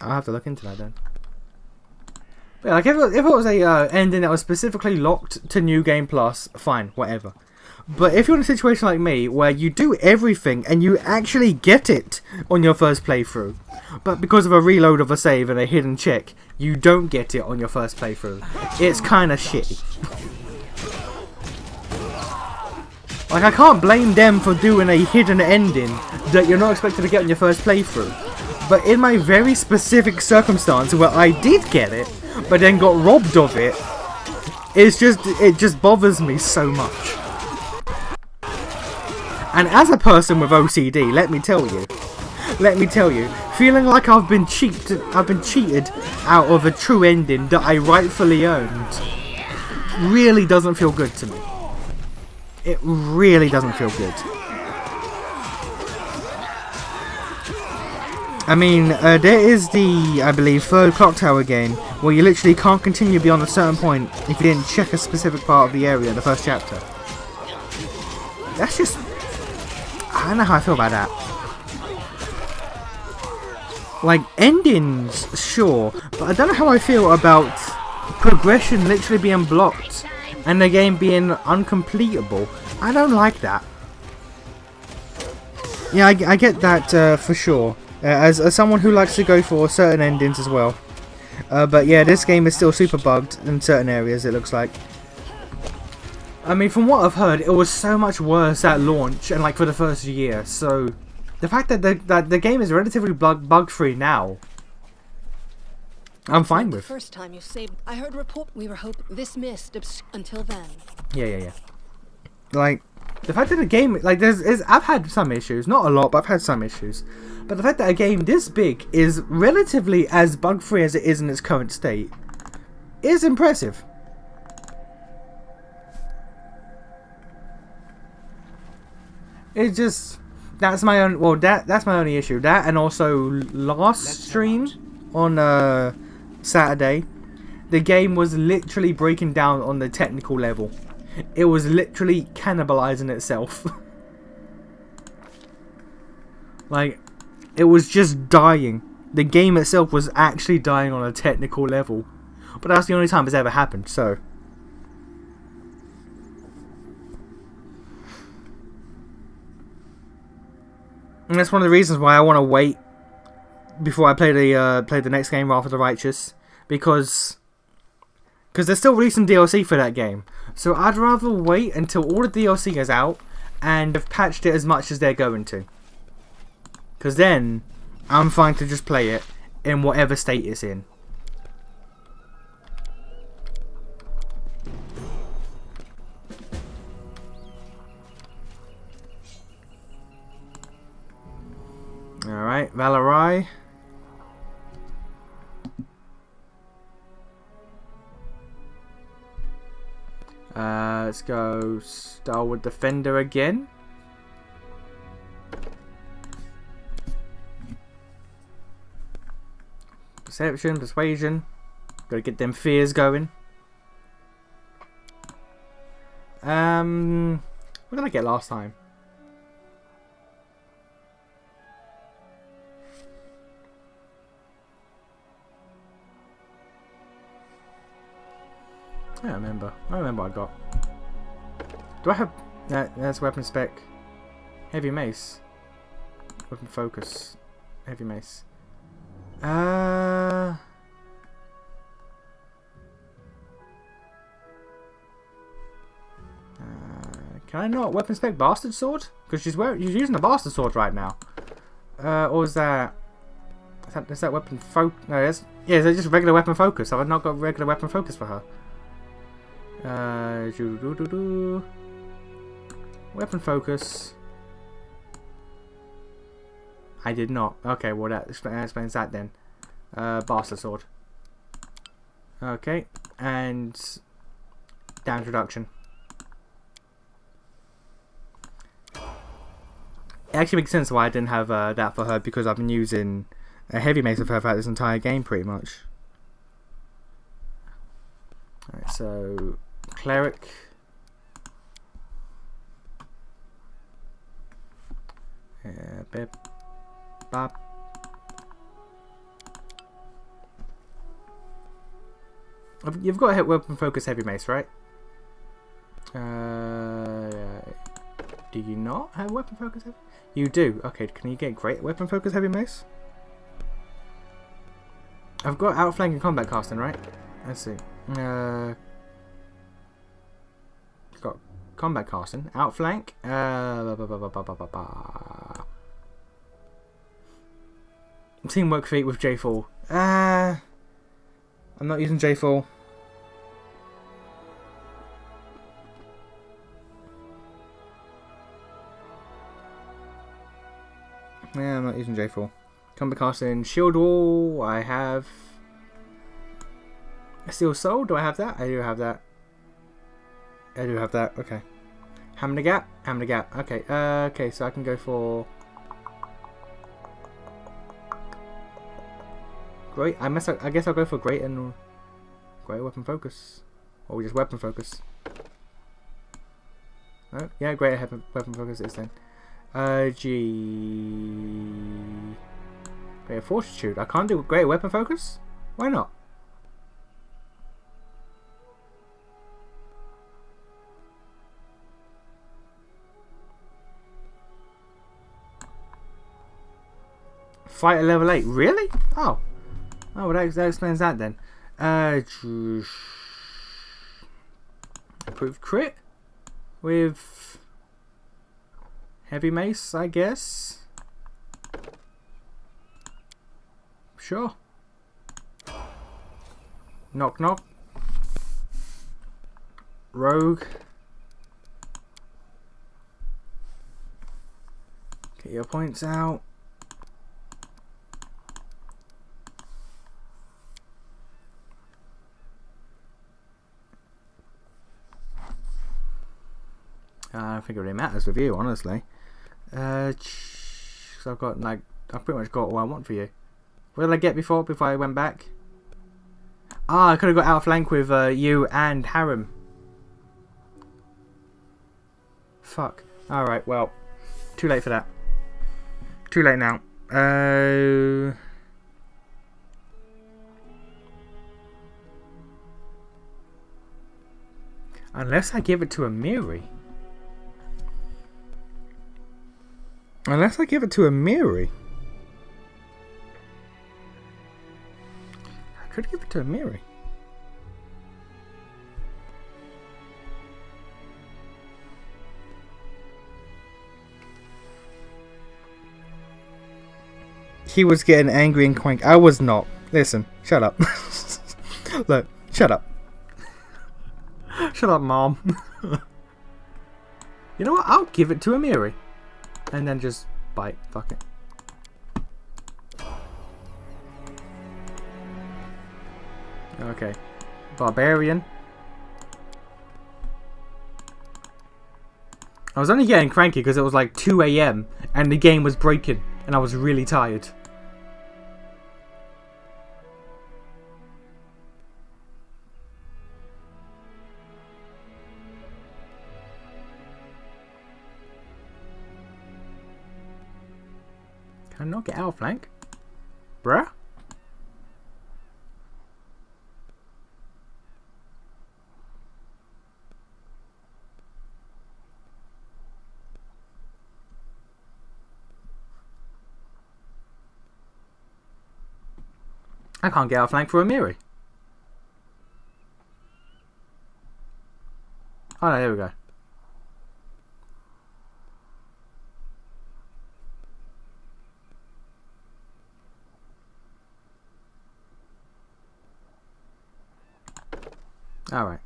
I'll have to look into that then. But yeah, like if it was a ending that was specifically locked to New Game Plus, fine, whatever. But if you're in a situation like me, where you do everything and you actually get it on your first playthrough, but because of a reload of a save and a hidden check, you don't get it on your first playthrough, it's kinda shitty. Like, I can't blame them for doing a hidden ending that you're not expected to get on your first playthrough. But in my very specific circumstance where I did get it, but then got robbed of it, it just bothers me so much. And as a person with OCD, let me tell you, feeling like I've been cheated out of a true ending that I rightfully earned really doesn't feel good to me. It really doesn't feel good. I mean, there is the, I believe, third clock tower game where you literally can't continue beyond a certain point if you didn't check a specific part of the area in the first chapter. That's just... I don't know how I feel about that. Like, endings, sure, but I don't know how I feel about progression literally being blocked and the game being uncompletable. I don't like that. Yeah, I get that for sure. As someone who likes to go for certain endings as well. But yeah, this game is still super bugged in certain areas, it looks like. I mean, from what I've heard, it was so much worse at launch and like for the first year. So the fact that the game is relatively bug-free now, I'm fine with. The first time you saved, I heard report we were hoping this missed until then. Yeah. Like the fact that the game, like I've had some issues, not a lot, but I've had some issues. But the fact that a game this big is relatively as bug-free as it is in its current state is impressive. It's just, that's my own, well, that's my only issue. That, and also last stream on Saturday, the game was literally breaking down on the technical level. It was literally cannibalizing itself. Like, it was just dying. The game itself was actually dying on a technical level. But that's the only time it's ever happened, so. And that's one of the reasons why I want to wait before I play the next game, Wrath of the Righteous, because they're still releasing DLC for that game. So I'd rather wait until all the DLC is out and have patched it as much as they're going to. Because then I'm fine to just play it in whatever state it's in. Alright, Valerai. Let's go Starwood Defender again. Perception, Persuasion. Gotta get them fears going. What did I get last time? I don't remember. I don't remember what I got. Do I have... That's weapon spec. Heavy mace. Weapon focus. Heavy mace. Can I not weapon spec bastard sword? Because she's using a bastard sword right now. Or is that weapon focus? No, is that just regular weapon focus? Have I not got regular weapon focus for her? Weapon focus. I did not. Okay, well that explains that then. Bastard sword. Okay, and damage reduction. It actually makes sense why I didn't have that for her, because I've been using a heavy mace of her throughout this entire game pretty much. Alright, so cleric. Bip. Bop. You've got a hit weapon focus heavy mace, right? Do you not have weapon focus heavy? You do. Okay, can you get great weapon focus heavy mace? I've got outflank and combat casting, right? Let's see. Got combat casting, outflank. Teamwork feat with J4. I'm not using J4. Yeah, I'm not using J4. Combat casting, shield wall. I have steel soul. Do I have that? I do have that. I do have that. Okay. Hammer the gap. Hammer the gap. Okay. Okay. So I can go for great. I guess I'll go for great and great weapon focus, or just weapon focus. Oh, yeah, great weapon focus is then. Great fortitude. I can't do great weapon focus. Why not? Fight at level 8. Really? Oh. Oh, well, that explains that then. Improved crit with heavy mace, I guess. Sure. Knock knock. Rogue. Get your points out. I don't think it really matters with you, honestly. So I've got like, I've pretty much got all I want for you. What did I get before I went back? Ah, I could have got outflank with you and Harem. Fuck. Alright, well, too late for that. Too late now. Unless I give it to Amiri. Unless I give it to Amiri. I could give it to Amiri. He was getting angry and cranky. I was not. Listen, shut up. Look, shut up. Shut up, Mom. You know what? I'll give it to Amiri. And then just bite. Fuck it. Okay. Barbarian. I was only getting cranky because it was like 2 AM and the game was breaking and I was really tired. Can I not get outflank? Bruh? I can't get outflank for Amiri. Oh no, there we go. Alright.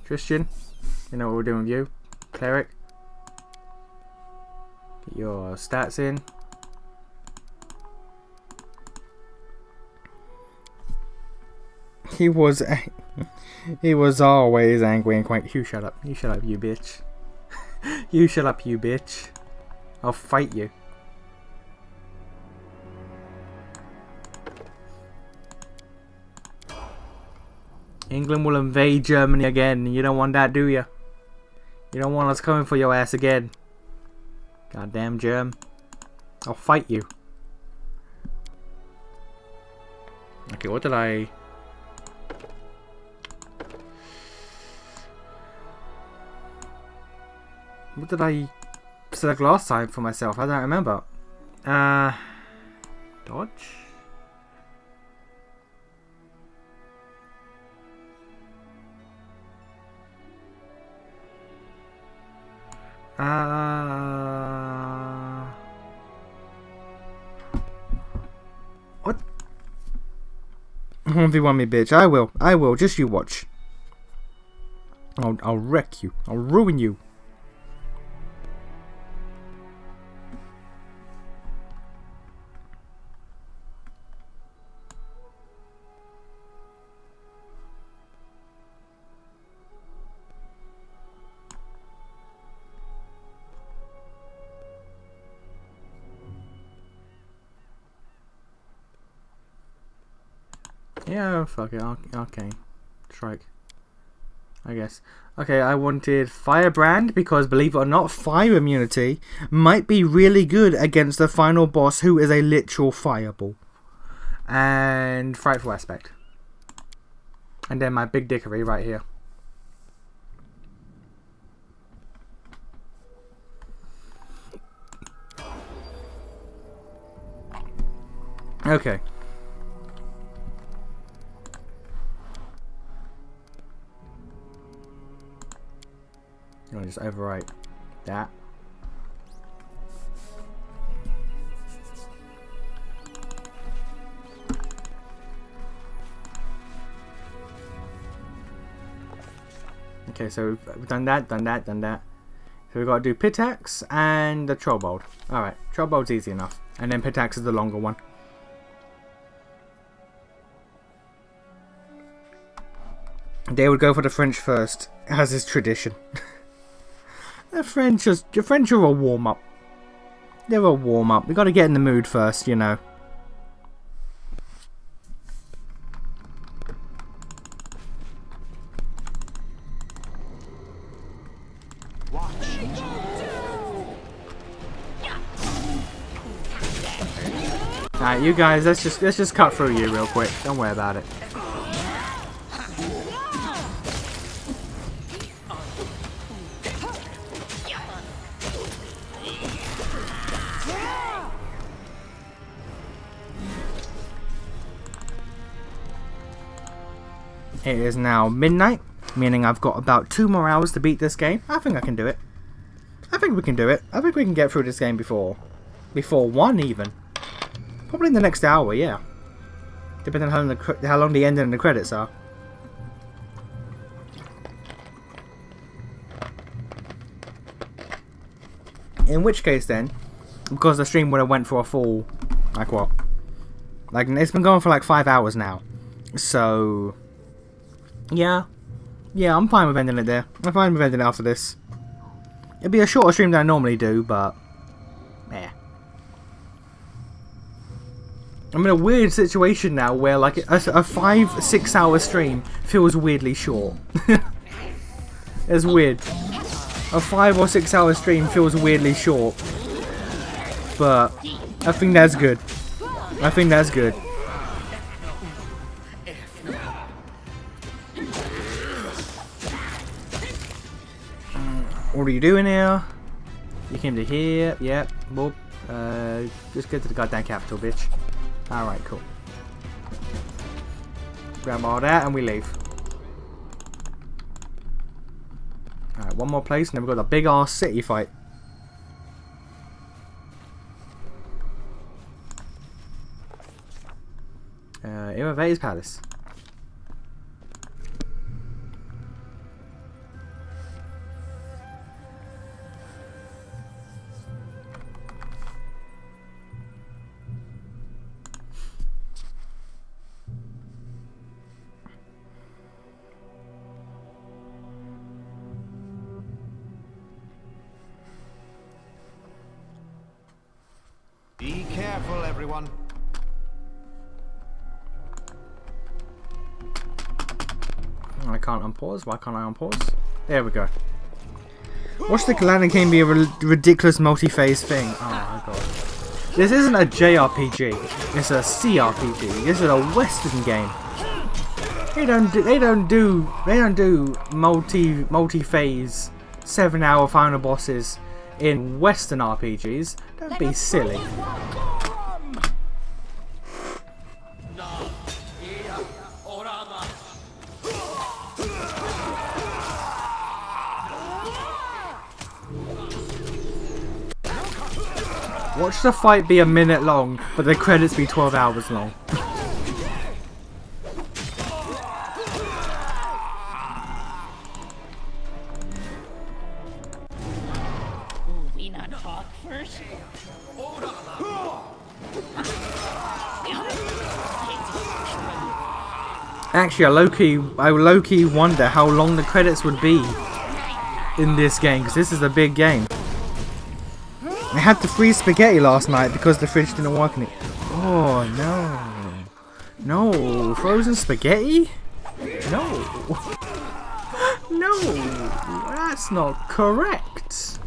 Christian, you know what we're doing with you. Cleric. Get your stats in. He was always angry and quite. You shut up. You shut up, you bitch. You shut up, you bitch. I'll fight you. England will invade Germany again. You don't want that, do you? You don't want us coming for your ass again. Goddamn germ. I'll fight you. Okay, what did I... What did I select last time for myself? I don't remember. Dodge? What? 1v1 me, bitch. I will. I will. Just you watch. I'll wreck you. I'll ruin you. Yeah, fuck it. Okay. Strike. I guess. Okay, I wanted Firebrand because, believe it or not, fire immunity might be really good against the final boss who is a literal fireball. And Frightful Aspect. And then my big dickery right here. Okay. I'm gonna just overwrite that. Okay, so we've done that. So we've got to do Pitax and the Trollbold. Alright, Trollbold's easy enough. And then Pitax is the longer one. They would go for the French first, as is tradition. The French are a warm-up. They're a warm-up. We got to get in the mood first, you know. Alright, you guys, let's just cut through you real quick. Don't worry about it. It is now midnight, meaning I've got about 2 more hours to beat this game. I think I can do it. I think we can do it. I think we can get through this game before 1 even. Probably in the next hour, yeah. Depending on how long the ending and the credits are. In which case then, because the stream would have went for a full, like what? Like, it's been going for like 5 hours now. So... Yeah, I'm fine with ending it there. I'm fine with ending it after this. It'd be a shorter stream than I normally do, but... yeah. I'm in a weird situation now where like a 5-6 hour stream feels weirdly short. It's weird. A 5 or 6 hour stream feels weirdly short. But I think that's good. I think that's good. What are you doing here? You came to here. Yep. Well, just get to the goddamn capital, bitch. Alright, cool. Grab all that and we leave. Alright, one more place and then we've got the big ass city fight. Iravate's Palace. Careful, everyone. I can't unpause. Why can't I unpause? There we go. Watch the landing game be a ridiculous multi-phase thing. Oh my god. This isn't a JRPG. It's a CRPG. This is a Western game. They don't do multi-phase 7-hour final bosses in Western RPGs. Don't be silly. Watch the fight be a minute long, but the credits be 12 hours long. We not talk first? Actually, I low-key wonder how long the credits would be in this game, because this is a big game. I had to freeze spaghetti last night because the fridge didn't work in it. Oh no. No, frozen spaghetti? No. No, that's not correct.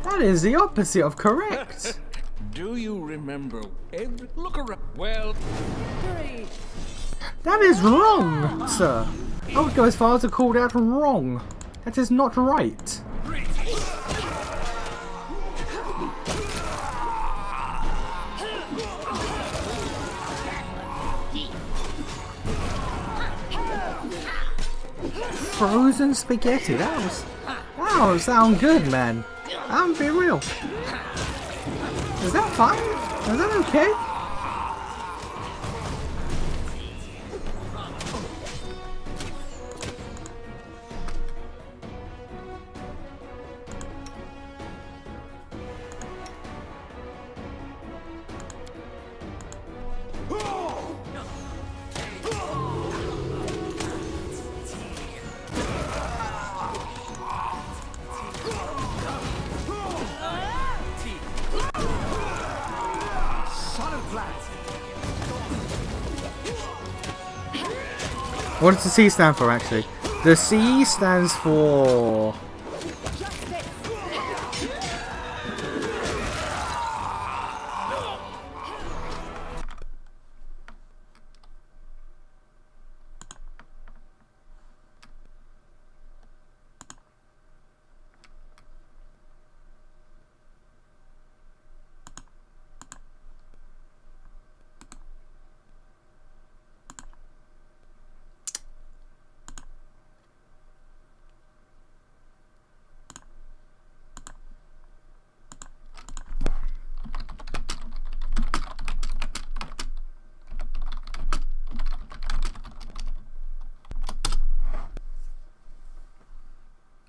That is the opposite of correct. Do you remember every look around? Well, That is wrong, sir. I would go as far as to call that wrong. That is not right. Frozen spaghetti. That would sound good, man. I'm be real. Is that fine? Is that okay? What does the C stand for, actually? The C stands for...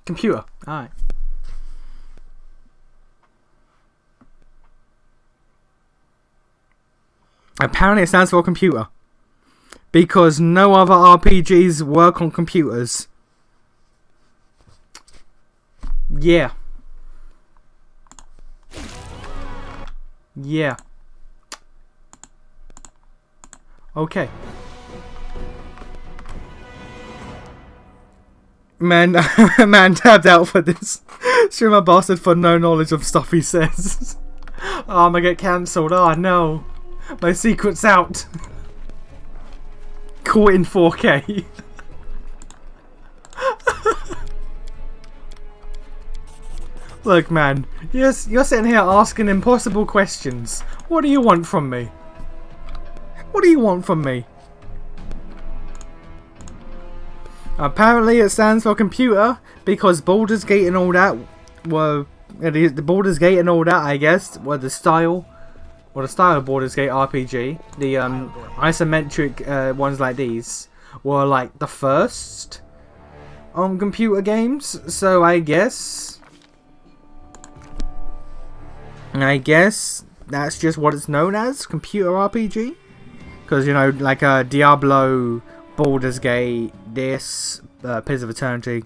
Computer. Alright. Apparently it stands for computer. Because no other RPGs work on computers. Yeah. Yeah. Okay. Man, man tabbed out for this. Stream my bastard for no knowledge of stuff he says. Oh, I'm gonna get cancelled. Oh no. My secret's out. Caught in 4K. Look, man. You're sitting here asking impossible questions. What do you want from me? What do you want from me? Apparently it stands for computer because Baldur's Gate and all that were... the Baldur's Gate and all that, I guess, were the style... Well, the style of Baldur's Gate RPG. The isometric ones like these were like the first on computer games. So I guess that's just what it's known as, computer RPG. Because, you know, like Diablo, Baldur's Gate, this, Pillars of Eternity,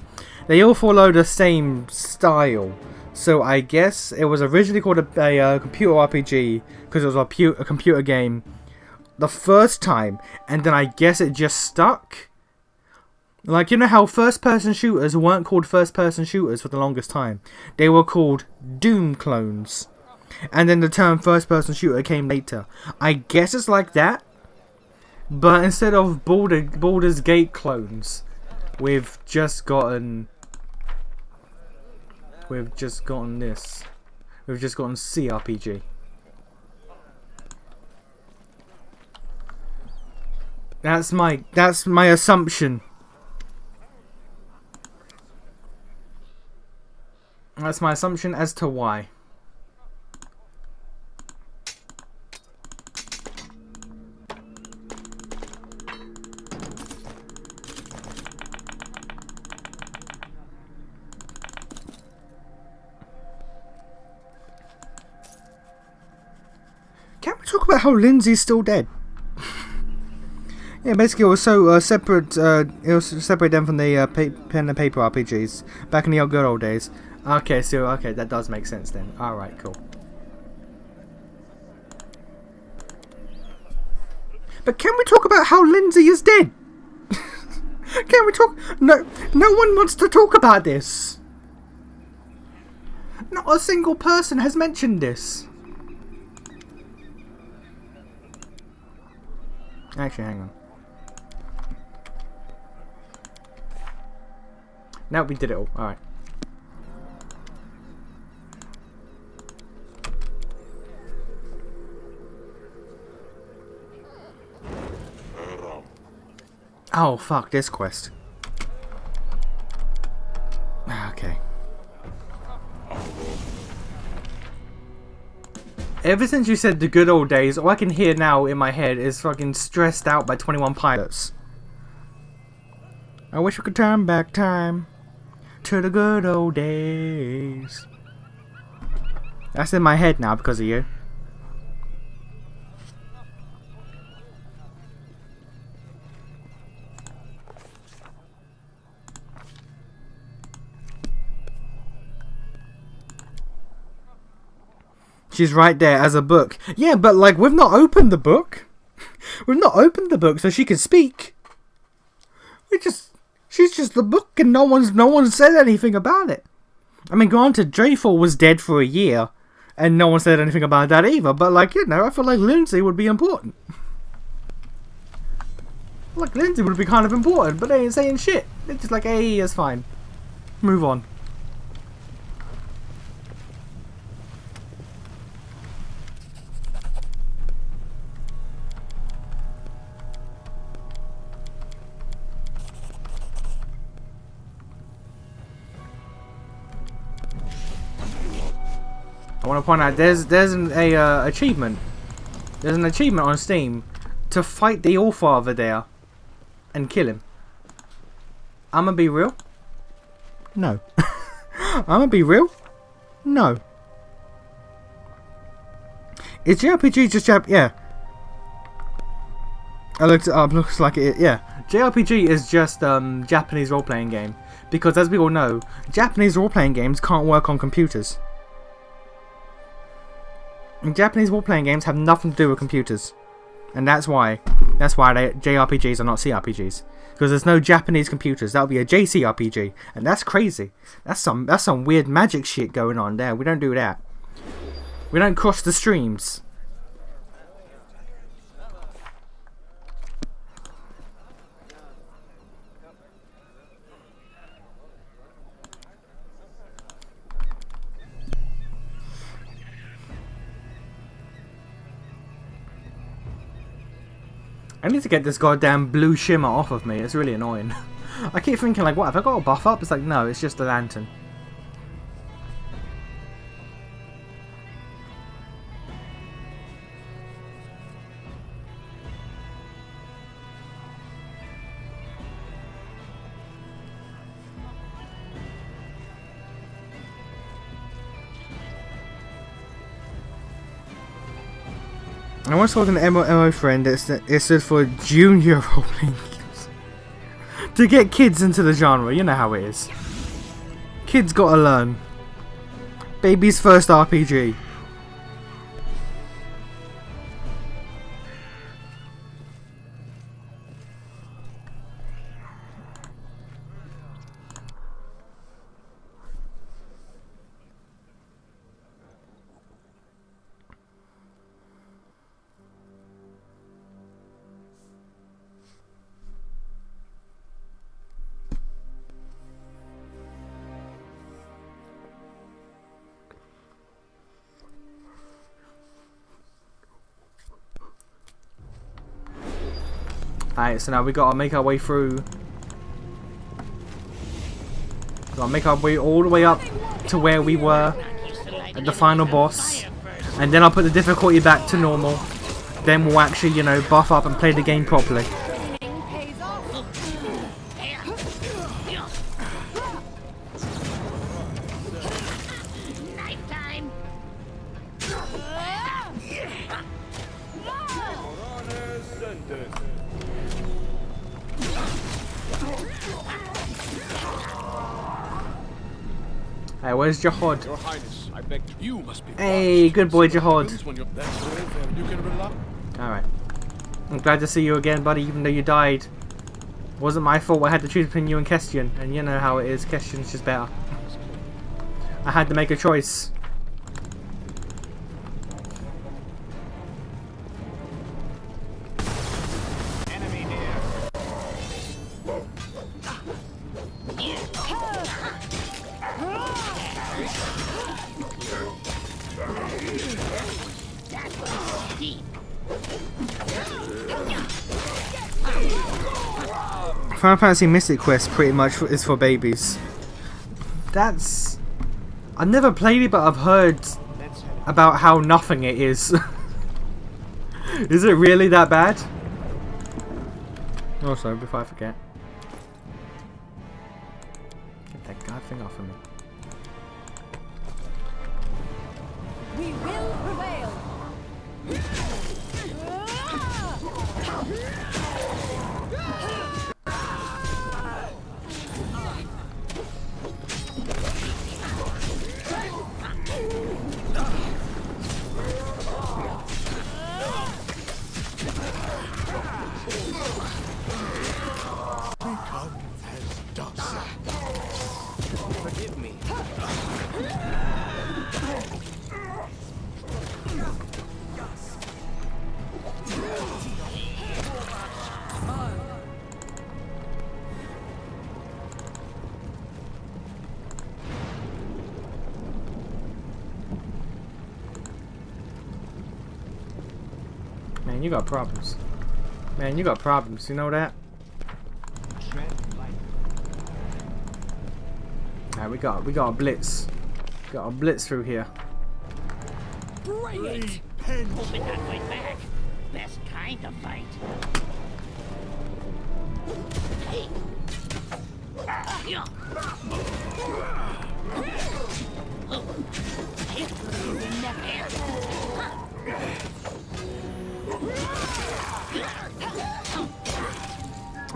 they all follow the same style. So I guess it was originally called a computer RPG because it was a computer game the first time, and then I guess it just stuck. Like, you know how first-person shooters weren't called first-person shooters for the longest time? They were called Doom clones. And then the term first-person shooter came later. I guess it's like that. But instead of Baldur's Gate clones, we've just gotten this. We've just gotten CRPG. That's my assumption. That's my assumption as to why. Can we talk about how Lindsay's still dead? Yeah, basically it was so separate. It was separated them from the pen and paper RPGs back in the good old days. Okay, so okay, that does make sense then. All right, cool. But can we talk about how Lindsay is dead? Can we talk? No one wants to talk about this. Not a single person has mentioned this. Actually, hang on. Now we did it all. Alright. Oh, fuck this quest. Okay. Ever since you said the good old days, all I can hear now in my head is fucking Stressed Out by 21 Pilots. I wish we could turn back time to the good old days. That's in my head now because of you. She's right there as a book. Yeah, but like we've not opened the book. We've not opened the book so she can speak. She's just the book and no one said anything about it. I mean, granted, Dreyful was dead for a year and no one said anything about that either, but like, you know, I feel like Lindsay would be important. Like, Lindsay would be kind of important, but they ain't saying shit. They're just like, hey, it's fine. Move on. I want to point out there's an achievement. There's an achievement on Steam to fight the Allfather there and kill him. I'ma be real? No. I'ma be real? No. Is JRPG just yeah. I looked it up, looks like it, yeah. JRPG is just Japanese role-playing game. Because as we all know, Japanese role-playing games can't work on computers. And Japanese role-playing games have nothing to do with computers. And that's why JRPGs are not CRPGs. Because there's no Japanese computers. That would be a JCRPG. And that's crazy. That's some weird magic shit going on there. We don't do that. We don't cross the streams. I need to get this goddamn blue shimmer off of me. It's really annoying. I keep thinking like, what, have I got a buff up? It's like, no, it's just the lantern. I once told an MO friend it stood for junior role-playing games. To get kids into the genre, you know how it is. Kids gotta learn. Baby's first RPG. Alright, so now we gotta make our way through. Gotta make our way all the way up to where we were at the final boss. And then I'll put the difficulty back to normal. Then we'll actually, you know, buff up and play the game properly. Hey, where's Jihad? Your Highness, I beg you must be. Hey, good boy, Jihad. Alright. Alright. I'm glad to see you again, buddy, even though you died. Wasn't my fault, I had to choose between you and Kestian. And you know how it is, Kestian's just better. I had to make a choice. Final Fantasy Mystic Quest pretty much is for babies. That's... I've never played it, but I've heard about how nothing it is. Is it really that bad? Also, before I forget. Get that god thing off of me. We will prevail. Forgive me. Man, you got problems. Man, you got problems. You know that? Alright, we got a blitz. Got a blitz through here. Bring it! Open that way back. Best kind of fight. Hey. Yeah. Oh.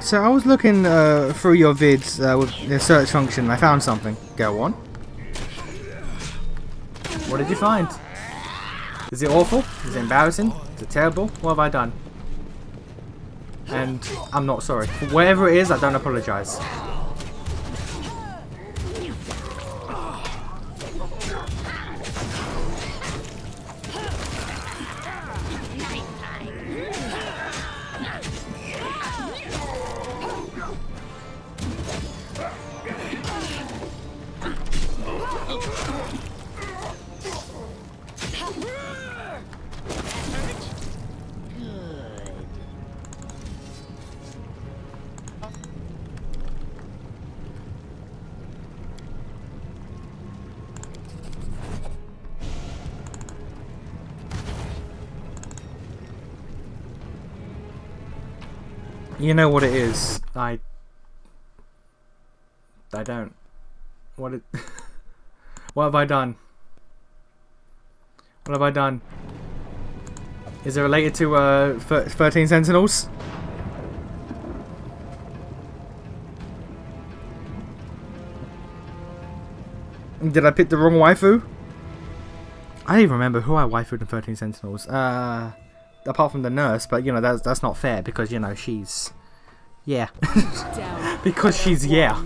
So I was looking through your vids with the search function and I found something. Go on. What did you find? Is it awful? Is it embarrassing? Is it terrible? What have I done? And I'm not sorry. For whatever it is, I don't apologise. You know what it is. I don't. What it What have I done? What have I done? Is it related to 13 Sentinels? Did I pick the wrong waifu? I don't even remember who I waifued in 13 Sentinels. Apart from the nurse, but you know that's not fair because you know she's, yeah, because she's yeah.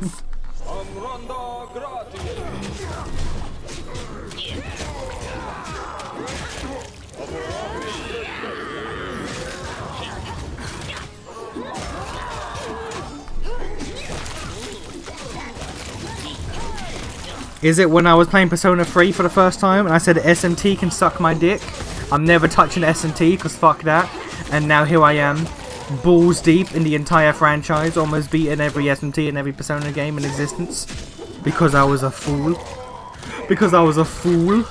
Is it when I was playing Persona 3 for the first time and I said SMT can suck my dick? I'm never touching SMT because fuck that. And now here I am, balls deep in the entire franchise, almost beating every SMT in every Persona game in existence. Because I was a fool. Because I was a fool.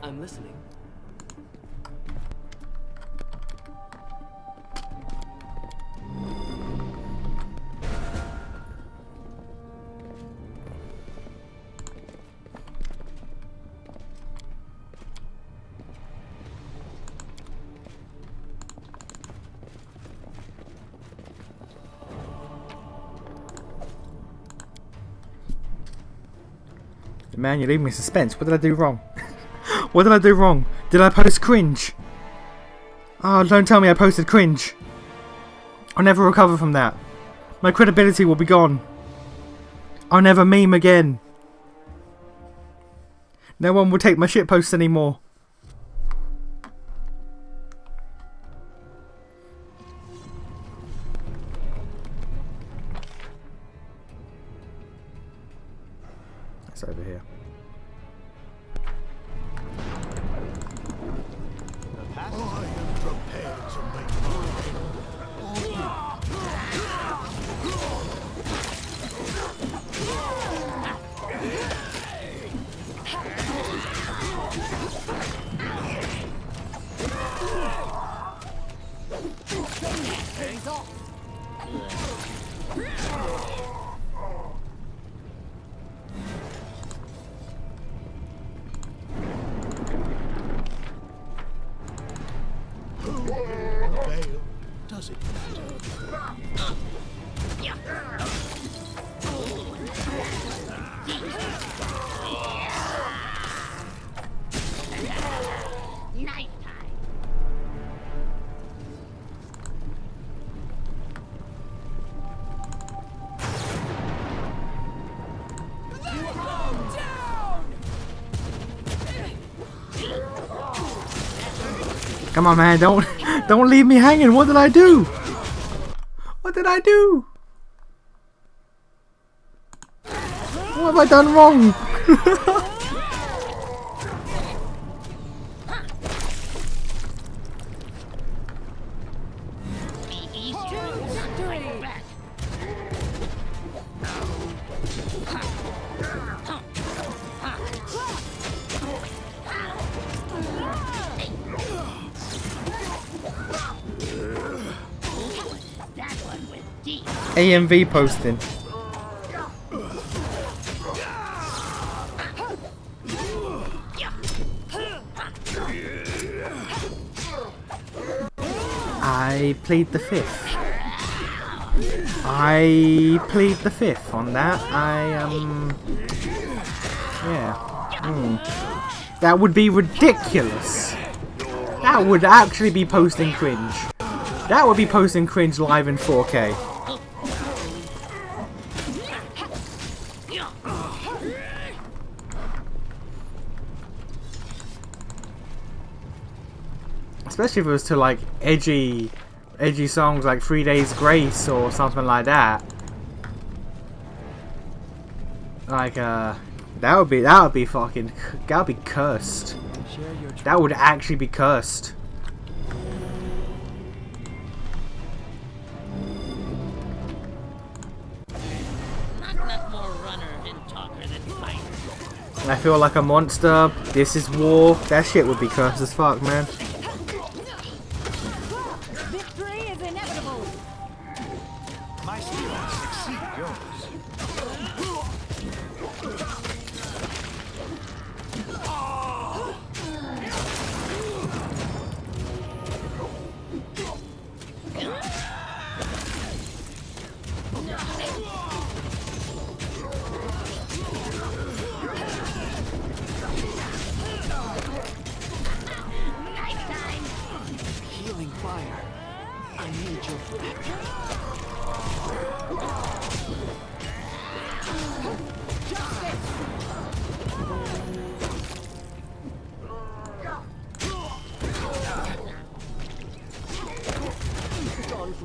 I'm listening. Man, you leave me in suspense. What did I do wrong? What did I do wrong? Did I post cringe? Oh, don't tell me I posted cringe. I'll never recover from that. My credibility will be gone. I'll never meme again. No one will take my shit posts anymore. It's over here. Does it Come on, man, don't leave me hanging. What did I do? What did I do? What have I done wrong? AMV posting. I plead the fifth. I plead the fifth on that. Yeah. That would be ridiculous. That would actually be posting cringe. That would be posting cringe live in 4K. Especially if it was to like edgy songs like 3 Days Grace or something like that. Like that would be fucking, that would be cursed. That would actually be cursed. I feel like a monster. This is war. That shit would be cursed as fuck, man.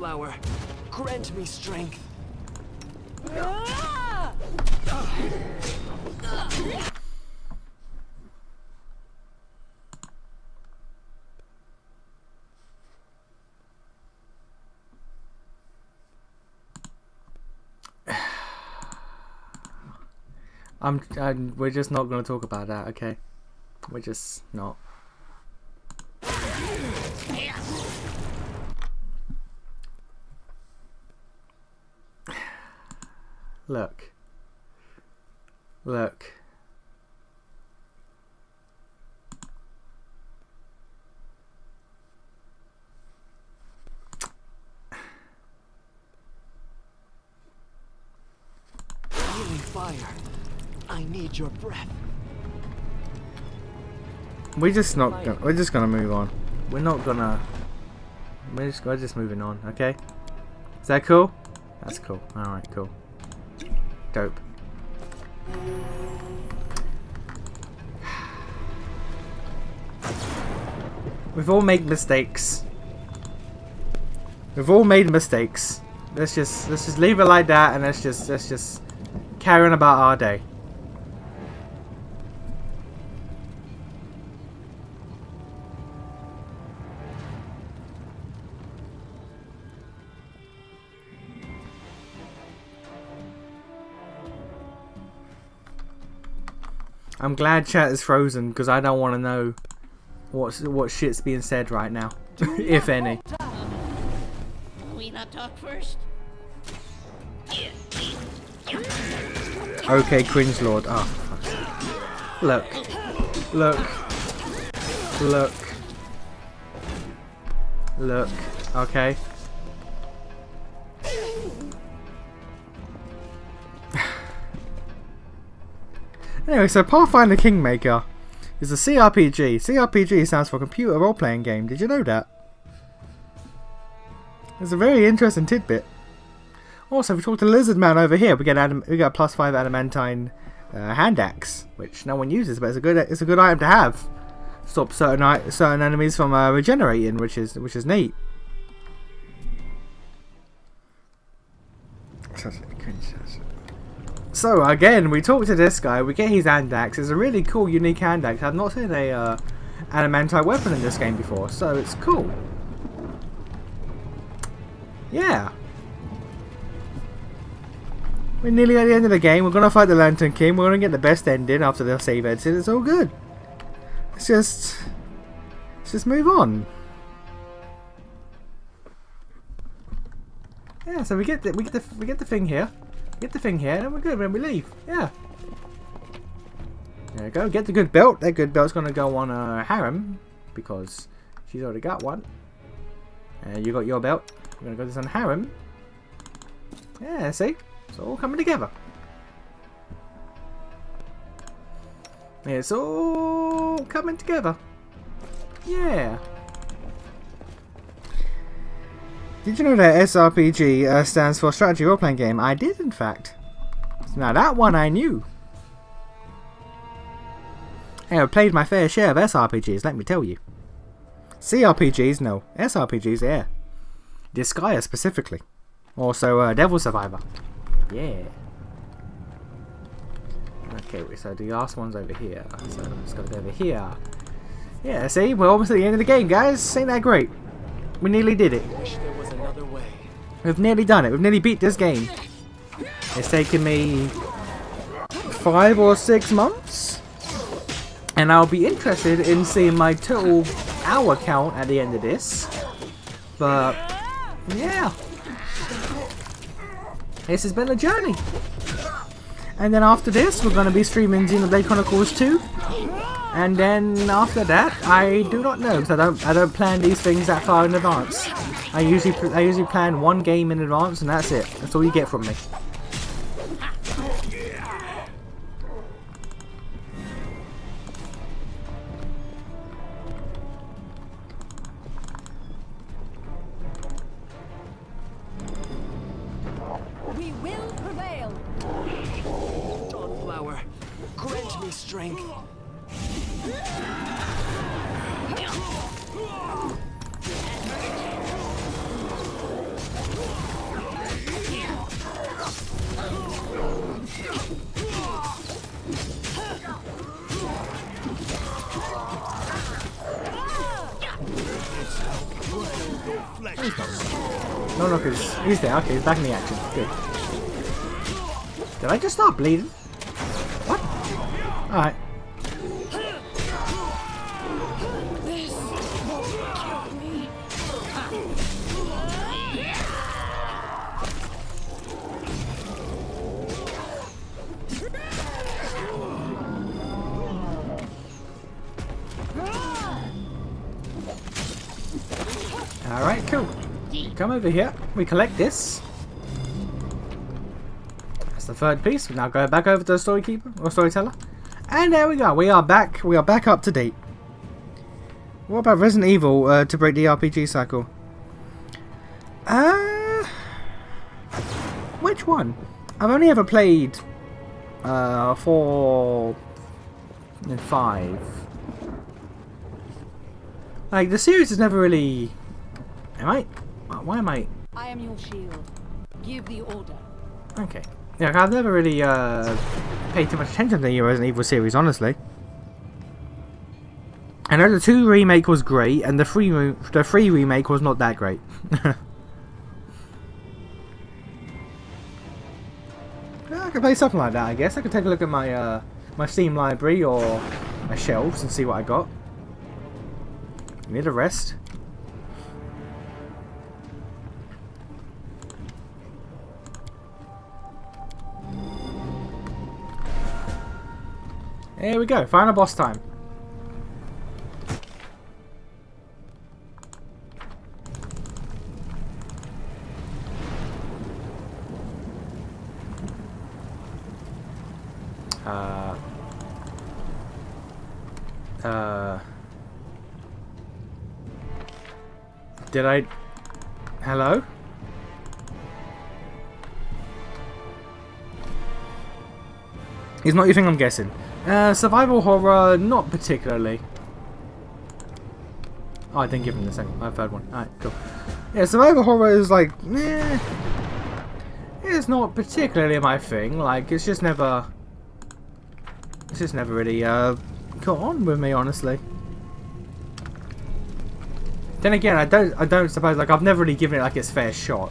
Dawnflower, grant me strength. We're just not going to talk about that, okay? We're just not. Look. Look. Healing fire. I need your breath. We're just gonna move on. We're not gonna. We're just moving on, okay? Is that cool? That's cool. All right, cool. Dope. We've all made mistakes. We've all made mistakes. Let's just leave it like that, and let's just carry on about our day. I'm glad chat is frozen because I don't want to know what shit's being said right now, if any. We not talk first? Okay, cringe lord. Oh, for fuck's sake. Look. Okay. Anyway, so Pathfinder Kingmaker is a CRPG. CRPG stands for Computer Role-Playing Game. Did you know that? It's a very interesting tidbit. Also, if we talk to the Lizard Man over here, we get a +5 adamantine hand axe, which no one uses, but it's a good item to have. Stop certain enemies from regenerating, which is neat. So again, we talk to this guy, we get his hand axe. It's a really cool, unique hand axe. I've not seen a adamantine weapon in this game before, so it's cool. Yeah. We're nearly at the end of the game. We're gonna fight the Lantern King. We're gonna get the best ending after the save exit. It's all good. Let's just move on. Yeah. So we get the thing here. Get the thing here, and then we're good when we leave. Yeah. There we go. Get the good belt. That good belt's gonna go on Harem because she's already got one. You got your belt. We're gonna go this on Harem. Yeah. See. It's all coming together. It's all coming together. Yeah. Did you know that SRPG stands for Strategy Role-Playing Game? I did, in fact. Now that one I knew. Hey, I've played my fair share of SRPGs, let me tell you. CRPGs, no. SRPGs, yeah. Disgaea specifically. Also, Devil Survivor. Yeah. Okay, so the last one's over here. So let's go over here. Yeah, see? We're almost at the end of the game, guys. Ain't that great? We nearly did it. Wish there was another way. We've nearly done it. We've nearly beat this game. It's taken me 5 or 6 months. And I'll be interested in seeing my total hour count at the end of this. But, yeah. This has been a journey. And then after this, we're going to be streaming Xenoblade Chronicles 2. And then after that, I do not know, because I don't plan these things that far in advance. I usually plan one game in advance, and that's it. That's all you get from me. We will prevail. Dawnflower, grant me strength. No, no, because he's there. Okay, he's back in the action. Good. Did I just start bleeding? What? Alright. This won't kill me. Alright, cool. Come over here. We collect this. That's the third piece. We now go back over to the storykeeper or storyteller. And there we go. We are back. We are back up to date. What about Resident Evil to break the RPG cycle? Which one? I've only ever played 4 and 5. Like, the series has never really... Why am I... I am your shield. Give the order. Okay. Yeah, I've never really paid too much attention to the Resident Evil series, honestly. I know the 2 remake was great, and the 3 remake was not that great. I could play something like that, I guess. I could take a look at my my Steam library or my shelves and see what I got. Need a rest. Here we go, final boss time. Did I... Hello? It's not you think I'm guessing. Survival horror, not particularly. Oh, I didn't give him the second, third one. Alright, cool. Yeah, survival horror is like, it's not particularly my thing. Like, it's just never really got on with me, honestly. Then again, I don't suppose, like, I've never really given it like its fair shot.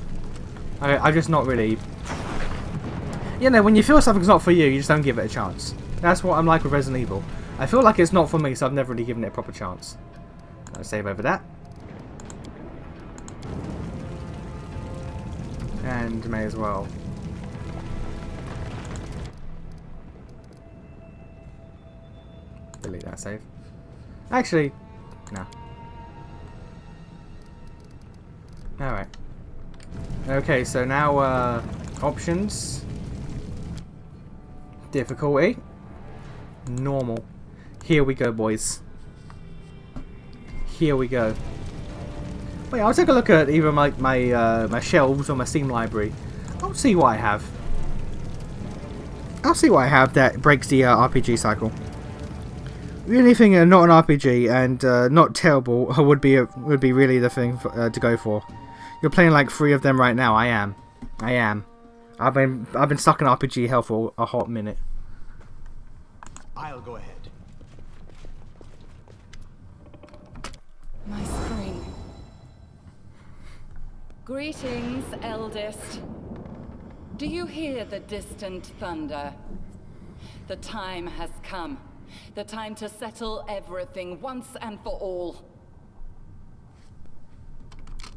I'm just not really. You know, when you feel something's not for you, you just don't give it a chance. That's what I'm like with Resident Evil. I feel like it's not for me, so I've never really given it a proper chance. I'll save over that. And may as well. Delete that save. Actually, no. Alright. Okay, so now, options. Difficulty. Normal. Here we go, boys. Here we go. Wait, I'll take a look at either my shelves or my Steam library. I'll see what I have. I'll see what I have that breaks the RPG cycle. Anything not an RPG and not terrible would be really the thing to go for. You're playing like 3 of them right now. I am. I've been stuck in RPG hell for a hot minute. I'll go ahead. My spring. Greetings, eldest. Do you hear the distant thunder? The time has come. The time to settle everything once and for all.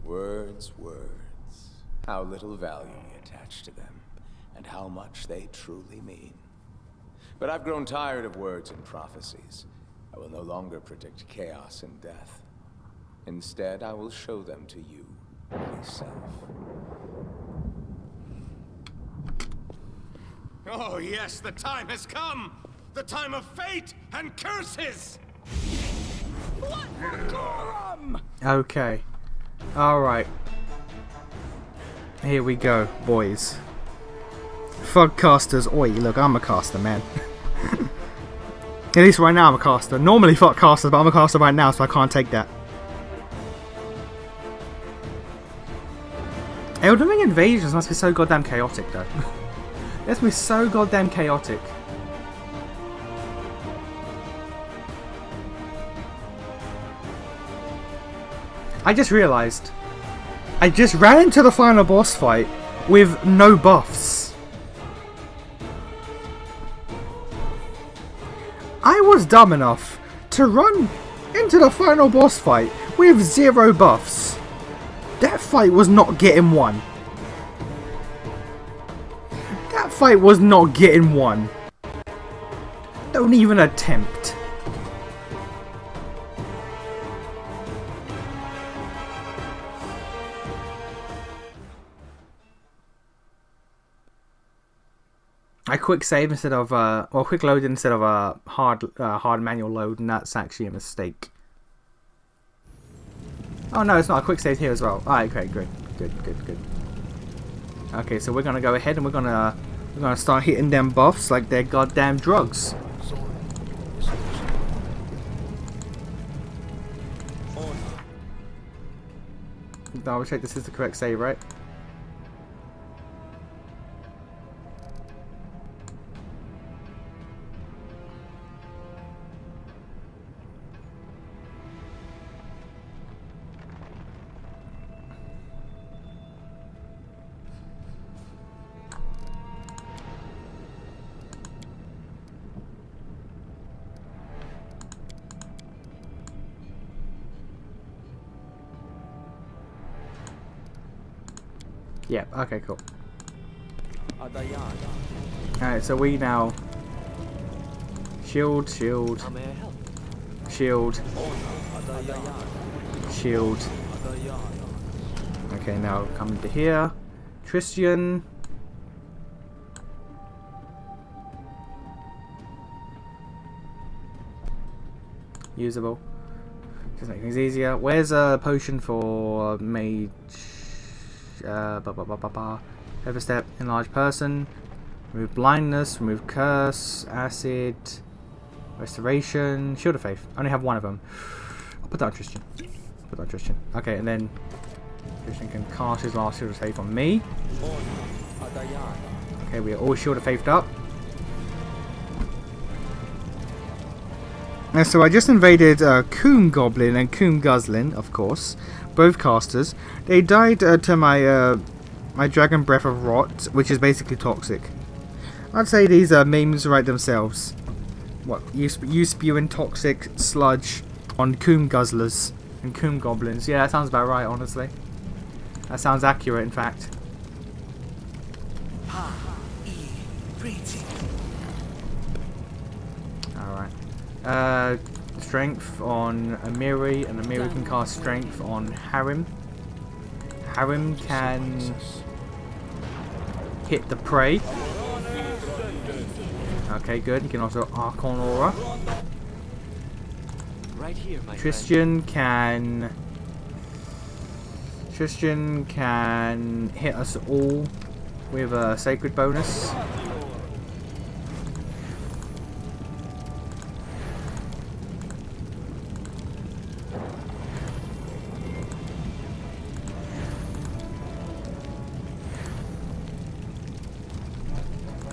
Words, words. How little value we attach to them, and how much they truly mean. But I've grown tired of words and prophecies. I will no longer predict chaos and death. Instead, I will show them to you myself. Oh yes, the time has come! The time of fate and curses! Okay. Alright. Here we go, boys. Fuck casters. Oi, look, I'm a caster, man. At least right now I'm a caster. Normally fuck casters, but I'm a caster right now, so I can't take that. Elden Ring Invasions must be so goddamn chaotic, though. It must be so goddamn chaotic. I just realised I just ran into the final boss fight with no buffs. I was dumb enough to run into the final boss fight with 0 buffs. That fight was not getting won. That fight was not getting won. Don't even attempt. I quick save instead of quick load instead of a hard manual load, and that's actually a mistake. Oh no, it's not. A quick save here as well. Alright, okay, good. Okay, so we're gonna go ahead and we're gonna start hitting them buffs like they're goddamn drugs. Double check this is the correct save, right? Yeah, okay, cool. Alright, so we now shield. Okay, now come to here. Tristan. Usable. Just make things easier. Where's a potion for mage? Overstep, enlarge person, remove blindness, remove curse, acid, restoration, shield of faith. I only have one of them. I'll put that on Tristan. Okay, and then Tristan can cast his last shield of faith on me. Okay, we are all shield of faithed up. And so I just invaded Coombe Goblin and Coombe Guzzlin, of course, both casters. They died to my my Dragon Breath of Rot, which is basically toxic. I'd say these memes write themselves. What, you spewing toxic sludge on Coombe Guzzlers and Coombe Goblins. Yeah, that sounds about right, honestly. That sounds accurate, in fact. Alright. Strength on Amiri, and Amiri can cast strength on Harim. Harim can hit the prey. Okay, good. He can also Archon Aura. Right here, my Tristan can hit us all with a sacred bonus.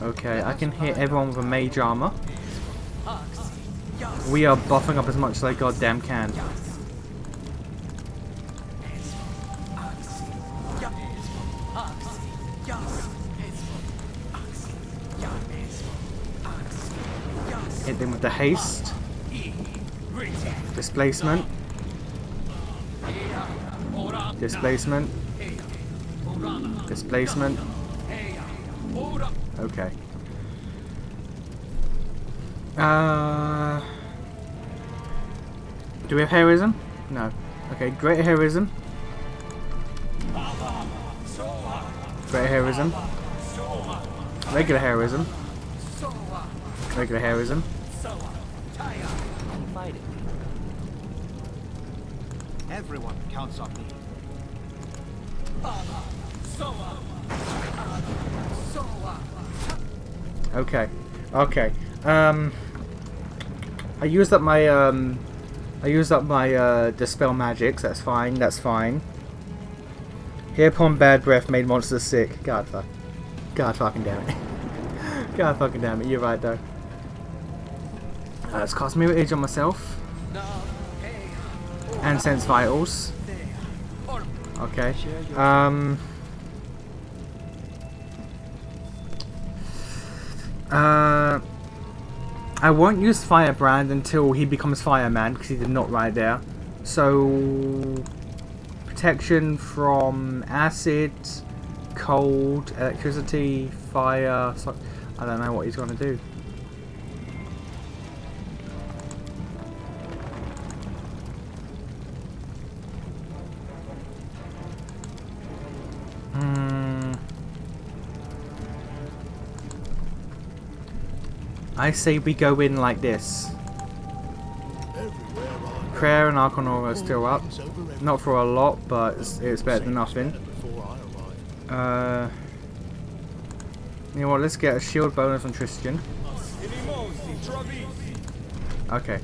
Okay, I can hit everyone with a mage armor. We are buffing up as much as I goddamn can. Hit them with the haste. Displacement. Displacement. Displacement. Okay. Do we have heroism? No. Okay, greater heroism. Greater heroism. Regular heroism. Regular heroism. Everyone counts on me. Okay. Okay. I used up my dispel magics. That's fine. That's fine. Hereupon bad breath made monsters sick. God fucking damn it. God fucking damn it. You're right though. Let's cast Mirror Edge on myself. And Sense Vitals. Okay. I won't use Firebrand until he becomes Fireman, because he did not right there. So, protection from acid, cold, electricity, fire. So, I don't know what he's going to do. I say we go in like this. Prayer and Arcanora are still up. Not for a lot, but it's better than nothing. You know what, let's get a shield bonus on Tristan. Okay.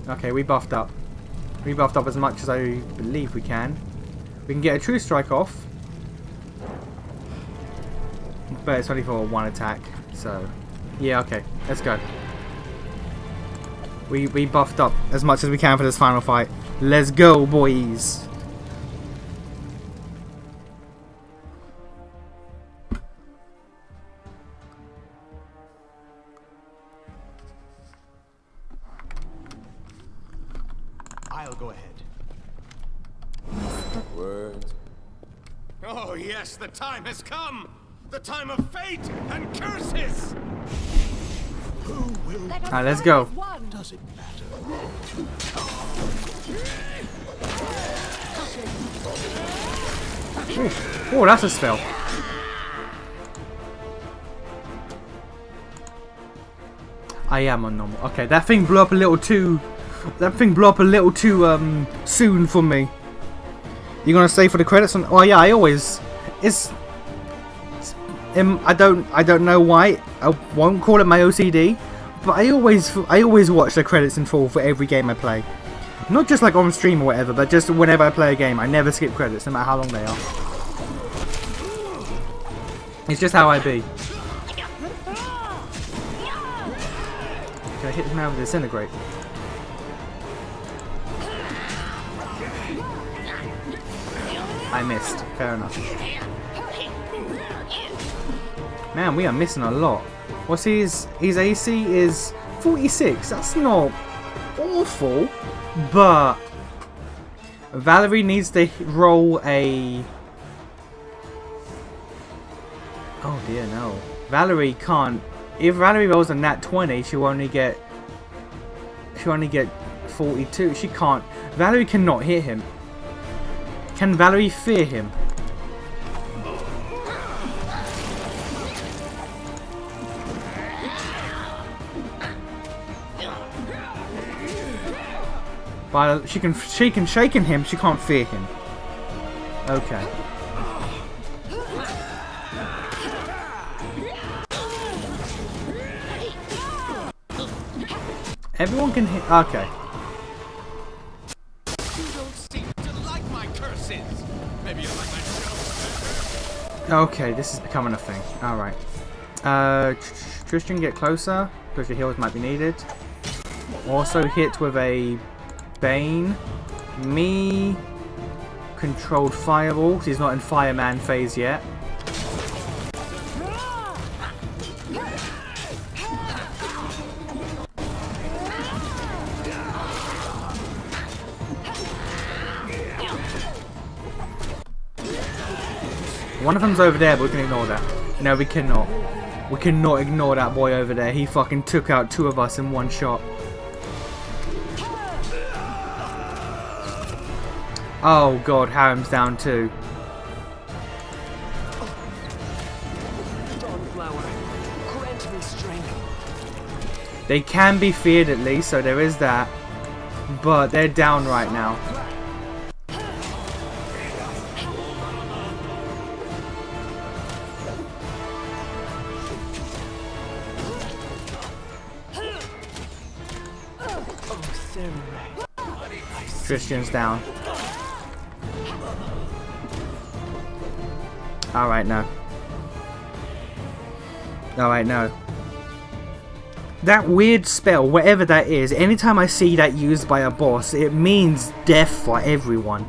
Okay, we buffed up. We buffed up as much as I believe we can. We can get a true strike off. But it's only for one attack, so... Yeah, okay. Let's go. We buffed up as much as we can for this final fight. Let's go, boys! I'll go ahead. Words. Oh yes, the time has come! The time of fate and curses! Alright, let's go. Does it matter? Oh, that's a spell. I am on normal. Okay, that thing blew up a little too... That thing blew up a little too, soon for me. You gonna stay for the credits? On, oh yeah, I always... I don't know why. I won't call it my OCD, but I always watch the credits in full for every game I play. Not just like on stream or whatever, but just whenever I play a game, I never skip credits, no matter how long they are. It's just how I be. Can I hit this man with Disintegrate? I missed. Fair enough. Man, we are missing a lot. What's his AC is 46. That's not awful, but Valerie needs to roll a... Oh dear, no. Valerie can't... If Valerie rolls a nat 20, she'll only get 42. She can't... Valerie cannot hit him. Can Valerie fear him? But she can shake him, she can't fear him. Okay. Everyone can hit. Okay. You don't seem to like my curses. Maybe you like my show. Okay, this is becoming a thing. Alright. Tristan, get closer, because your heals might be needed. Also hit with a Bane. Me controlled Fireball. He's not in Fireman phase yet. One of them's over there, but we can ignore that. No, we cannot. We cannot ignore that boy over there. He fucking took out 2 of us in one shot. Oh god, Harem's down too. Dawnflower, grant me strength. They can be feared at least, so there is that. But they're down right now. Tristan's down. Alright, no. Alright, no. That weird spell, whatever that is, anytime I see that used by a boss, it means death for everyone.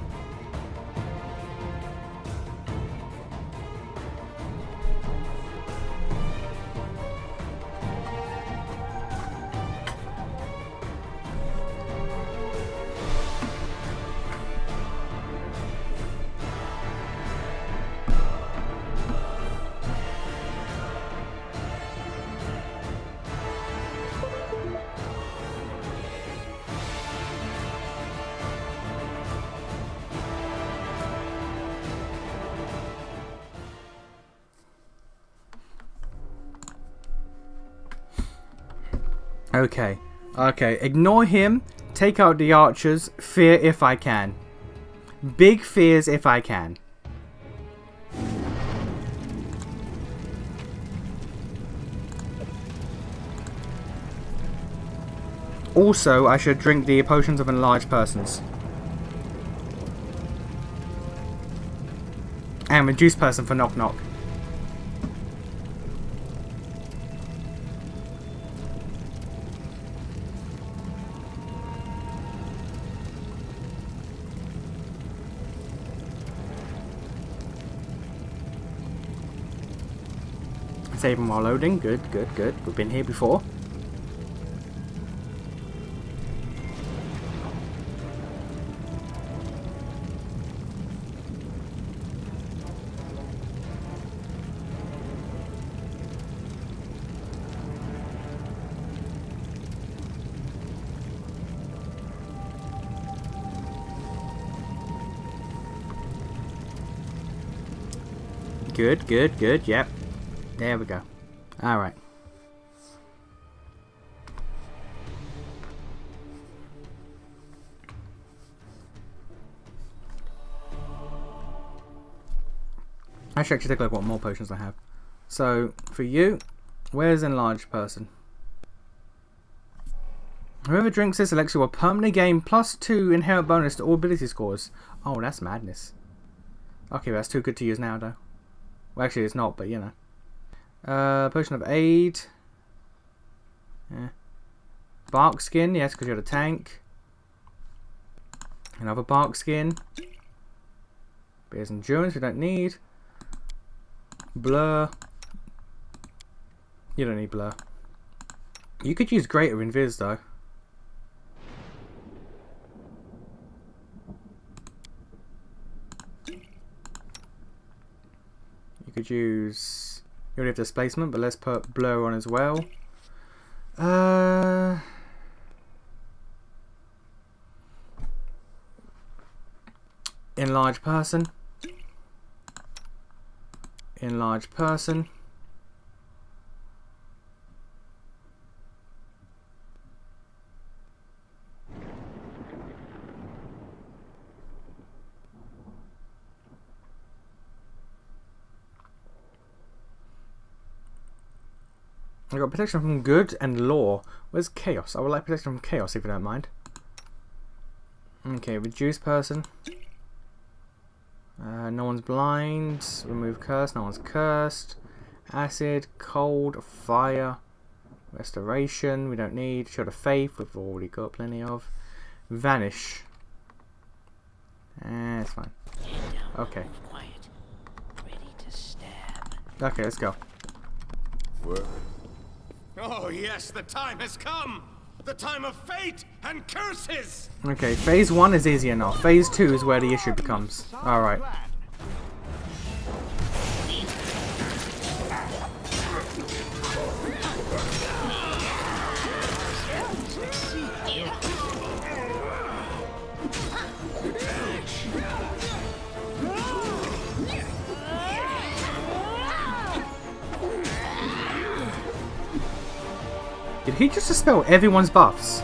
Okay. Okay. Ignore him. Take out the archers. Fear if I can. Big fears if I can. Also, I should drink the potions of enlarged persons. And reduce person for knock knock. Save them while loading. Good, good, good. We've been here before. Good, good, good. Yep. There we go. Alright. I should actually take a look at what more potions I have. So, for you, where's enlarged person? Whoever drinks this elixir will permanently gain +2 inherent bonus to all ability scores. Oh, that's madness. Okay, that's too good to use now, though. Well, actually, it's not, but you know. Potion of aid. Yeah. Bark skin, yes, because you're the tank. Another bark skin. Beer's endurance, we don't need. Blur. You don't need blur. You could use greater invis though. You could use. You already have displacement, but let's put blur on as well. Enlarged person. Enlarged person. I got protection from good and law. Where's chaos? I would like protection from chaos if you don't mind. Okay, reduce person. No one's blind. Remove curse. No one's cursed. Acid, cold, fire, restoration. We don't need. Shield of faith. We've already got plenty of. Vanish. It's fine. Okay. Okay, let's go. Oh yes, the time has come! The time of fate and curses! Okay, phase 1 is easy enough. Phase 2 is where the issue becomes. Alright. Did he just dispel everyone's buffs?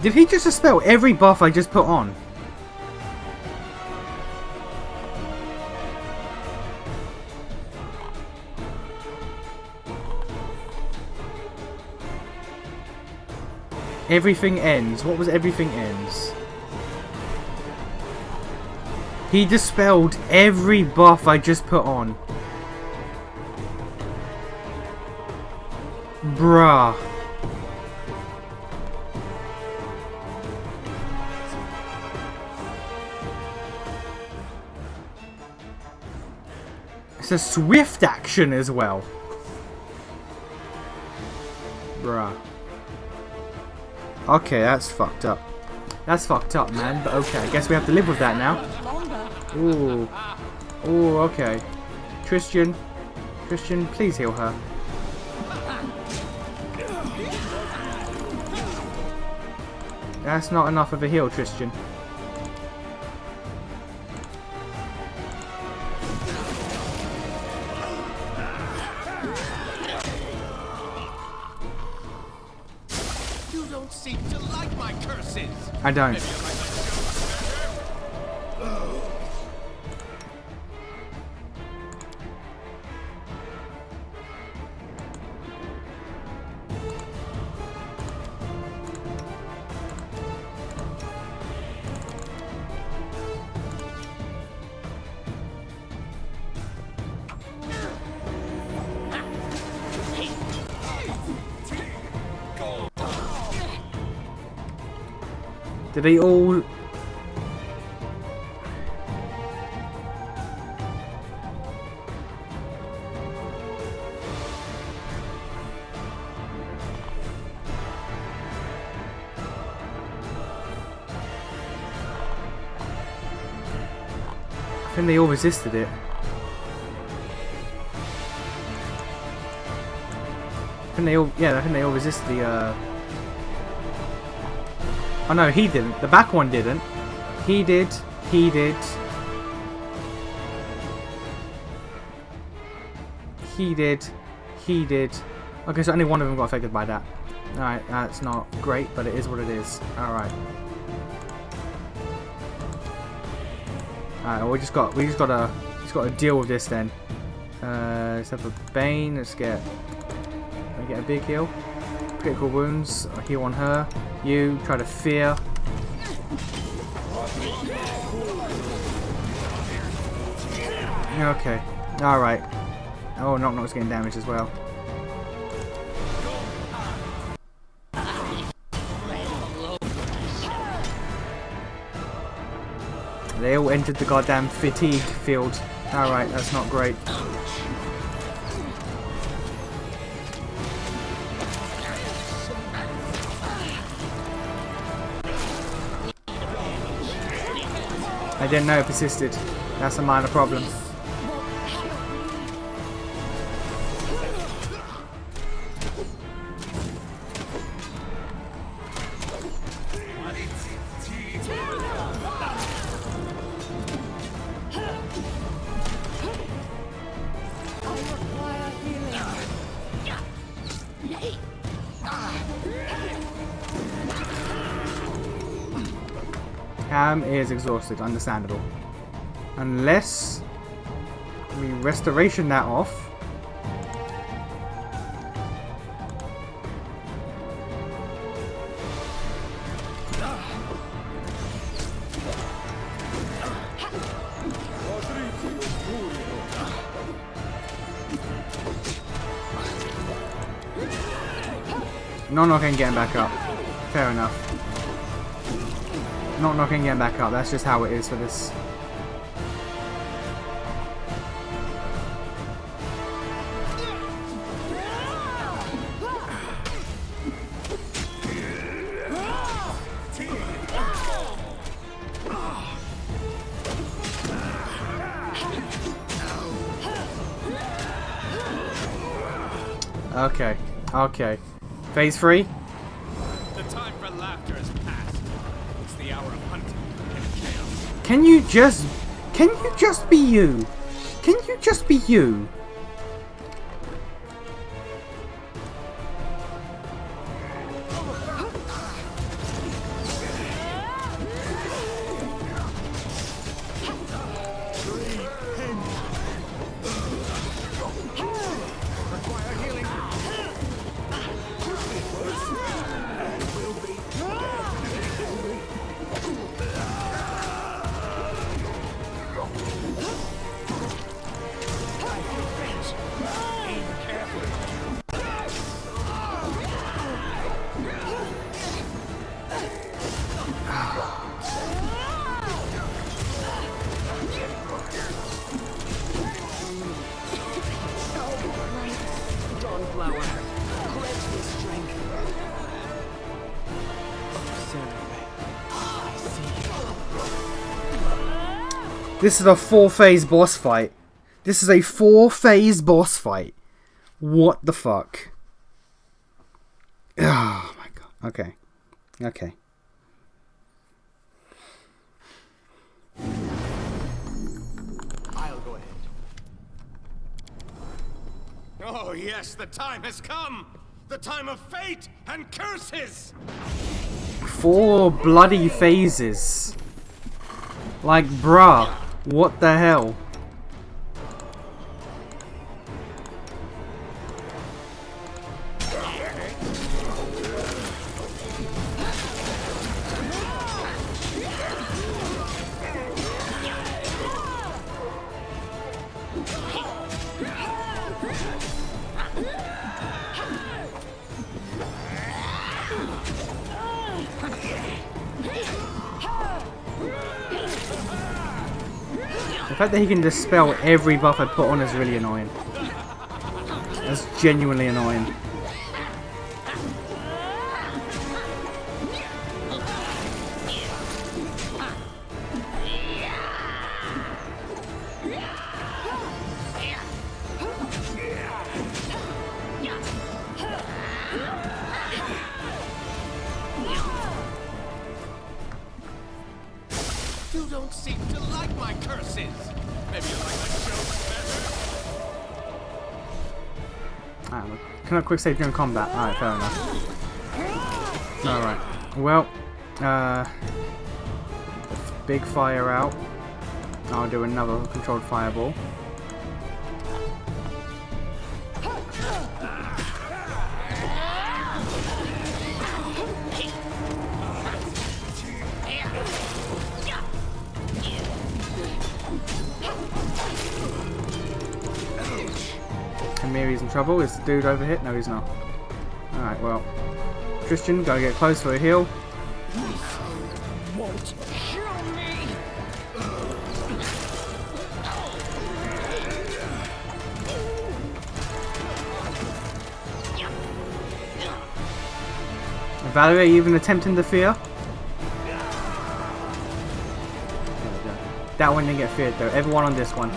Did he just dispel every buff I just put on? Everything ends. What was everything ends? He dispelled every buff I just put on. Bruh. It's a swift action as well. Bruh. Okay, that's fucked up. That's fucked up, man. But okay, I guess we have to live with that now. Ooh. Ooh, okay. Christian, please heal her. That's not enough of a heal, Tristan. You don't seem to like my curses. I don't. Did they all... I think they all resisted it. I think they all resisted the Oh no, he didn't. The back one didn't. He did. He did. He did. He did. Okay, so only one of them got affected by that. Alright, that's not great, but it is what it is. Alright. Alright, well, we just gotta deal with this then. Let's have a Bane, let's get a big heal. Critical wounds, a heal on her. You try to fear. Okay. Alright. Oh, Knock-Knock's getting damaged as well. They all entered the goddamn fatigue field. Alright, that's not great. I didn't know it persisted. That's a minor problem. Cam is exhausted, understandable. Unless we restoration that off. Knock-Knock ain't getting back up. Fair enough. Knock-Knock ain't getting back up. That's just how it is for this. Okay. Okay. Phase 3. The time for laughter has passed. It's the hour of hunting and chaos. Can you just be you? Can you just be you? This is a 4-phase boss fight. This is a 4-phase boss fight. What the fuck? Oh my god. Okay. Okay. I'll go ahead. Oh yes, the time has come! The time of fate and curses! 4 bloody phases. Like, bruh, what the hell? The fact that he can dispel every buff I put on is really annoying. That's genuinely annoying. You don't seem to like my curses. Maybe you like my jokes better? Can I quick save during combat? Alright, fair enough. Alright. Well, big fire out. I'll do another controlled fireball. Miri's in trouble. Is the dude over hit? No, he's not. Alright, well. Christian, gotta get close for a heal. Won't kill me. Valerie, are you even attempting the fear? That one didn't get feared though. Everyone on this one.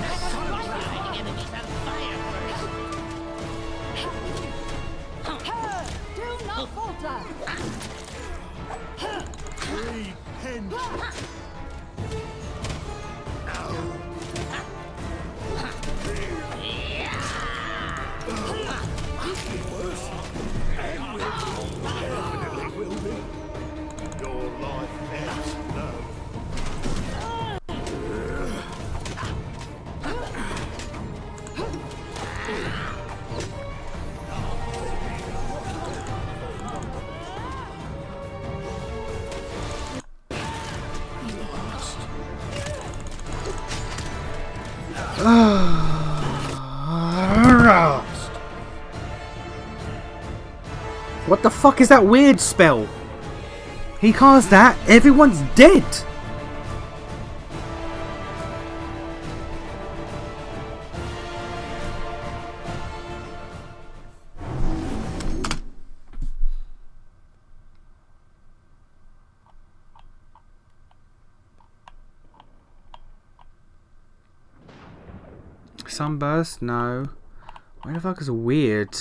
What the fuck is that weird spell? He cast that, everyone's dead! Sunburst? No. Why the fuck is it weird?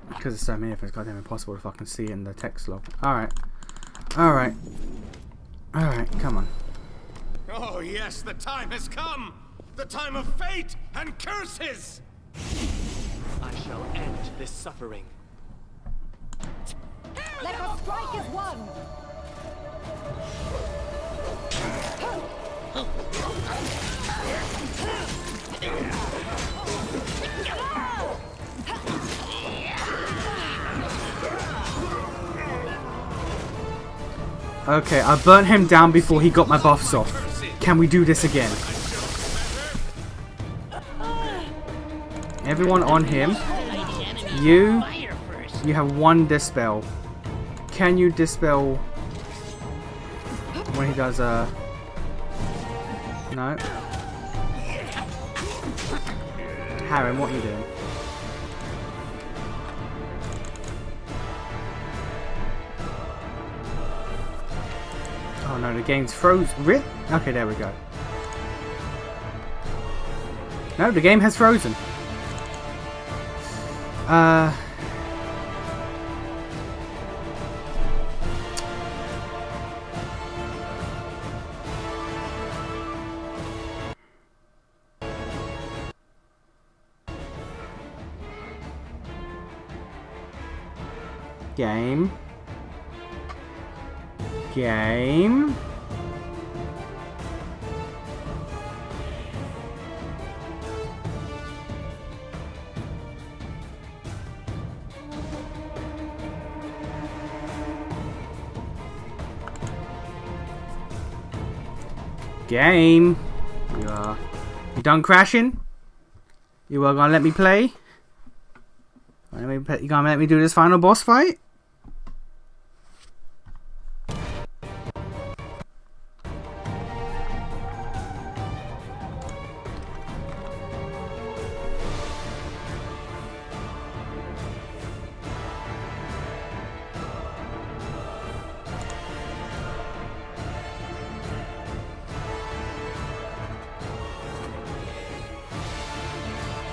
Because there's so many of it, it's goddamn impossible to fucking see in the text log. Alright. Alright. Alright, come on. Oh yes, the time has come! The time of fate and curses! I shall end this suffering. Let us strike as one! Okay, I burnt him down before he got my buffs off. Can we do this again? Everyone on him. You have one dispel. Can you dispel when he does no? Harren, what are you doing? Oh no, the game's froze. Rip? Okay, there we go. No, the game has frozen. Game. Game. Game. You done crashing? You are gonna let me play? You gonna let me do this final boss fight?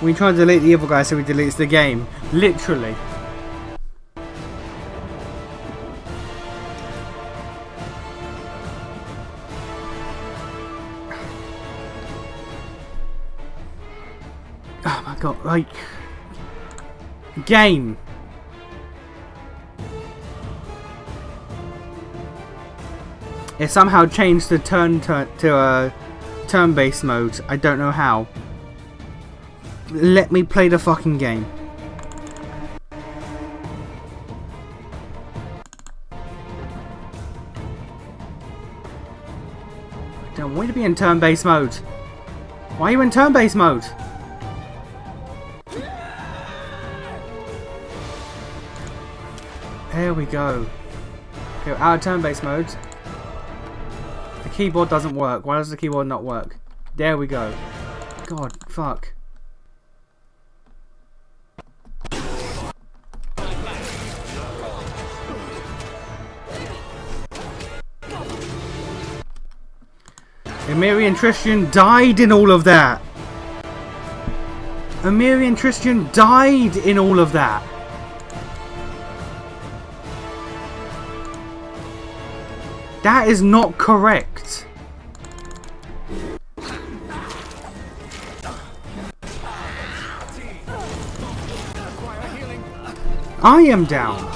We try to delete the evil guy so he deletes the game. Literally. Oh my god, like... Game. It somehow changed the to a turn-based mode. I don't know how. Let me play the fucking game. I don't want you to be in turn-based mode. Why are you in turn-based mode? There we go. Go out of turn-based mode. The keyboard doesn't work. Why does the keyboard not work? There we go. God, fuck. Amiri and Tristan died in all of that. Amiri and Tristan died in all of that. That is not correct. I am down.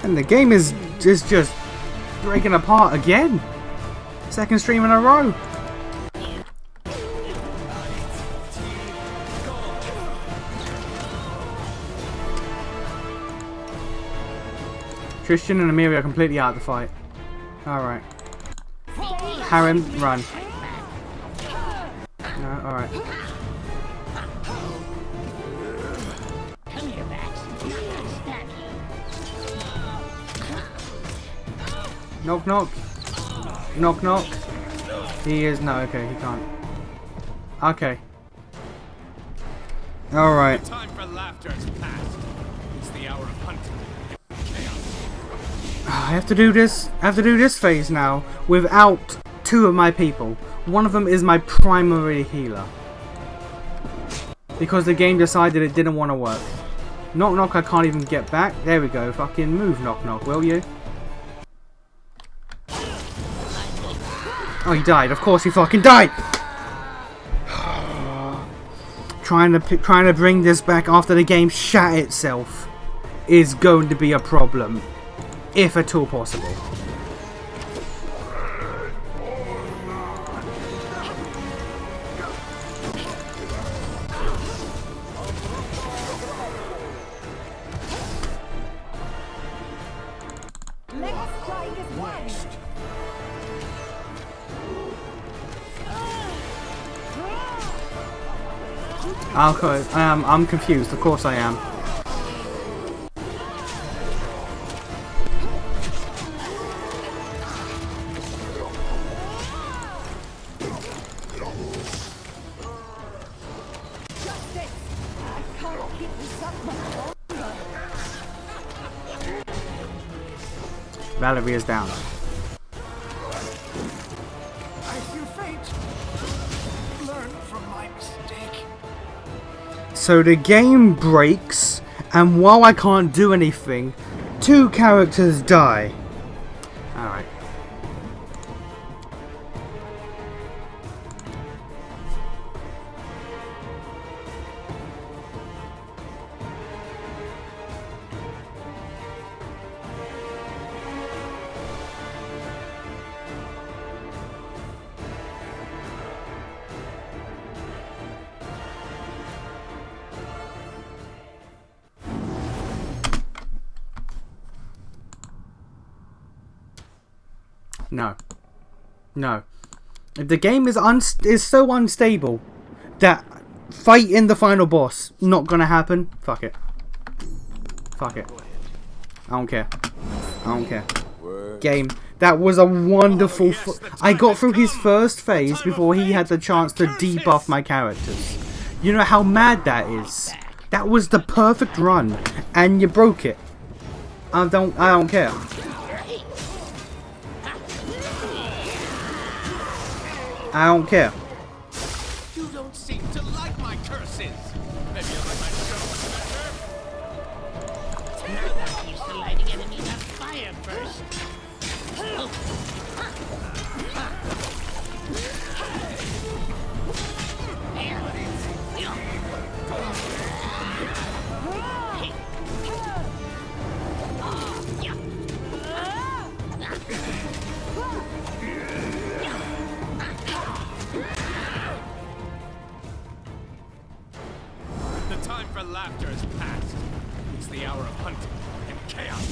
And the game is just breaking apart again. Second stream in a row. Tristan and Amiri are completely out of the fight. Alright. Harem, run. No, alright. Knock knock. Knock knock. He is no, okay, he can't. Okay. Alright. Time for laughter has passed. It's the hour of hunting. I have to do this. I have to do this phase now without two of my people. One of them is my primary healer. Because the game decided it didn't want to work. Knock knock, I can't even get back. There we go. Fucking move, knock knock, will you? Oh, he died. Of course he fucking died. Trying to bring this back after the game shat itself is going to be a problem, if at all possible. I'm confused. Of course I am. Valerie is down. I feel faint. Learn from my mistake. So the game breaks, and while I can't do anything, 2 characters die. Alright. No. No. If the game is so unstable that fighting the final boss not gonna happen, fuck it. Fuck it. I don't care. I don't care. Game. That was a wonderful... I got through his first phase before he had the chance to debuff my characters. You know how mad that is? That was the perfect run, and you broke it. I don't care. I don't care. You don't seem to like my curses. Maybe you like my jokes better? You're not used to lighting enemies on fire first. The time for laughter is past. It's the hour of hunting and chaos.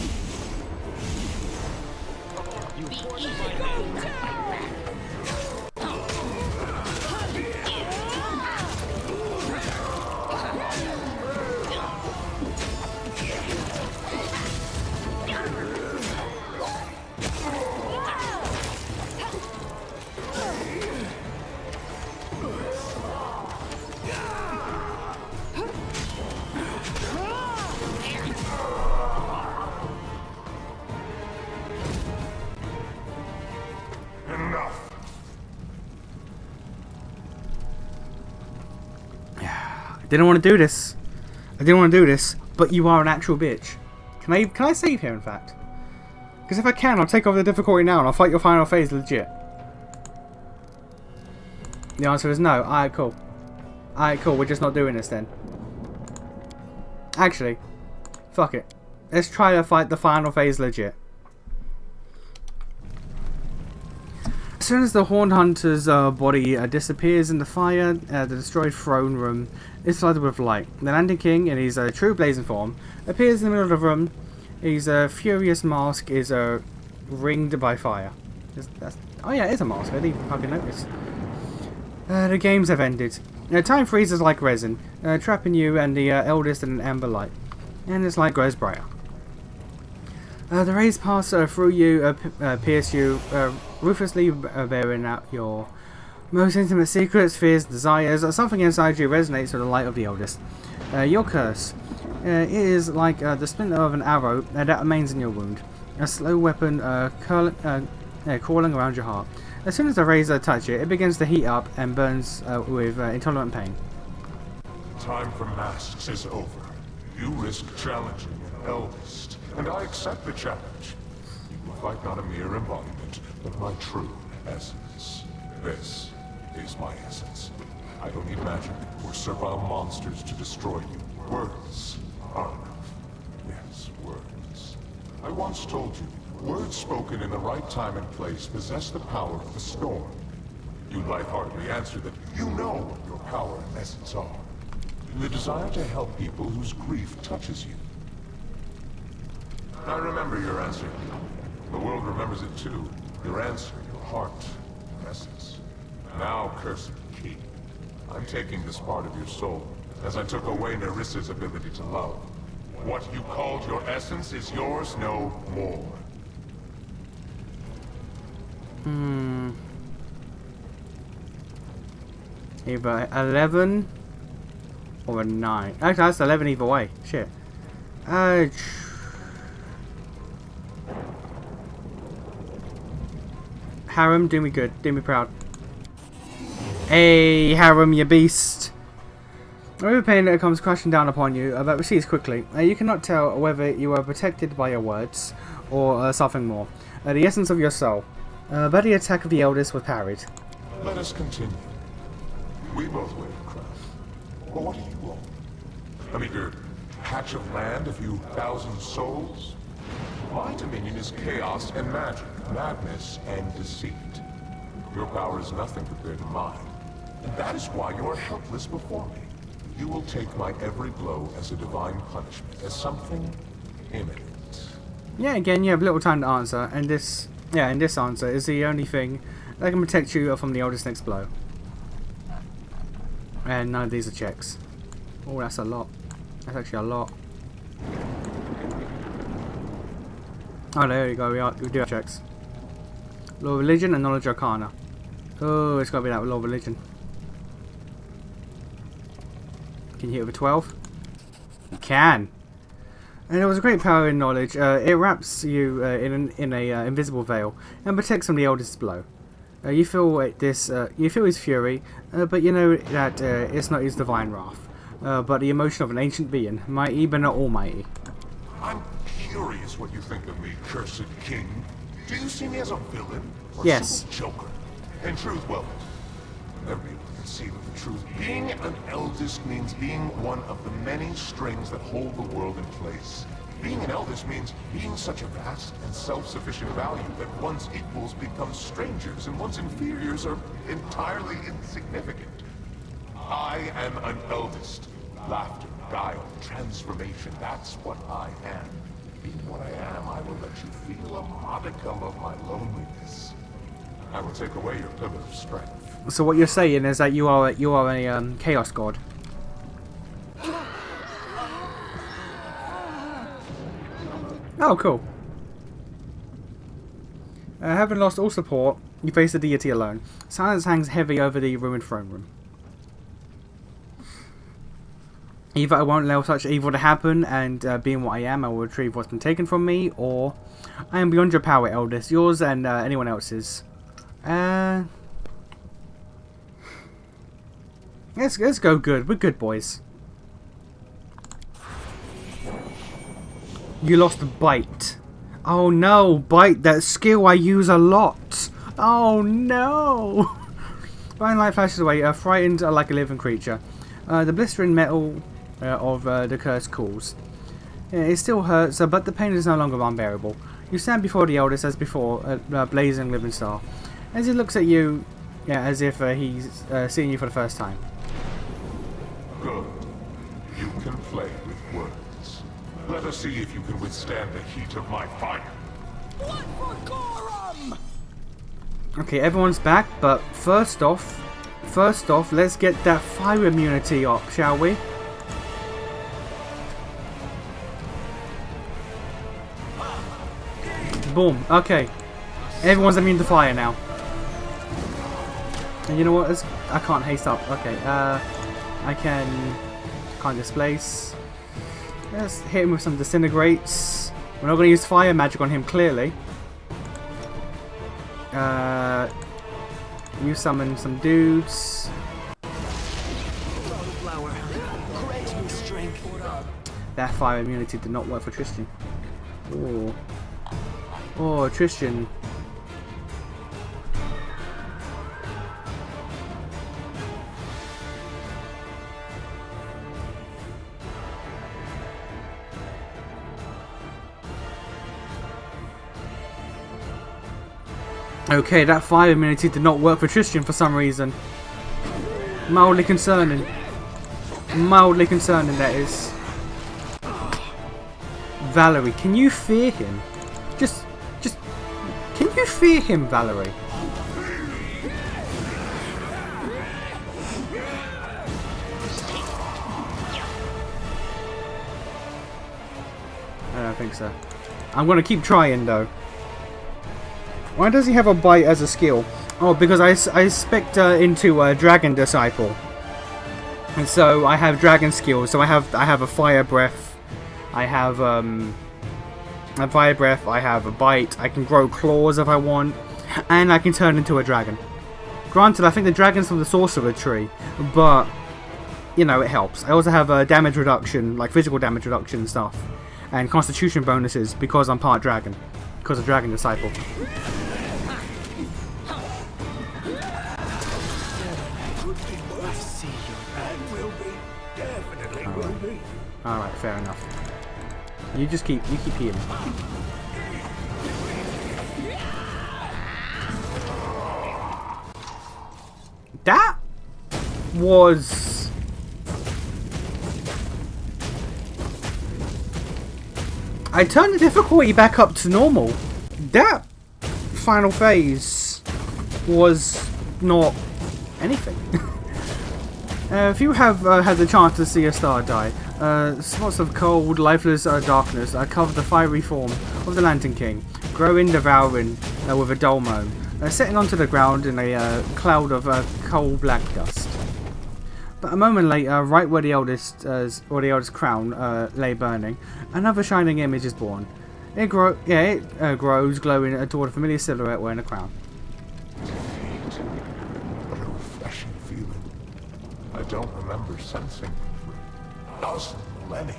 You forced my hand to fight back. Enough. I didn't want to do this. I didn't want to do this, but you are an actual bitch. Can I save here, in fact? Because if I can, I'll take over the difficulty now and I'll fight your final phase legit. The answer is no. Alright, cool. Alright, cool. We're just not doing this then. Actually, fuck it. Let's try to fight the final phase legit. As soon as the Horned Hunter's body disappears in the fire, the destroyed throne room is flooded with light. The Landing King, in his true blazing form, appears in the middle of the room. His furious mask is ringed by fire. Oh yeah, it is a mask. I didn't even fucking notice. The games have ended. Time freezes like resin, trapping you and the eldest in an amber light. And this light grows brighter. The rays pass through you, pierce you, ruthlessly bearing out your most intimate secrets, fears, desires. Something inside you resonates with the light of the eldest. Your curse. It is like the splinter of an arrow that remains in your wound. A slow weapon crawling around your heart. As soon as the rays touch it, it begins to heat up and burns with intolerant pain. Time for masks is over. You risk challenging an eldest, and I accept the challenge. You fight not a mere embodiment, but my true essence. This is my essence. I don't need magic or servile monsters to destroy you. Words are enough. Yes, words. I once told you, words spoken in the right time and place possess the power of a storm. You lightheartedly answer that you know what your power and essence are. The desire to help people whose grief touches you. I remember your answer. The world remembers it too. Your answer, your heart, your essence. Now, cursed king, I'm taking this part of your soul as I took away Nerissa's ability to love. What you called your essence is yours no more. Either 11 or a 9. Actually, that's 11 either way. Shit. Harem, do me good. Do me proud. Hey, Harem, you beast. Every pain that comes crashing down upon you, but recedes quickly. You cannot tell whether you are protected by your words or something more. The essence of your soul. But the attack of the eldest was parried. Let us continue. We both wear the crown. Well, what do you want? A meager patch of land, a few thousand souls? My dominion is chaos and magic, madness and deceit. Your power is nothing compared to mine. And that is why you are helpless before me. You will take my every blow as a divine punishment, as something imminent. Yeah, again, you have little time to answer, and this answer is the only thing that can protect you from the eldest next blow. And none of these are checks. Oh, that's a lot. That's actually a lot. Oh, there you go. We do have checks. Law of Religion and Knowledge Arcana. Oh, it's got to be that Law of Religion. Can you hit with a 12? You can. And it was a great power in knowledge. It wraps you in a invisible veil and protects from the eldest blow. You feel you feel his fury, but you know that it's not his divine wrath, but the emotion of an ancient being, mighty but not almighty. I'm curious what you think of me, cursed king. Do you see me as a villain or Yes. a simple joker? In truth, well, never be able to conceive of the truth. Being an eldest means being one of the many strings that hold the world in place. Being an eldest means being such a vast and self-sufficient value that one's equals become strangers and one's inferiors are entirely insignificant. I am an eldest. Laughter, guile, transformation, that's what I am. Being what I am, I will let you feel a modicum of my loneliness. I will take away your pillar of strength. So what you're saying is that you are a chaos god. Oh, cool. Having lost all support, you face the deity alone. Silence hangs heavy over the ruined throne room. Either I won't allow such evil to happen, and being what I am, I will retrieve what's been taken from me, or I am beyond your power, eldest. Yours and anyone else's. Let's go good. We're good boys. You lost a bite. Oh no, bite, that skill I use a lot. Oh no. Fine light flashes away, frightened like a living creature. The blistering metal of the curse cools. It still hurts, but the pain is no longer unbearable. You stand before the eldest as before, a blazing living star. As he looks at you, as if he's seeing you for the first time. Good. You can play with words. Let us see if you can withstand the heat of my fire. What for Gorum? Okay, everyone's back, but first off, let's get that fire immunity up, shall we? Boom. Okay. Everyone's immune to fire now. And you know what? I can't haste up. Okay. I can't displace. Let's hit him with some disintegrates. We're not going to use fire magic on him, clearly. You summon some dudes. That fire immunity did not work for Tristan. Oh. Oh, Tristan. Okay, that fire immunity did not work for Tristan for some reason. Mildly concerning. Mildly concerning, that is. Valerie, can you fear him? Just, can you fear him, Valerie? I don't think so. I'm gonna keep trying though. Why does he have a bite as a skill? Oh, because I spec'd into Dragon Disciple, and so I have dragon skills. So I have a fire breath, I have a fire breath, I have a bite. I can grow claws if I want, and I can turn into a dragon. Granted, I think the dragon's from the sorcerer tree, but you know it helps. I also have damage reduction, like physical damage reduction and stuff, and constitution bonuses because I'm part dragon, because of Dragon Disciple. Alright, fair enough. You keep healing. That was... I turned the difficulty back up to normal. That final phase was not anything. If you have had the chance to see a star die, spots of cold, lifeless darkness cover the fiery form of the Lantern King, growing, devouring with a dull moan, setting onto the ground in a cloud of coal black dust. But a moment later, right where the eldest crown lay burning, another shining image is born. It grows, glowing toward a familiar silhouette wearing a crown. I don't remember sensing for a dozen millennia.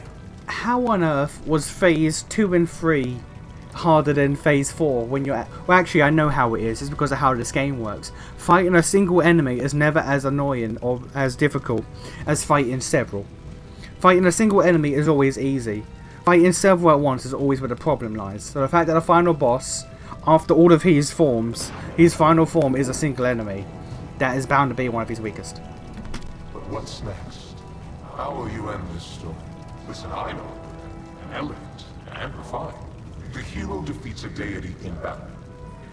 How on earth was phase 2 and 3 harder than phase 4 when you're at... Well, actually, I know how it is. It's because of how this game works. Fighting a single enemy is never as annoying or as difficult as fighting several. Fighting a single enemy is always easy. Fighting several at once is always where the problem lies. So the fact that the final boss, after all of his forms, his final form is a single enemy, that is bound to be one of his weakest. What's next? How will you end this story? Listen, I know. Elegant and refined. The hero defeats a deity in battle.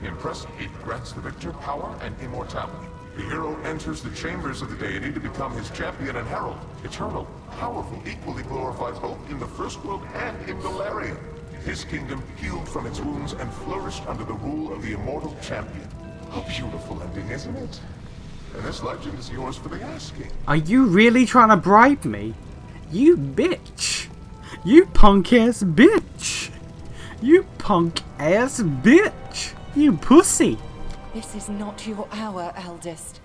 Impressive, it grants the victor power and immortality. The hero enters the chambers of the deity to become his champion and herald. Eternal, powerful, equally glorified both in the first world and in Valeria. His kingdom healed from its wounds and flourished under the rule of the immortal champion. A beautiful ending, isn't it? And this legend is yours for the asking. Are you really trying to bribe me? You bitch. You punk ass bitch. You punk ass bitch. You pussy. This is not your hour, eldest.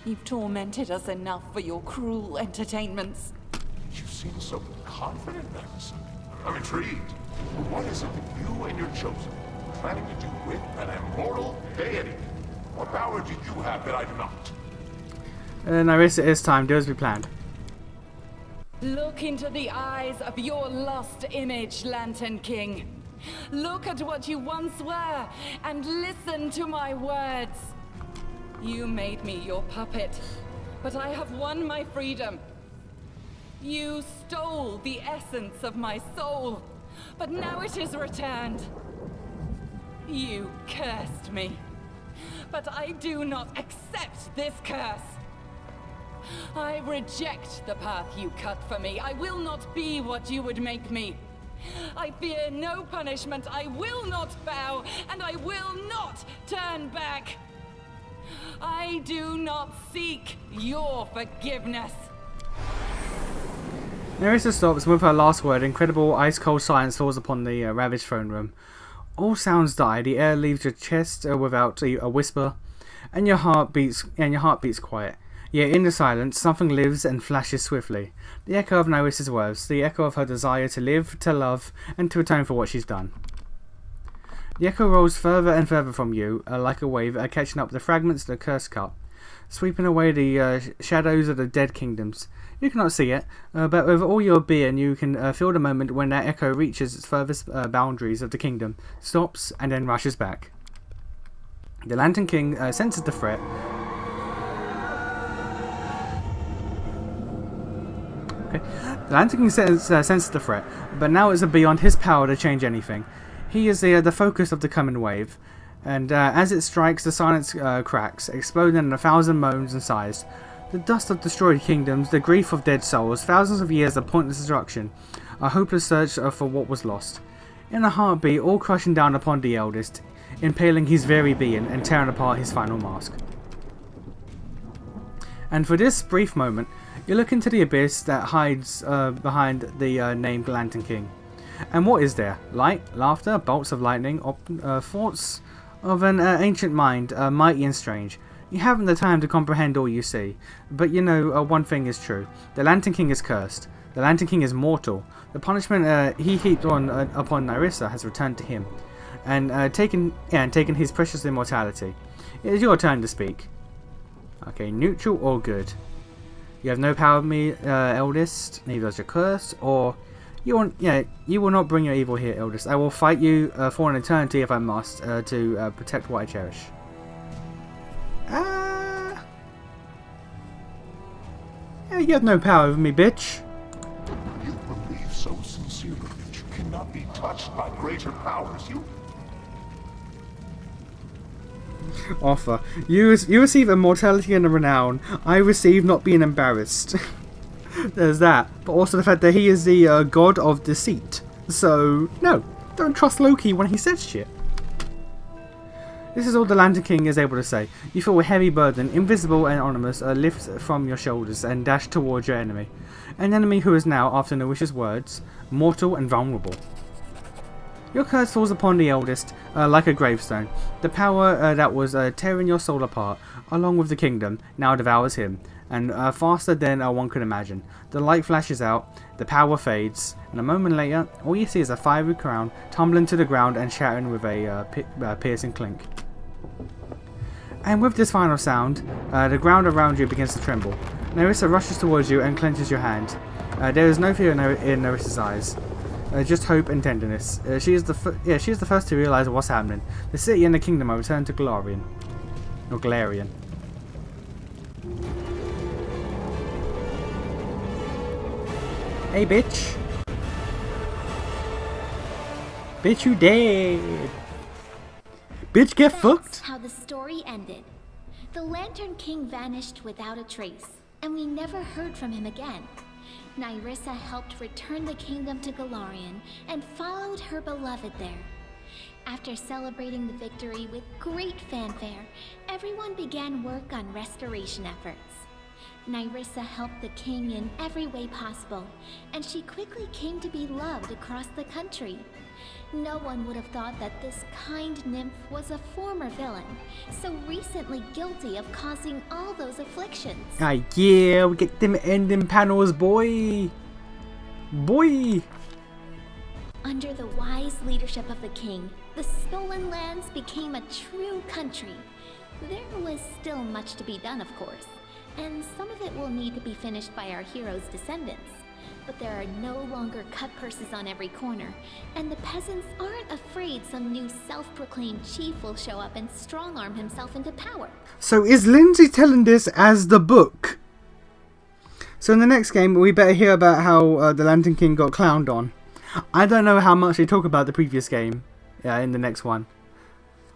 You've tormented us enough for your cruel entertainments. You seem so confident, Madison. I'm intrigued. What is it that you and your chosen are planning to do with an immortal deity? What power do you have that I do not? Narissa, it's time. Do as we planned. Look into the eyes of your lost image, Lantern King. Look at what you once were, and listen to my words. You made me your puppet, but I have won my freedom. You stole the essence of my soul, but now it is returned. You cursed me, but I do not accept this curse. I reject the path you cut for me. I will not be what you would make me. I fear no punishment. I will not bow, and I will not turn back. I do not seek your forgiveness. Narissa stops, and with her last word, incredible ice-cold silence falls upon the ravaged throne room. All sounds die. The air leaves your chest without a whisper, and your heart beats quiet. Yet in the silence, something lives and flashes swiftly. The echo of Narissa's words, the echo of her desire to live, to love, and to atone for what she's done. The echo rolls further and further from you, like a wave, catching up the fragments of the cursed cup, sweeping away the shadows of the dead kingdoms. You cannot see it, but with all your being, you can feel the moment when that echo reaches its furthest boundaries of the kingdom, stops, and then rushes back. The Lantern King senses the threat. Okay. The Lantern King senses the threat, but now it's beyond his power to change anything. He is the focus of the coming wave, and as it strikes, the silence cracks, exploding in 1,000 moans and sighs. The dust of destroyed kingdoms, the grief of dead souls, thousands of years of pointless destruction, a hopeless search for what was lost. in a heartbeat, all crushing down upon the eldest, impaling his very being and tearing apart his final mask. And for this brief moment, you look into the abyss that hides behind the named Lantern King. And what is there? Light, laughter, bolts of lightning, thoughts of an ancient mind, mighty and strange. You haven't the time to comprehend all you see, but you know one thing is true. The Lantern King is cursed. The Lantern King is mortal. The punishment he heaped upon Nyrissa has returned to him, and taken his precious immortality. It is your turn to speak. Okay, neutral or good? You have no power of me, eldest. Neither is your curse, or you will not bring your evil here, eldest. I will fight you for an eternity if I must, to protect what I cherish. Yeah, you have no power over me, bitch. You believe so sincerely that you cannot be touched by greater powers. You Offer. You receive immortality and renown. I receive not being embarrassed. There's that. But also the fact that he is the god of deceit. So, no. Don't trust Loki when he says shit. This is all the Lantern King is able to say. You feel a heavy burden, invisible and anonymous, lift from your shoulders and dash towards your enemy. An enemy who is now, after Nyrish's words, mortal and vulnerable. Your curse falls upon the eldest like a gravestone. The power that was tearing your soul apart, along with the kingdom, now devours him, and faster than one could imagine. The light flashes out, the power fades, and a moment later, all you see is a fiery crown tumbling to the ground and shattering with a piercing clink. And with this final sound, the ground around you begins to tremble. Nyrissa rushes towards you and clenches your hand. There is no fear in Narissa's eyes. Just hope and tenderness. She is the first to realize what's happening. The city and the kingdom are returned to Galarian. Or Galarian. Hey, bitch. Bitch, you dead. Bitch, get fucked. That's how the story ended. The Lantern King vanished without a trace, and we never heard from him again. Nyrissa helped return the kingdom to Galarian and followed her beloved there. After celebrating the victory with great fanfare, everyone began work on restoration efforts. Nyrissa helped the king in every way possible, and she quickly came to be loved across the country. No one would have thought that this kind nymph was a former villain, so recently guilty of causing all those afflictions. Ah, yeah, we get them ending panels, boy. Boy. Under the wise leadership of the king, the stolen lands became a true country. There was still much to be done, of course, and some of it will need to be finished by our heroes' descendants. But there are no longer cut purses on every corner, and the peasants aren't afraid some new self-proclaimed chief will show up and strong-arm himself into power. So is Lindsay telling this as the book? So in the next game, we better hear about how the Lantern King got clowned on. I don't know how much they talk about the previous game in the next one.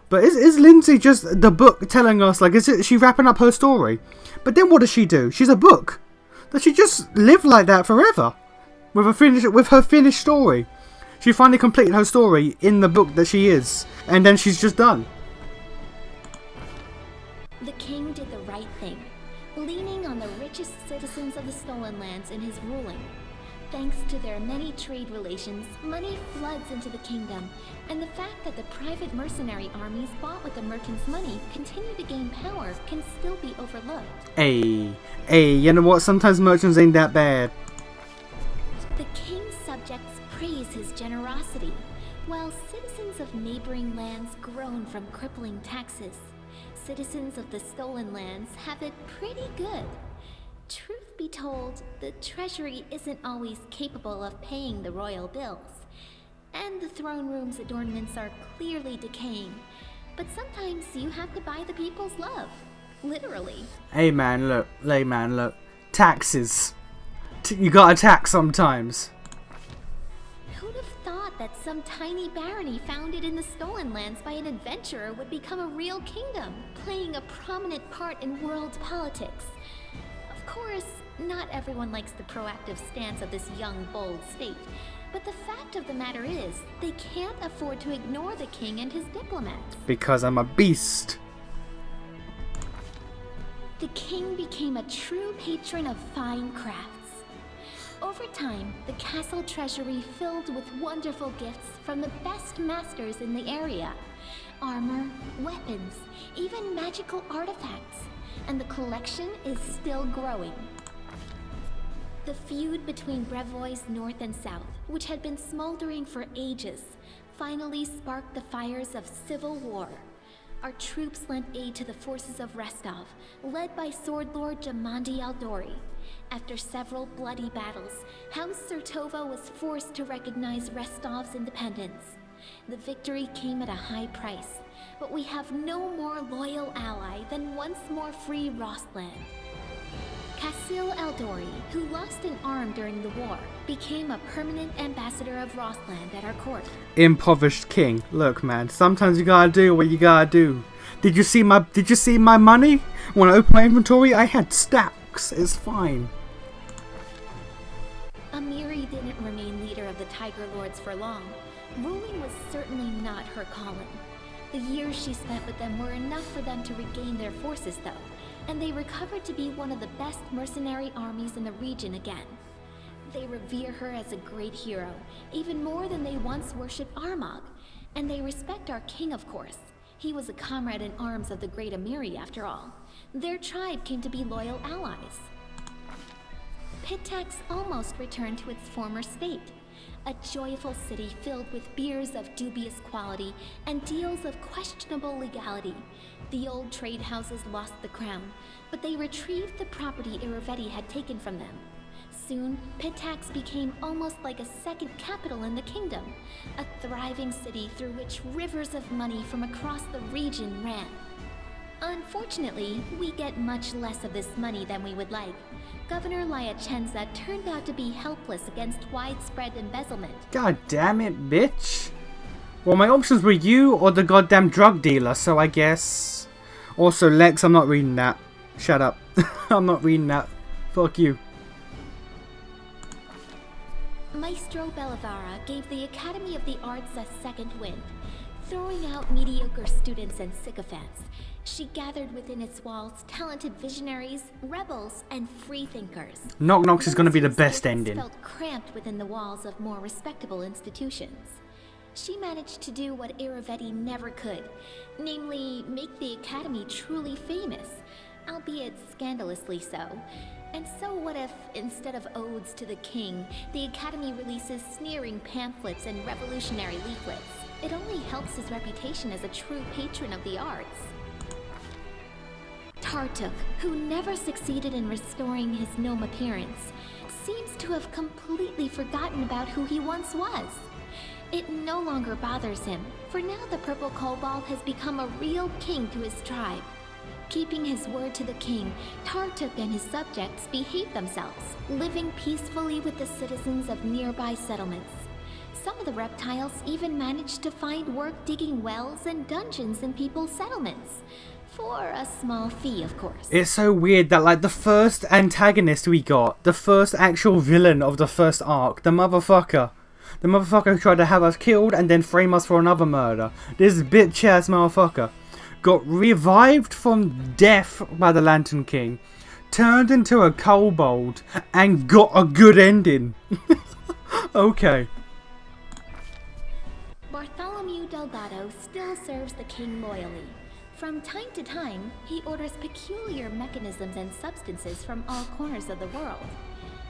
But is Lindsay just the book telling us, like, is she wrapping up her story? But then what does she do? She's a book. Does she just live like that forever? With her finished story. She finally completed her story in the book that she is. And then she's just done. The king did the right thing, leaning on the richest citizens of the Stolen Lands in his ruling. Thanks to their many trade relations, money floods into the kingdom, and the fact that the private mercenary armies bought with the merchants' money continue to gain power can still be overlooked. Hey, you know what? Sometimes merchants ain't that bad. The king's subjects praise his generosity, while citizens of neighboring lands groan from crippling taxes. Citizens of the Stolen Lands have it pretty good. Truth be told, the treasury isn't always capable of paying the royal bills, and the throne room's adornments are clearly decaying. But sometimes you have to buy the people's love, literally. Hey man, look. Taxes. You gotta tax sometimes. Who'd have thought that some tiny barony founded in the Stolen Lands by an adventurer would become a real kingdom, playing a prominent part in world politics? Of course, not everyone likes the proactive stance of this young, bold state, but the fact of the matter is, they can't afford to ignore the king and his diplomats. Because I'm a beast. The king became a true patron of fine crafts. Over time, the castle treasury filled with wonderful gifts from the best masters in the area. Armor, weapons, even magical artifacts. And the collection is still growing. The feud between Brevois North and South, which had been smoldering for ages, finally sparked the fires of civil war. Our troops lent aid to the forces of Restov, led by Sword Lord Jamandi Aldori. After several bloody battles, House Sertova was forced to recognize Restov's independence. The victory came at a high price, but we have no more loyal ally than once more free Rostland. Kasil Eldori, who lost an arm during the war, became a permanent ambassador of Rostland at our court. Impoverished king. Look, man, sometimes you gotta do what you gotta do. Did you see my money? When I opened my inventory, I had stacks. It's fine. Amiri didn't remain leader of the Tiger Lords for long. Ruling was certainly not her calling. The years she spent with them were enough for them to regain their forces, though, and they recovered to be one of the best mercenary armies in the region again. They revere her as a great hero, even more than they once worshipped Armagh, and they respect our king, of course. He was a comrade in arms of the great Amiri, after all. Their tribe came to be loyal allies. Pitax almost returned to its former state. A joyful city filled with beers of dubious quality and deals of questionable legality. The old trade houses lost the crown, but they retrieved the property Iravetti had taken from them. Soon, Pitax became almost like a second capital in the kingdom, a thriving city through which rivers of money from across the region ran. Unfortunately, we get much less of this money than we would like. Governor Lyachenza turned out to be helpless against widespread embezzlement. God damn it, bitch. Well, my options were you or the goddamn drug dealer, so I guess... Also, Lex, I'm not reading that. Shut up. I'm not reading that. Fuck you. Maestro Bellavara gave the Academy of the Arts a second wind. Throwing out mediocre students and sycophants, she gathered within its walls talented visionaries, rebels, and freethinkers. Knock Knocks is going to be the best ending. Felt cramped within the walls of more respectable institutions. She managed to do what Iravetti never could, namely make the Academy truly famous, albeit scandalously so. And so what if, instead of odes to the king, the Academy releases sneering pamphlets and revolutionary leaflets? It only helps his reputation as a true patron of the arts. Tartuk, who never succeeded in restoring his gnome appearance, seems to have completely forgotten about who he once was. It no longer bothers him, for now the Purple Kobold has become a real king to his tribe. Keeping his word to the king, Tartuk and his subjects behave themselves, living peacefully with the citizens of nearby settlements. Some of the reptiles even managed to find work digging wells and dungeons in people's settlements. For a small fee, of course. It's so weird that, like, the first antagonist we got, the first actual villain of the first arc, the motherfucker who tried to have us killed and then frame us for another murder, this bitch-ass motherfucker, got revived from death by the Lantern King, turned into a kobold, and got a good ending. Okay. Bartholomew Delgado still serves the king loyally. From time to time, he orders peculiar mechanisms and substances from all corners of the world.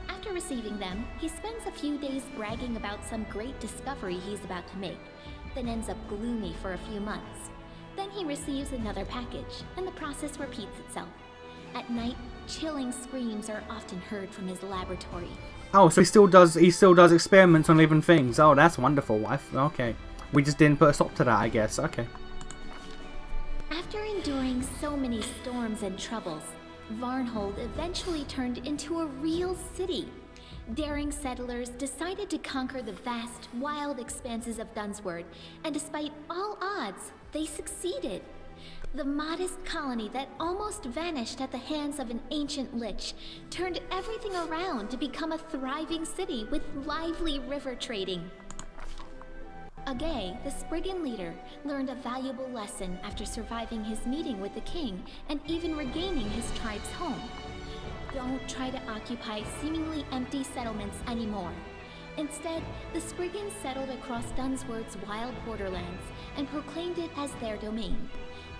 After receiving them, he spends a few days bragging about some great discovery he's about to make, then ends up gloomy for a few months. Then he receives another package, and the process repeats itself. At night, chilling screams are often heard from his laboratory. Oh, so he still does experiments on living things. Oh, that's wonderful. Okay. We just didn't put a stop to that, I guess. Okay. After enduring so many storms and troubles, Varnhold eventually turned into a real city. Daring settlers decided to conquer the vast, wild expanses of Dunsword, and despite all odds, they succeeded. The modest colony that almost vanished at the hands of an ancient lich turned everything around to become a thriving city with lively river trading. Agay, the Spriggan leader, learned a valuable lesson after surviving his meeting with the king and even regaining his tribe's home. Don't try to occupy seemingly empty settlements anymore. Instead, the Spriggans settled across Dunsworth's wild borderlands and proclaimed it as their domain.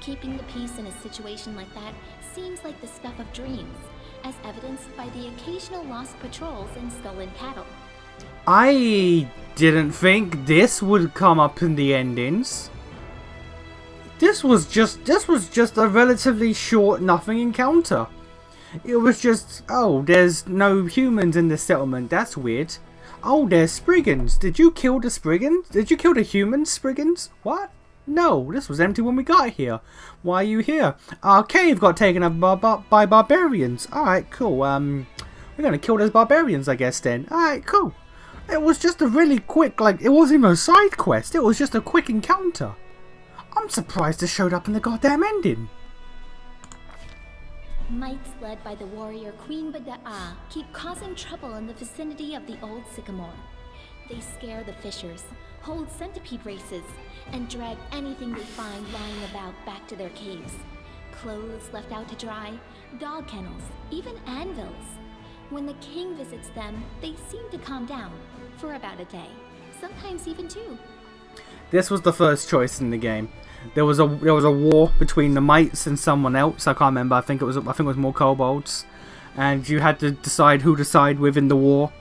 Keeping the peace in a situation like that seems like the stuff of dreams, as evidenced by the occasional lost patrols and stolen cattle. I didn't think this would come up in the endings. This was just a relatively short nothing encounter. It was just, oh, there's no humans in this settlement. That's weird. Oh, there's Spriggans. Did you kill the Spriggans? Did you kill the human Spriggans? What? No, this was empty when we got here. Why are you here? Our cave got taken over by barbarians. Alright, cool. We're gonna kill those barbarians, I guess, then. Alright, cool. It was just a really quick, like, it wasn't even a side quest. It was just a quick encounter. I'm surprised this showed up in the goddamn ending. Mites led by the warrior Queen Bada'a keep causing trouble in the vicinity of the old sycamore. They scare the fishers, hold centipede races, and drag anything they find lying about back to their caves. Clothes left out to dry, dog kennels, even anvils. When the king visits them, they seem to calm down for about a day, sometimes even 2. This was the first choice in the game. There was a war between the mites and someone else. I can't remember. I think it was more kobolds, and you had to decide who to side with in the war.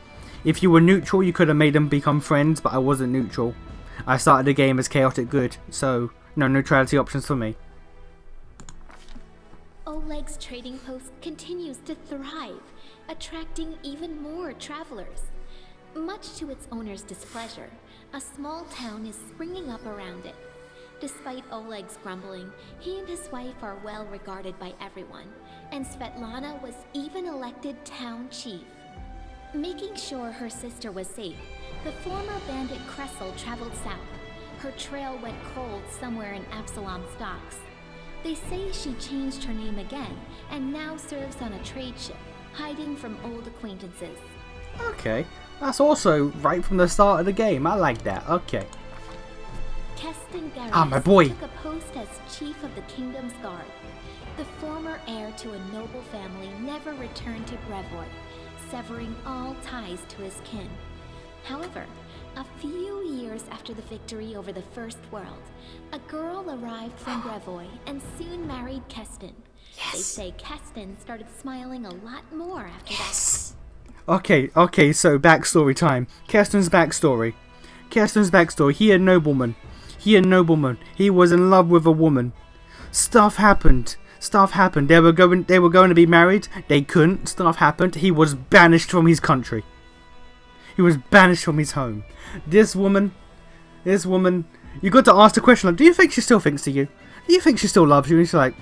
If you were neutral, you could have made them become friends, but I wasn't neutral. I started the game as chaotic good, so no neutrality options for me. Oleg's trading post continues to thrive, attracting even more travelers. Much to its owner's displeasure, a small town is springing up around it. Despite Oleg's grumbling, he and his wife are well regarded by everyone, and Svetlana was even elected town chief. Making sure her sister was safe, the former bandit Kressel traveled south. Her trail went cold somewhere in Absalom's docks. They say she changed her name again, and now serves on a trade ship, hiding from old acquaintances. Okay, that's also right from the start of the game. I like that. Okay. Keston Garrus my boy. took a post as chief of the kingdom's guard. The former heir to a noble family never returned to Brevoy, severing all ties to his kin. However, a few years after the victory over the First World, a girl arrived from Brevoy and soon married Keston. Yes. They say Keston started smiling a lot more after that. Okay, so backstory time. Keston's backstory. He a nobleman. He was in love with a woman. Stuff happened. They were going to be married. They couldn't. Stuff happened. He was banished from his country. He was banished from his home. This woman, you got to ask the question, like, do you think she still thinks of you? Do you think she still loves you? And she's like,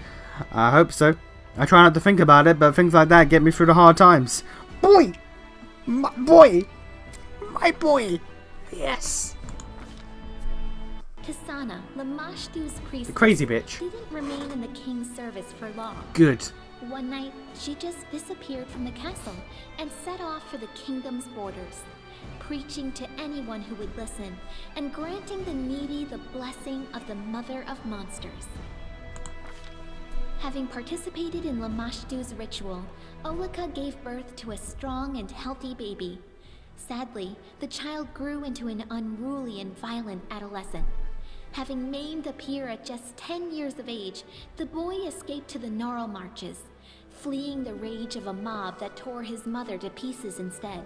I hope so. I try not to think about it, but things like that get me through the hard times. My boy. Yes. Kasana, Lamashtu's priestess, The crazy bitch. didn't remain in the king's service for long. Good. One night, she just disappeared from the castle and set off for the kingdom's borders, preaching to anyone who would listen and granting the needy the blessing of the Mother of Monsters. Having participated in Lamashtu's ritual, Olika gave birth to a strong and healthy baby. Sadly, the child grew into an unruly and violent adolescent. Having maimed a peer at just 10 years of age, the boy escaped to the Gnarl Marches, fleeing the rage of a mob that tore his mother to pieces instead.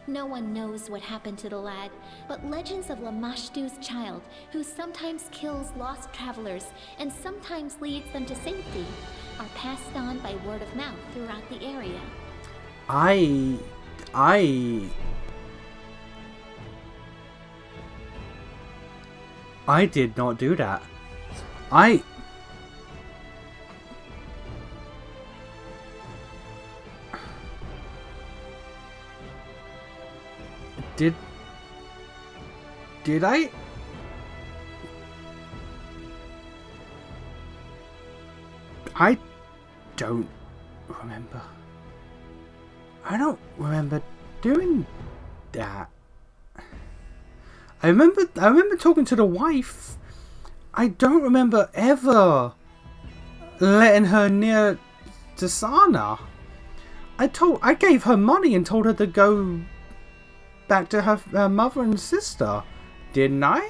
No one knows what happened to the lad, but legends of Lamashtu's child, who sometimes kills lost travelers and sometimes leads them to safety, are passed on by word of mouth throughout the area. I did not do that. Did I? don't remember. I don't remember doing that. I remember talking to the wife. I don't remember ever letting her near Tasana. I gave her money and told her to go back to her mother and sister, didn't I?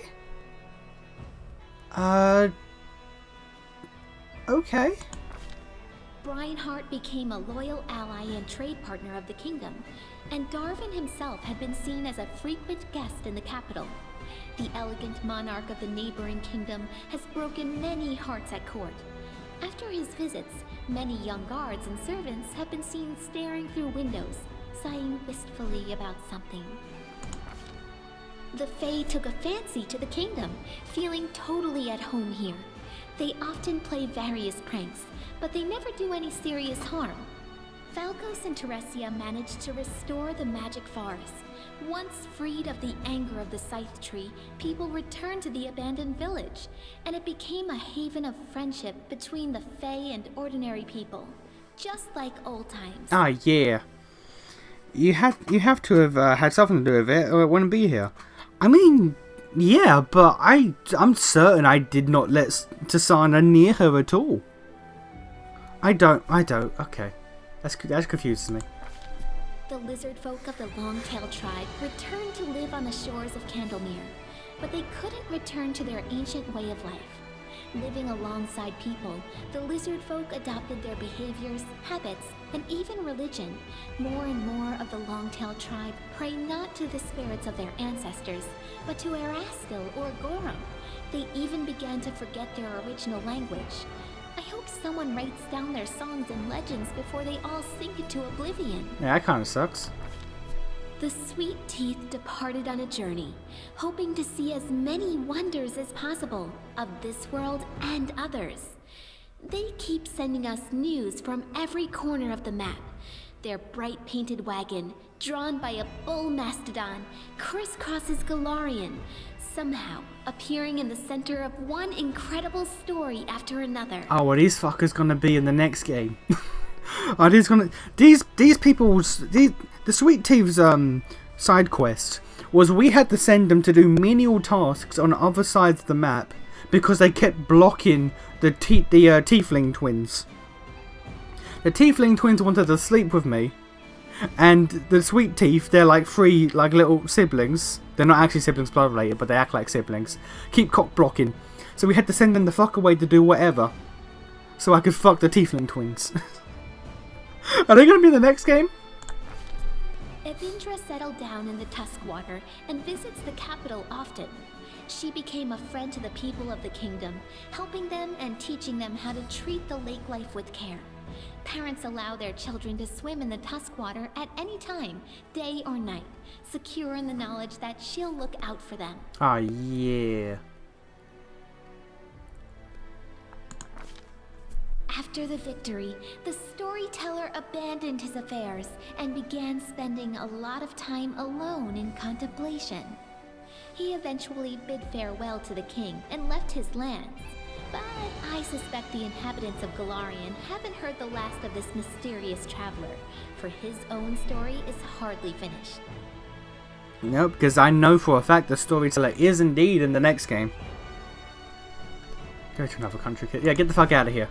Okay. Breinhardt became a loyal ally and trade partner of the kingdom, and Darwin himself had been seen as a frequent guest in the capital. The elegant monarch of the neighboring kingdom has broken many hearts at court. After his visits, many young guards and servants have been seen staring through windows, sighing wistfully about something. The Fae took a fancy to the kingdom, feeling totally at home here. They often play various pranks, but they never do any serious harm. Falcos and Teresia managed to restore the magic forest. Once freed of the anger of the Scythe Tree, people returned to the abandoned village, and it became a haven of friendship between the Fae and ordinary people, just like old times. Ah, yeah. You have to have had something to do with it, or it wouldn't be here. I mean, yeah, but I'm certain I did not let Tasana near her at all. I don't. Okay, that confuses me. The lizard folk of the Longtail tribe returned to live on the shores of Candlemere, but they couldn't return to their ancient way of life. Living alongside people, the lizard folk adopted their behaviors, habits, and even religion. More and more of the Longtail tribe pray not to the spirits of their ancestors, but to Erastil or Gorum. They even began to forget their original language. I hope someone writes down their songs and legends before they all sink into oblivion. Yeah, that kind of sucks. The Sweet Teeth departed on a journey, hoping to see as many wonders as possible of this world and others. They keep sending us news from every corner of the map. Their bright painted wagon, drawn by a bull mastodon, crisscrosses Galarian, somehow appearing in the center of one incredible story after another. Oh, are these fuckers gonna be in the next game? Are these gonna... These people's... The Sweet Teeth's side quest was we had to send them to do menial tasks on other sides of the map because they kept blocking the Tiefling twins. The Tiefling twins wanted to sleep with me, and the Sweet Teeth, they're like three like little siblings. They're not actually siblings blood related, but they act like siblings. Keep cock blocking. So we had to send them the fuck away to do whatever, so I could fuck the Tiefling twins. Are they gonna be in the next game? Evindra settled down in the Tuskwater and visits the capital often. She became a friend to the people of the kingdom, helping them and teaching them how to treat the lake life with care. Parents allow their children to swim in the Tuskwater at any time, day or night, secure in the knowledge that she'll look out for them. Ah, yeah. After the victory, the storyteller abandoned his affairs and began spending a lot of time alone in contemplation. He eventually bid farewell to the king and left his lands. But I suspect the inhabitants of Galarian haven't heard the last of this mysterious traveler, for his own story is hardly finished. No, because I know for a fact the storyteller is indeed in the next game. Go to another country, kid. Yeah, get the fuck out of here.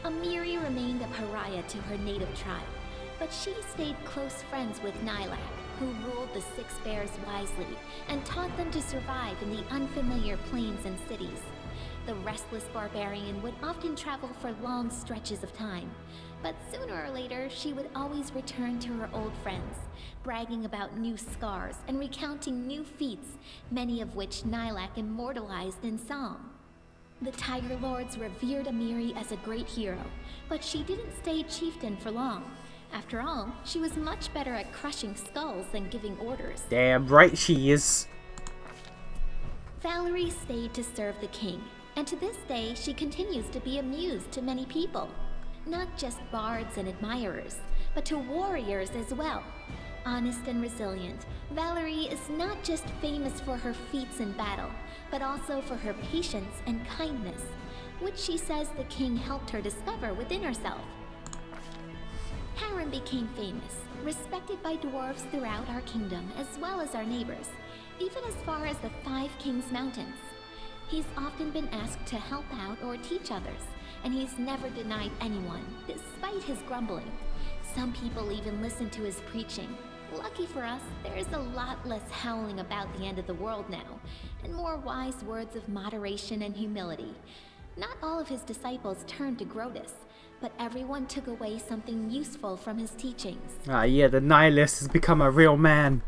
Amiri remained a pariah to her native tribe, but she stayed close friends with Nylak, who ruled the Six Bears wisely and taught them to survive in the unfamiliar plains and cities. The restless barbarian would often travel for long stretches of time, but sooner or later she would always return to her old friends, bragging about new scars and recounting new feats, many of which Nylak immortalized in song. The Tiger Lords revered Amiri as a great hero, but she didn't stay chieftain for long. After all, she was much better at crushing skulls than giving orders. Damn right she is. Valerie stayed to serve the king, and to this day she continues to be a muse to many people. Not just bards and admirers, but to warriors as well. Honest and resilient, Valerie is not just famous for her feats in battle, but also for her patience and kindness, which she says the king helped her discover within herself. Harren became famous, respected by dwarves throughout our kingdom as well as our neighbors, even as far as the Five Kings Mountains. He's often been asked to help out or teach others, and he's never denied anyone, despite his grumbling. Some people even listen to his preaching. Lucky for us, there's a lot less howling about the end of the world now, and more wise words of moderation and humility. Not all of his disciples turned to Grotus, but everyone took away something useful from his teachings. Ah, yeah, the nihilist has become a real man.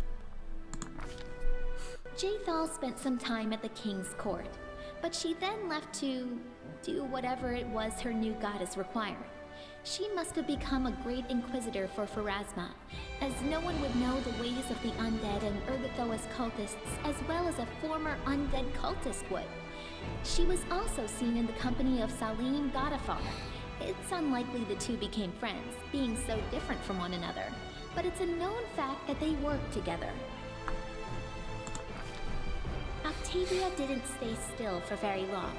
Jaethal spent some time at the king's court, but she then left to do whatever it was her new goddess required. She must have become a great inquisitor for Pharasma, as no one would know the ways of the undead and Urgathoa's cultists as well as a former undead cultist would. She was also seen in the company of Salim Godafar. It's unlikely the two became friends, being so different from one another, but it's a known fact that they worked together. Octavia didn't stay still for very long.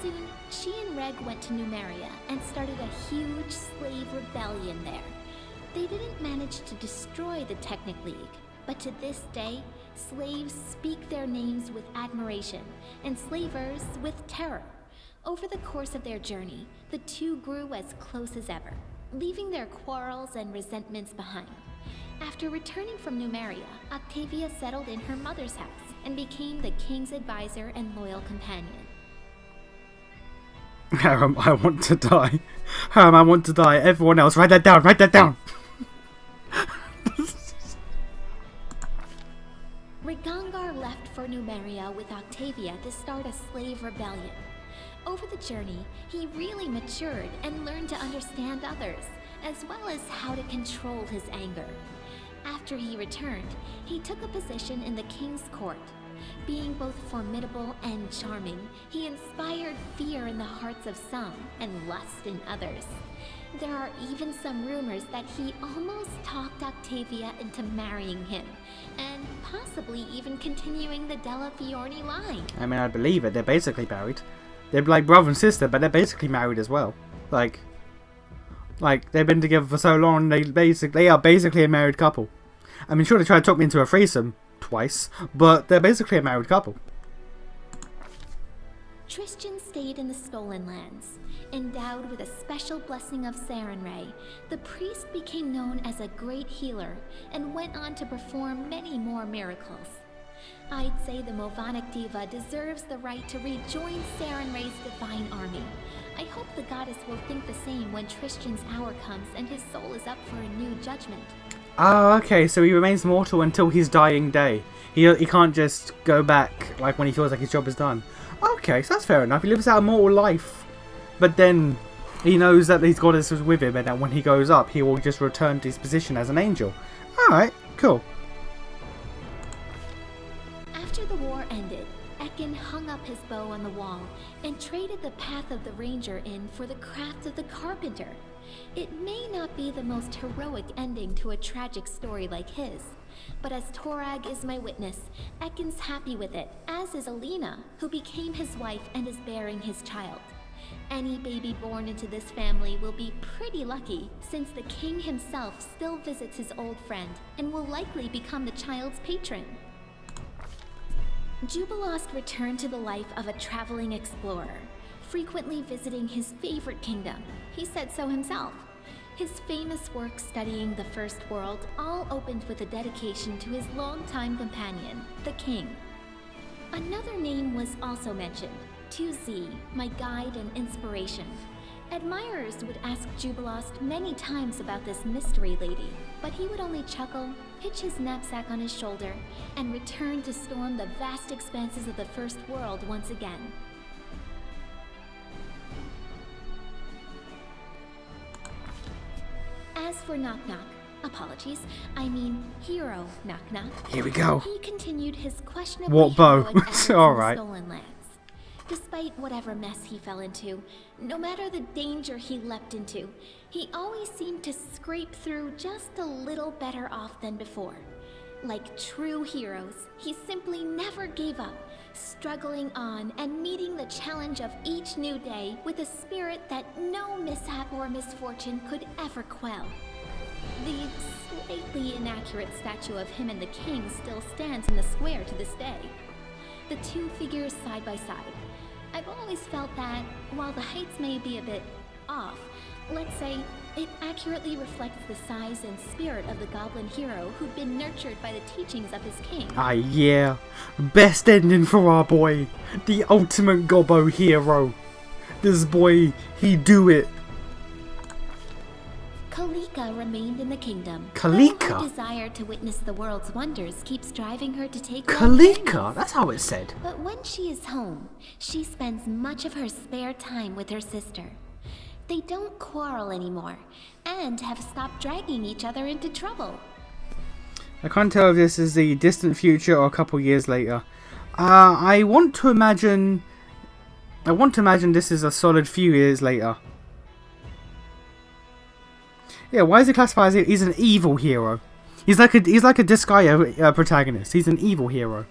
Soon, she and Reg went to Numeria and started a huge slave rebellion there. They didn't manage to destroy the Technic League, but to this day, slaves speak their names with admiration, and slavers with terror. Over the course of their journey, the two grew as close as ever, leaving their quarrels and resentments behind. After returning from Numeria, Octavia settled in her mother's house and became the king's advisor and loyal companion. Harem, I want to die. Harem, I want to die. Everyone else, write that down, write that down. Rigangar left for Numeria with Octavia to start a slave rebellion. Over the journey, he really matured and learned to understand others, as well as how to control his anger. After he returned, he took a position in the king's court. Being both formidable and charming, he inspired fear in the hearts of some and lust in others. There are even some rumors that he almost talked Octavia into marrying him, and possibly even continuing the Della Fiorni line. I mean, I believe it. They're basically married. They're like brother and sister, but they're basically married as well. Like they've been together for so long, they are basically a married couple. I mean, sure, they tried to talk me into a threesome twice, but they're basically a married couple. Tristan stayed in the Stolen Lands. Endowed with a special blessing of Sarenrae, the priest became known as a great healer and went on to perform many more miracles. I'd say the Movonic Diva deserves the right to rejoin Sarenrae's divine army. I hope the goddess will think the same when Tristan's hour comes and his soul is up for a new judgment. Oh, okay, so he remains mortal until his dying day. He can't just go back like when he feels like his job is done. Okay, so that's fair enough. He lives out a mortal life, but then he knows that his goddess was with him and that when he goes up, he will just return to his position as an angel. Alright, cool. After the war ended, Ekin hung up his bow on the wall and traded the path of the ranger in for the craft of the carpenter. It may not be the most heroic ending to a tragic story like his, but as Torag is my witness, Ekin's happy with it, as is Alina, who became his wife and is bearing his child. Any baby born into this family will be pretty lucky, since the king himself still visits his old friend and will likely become the child's patron. Jubilost returned to the life of a traveling explorer, frequently visiting his favorite kingdom. He said so himself. His famous work studying the First World all opened with a dedication to his longtime companion, the king. Another name was also mentioned, 2Z, my guide and inspiration. Admirers would ask Jubilost many times about this mystery lady, but he would only chuckle, hitch his knapsack on his shoulder, and return to storm the vast expanses of the First World once again. As for Knock Knock, apologies, I mean Hero Knock Knock. Here we go. He continued his questionably What bow? heroic efforts in All the right. Stolen Lands. Despite whatever mess he fell into, no matter the danger he leapt into, he always seemed to scrape through just a little better off than before. Like true heroes, he simply never gave up, struggling on and meeting the challenge of each new day with a spirit that no mishap or misfortune could ever quell. The slightly inaccurate statue of him and the king still stands in the square to this day. The two figures side by side. I've always felt that, while the heights may be a bit off, let's say, it accurately reflects the size and spirit of the goblin hero who'd been nurtured by the teachings of his king. Ah, yeah. Best ending for our boy. The ultimate gobbo hero. This boy, he do it. Kalika remained in the kingdom. Kalika? Though her desire to witness the world's wonders keeps driving her to take Kalika? That's how it's said. But when she is home, she spends much of her spare time with her sister. They don't quarrel anymore, and have stopped dragging each other into trouble. I can't tell if this is the distant future or a couple years later. I want to imagine this is a solid few years later. Yeah, why is he classified as he's an evil hero? He's like a Disgaea protagonist. He's an evil hero.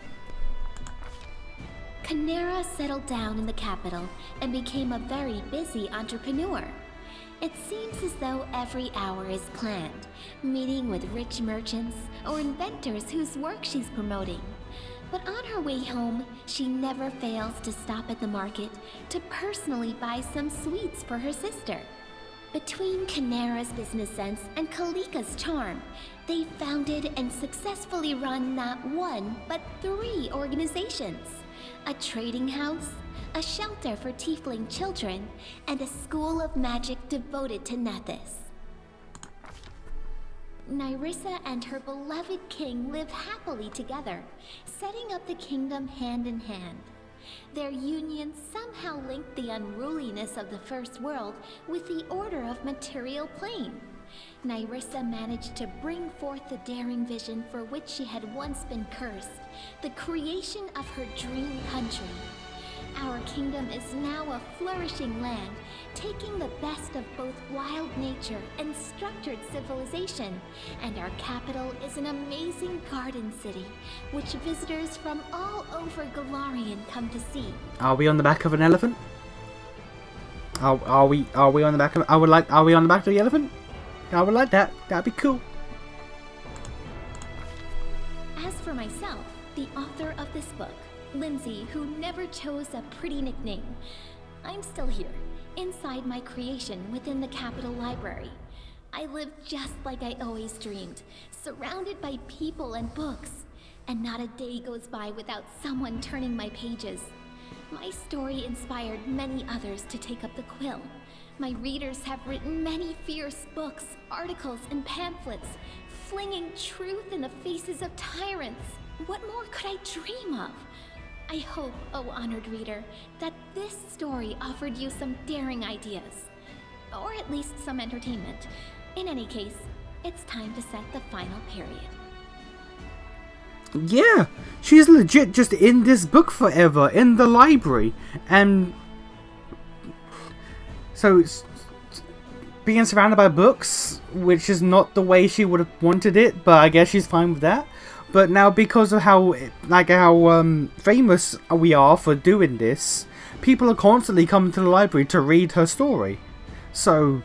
Canera settled down in the capital and became a very busy entrepreneur. It seems as though every hour is planned, meeting with rich merchants or inventors whose work she's promoting. But on her way home, she never fails to stop at the market to personally buy some sweets for her sister. Between Canera's business sense and Kalika's charm, they founded and successfully run not one, but 3 organizations. A trading house, a shelter for tiefling children, and a school of magic devoted to Nethys. Nyrissa and her beloved king live happily together, setting up the kingdom hand in hand. Their union somehow linked the unruliness of the First World with the order of material plane. Nyrissa managed to bring forth the daring vision for which she had once been cursed, the creation of her dream country. Our kingdom is now a flourishing land, taking the best of both wild nature and structured civilization, and our capital is an amazing garden city, which visitors from all over Galarian come to see. Are we on the back of an elephant? Are we on the back of? Are we on the back of the elephant? I would like that. That'd be cool. As for myself, the author of this book, Lindsay, who never chose a pretty nickname, I'm still here, inside my creation within the Capitol Library. I live just like I always dreamed, surrounded by people and books, and not a day goes by without someone turning my pages. My story inspired many others to take up the quill. My readers have written many fierce books, articles, and pamphlets, flinging truth in the faces of tyrants. What more could I dream of? I hope, oh honored reader, that this story offered you some daring ideas. Or at least some entertainment. In any case, it's time to set the final period. Yeah, she's legit just in this book forever, in the library. And so, being surrounded by books, which is not the way she would have wanted it, but I guess she's fine with that. But now, because of how famous we are for doing this, people are constantly coming to the library to read her story. So,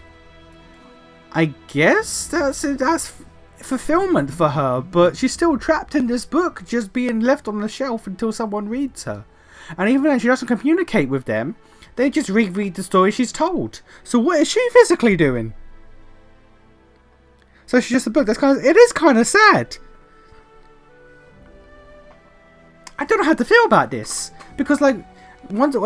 I guess that's fulfillment for her, but she's still trapped in this book, just being left on the shelf until someone reads her. And even though she doesn't communicate with them, they just reread the story she's told. So what is she physically doing? So she's just a book. It is kind of sad. I don't know how to feel about this, because once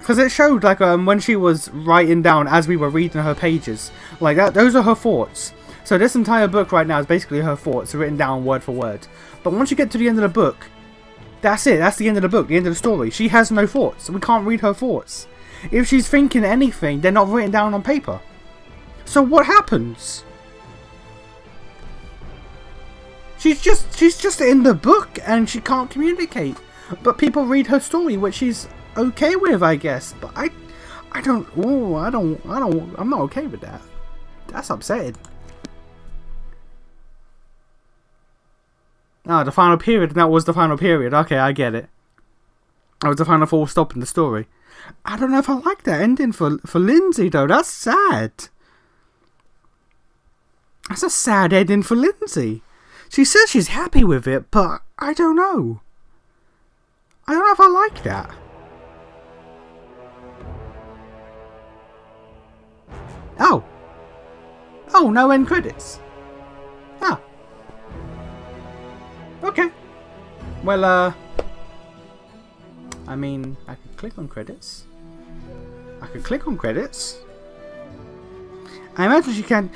it showed when she was writing down as we were reading her pages, like that. Those are her thoughts. So this entire book right now is basically her thoughts written down word for word. But once you get to the end of the book, that's it. That's the end of the book, the end of the story. She has no thoughts. We can't read her thoughts. If she's thinking anything, they're not written down on paper. So what happens? She's just in the book and she can't communicate. But people read her story, which she's okay with, I guess. But I'm not okay with that. That's upsetting. Ah, the final period. That was the final period. Okay, I get it. That was the final full stop in the story. I don't know if I like that ending for Lindsay though. That's sad. That's a sad ending for Lindsay. She says she's happy with it, but I don't know. I don't know if I like that. Oh. Oh, no end credits. Ah. Okay. Well, I mean, I could click on credits. I could click on credits. I imagine she can.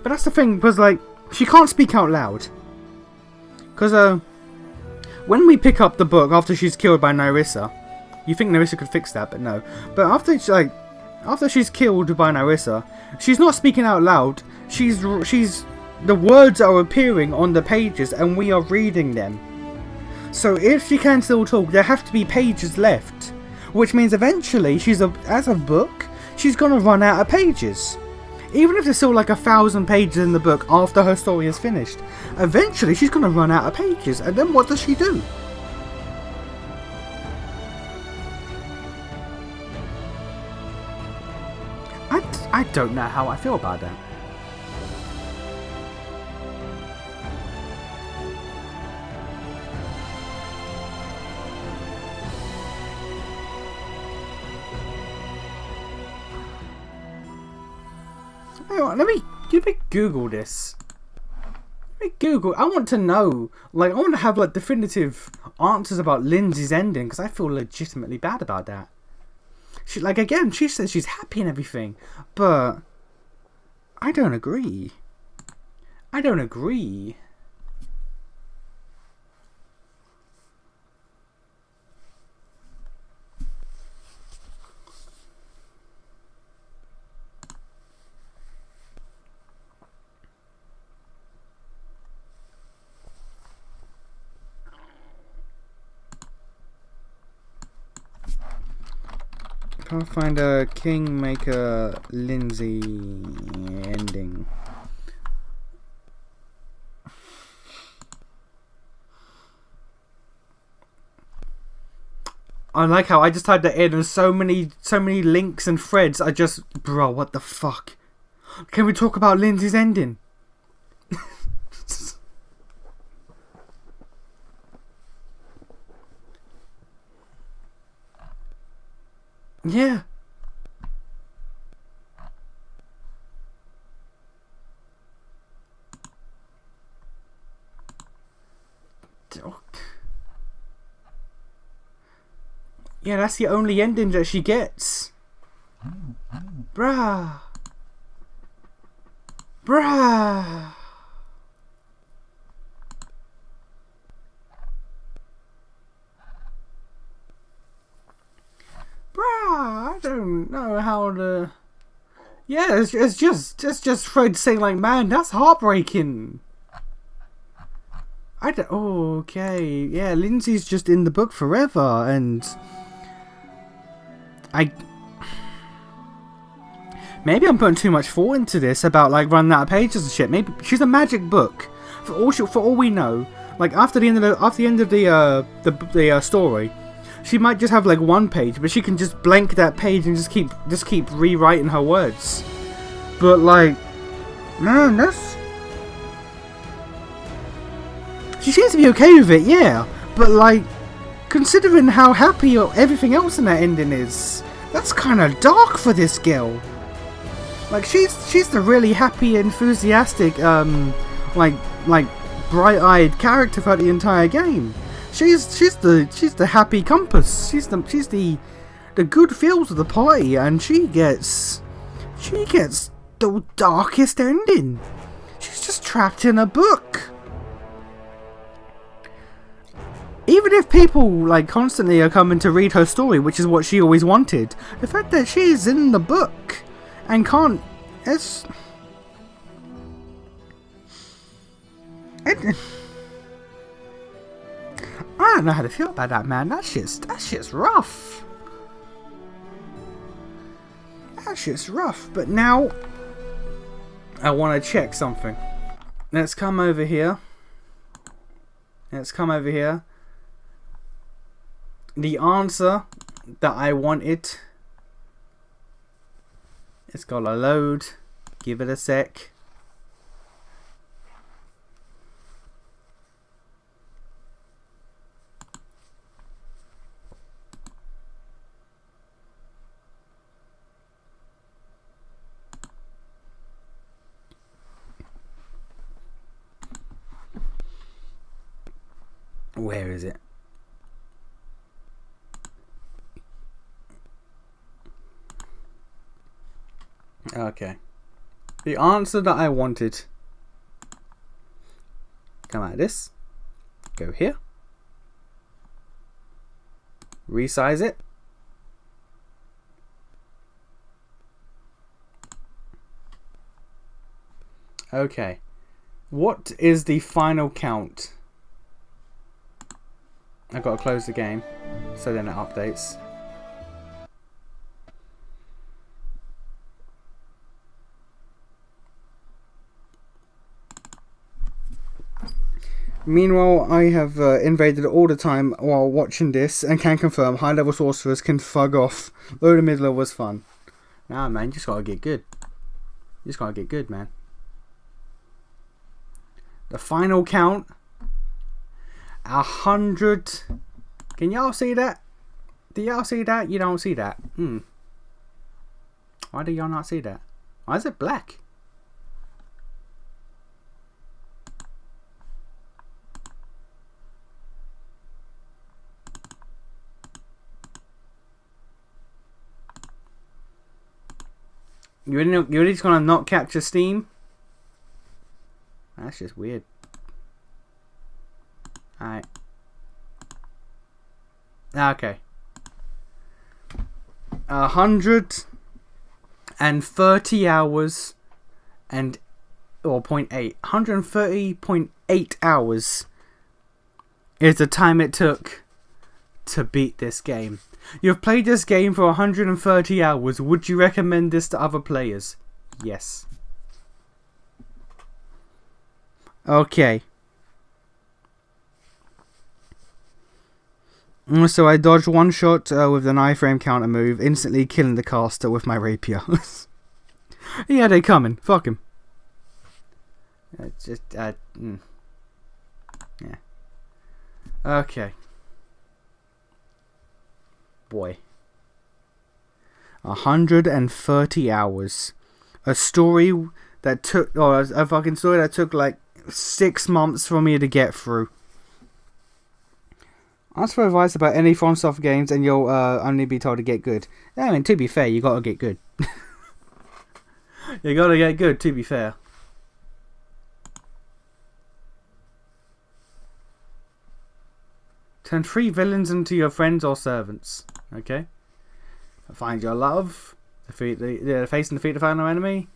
But that's the thing, because, like, she can't speak out loud. Because, when we pick up the book after she's killed by Nyrissa, you think Nyrissa could fix that, but no. But after she's killed by Nyrissa, she's not speaking out loud. The words are appearing on the pages, and we are reading them. So if she can still talk, there have to be pages left, which means eventually as a book, she's gonna run out of pages. Even if there's still like 1,000 pages in the book after her story is finished, eventually she's gonna run out of pages, and then what does she do? I don't know how I feel about that. Let me Google this. Let me Google. I want to know. Like, I want to have like definitive answers about Lindsay's ending, because I feel legitimately bad about that. She says she's happy and everything, but I don't agree. I don't agree. Pathfinder Kingmaker Lindsay ending. I like how I just typed that in and so many links and threads. Bro, what the fuck? Can we talk about Lindsay's ending? Yeah. Yeah, that's the only ending that she gets. Bruh. Bruh. I don't know how to. Yeah, it's just Fred saying like, man, that's heartbreaking. Okay, yeah, Lindsay's just in the book forever, and maybe I'm putting too much thought into this about like running out of pages and shit. Maybe she's a magic book for all we know. Like after the end of the story. She might just have like one page, but she can just blank that page and just keep rewriting her words. But like, man, she seems to be okay with it, yeah. But like, considering how happy everything else in that ending is, that's kind of dark for this girl. Like she's the really happy, enthusiastic, like bright-eyed character for the entire game. She's the happy compass. She's the good feels of the party, and she gets the darkest ending. She's just trapped in a book. Even if people like constantly are coming to read her story, which is what she always wanted, the fact that she is in the book and can't, I don't know how to feel about that, man. That shit's rough. That shit's rough. But now, I want to check something. Let's come over here. The answer that I wanted. It's got to load. Give it a sec. Where is it? Okay. The answer that I wanted. Come out of this. Go here. Resize it. Okay. What is the final count? I've got to close the game so then it updates. Meanwhile, I have invaded all the time while watching this and can confirm high level sorcerers can fug off. Though the middle was fun. Nah, man, you just gotta get good. You just gotta get good, man. The final count. 100. Can y'all see that? Do y'all see that? You don't see that. Why do y'all not see that? Why is it black? You're really just gonna not capture Steam? That's just weird. Alright. Okay. 130 hours and or 0.8. 130.8 hours is the time it took to beat this game. You've played this game for 130 hours. Would you recommend this to other players? Yes. Okay. So I dodged one shot with the iframe counter move, instantly killing the caster with my rapier. He had it coming. Fuck him. Just, yeah. Okay. Boy. 130 hours. A story that took, or a fucking story that took like 6 months for me to get through. Ask for advice about any FromSoft games and you'll only be told to get good. I mean, to be fair, you gotta get good. You gotta get good, to be fair. Turn 3 villains into your friends or servants. Okay. Find your love. Defeat face and defeat the final enemy.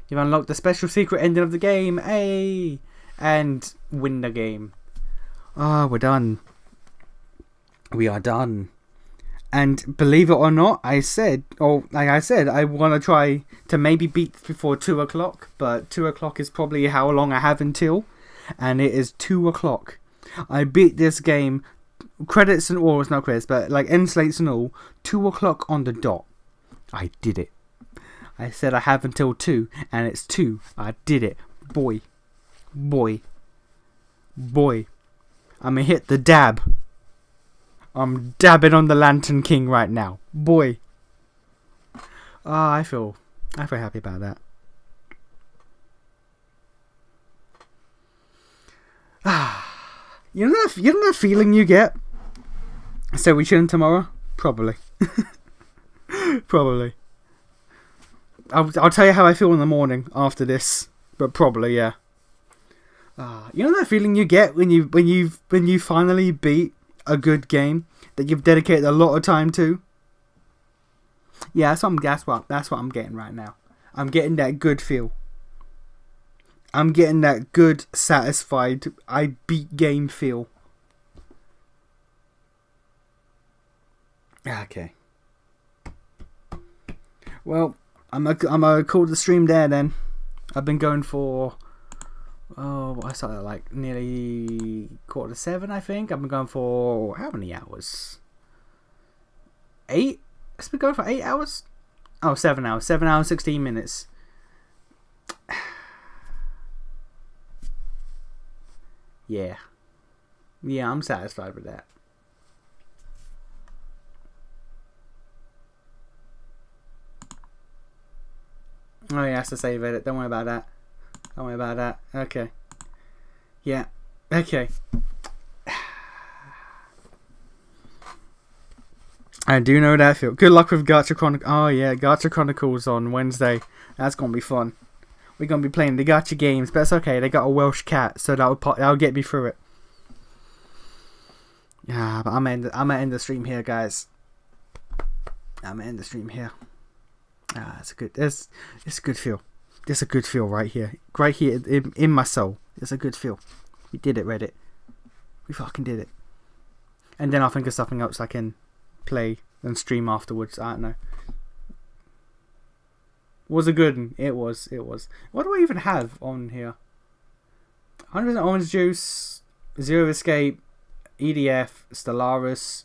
You've unlocked the special secret ending of the game. Hey! And win the game. Ah, we're done. We are done. And believe it or not, I said, I want to try to maybe beat before 2 o'clock, but 2 o'clock is probably how long I have until, and it is 2 o'clock. I beat this game, credits and all, it's not credits, but like end slates and all, 2 o'clock on the dot. I did it. I said I have until 2, and it's 2. I did it. Boy. I'm gonna hit the dab. I'm dabbing on the Lantern King right now. Boy. I feel happy about that. You know that feeling you get? So we chilling tomorrow? Probably. Probably. I'll tell you how I feel in the morning after this, but probably, yeah. You know that feeling you get when you finally beat a good game that you've dedicated a lot of time to? Yeah, that's what I'm getting right now. I'm getting that good feel. I'm getting that good, satisfied, I beat game feel. Okay. Well, I'm gonna call the stream there then. I've been going for, I started at like nearly 7:15, I think. I've been going for how many hours? 8? It's been going for 8 hours? Oh, 7 hours. 7 hours, 16 minutes. Yeah. Yeah, I'm satisfied with that. Oh, yeah, has to save edit. Don't worry about that. Don't worry about that. Okay. Yeah. Okay. I do know that feel. Good luck with Gacha Chronicles. Oh yeah, Gacha Chronicles on Wednesday. That's gonna be fun. We're gonna be playing the Gacha games, but it's okay. They got a Welsh cat, so that'll get me through it. Yeah, but I'm gonna end the stream here, guys. I'm gonna end the stream here. It's a good feel. It's a good feel right here in my soul. It's a good feel. We did it, Reddit. We fucking did it. And then I'll think of something else I can play and stream afterwards. I don't know. Was a good one. It was. What do I even have on here? 100% Orange Juice, Zero Escape, EDF, Stellaris.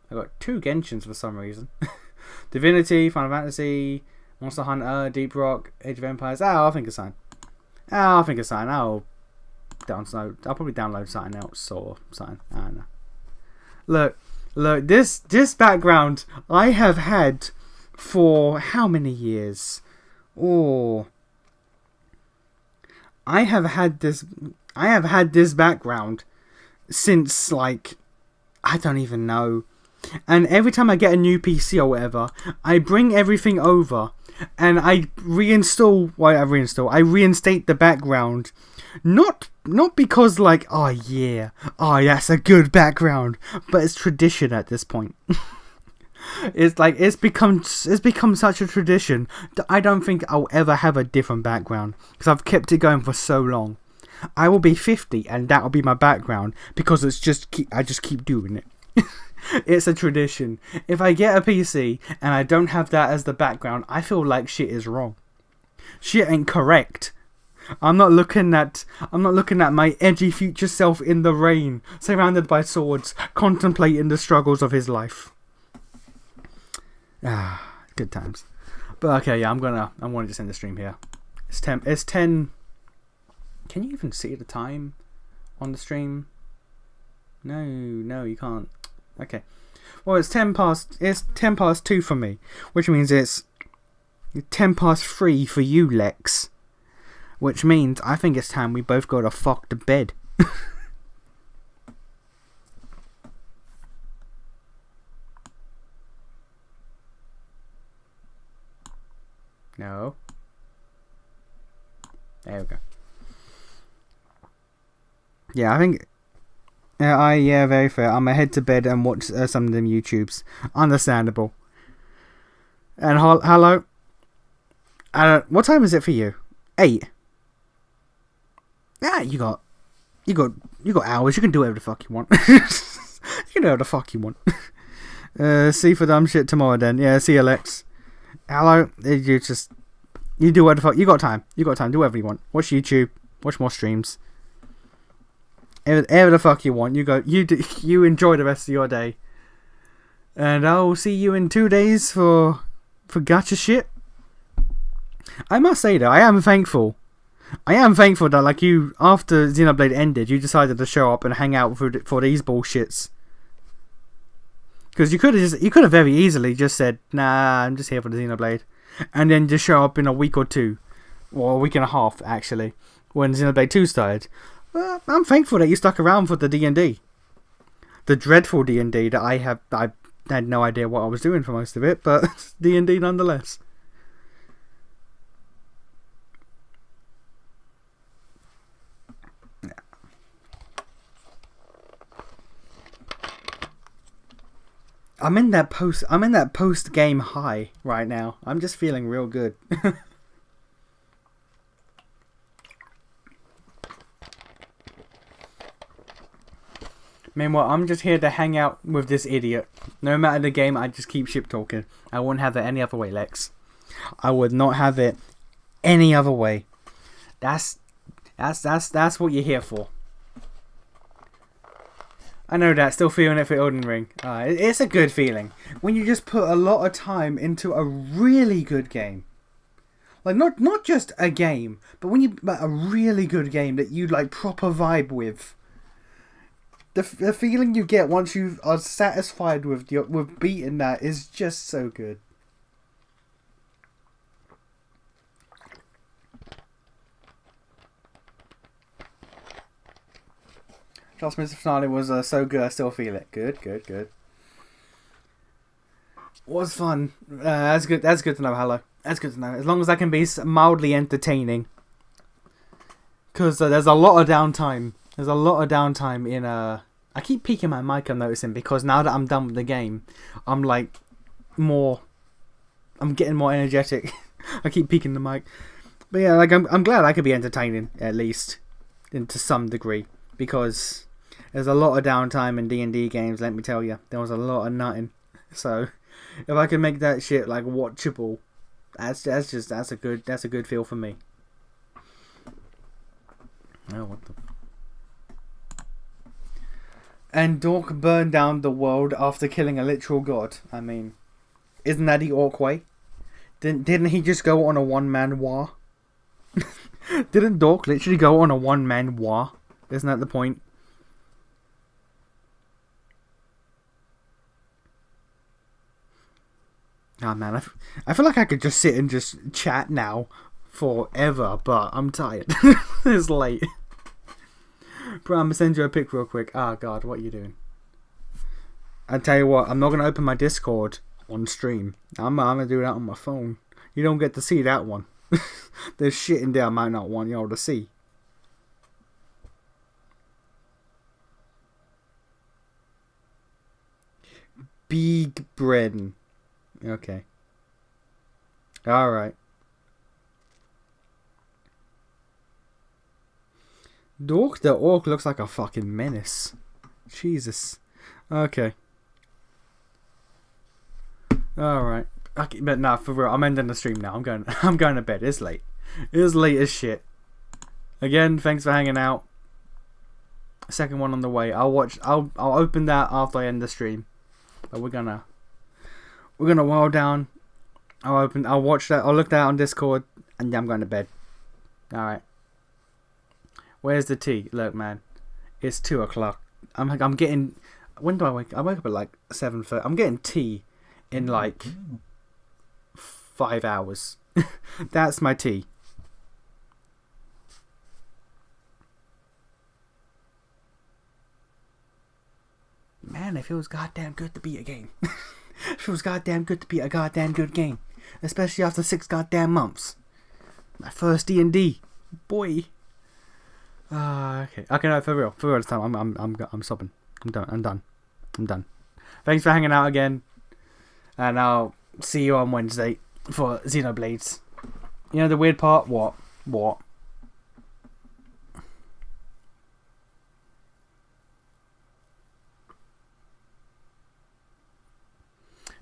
I got 2 Genshins for some reason. Divinity, Final Fantasy, Monster Hunter, Deep Rock, Age of Empires. I'll think of something. I'll probably download something else or something. I don't know. Look, this background I have had for how many years? Oh, I have had this background since, like, I don't even know. And every time I get a new PC or whatever, I bring everything over and I reinstate the background. Not because, like, oh that's a good background, but it's tradition at this point. It's like it's become such a tradition that I don't think I'll ever have a different background because I've kept it going for so long. I will be 50 and that'll be my background because I just keep doing it. It's a tradition. If I get a PC and I don't have that as the background, I feel like shit is wrong. Shit ain't correct. I'm not looking at my edgy future self in the rain, surrounded by swords, contemplating the struggles of his life. Good times. But okay, yeah, I'm gonna just end the stream here. It's 10. Can you even see the time on the stream? No, you can't. Okay. Well, it's 10 past 2 for me, which means it's 10 past 3 for you, Lex. Which means I think it's time we both go to fuck to bed. No. There we go. Yeah, I think... Yeah, very fair. I'm gonna head to bed and watch some of them YouTubes. Understandable. And hello? What time is it for you? 8? Yeah, you got hours. You can do whatever the fuck you want. You can do whatever the fuck you want. See for dumb shit tomorrow then. Yeah, see you, Lex. Hello? You do whatever the fuck. You got time. Do whatever you want. Watch YouTube. Watch more streams. Whatever the fuck you want. You enjoy the rest of your day. And I'll see you in 2 days for gacha shit. I must say though, I am thankful that, like, you, after Xenoblade ended, you decided to show up and hang out for these bullshits. Because you could have very easily just said, nah, I'm just here for the Xenoblade, and then just show up in a week or 2, or a week and a half actually, when Xenoblade 2 started. Well, I'm thankful that you stuck around for the D&D, the dreadful D&D that I had no idea what I was doing for most of it, but D&D nonetheless. I'm in that post game high right now. I'm just feeling real good. Meanwhile, I'm just here to hang out with this idiot. No matter the game, I just keep ship talking. I wouldn't have it any other way, Lex. I would not have it any other way. That's what you're here for. I know that. Still feeling it for Elden Ring. It's a good feeling when you just put a lot of time into a really good game. Like not just a game, but a really good game that you like proper vibe with. The feeling you get once you are satisfied with beating that is just so good. Trust me, the finale was so good. I still feel it. Good. Was fun. That's good. That's good to know. Hello. That's good to know. As long as I can be mildly entertaining. Because there's a lot of downtime. There's a lot of downtime in I keep peeking my mic, I'm noticing, because now that I'm done with the game, I'm like more. I'm getting more energetic. I keep peeking the mic, but yeah, like I'm glad I could be entertaining at least, to some degree, because there's a lot of downtime in D&D games. Let me tell you, there was a lot of nothing. So if I can make that shit like watchable, that's a good feel for me. Oh, what the. And Dork burned down the world after killing a literal god. I mean, isn't that the Orc way? Didn't he just go on a one-man war? Didn't Dork literally go on a one-man war? Isn't that the point? Oh man, I feel like I could just sit and just chat now forever, but I'm tired. It's late. Bro, I'm gonna send you a pic real quick. Ah, God, what are you doing? I tell you what, I'm not gonna open my Discord on stream. I'm gonna do that on my phone. You don't get to see that one. There's shit in there I might not want y'all to see. Big Bren. Okay. Alright. Dork the Orc looks like a fucking menace. Jesus. Okay. Alright. Okay, but nah, for real, I'm ending the stream now. I'm going to bed. It's late. It's late as shit. Again, thanks for hanging out. Second one on the way. I'll open that after I end the stream. But we're gonna while down. I'll watch that. I'll look that on Discord, and then I'm going to bed. Alright. Where's the tea? Look, man, it's 2 o'clock. I'm getting. When do I wake? I wake up at like 7:30. I'm getting tea in like 5 hours. That's my tea. Man, it feels goddamn good to be a game. It feels goddamn good to be a goddamn good game, especially after 6 goddamn months. My first D&D, boy. Okay. Okay, no, for real this time. I'm stopping. I'm done. Thanks for hanging out again, and I'll see you on Wednesday for Xenoblades. You know the weird part? What?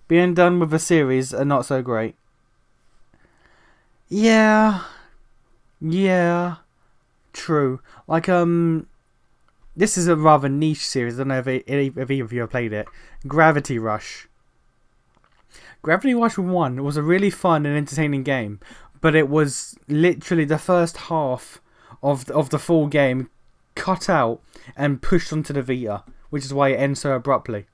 Being done with a series are not so great. Yeah. True. Like, this is a rather niche series. I don't know if either of you have played it. Gravity Rush. Gravity Rush 1 was a really fun and entertaining game, but it was literally the first half of the full game cut out and pushed onto the Vita, which is why it ends so abruptly.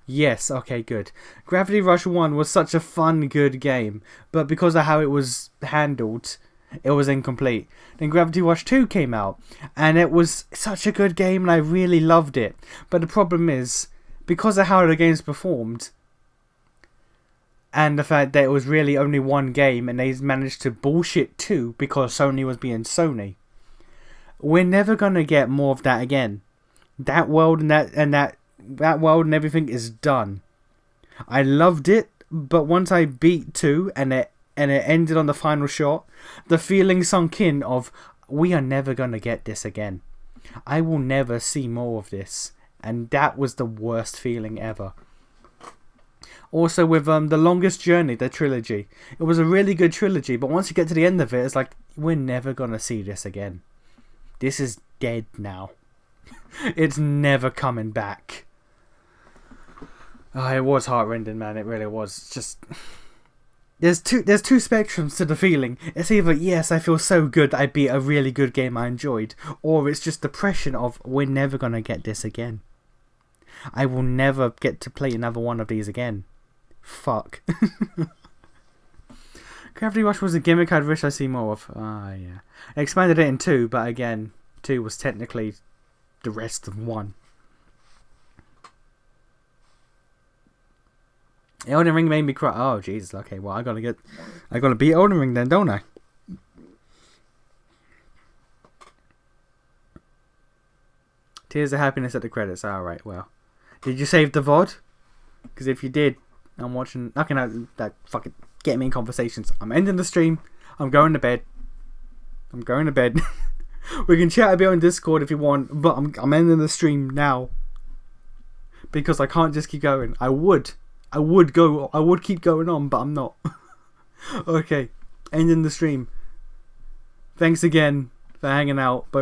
Yes, okay, good. Gravity Rush 1 was such a fun, good game, but because of how it was handled, it was incomplete. Then Gravity Rush 2 came out, and it was such a good game, and I really loved it. But the problem is, because of how the games performed, and the fact that it was really only one game, and they managed to bullshit 2 because Sony was being Sony, we're never gonna get more of that again. That world and that world and everything is done. I loved it, but once I beat 2 and it ended on the final shot, the feeling sunk in of, we are never going to get this again. I will never see more of this. And that was the worst feeling ever. Also with The Longest Journey, the trilogy. It was a really good trilogy, but once you get to the end of it, it's like, we're never going to see this again. This is dead now. It's never coming back. Oh, it was heartrending, man. It really was. It's just... There's two spectrums to the feeling. It's either, yes, I feel so good that I beat a really good game I enjoyed, or it's just depression of, we're never going to get this again. I will never get to play another one of these again. Fuck. Gravity Rush was a gimmick I'd wish I'd see more of. Yeah. I expanded it in 2, but again, 2 was technically the rest of 1. Elden Ring made me cry. Oh Jesus. Okay, well I gotta beat Elden Ring then, don't I? Tears of happiness at the credits. Alright, well. Did you save the VOD? Because if you did, I'm watching. That fucking get me in conversations. I'm ending the stream. I'm going to bed. We can chat a bit on Discord if you want, but I'm ending the stream now. Because I can't just keep going. I would keep going on, but I'm not. Okay, ending the stream. Thanks again for hanging out, both